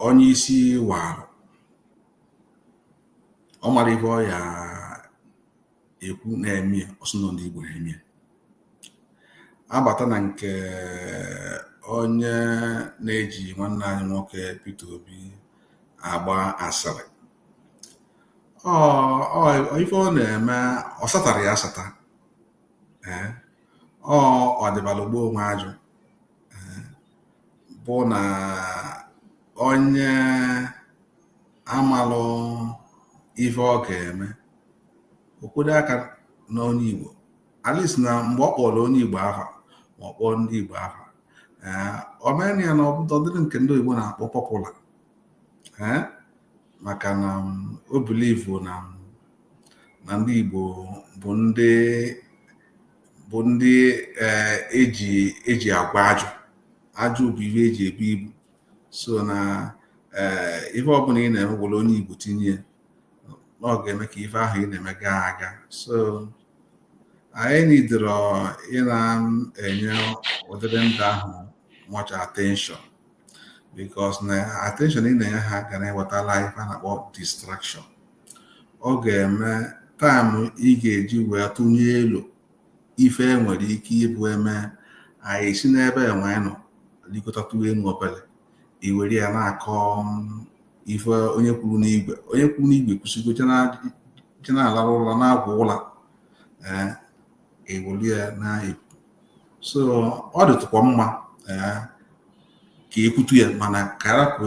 onye isi warụ ọ mara ife ọ ya ekwu na-eme ọsụnọ ndị Igbo na-eme abata na nke onye na-eji nwanne anyị nwoke Peter Obi agba asịrị ife ọ na-eme ọ satara ya asata ọ dịbala gboo onwe ajụ bụ na onye amalụ ife ọ ga-eme okwodo aka n'onye Igbo at least na mgbe ọ kpọrọ onye Igbo afa ma ọ kpọọ ndị Igbo afa omeni ya na ọdịrị nke ndị Igbo na-akpọ popular maka na o believe na ndị Igbo bụ ndị eji agwa ajụ bụ ihe eji ebu ibu so na ife ọbụla ị na-eme gwara onye Igbo tinye na ọ ga-eme ka ife ahụ ị na-eme gaa aga so anyị nidoro ị na-enye ụdịrị ndị ahụ much attention because na attention ị na-enye ha ga na-ewetala ife a na-akpọ distraction ọ ga-eme taịmụ ị ga-eji wee tụnye elu ife nwere ike ịbụ eme anyị si n'ebe enwe anyị nọ likọtatụ enu obele iwere ya na-akọ ife onye kwuru n'igwe kwụsịgo je na-alarụ ụlọ na-agwa ụla ewere ya na-ekwu so ọ dịtụkwa mma ka ekwutu ya mana karapụ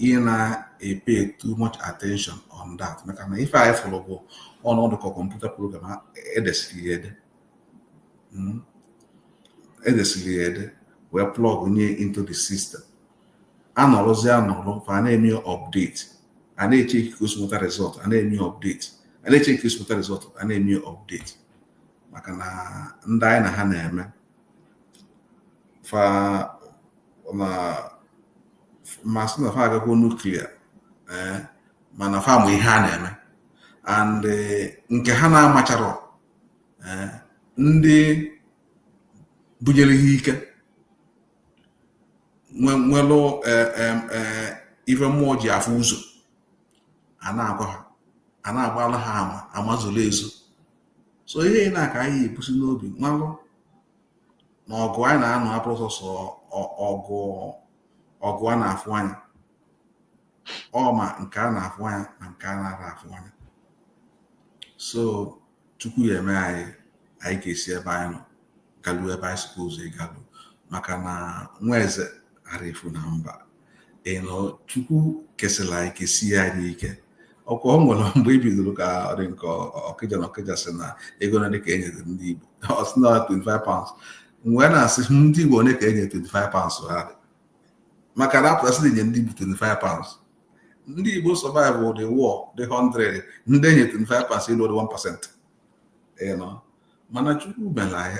ị na-epe too much attention on that maka na ife anyị fụrụ bụ ọnọdụ ka kọmputa program edesiri ya ede wee plug nye into the system anọrọzi fa na-eme update a na-eche ikike osmota result a na-eme update a na-eche ikike osmota result a na-eme update maka na ndị anyị na ha na-eme masị na fa agagwo nuklia mana fa mụ ihe a na-eme and nke ha na-amachara ndị bunyere ha ike nwelụ ife mmụọ ji afụ ụzọ a na-agwa ha a na-agbala ha amazụlụ ezo so ihe na-aka anyị ebusi n'obi malụ na ọgụ anyị na-anụ abụrụ sọsọ ọgụ a na-afụ anya ma nke a na-afụ anya na nke a na-ara afụ anya so Chukwu ya eme anyị ga-esi ebe anyị nọ galuo ebe anyị suppose ịgalụ maka na nwa eze arifu na mba Chukwu kesịla anyị kesie anyị ike ọkwa ọ nwere mgbe i bidoro ka ọ dị nke Ọkịja na Ọkịja sị na ego na dịka enyere ndị Igbo ọ sị na 25 pounds mgbe na-asị ndị Igbo one ka enye 25 pounds ha maka na apụtasị na enye ndị Igbo 25 pounds ndị Igbo survive the war the 100 ndị enye 25 pounds elu 1% mana Chukwu mere anyị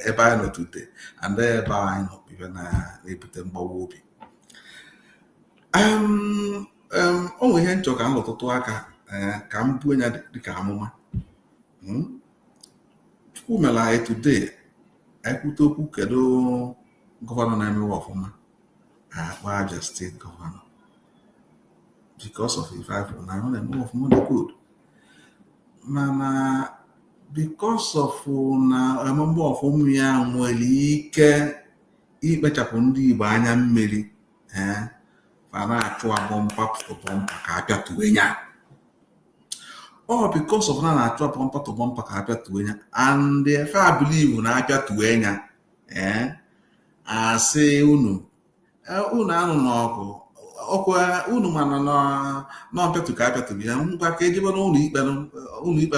ebe anyị nọ today and ebe anyị nọ ibe na-ebute mgbawa obi o nwere ihe nchọ ka m lụtụtụ aka ka m buo ya dịka amụma Chukwu mere anyị today anyị kwute okwu kedu gọvanọ na-emewe ọfụma akpa Abia steeti gọvanọ because of ife afọ na ọ na-emewe ọfụma dị good mana because of na ememe ọfụma ya nwere ike ikpechapụ ndị Igbo anya mmiri fa na-achụ abọmpa ka apịatuwe ya because of na na-achụ abọmpa ka apịatuwe ya and efe abilivu na apịatuwe ya asị unu anụ n'ọgụ ọkwa unu mana na mpịatụ ka apịatụ ya ngwa ka ejebe n'ụlọ ikpe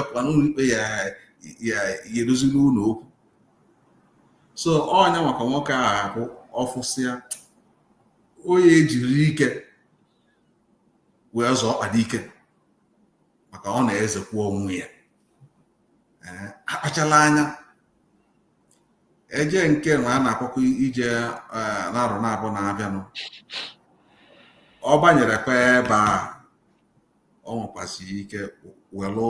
pụọ n'ụlọ ikpe ya edoziri ụlọ okwu. So ọnya maka nwoke ahụ abụ ọfụsịa onye ejiri ike wee zọọ ọkpado ike maka ọ na-ezekwa onwe ya. Akpachala anya eje nke nwe a na-akpọkọ ije na-arụ na-abụ na-abịanụ, ọ banyere kwa ebe a ọ nwekwasịrị ike welụ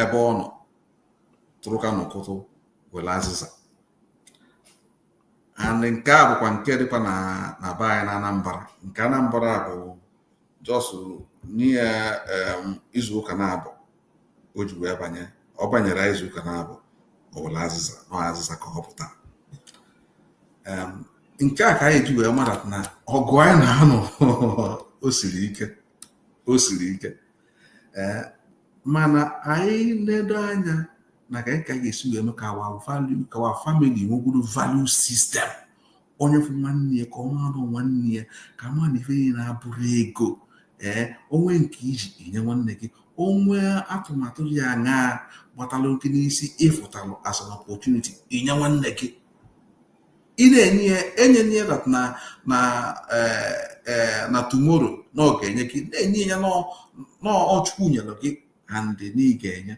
ebe ọ nọ tụrụka n'ụtụtụ were azịza. And nke a bụkwa nke dịkwa na be anyị na Anambra. Nke Anambra bụ jọsụ n'ihe izu ụka na-abụ o ji wee banye, ọ banyere izu ụka na-abụ o were azịza, ọ azịza ka ọ pụta. Nke a ka anyị ji wee mara na ọgụ anyị na-anọ o siri ike. Mana anyị ledo anya na ka anyị ka ga-esi wee mee ka our family nwegoro value system. Onye fụ nwanne ya ka ọ mara nwanne ya, ka ma na ife ya na-abụrụ ego. Onwe nke iji enye nwanne gị, onwe atụmatụ ya aṅa gbatalụ nke n'isi ịfụtalụ as an opportunity inye nwanne gị. Ị na-enye ya that na tomorrow na ọ ga-enye gị, na-enye ya na Chukwu nyere gị and na ị ga-enye.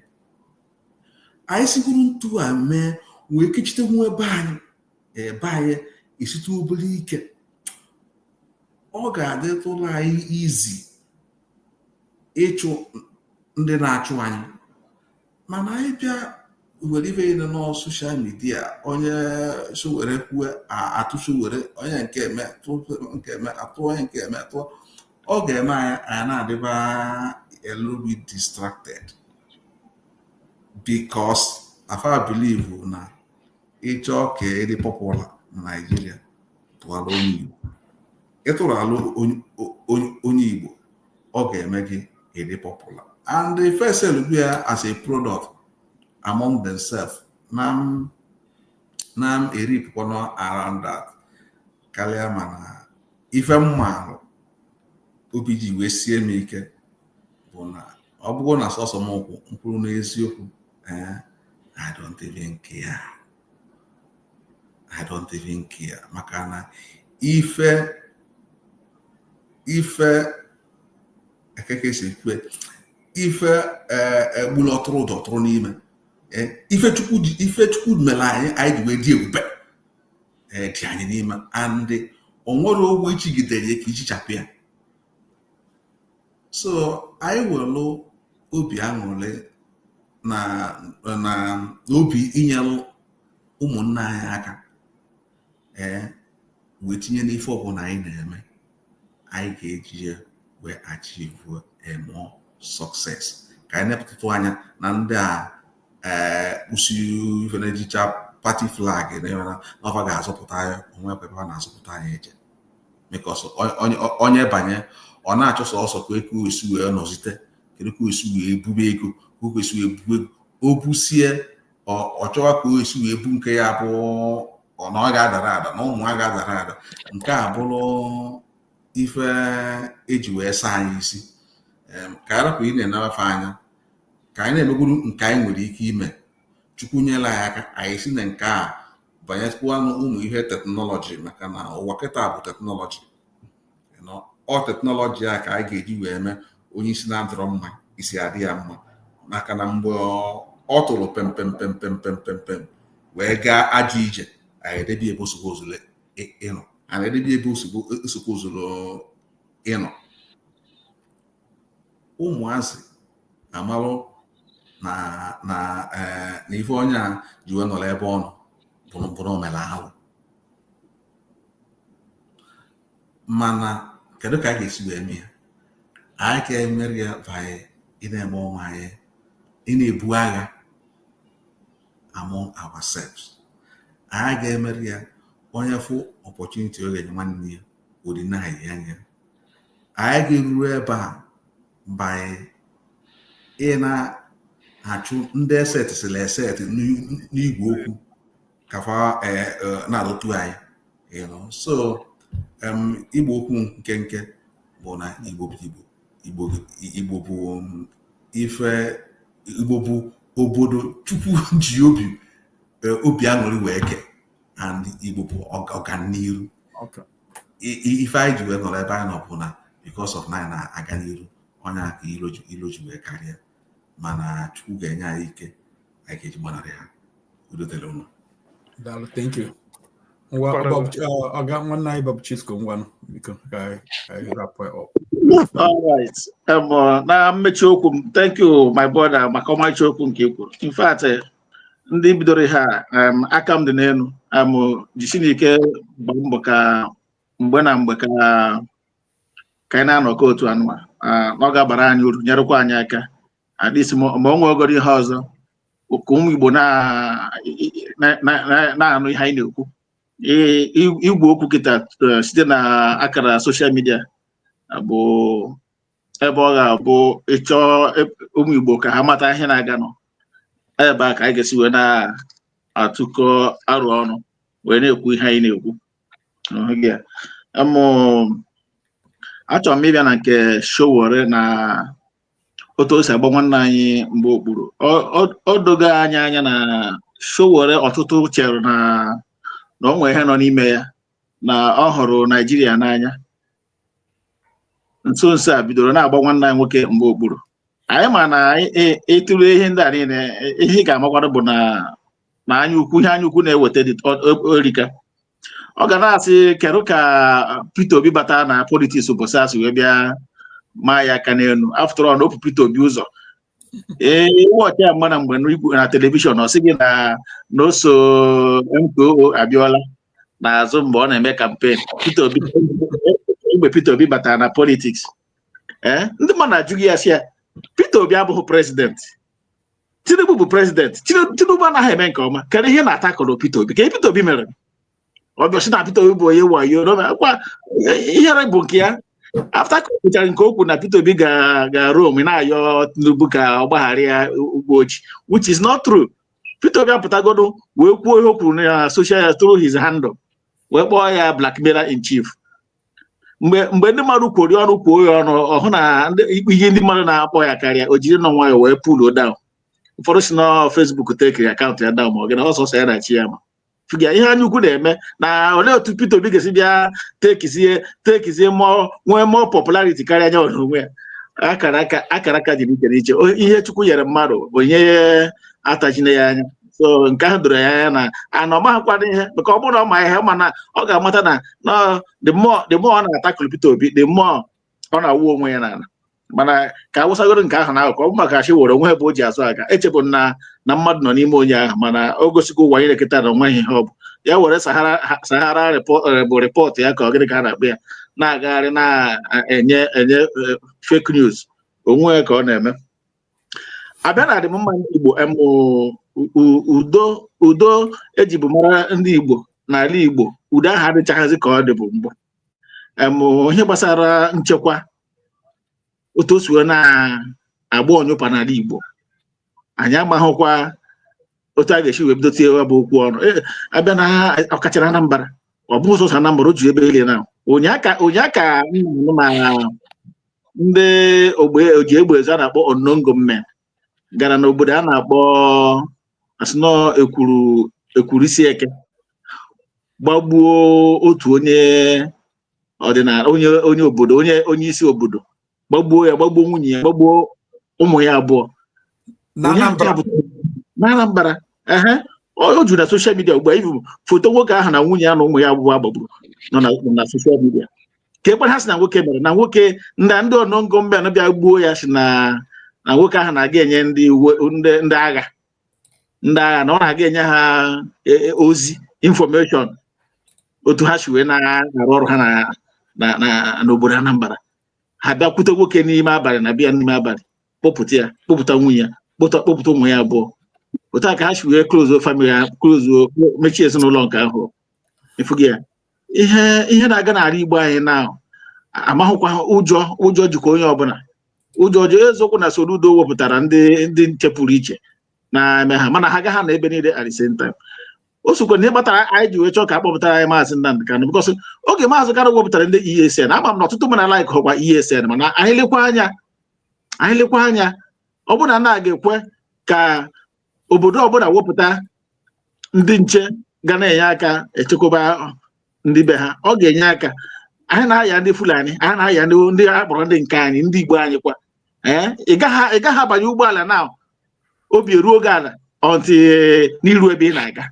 Anyị sikwuru ntu a mee wee kechite nwe ebe anyị esite obere ike, ọ ga-adịtụla anyị izi ịchụ ndị na-achụ anyị. Mana anyị bịa were ife na soshal midia, onye sowere kwue atụ sowere, onye nke eme atụ, onye nke eme atụ, ọ ga-eme anyị na-adịba a little bit distracted. Because I believe na ịchọ ka ịdị popular na Nigeria tụwara onye Igbo. Ịtụrụ alụ onye Igbo, ọ ga-eme gị ịdị popular. And the first sell ya as a product among themselves. Nam eripụkwana around that. Karịa mana ife mma obi ji wee sie m ike bụ na ọ bụrụ na sọsọ m mkwụrụ n'eziokwu, I don't even care. Maka na ife ekeke si kwe ife egbulu ọtụrụ n'ime ife Chukwu mere anyị ji wee dị ebube dị anyị n'ime, and onwere ogwe ichigidere ka ichichapụ ya. So anyị welụ obi aṅụrị na obi inyelụ ụmụnne anyị aka wee tinye n'ife ọbụla anyị na-eme, anyị ga-eji ya wee achieve more success. Ka anyị nepụtụ anya na ndị a ife na-ejicha party flag na ọfa ga-azọpụta ya, onwe ebe ha na-azọpụta anyị eje. Because onye banye ọ na-achọ sọsọ ka eke esi wee nọzite, kedu ka esi wee bube ego, ka o esi wee bube o busie, ọ chọwa ka o esi wee bu nke ya bụ ọ na ọ ga-adara ada na ụmụ a ga-adara ada. Nke a bụrụ ife eji wee saa anyị isi. Ka arapụ ị na-enafe anya, ka anyị na-emegoro nke anyị nwere ike ime. Chukwu nyela anyị aka, anyị si na nke a banyekwa ụmụ ihe teknọlọji, maka na ụwa kịta bụ teknọlọji. Ọ teknọlọji a ka anyị ga-eji wee mee onye isi na-adịrọ mma isi adị ya mma. Maka na mgbe ọ tụrụ pem wee gaa ajọ ije, anyị edebi ebe osogbo ozulu ịnọ, anyị edebi ebe osogbo ozulu ịnọ. Ụmụazị amalụ na ife onye a ji wee nọrọ ebe ọ nọ bụrụ omere ahụ. Mana kedu ka a ga-esi wee mee ya? Anyị ka emeri ya by ị na-eme onwe anyị, ị na-ebu agha among ourselves. Anyị ga-emeri ya onye fụ opportunity ọ ga-enye nwanne ya Odimma anya. Anyị ga-eru ebe a by ị na-achụ ndị esetịsịla esetị n'igwe okwu kafa na-alụtụ anyị. So Igbo okwu nke bụ na Igbo bụ ife Igbo bụ obodo Chukwu ji obi aṅụrị wee ke, and Igbo bụ ọganiru. Ife anyị ji wee nọrọ ebe anyị nọ bụ na because of na anyị na-aga n'iru onye aka ilo ji wee karịa, mana Chukwu ga-enye anyị ike anyị ga-eji gbanarị ha. Udotele unu. Daalụ, thank you. Oga nwanne anyị Bob Chisco ngwanụ biko ka anyị wrap up. All right. Na mmechi okwu m, thank you my brother maka ọmarịcha okwu nke kwuru. In fact, ndị bidoro ha aka m dị n'elu jisi n'ike gbaa mbọ ka mgbe na mgbe ka anyị na-anọkọ otu anụma ọ ga-abara anyị uru, nyerụkwa anyị aka at least ma ọ nwee ogoro ihe ọzọ ka ụmụ Igbo na-anụ ihe anyị na-ekwu. Igwe okwu kịta site na akara soshal midia bụ ebe ọ ga-abụ ịchọ ụmụ Igbo ka ha mata ihe na-aga nọ ebe a ka anyị ga-esi wee na-atụkọ arụ ọnụ wee na-ekwu ihe anyị na-ekwu. Achọrọ m ịbịa na nke Showore na otu o si agba nwanne anyị mgbe okpuru. O dogo anyị anya na Showore ọtụtụ chere na o nwere ihe nọ n'ime ya, na ọ hụrụ Naijiria n'anya. Nso a bidoro na-agba nwanne anyị nwoke mgbe okpuru. Anyị ma na ịtụrụ ihe ndị a niile, ihe ị ga-amakwado bụ na anya ukwu, ihe anya ukwu na-eweta dị orika. Ọ ga na-asị kedu ka Peter Obi bata na politiks ụbọchị asị wee bịa maa ya aka n'elu. After all, opu Peter Obi ụzọ wọchị ya mgbe na mgbe na telivishọn ọ sị gị na o so MKO abịala n'azụ mgbe ọ na-eme kampen. Mgbe Peter Obi batara na politiks, ndị mmadụ na-ajụ gị ya sị ya Peter Obi abụghị prezident, Tinubu bụ prezident. Tinubu anaghị eme nke ọma. Kedu ihe na-atakọrọ Peter Obi? Ka Peter Obi mere ọ bịa sị na Peter Obi bụ onye wayo kwa ihere bụ nke ya. After kwuchara nke okwu na Peter Obi ga Rome na-ayọ Tinubu ka ọ gbaghara ya ugbo oji, which is not true. Peter Obi apụtagodo wee kwuo ihe o kwuru na social through his handle wee kpọọ ya blackmailer in chief. Mgbe ndị mmadụ kwori ọnụ kwuo ya ọnụ, ọhụ na ihe ndị mmadụ na-akpọ ya karịa, o jiri nọ nwayọ wee pulo down. Ụfọdụ si na Facebook tekiri akaụntụ ya down ma ọ gị na ọsọsọ ya na-achị ya ma fụga ihe anya ukwu na-eme na olee otu Peter Obi ga-esi bịa tekizie nwee more popularity karịa anya onwe ya. Akara aka dị n'iche ihe Chukwu nyere mmadụ onye atajine ya anya. So nke ahụ doro ya anya na ana ọmaghịkwana ihe, maka ọ bụrụ na ọ ma ihe mana ọ ga-amata na the more ọ na-atakụrụ Peter Obi, the more ọ na-awụ onwe ya n'ala. Mana ka awụsagoro nke ahụ na akụkọ ọ bụ maka Showore onwe ebe o ji azụ aga. Echebụ na mmadụ nọ n'ime onye ahụ, mana o gosigo ụwa anyị lekọta na onweghị ihe ọ bụ. Ya were Sahara report ya ka ọ gịnị ka a na-akpọ ya na-agagharị na-enye fake news onwe ka ọ na-eme. Abịa na adịmma Igbo, udo ejibu mara ndị Igbo n'ala Igbo, udo ahụ adịchaghịzị ka ọ dị bụ mbụ. Ihe gbasara nchekwa, otu o si wee na-agba onyụpa n'ala Igbo, anyị amaghịkwa otu a ga-esi wee bido tie bụ okwu ọnụ. Abịa na ọkachara Anambra, ọ bụghị sọsọ Anambra, o ji ebe ele na onye aka ma ndị oji egbe eze a na-akpọ Onongo Mme gara n'obodo a na-akpọ asịnọ ekwuru isi eke, gbagbuo otu onye ọdịnala, onye obodo, onye isi obodo, gbagbuo ya, gbagbuo nwunye ya, gbagbuo ụmụ ya abụọ na Anambra. O juru na soshal midia ugbu a, ibu foto nwoke ahụ na nwunye ya na ụmụ ya abụọ gbagburu nọ na soshal midia. Ka ekpere ha si na nwoke mere, na nwoke ndị Onongo Mme bịa gbuo ya si na nwoke ahụ na-aga enye ndị agha na ọ na-aga enye ha ozi information otu ha si wee na-arụ ọrụ ha n'obodo Anambra. Ha bịakwute nwoke n'ime abalị na bịa n'ime abalị kpọpụta nwunye ya, kpọpụta ụmụ ya abụọ. Otu a ka ha si wee close family ya, mechie ezinụlọ nke ahụ. Ịfụgị ya ihe na-aga n'ala Igbo anyị na amaghịkwa ụjọ jikwa onye ọbụla. Ụjọ eziokwu na Soludo wepụtara ndị nche pụrụ iche na-eme ha, mana ha agaghị na ebe niile at the same time. o sokwa na ịkpatara anyị ji wee chọọ ka akpọpụtara anyị Maazị Nnamdi Kanu because oge Maazị Kanu wepụtara ndị ESN ama m na ọtụtụ mụ na like ọkwa ESN mana anyị lekwa anya ọ bụrụ na na-aga ekwe ka obodo ọbụla wepụta ndị nche ga na-enye aka echekwaba ndị be ha ọ ga-enye aka anyị na-aya ndị Fulani anyị na-aya ndị akpọrọ ndị nke anyị ndị Igbo anyị kwa ị gaghị abanye ụgbọala na obi eruo oge ala ọntị n'iru ebe ị na-aga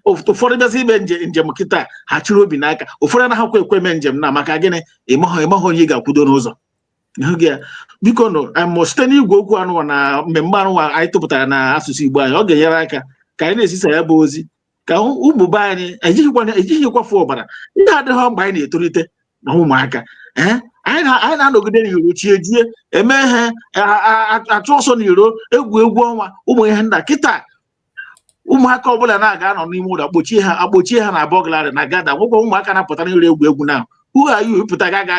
ụfọdụ bịazi ime njem kịta ha chịrị obi n'aka ụfọdụ anaghịkwa ekwe eme njem na maka gịnị ịmaghị onye ị ga-akwudo n'ụzọ biko nụ site n'igwe okwu anụnwa na mmemme anụnwa anyị tụpụtara na asụsụ Igbo anyị ọ ga-enyere aka ka anyị na-esisa ya bụ ozi ka ụmụ be anyị ejighịkwafu ọbara ihe adịghị mgbe anyị na-etolite na ụmụaka anyị na-anọgide n'iro chiejie eme ihe achụ ọsọ n'iro egwu ọnwa ụmụ ihe nda kịta ụmụaka ọbụla na-aga anọ n'ime ụlọ akpochie ha na bọglarị na gada nwekwa ụmụaka na-apụta n'ire egwu na uhayu pụta ga-aga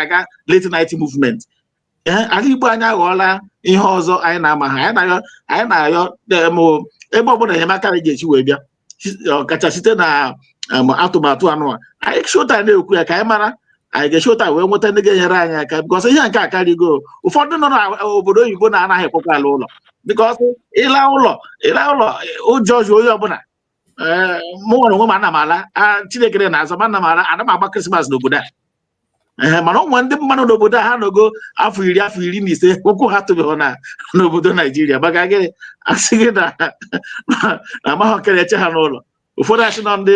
aga late night movement ala Igbo anyị aghọọla ihe ọzọ anyị na-ama ha anyị na-ayọ ebe ọbụla enyemaka anyị ga-echi wee bịa ọkacha site na atụmatụ anụ anyị chọta na-ekwu ya ka anyị mara anyị ga-echọta wee nweta ndị ga-enyere anyị aka bikọs ihe nke akarịgo ụfọdụ nọ n'obodo oyibo na-anaghị ekwekwa ala ụlọ bikọs ịla ụlọ ụjọ ji onye ọbụla mụ nwere onwe m ana m ala Chineke na-azọ m ana m agba Krismas n'obodo a mana ụmụ ndị mmadụ n'obodo a ha nọgo afọ 15 ụkwụ ha tụbeghị n'obodo Naijiria maka gịnị asị gị na amaghị kereche ha n'ụlọ ụfọdụ asị na ndị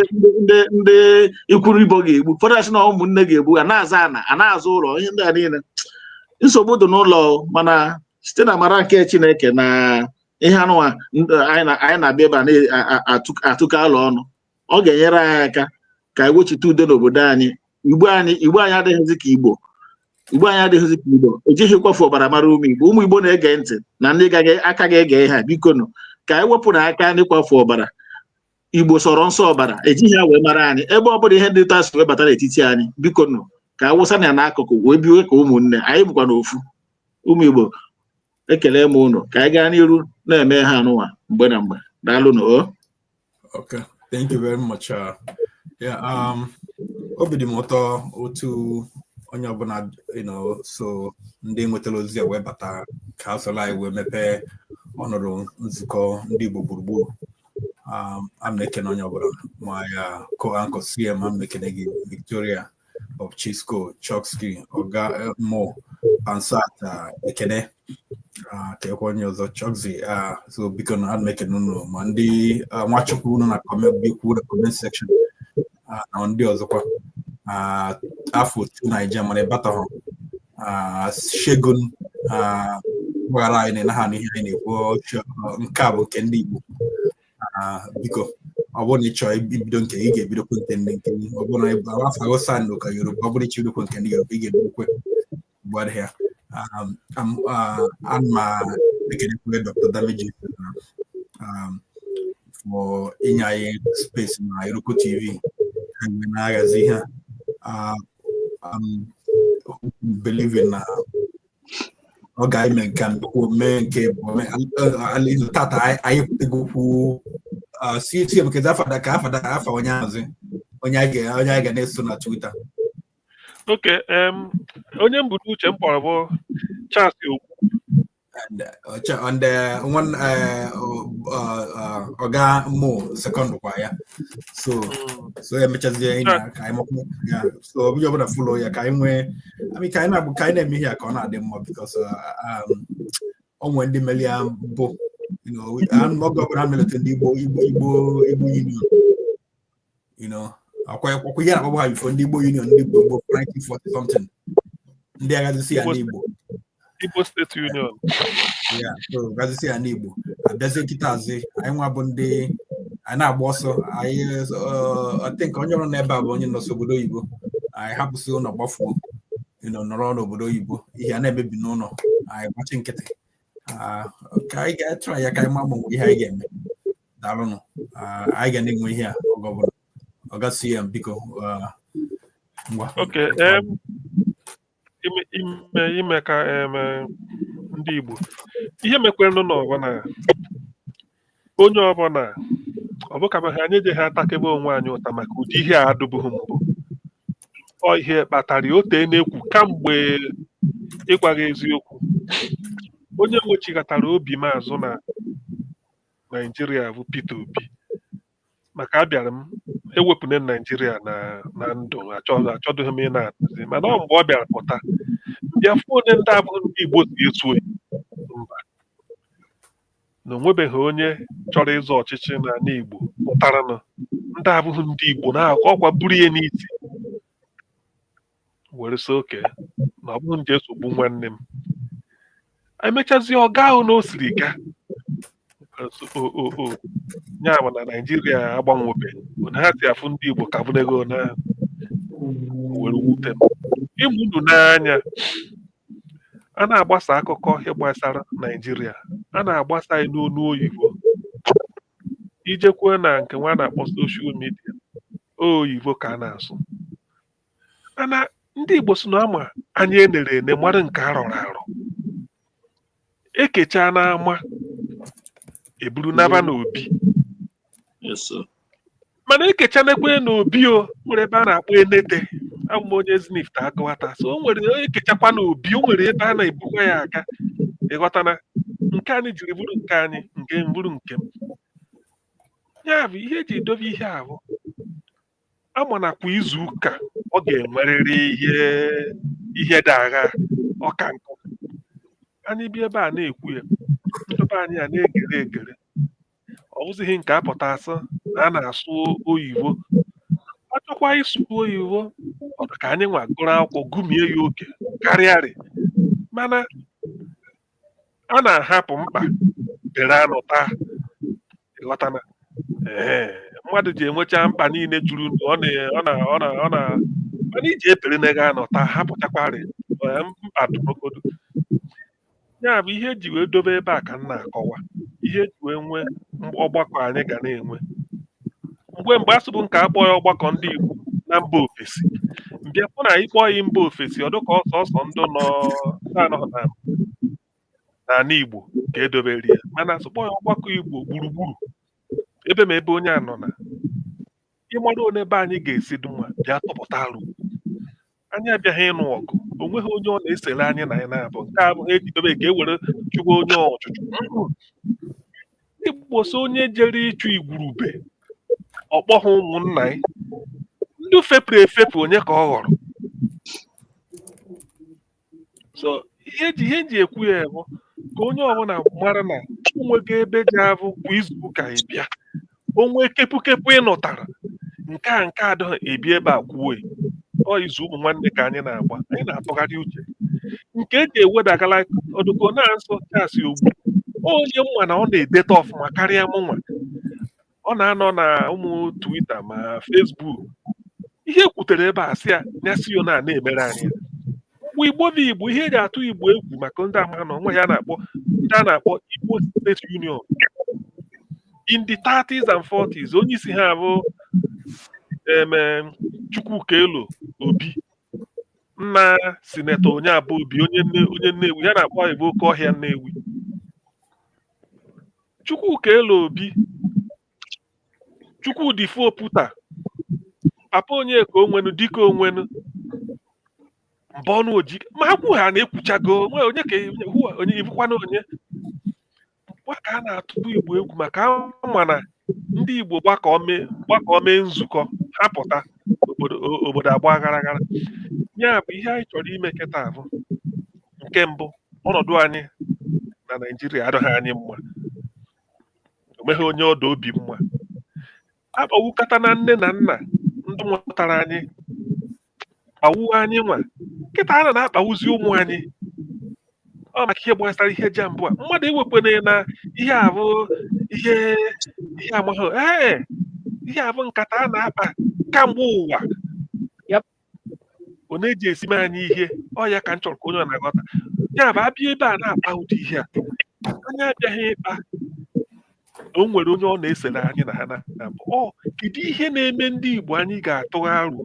ikwuru ibo ga-egbu ụfọdụ asị na ụmụnne ga-egbu a na-azụ ụlọ ihe ndị a niile nsogbu dị n'ụlọ mana site na amara nke Chineke na ihe anụnwa anyị na-abịa ebe a na-atụkọ alụ ọnụ ọ ga-enyere anyị aka ka anyị wechite udo n'obodo anyị Igbo anyị adịghịzi ka Igbo ejighị kwafu ọbara mara ụmụ Igbo na-ege ntị na ndị aka ga-ege ha biko nụ ka anyị wepụ na aka ndị kwafu ọbara Igbo sọrọ nsọ ọbara ejighị ya wee mara anyị ebe ọ bụla ihe ndị ụtọ asị wee bata n'etiti anyị biko nụ ka awụsa na ya n'akụkụ wee biwe ka ụmụnne anyị bụkwa n'ofu ụmụ Igbo ekele m unu ka anyị gaa n'iru na-eme ha anụnwa mgbe na mgbe daalụ nụ. Okay, thank you very much. Obi dị m ụtọ otu onye ọbụla so ndị nwetara ozi wee bata ka asọla anyị wee mepee ọnọdụ nzukọ ndị Igbo gburugburu. I'm making onye ọbụla ma ya co-anchor CM I'm making gị Victoria of Chisco Chokski Oga Mo Ansat Ekene ka ekwe onye ọzọ Chokzi so biko na admeke unu ma ndị Nwachukwu unu na comment section na ndị ọzọkwa afọ Naija mana ịbatahụ Shegun gwara anyị na ha n'ihe anyị na-ekwu nke a bụ nke ndị Igbo biko ọ bụrụ na ị chọrọ ibido nke ị ga-ebidokwa nke ọ bụrụ na afọ Hausa ndụ ka Yoruba ọ bụrụ ịchọ ibidokwa nke ndị Yoruba ị ga-ebidokwa gbara ya ama ekelekwe Dr. Damiji for inye anyị space na Iroko TV anyị na-aghazi ha believing na ọ ga-eme nke mee nke tata anyị kwutegokwu CTM nke afọ onye hazi onye anyị ga na-eso na Twitter. Okay, onye mbụrụ uche m kpọrọ bụ Charles and one Oga Mo second kwa ya so ya mechazie ina ka anyị so obi ọbụla follow ya ka anyị nwee ka anyị na-eme ihe ka ọ na-adị mma because onwe ndị melia bụ I'm not going to military Igbo union akwa ya na before ndị Igbo union ndị Igbo 1940 something ndị agha si ya Igbo State Union so gazi si ya Igbo abịazie nkịta azị anyị nwa bụ ndị anyị na-agba ọsọ anyị I think onye ọrụ n'ebe a bụ onye nọsọ obodo oyibo anyị hapụsị ụlọ gbafuo nọrọ n'obodo oyibo ihe a na-emebi n'ụlọ anyị gbachi nkịtị ka anyị ga-atụra ya ka anyị ma mgbe ihe anyị ga-eme daalụnụ anyị ga na-enwe ihe a oge ọbụla Oga CM biko ngwa. Okay, ime ka ndị Igbo ihe mekwere n'ụlọ ọbụla onye ọbụla ọ bụ ka anyị ejeghị atakebe onwe anyị ụta maka ụdị ihe a adụbụghị mbụ. Ọ ihe kpatara ya ote na-ekwu kamgbe ịgwa gị eziokwu onye nwechigatara obi m azụ na Naijiria bụ Peter Obi, maka abịara m ewepụne Naijiria na ndụ achọdụghị m ị na-atụzi, mana ọ mgbe ọ bịara pụta bịa fụ onye ndị abụghị ndị Igbo si etu mba na onwebeghị onye chọrọ ịzọ ọchịchị n'ala Igbo pụtara na ndị abụghị ndị Igbo na-ọkwa buru ya n'isi were so oke na ọ bụghị nje esogbu nwanne m. Emechazie ọga ahụ na o siri ga ya bụ na Naijiria agbanwebe na ha si afụ ndị Igbo ka bụnego na were wute m. Ịmụ unu n'anya, a na-agbasa akụkọ ihe gbasara Naijiria, a na-agbasa ya n'onu oyibo, ijekwe na nke nwa na-akpọ soshal midia oyibo ka a na-asụ. Mana ndị Igbo si na ama anya enere ene mmadụ nke arọrọ arọ ekecha n'ama eburu naba n'obi, mana ekechanekwe n'obi o nwere ebe a na-akpọ enete. Abụ m onye Zinifta agụwata, so o nwere ekechakwa n'obi, o nwere ebe a na-ebukwa ya aga, ịghọtana nke anyị jiri bụrụ nke anyị, nke m bụrụ nke m. Ya bụ ihe eji edobe ihe ahụ ama na kwa izu ụka ọ ga-enwerịrị ihe dị agha ọka nkụ. Anyị bịa ebe a na-ekwu ya, ndụbe anyị a na-egere egere, ọ bụzighị nke apụta asụ na a na-asụ oyibo. Achọkwa ịsụ oyibo ọ dị ka anyị nwa gụrụ akwụkwọ gụmie ya oke karịarị, mana a na-ahapụ mkpa bere anụ taa, ịghọtana. Mmadụ ji enwecha mkpa niile juru mana iji ebere na ga anọ taa hapụchakwarị mkpa dụrogodo. Ya bụ ihe eji wee dobe ebe a ka m na-akọwa ihe eji wee nwee ọgbakọ anyị ga na-enwe mgbe asụbụ nke akpọ ya ọgbakọ ndị Igbo na mba ofesi. Mbịa fụ na ịkpọ ya mba ofesi ọ dịka ọsọsọ ndụ nọ n'ala Igbo ka edobere ya, mana asụkpọ ya ọgbakọ Igbo gburugburu ebe ma ebe onye anọ na ịmara onye ebe anyị ga-esi dị mma bịa tọpụta alụ. Anyị abịaghị ịnụ ọgụ, onweghị onye ọ na-esere anyị na ya na-abụ nke abụghị ejidobe ka e were chụwa onye ọchụchụ. Igbo so onye jere ịchụ igwurube ọkpọghị ụmụnna ya, ndị fepụrụ efepụ onye ka ọ ghọrọ. So ihe eji ekwu ya bụ ka onye ọbụla mara na onwego ebe ji abụ kwa izu ụka ịbịa, onwe kepụkepụ ịnụtara nke a adịghị ebi ebe a kwuo ọ izu ụmụ nwanne ka anyị na-agba, anyị na-atụgharị uche nke eji ewedagala ọdụko na-asọ kasị ogbu onye mma na ọ na-edeta ọfụma karịa mụ nwa. Ọ na-anọ na ụmụ Twitter ma Facebook, ihe ekwutere ebe a sị ya nyasị yo na-emere anyị mgbe Igbo bụ Igbo. Ihe eji atụ Igbo egwu maka ndị ama na onwe ya ndị a na-akpọ Igbo State Union in the 30s and 40s. Onye isi ha bụ Chukwukelo Obi, nna sinetọ onye abụ Obi, onye Nnewi, ya na-akpọ Igbo oke ọhịa Nnewi. Chukwukelo Obi, Chukwudifo Puta, papa onye ka onwenu dịka onwenu mbọnụ oji, ma ha kwu ha na-ekwuchago nwe onye ka onye ibukwana onye mgbe ka a na-atụ Igbo egwu maka ama na ndị Igbo gbakọ mee nzukọ ha pụta obodo agba gara gara. Ya bụ ihe anyị chọrọ ime kịta bụ nke mbụ, ọnọdụ anyị na Naijiria adịghị anyị mma, onweghị onye ọdụ obi mma. Akpawukata na nne na nna ndị mụtara anyị kpawuo anyị nwa kịta a na-akpawuzi ụmụ anyị. Ọ maka ihe gbasara ihe JAMB a mmadụ ewepụna na ihe abụ ihe amaghị ihe abụ nkata a na-akpa kamgbe ụwa ọ na-eji esime anyị ihe. Ọ ya ka m chọrọ ka onye ọ na-aghọta. Ya bụ abịa ebe a na-akpa ụdị ihe a, anyị abịaghị ịkpa o nwere onye ọ na-esere anyị na ha na-abụ kedu ihe na-eme ndị Igbo anyị ga-atụgha aro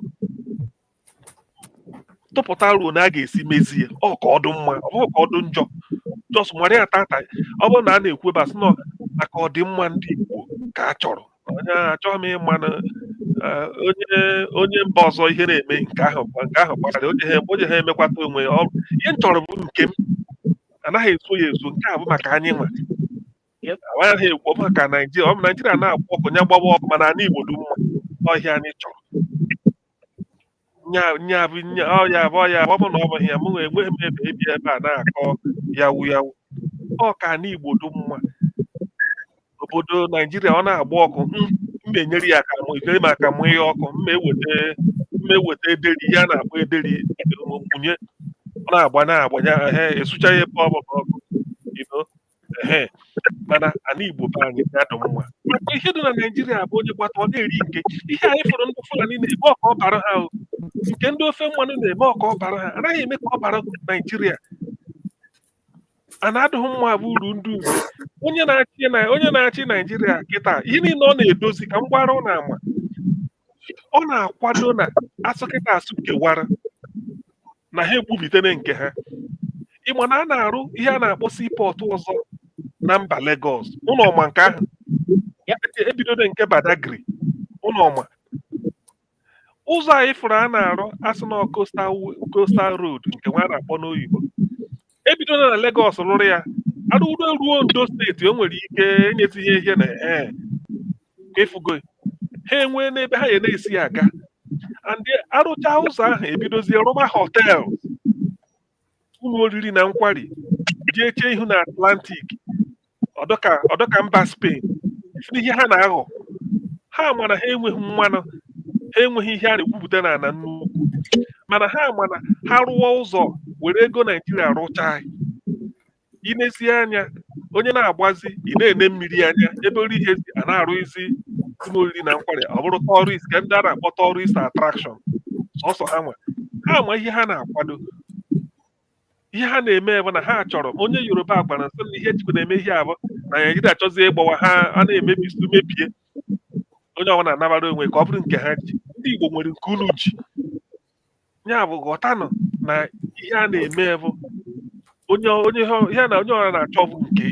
tụpụta aro na a ga-esi mezie ka ọ dị mma, ọ bụghị ka ọ dị njọ. Jọs nwere ya tata ọ bụrụ na a na-ekwu ebe a sị nọ maka ọdịmma ndị Igbo ka a chọrọ onye ahụ achọghị m ịma na onye mba ọzọ ihe na-eme nke ahụ gbasara oje ha emekwata onwe ya. Ihe m chọrọ bụ nke m anaghị ezo ya ezo, nke a bụ maka anyị nwa anaghị ekwu maka Naijiria. Ọ bụ Naijiria na-agba ọkụ nya gbawa ọkụ, mana ana Igbo dị mma ọhịa anyị chọrọ ọya bụ ọ bụ na ọ bụghị ya m enweghị m ebe ebi ebe a na-akọ yawu yawu. Ọ ka ana Igbo dị mma. Obodo Naijiria ọ na-agba ọkụ, m enyere ya aka m aka mụ ihe ọkụ, mma eweta ederi ya na-akpọ ederi mụnye ọ na-agbanye esucha ya ebe ọ bụ ọkụ mana ana Igbo be anyị ga-adụ mma. Maka ihe dị na Naijiria bụ onye gbata ọ na-eri nke ihe anyị fụrụ ndị Fulani na-eme ọka ọ bara ha, nke ndị ofe mmanụ na-eme ọka ọ bara ha, anaghị eme ka ọ bara Naijiria. A na-adụghị mma bụ uru ndị ugwu. Onye na-achị Naijiria kịta ihe niile ọ na-edozi ka mgbara ọ na-ama, ọ na-akwado na asụ kịta asụ kewara na ha egbubitene nke ha. Ịma na a na-arụ ihe a na-akpọ seaport ọzọ na mba Lagos, ụlọma nke ahụ ebidodo nke Badagry ụlọma. Ụzọ anyị fụrụ a na-arụ asụ na coastal road nke nwa na-akpọ n'oyibo ebidodo na Lagos rụrụ ya, arụdo ruo Ondo steeti o nwere ike enyezighị ihe na efugo ha enwee n'ebe ha ya na-esi aga. Ndị arụcha ụzọ ahụ ebidozie rụba họtel, ụlọ oriri na nkwari, jee chee ihu na Atlantic ọdọka mba Spain. Ihe ha na-aghọ ha mana ha enweghị mmanụ, ha enweghị ihe a na-ekwupụta na ala nnukwu, mana ha mana ha rụọ ụzọ were ego Naijiria rụchaa. Inezie anya onye na-agbazi ị na-ene mmiri anya ebe ori ihe a na-arụzi ụlọ oriri na nkwari, ọ bụrụ tourist ka ndị a na-akpọ tourist attraction sọsọ ha ma ihe ha na-akwado. Ihe ha na-eme bụ na ha chọrọ onye Yoruba gwara nsọ na ihe jikwa na-eme ihe abụ na Naijiria achọzie ịgbawa ha, a na-mebie onye ọbụla anabara onwe ka ọ bụrụ nke ha ji. Ndị Igbo nwere nke unu ji, ya bụ ghọtanụ na ihe a na-eme bụ onye ọbụla na-achọ bụ nke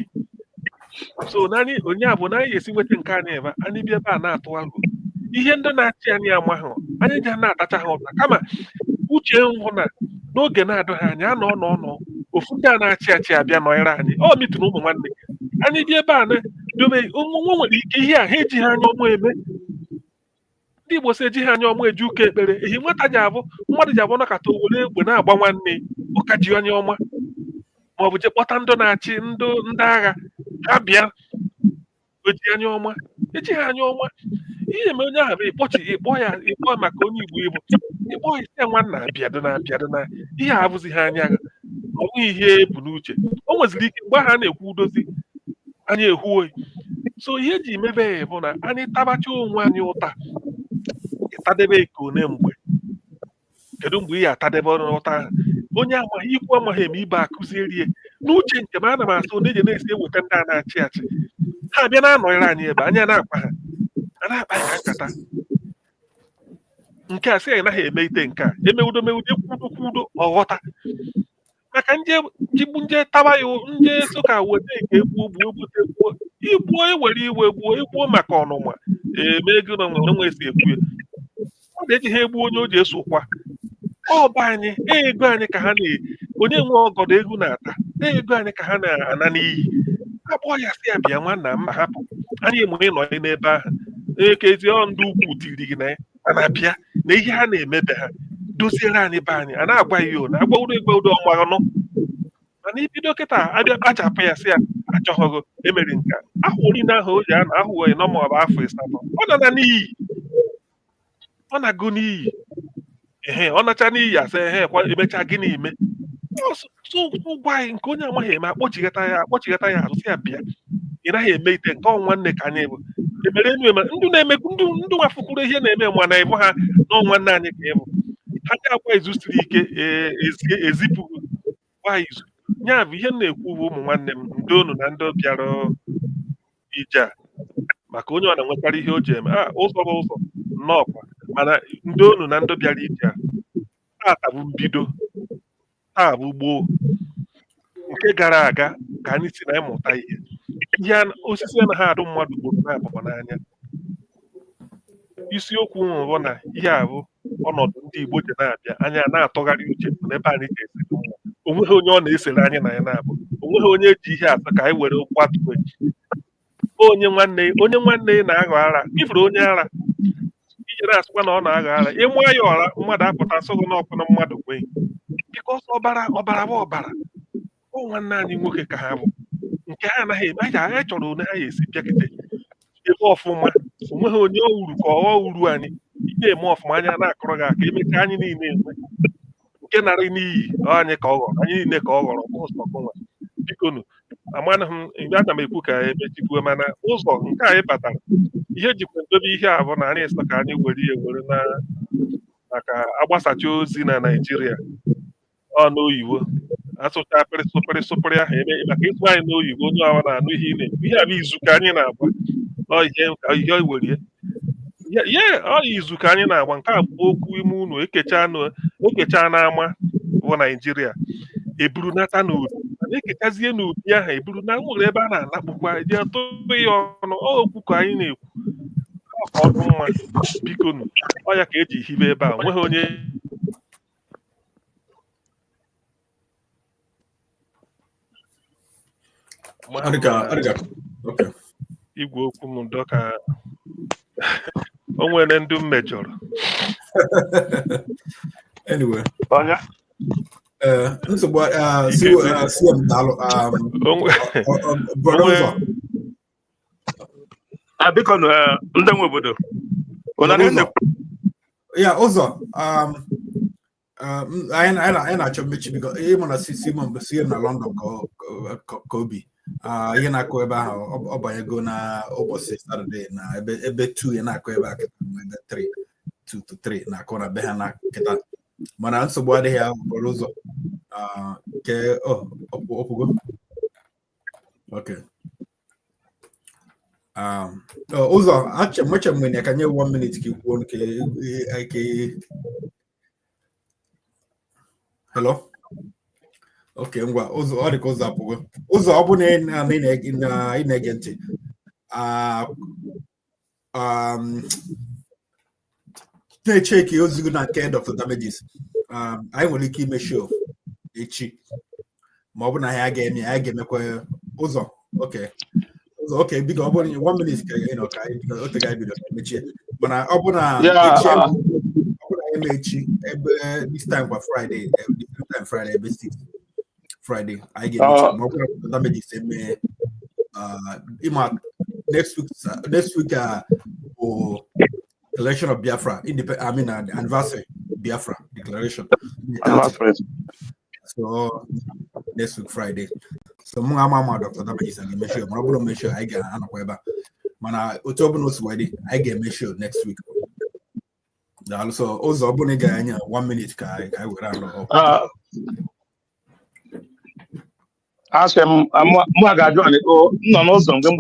so onye a bụ na anyị esi nweta nke anyị ebe anyị bịa ebe a na-atụgharị ihe ndị na-achị anyị amaghị anyị ji na-atacha ha ụta, kama uche hụ na n'oge na-adịghị anya anọ ofu ndị a na-achị achị abịa nọnyere anyị ọ mitụrụ ụmụ nwanne anyị dị ebe a na-dobe nwa nwere ike ihe a ha ejighị anya ọmụ eme. Ndị Igbo si ejighị anya ọmụ eji ụka ekpere ehi nwata ji abụ mmadụ ji abụ nakọta owere egbe na-agba nwanne ụka ji onye ọma, maọbụ je kpọta ndị na-achị ndị agha ha bịa oji anya ọma ejighị anya ọma. Ihe eme onye ahụ bụ ịkpọ maka onye Igbo Igbo ịkpọ isi nwanna abịadona ihe a abụzighị anya agha, ọ bụghị ihe ebu n'uche. O nweziri ike mgbe ha na-ekwu udozi anyị ehuoyi. So ihe eji mebe ya bụ na anyị tabacha onwe anyị ụta, ịtadebe ka one mgbe kedu mgbe ị ya atadebe ụta ahụ. Onye amaghị ikwu amaghị eme ibe akụzierie n'uche nke m ana m asụ na eji na-esi eweta ndị a na-achị achị ha abịa na-anọnyere anyị ebe anya na-akpa ha a na-akpa ya nkata nke a sị anyị naghị eme ite nke a emewudo kwudo ọghọta maka nje taba ya nje soka weta nke igbuo ewere iwe egbuo maka ọnụma eme ego na nwe esi ekwu ya ọ na-eji ha egbu onye o ji esokwa ọba anyị ego anyị ka ha onye nwe ọgọdọ ego na-ata ego anyị ka ha na-ana n'iyi akpọ ya sị ya bịa nwanna mma hapụ anyị mụrụ ịnọ n'ebe ahụ ekezi ndị ukwu tiri gị na ya a na-abịa na ihe ha na-emebe ha doziere anyị be anyị a na-agwa ya o na agbawuru egweudo ọnwa ọnụ mana ibido kịta abịa kpachapụ ya sị ya achọghọgo emeri nka ahụri na ahụ o ji anọ ahụghị nọ ma ọ bụ afọ ịsatọ ọ na n'iyi ọ na-agụ n'iyi ọ nacha n'iyi asa emecha gịnị ime ụgwọ anyị nke onye amaghị eme akpọchighata ya azụ sị ya bịa ị naghị eme ite nke ọnwa nne ka anyị bụ emere enu eme ndụ na-emekwu ndụ nwafukwuru ihe na-eme nwa na ịbụ ha n'ọnwa nne anyị ka ịbụ ha ji agwa izu siri ike ezipụ gwa izu ya bụ ihe m na-ekwu bụ ụmụ nwanne m ndị unu na ndị bịara ije a maka onye ọ na-enwekarị ihe o ji eme ụzọ bụ ụzọ nnọọkwa mana ndị unu na ndị bịara ije a taa bụ mbido taa bụ gboo nke gara aga ka anyị si na ịmụta ihe osisi anaghị adụ mmadụ gburu na-abụọ n'anya isiokwu bụ na ihe a bụ ọnọdụ ndị Igbo ji na-abịa anya na-atụgharị uche n'ebe anyị ga-esi mma. Onweghị onye ọ na-esere anyị na ya na-abụ, onweghị onye ji ihe atọ ka anyị were ụkwụ atụwe onye nwanne na-aghọ ara ifuru onye ara iji na-asịkwa na ọ na-aghọ ara ịmụ ya ọra mmadụ apụta nsọgụ n'ọkpụna mmadụ nwee bikọs ọbara bụ ọbara ọ nwanne anyị nwoke ka ha bụ nke ha anaghị eme anyị chọrọ onye ha ga-esi bịakete ebe ọfụma onweghị onye o uru ka ọ uru anyị ije eme ọfụma anya na-akọrọ gị aka emechaa anyị niile enwe nke narị n'iyi anyị ka ọ ghọrọ anyị niile ka ọ ghọrọ ụzọnwa bikonu amanaghị m mgbe ana m ekwu ka emechikwuo mana ụzọ nke anyị batara ihe jikwa ndobe ihe a bụ na anyị sọ ka anyị were na maka agbasacha ozi na Naịjirịa ọ n'oyibo asụcha pịrịsụpịrị ahụ eme maka ịsụ anyị n'oyibo onye ọwa na-anụ ihe ị na-ekwu ihe a bụ izu ka anyị na-agba ihe were ihe ọ izu ka anyị na-agba nke a bụ okwu ime unu ekecha n'ama bụ Naịjirịa eburunata n'obi mana ekechazie n'obi ahụ eburu na nwere ebe a na-anakpụkwa ji atụ ya ọnụ okwu ka anyị na-ekwu ka ọ dị mma biko nụ ọ ya ka eji hibe ebe a nweghị onye igwe okwu m ndọ ka o nwere ndị m mejọrọ anyway onye nsogbu CM daalụ biko ndị nwe obodo ya ụzọ anyị na-achọ mmechi biko ịmụ na CM bụ CM na London ka obi ihe na-akụ ebe ahụ ọ banyego na ụbọchị Satọde na ebe 2 ya na-akụ ebe a kịta ebe 3 2 to 3 na-akụ na be ha na kịta mana nsogbu adịghị ahụ okporo ụzọ nke ọpụgo okay ụzọ meche mgbe ka nye 1 minute ka ikwuo nke hello okay ngwa ụzọ ọ dị ka ụzọ apụgo ụzọ ọ bụ na ị na-ege ntị na-echeki ozigo na nke Dr. Damages anyị nwere ike ime show echi ma ọ bụ na ya ga-emekwa ụzọ okay biko ọ bụrụ 1 minute ka ote ga ebido mechie mana ọ bụ na emechi ebe this time kwa Friday ebe 6 Friday anyị ga-emechi ma ọ bụ na Damages eme ịma next week bụ Declaration of Biafra, anniversary Biafra declaration. So next week Friday. So mama Dr. Damages and make sure. I'm gonna make sure I get an weba. Mana otobonos wedding, I get make sure next week. Also, Ozobone Ganya 1 minute I will run. Ask him, I'm Magajo no something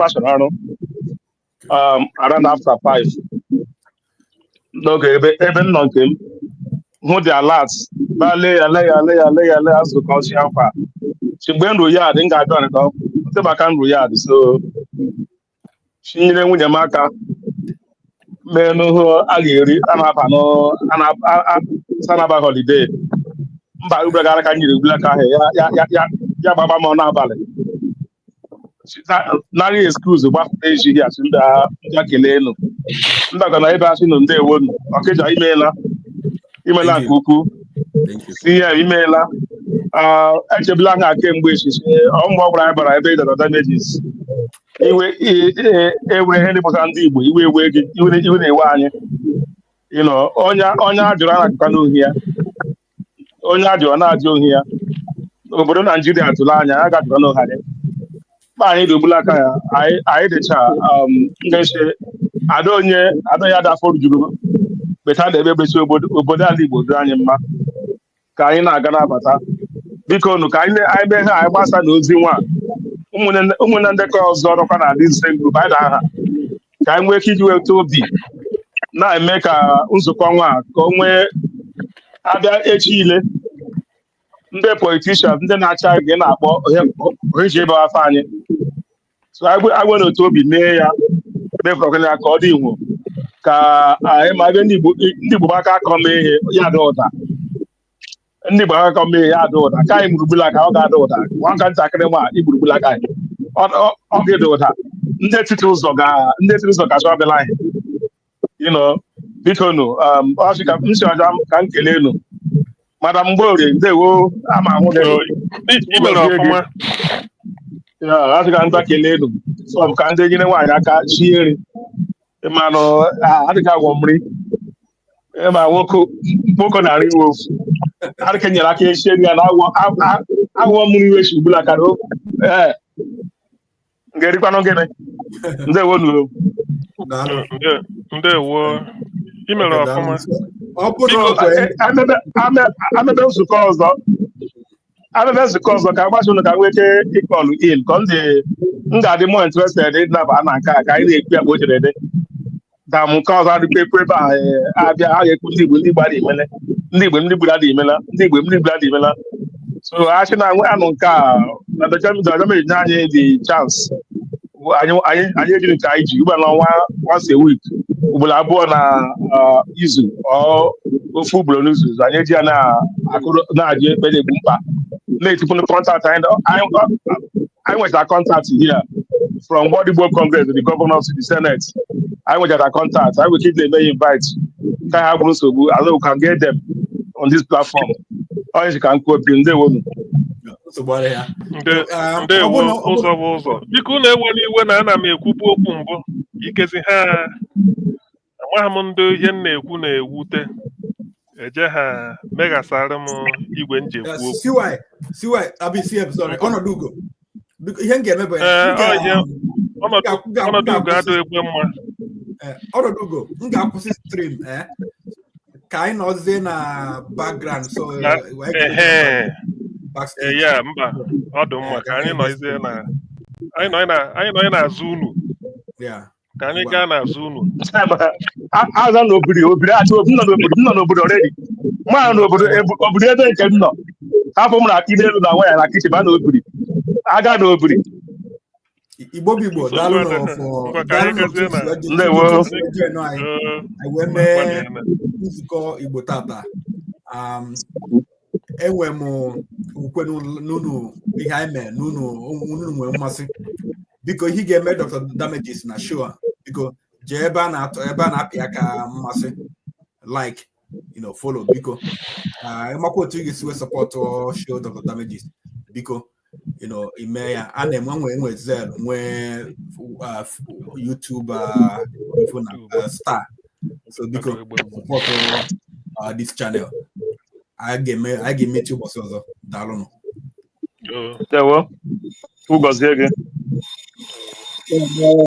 around after 5. Okay, even not him. Who the alerts? Ballet, as the country alpha. She went to yard, then got done it up. The bacan yard, so she didn't win the marker. Men who Agiri, Anapano, Sanaba holiday. But Uberga can you black hair, Baba Mona Valley. Nari excuse what day she has in the Jacqueline. I'm not gonna ever see no day one. Okay, email Kuku. See email. Actually, Blanca came with what I paid the Damages. Every any person Ndigbo, you will even a one. You know, Onya Joanna Kanu here. Onya Joanna Joe here. Obodo Nigeria to Lanya, I got to know how. I need to black. I the cha. I don't have that for you. But I never so bodali bodanyama. Kaina Ganabata. Because no kind I bet I must have no Zima. And the cause of this thing by that. Can we keep you to be? Now I make a Nzuko come where other Chile. The politicians, then I try again about Rijiba Fani. So I want to be mayor, according ka anyị ma ebe ndị Igbo aka akọ mee ihe ya dị ụda ndị Igbo aka akọ mee ihe ya dị ụda ka anyị gburugburu aka ọ ga-ada ụda nwaka ntakịrị nwa igburugburu aka anyị ọ ga-ede ụda ndị etiti ụzọ ga-achọ abịala anyị biko nụ ọchị ka m si ọja ka m kelee enu madam Mgborie ndewo ama ahụ asị ka nta kelee enu sọ ka ndị nyere nwaanyị aka sie nri manụ adịghị agwọ mmiri ma nwoke na-arị iwe ofu adịka nyere aka esi nri ya na agwọ mmiri iwe si ugbula aka ga-erikwanụ gịnị ndewo nụrụ ndewo imere ọfụma amebe nzukọ ọzọ ka agbasi ụnụ ka nwee ike ịkọlụ in ka m ga-adị more interested ịdaba na nke a ka anyị na-ekwu ya ka o jere dị da m nke ọzọ adịkwa ekwu ebe a abịa a ga-ekwu ndị Igbo adị imela ndị Igbo adị imela so achị na anụ nke a na dọjọmeji nye anyị the chance anyị ejiri nke anyị ji ugbu n'ọnwa once a week ugboro abụọ na izu ofu ugboro n'izu anyị eji ya na-ajụ ekpe na-egbu mkpa na-etipụ kọntaktị anyị nwetara kọntaktị here from Igbo Congress to the governors to the Senate. I will get a contact. I will keep them invite. Can have also although we can get them on this platform. Or you can copy in the one. ụzọ biko na-ewere iwe na ana m ekwubu okwu mbụ ikezi ha amaghị m ndị ihe m na-ekwu na-ewute eje ha meghasara m igwe nji ekwu okwu ihe m ga-eme bụ ọnọdụ ugo adịghị egbe mma ọnọdụ ugo m ga-akwụsị stream ka anyị nọzie na background so ya mba ọ dị mma ka anyị nọzie na anyị nọ n'azụ unu ka anyị gaa n'azụ unu aza n'obiri nọ n'obodo already mma n'obodo ebe nke m nọ hapụ m na ide elu na nwa ya na kichin ba n'obiri aga n'obiri Igbo bụ Igbo daalụ nzukọ Igbo tata enwe m ukwe n'unu ihe anyị mere n'unu nwere mmasị biko ihe ga-eme Dr. Damages na show biko jee ebe a na-apị aka mmasị like follow biko ịmakwa otu ị ga-esi wee sọpọtụ show Dr. Damages biko ime ya a na-enwe enwe Zelle nwee YouTube star so biko sọpọtụ this channel anyị ga-emechi ụbọchị ọzọ daalụnụ ụgọzie gị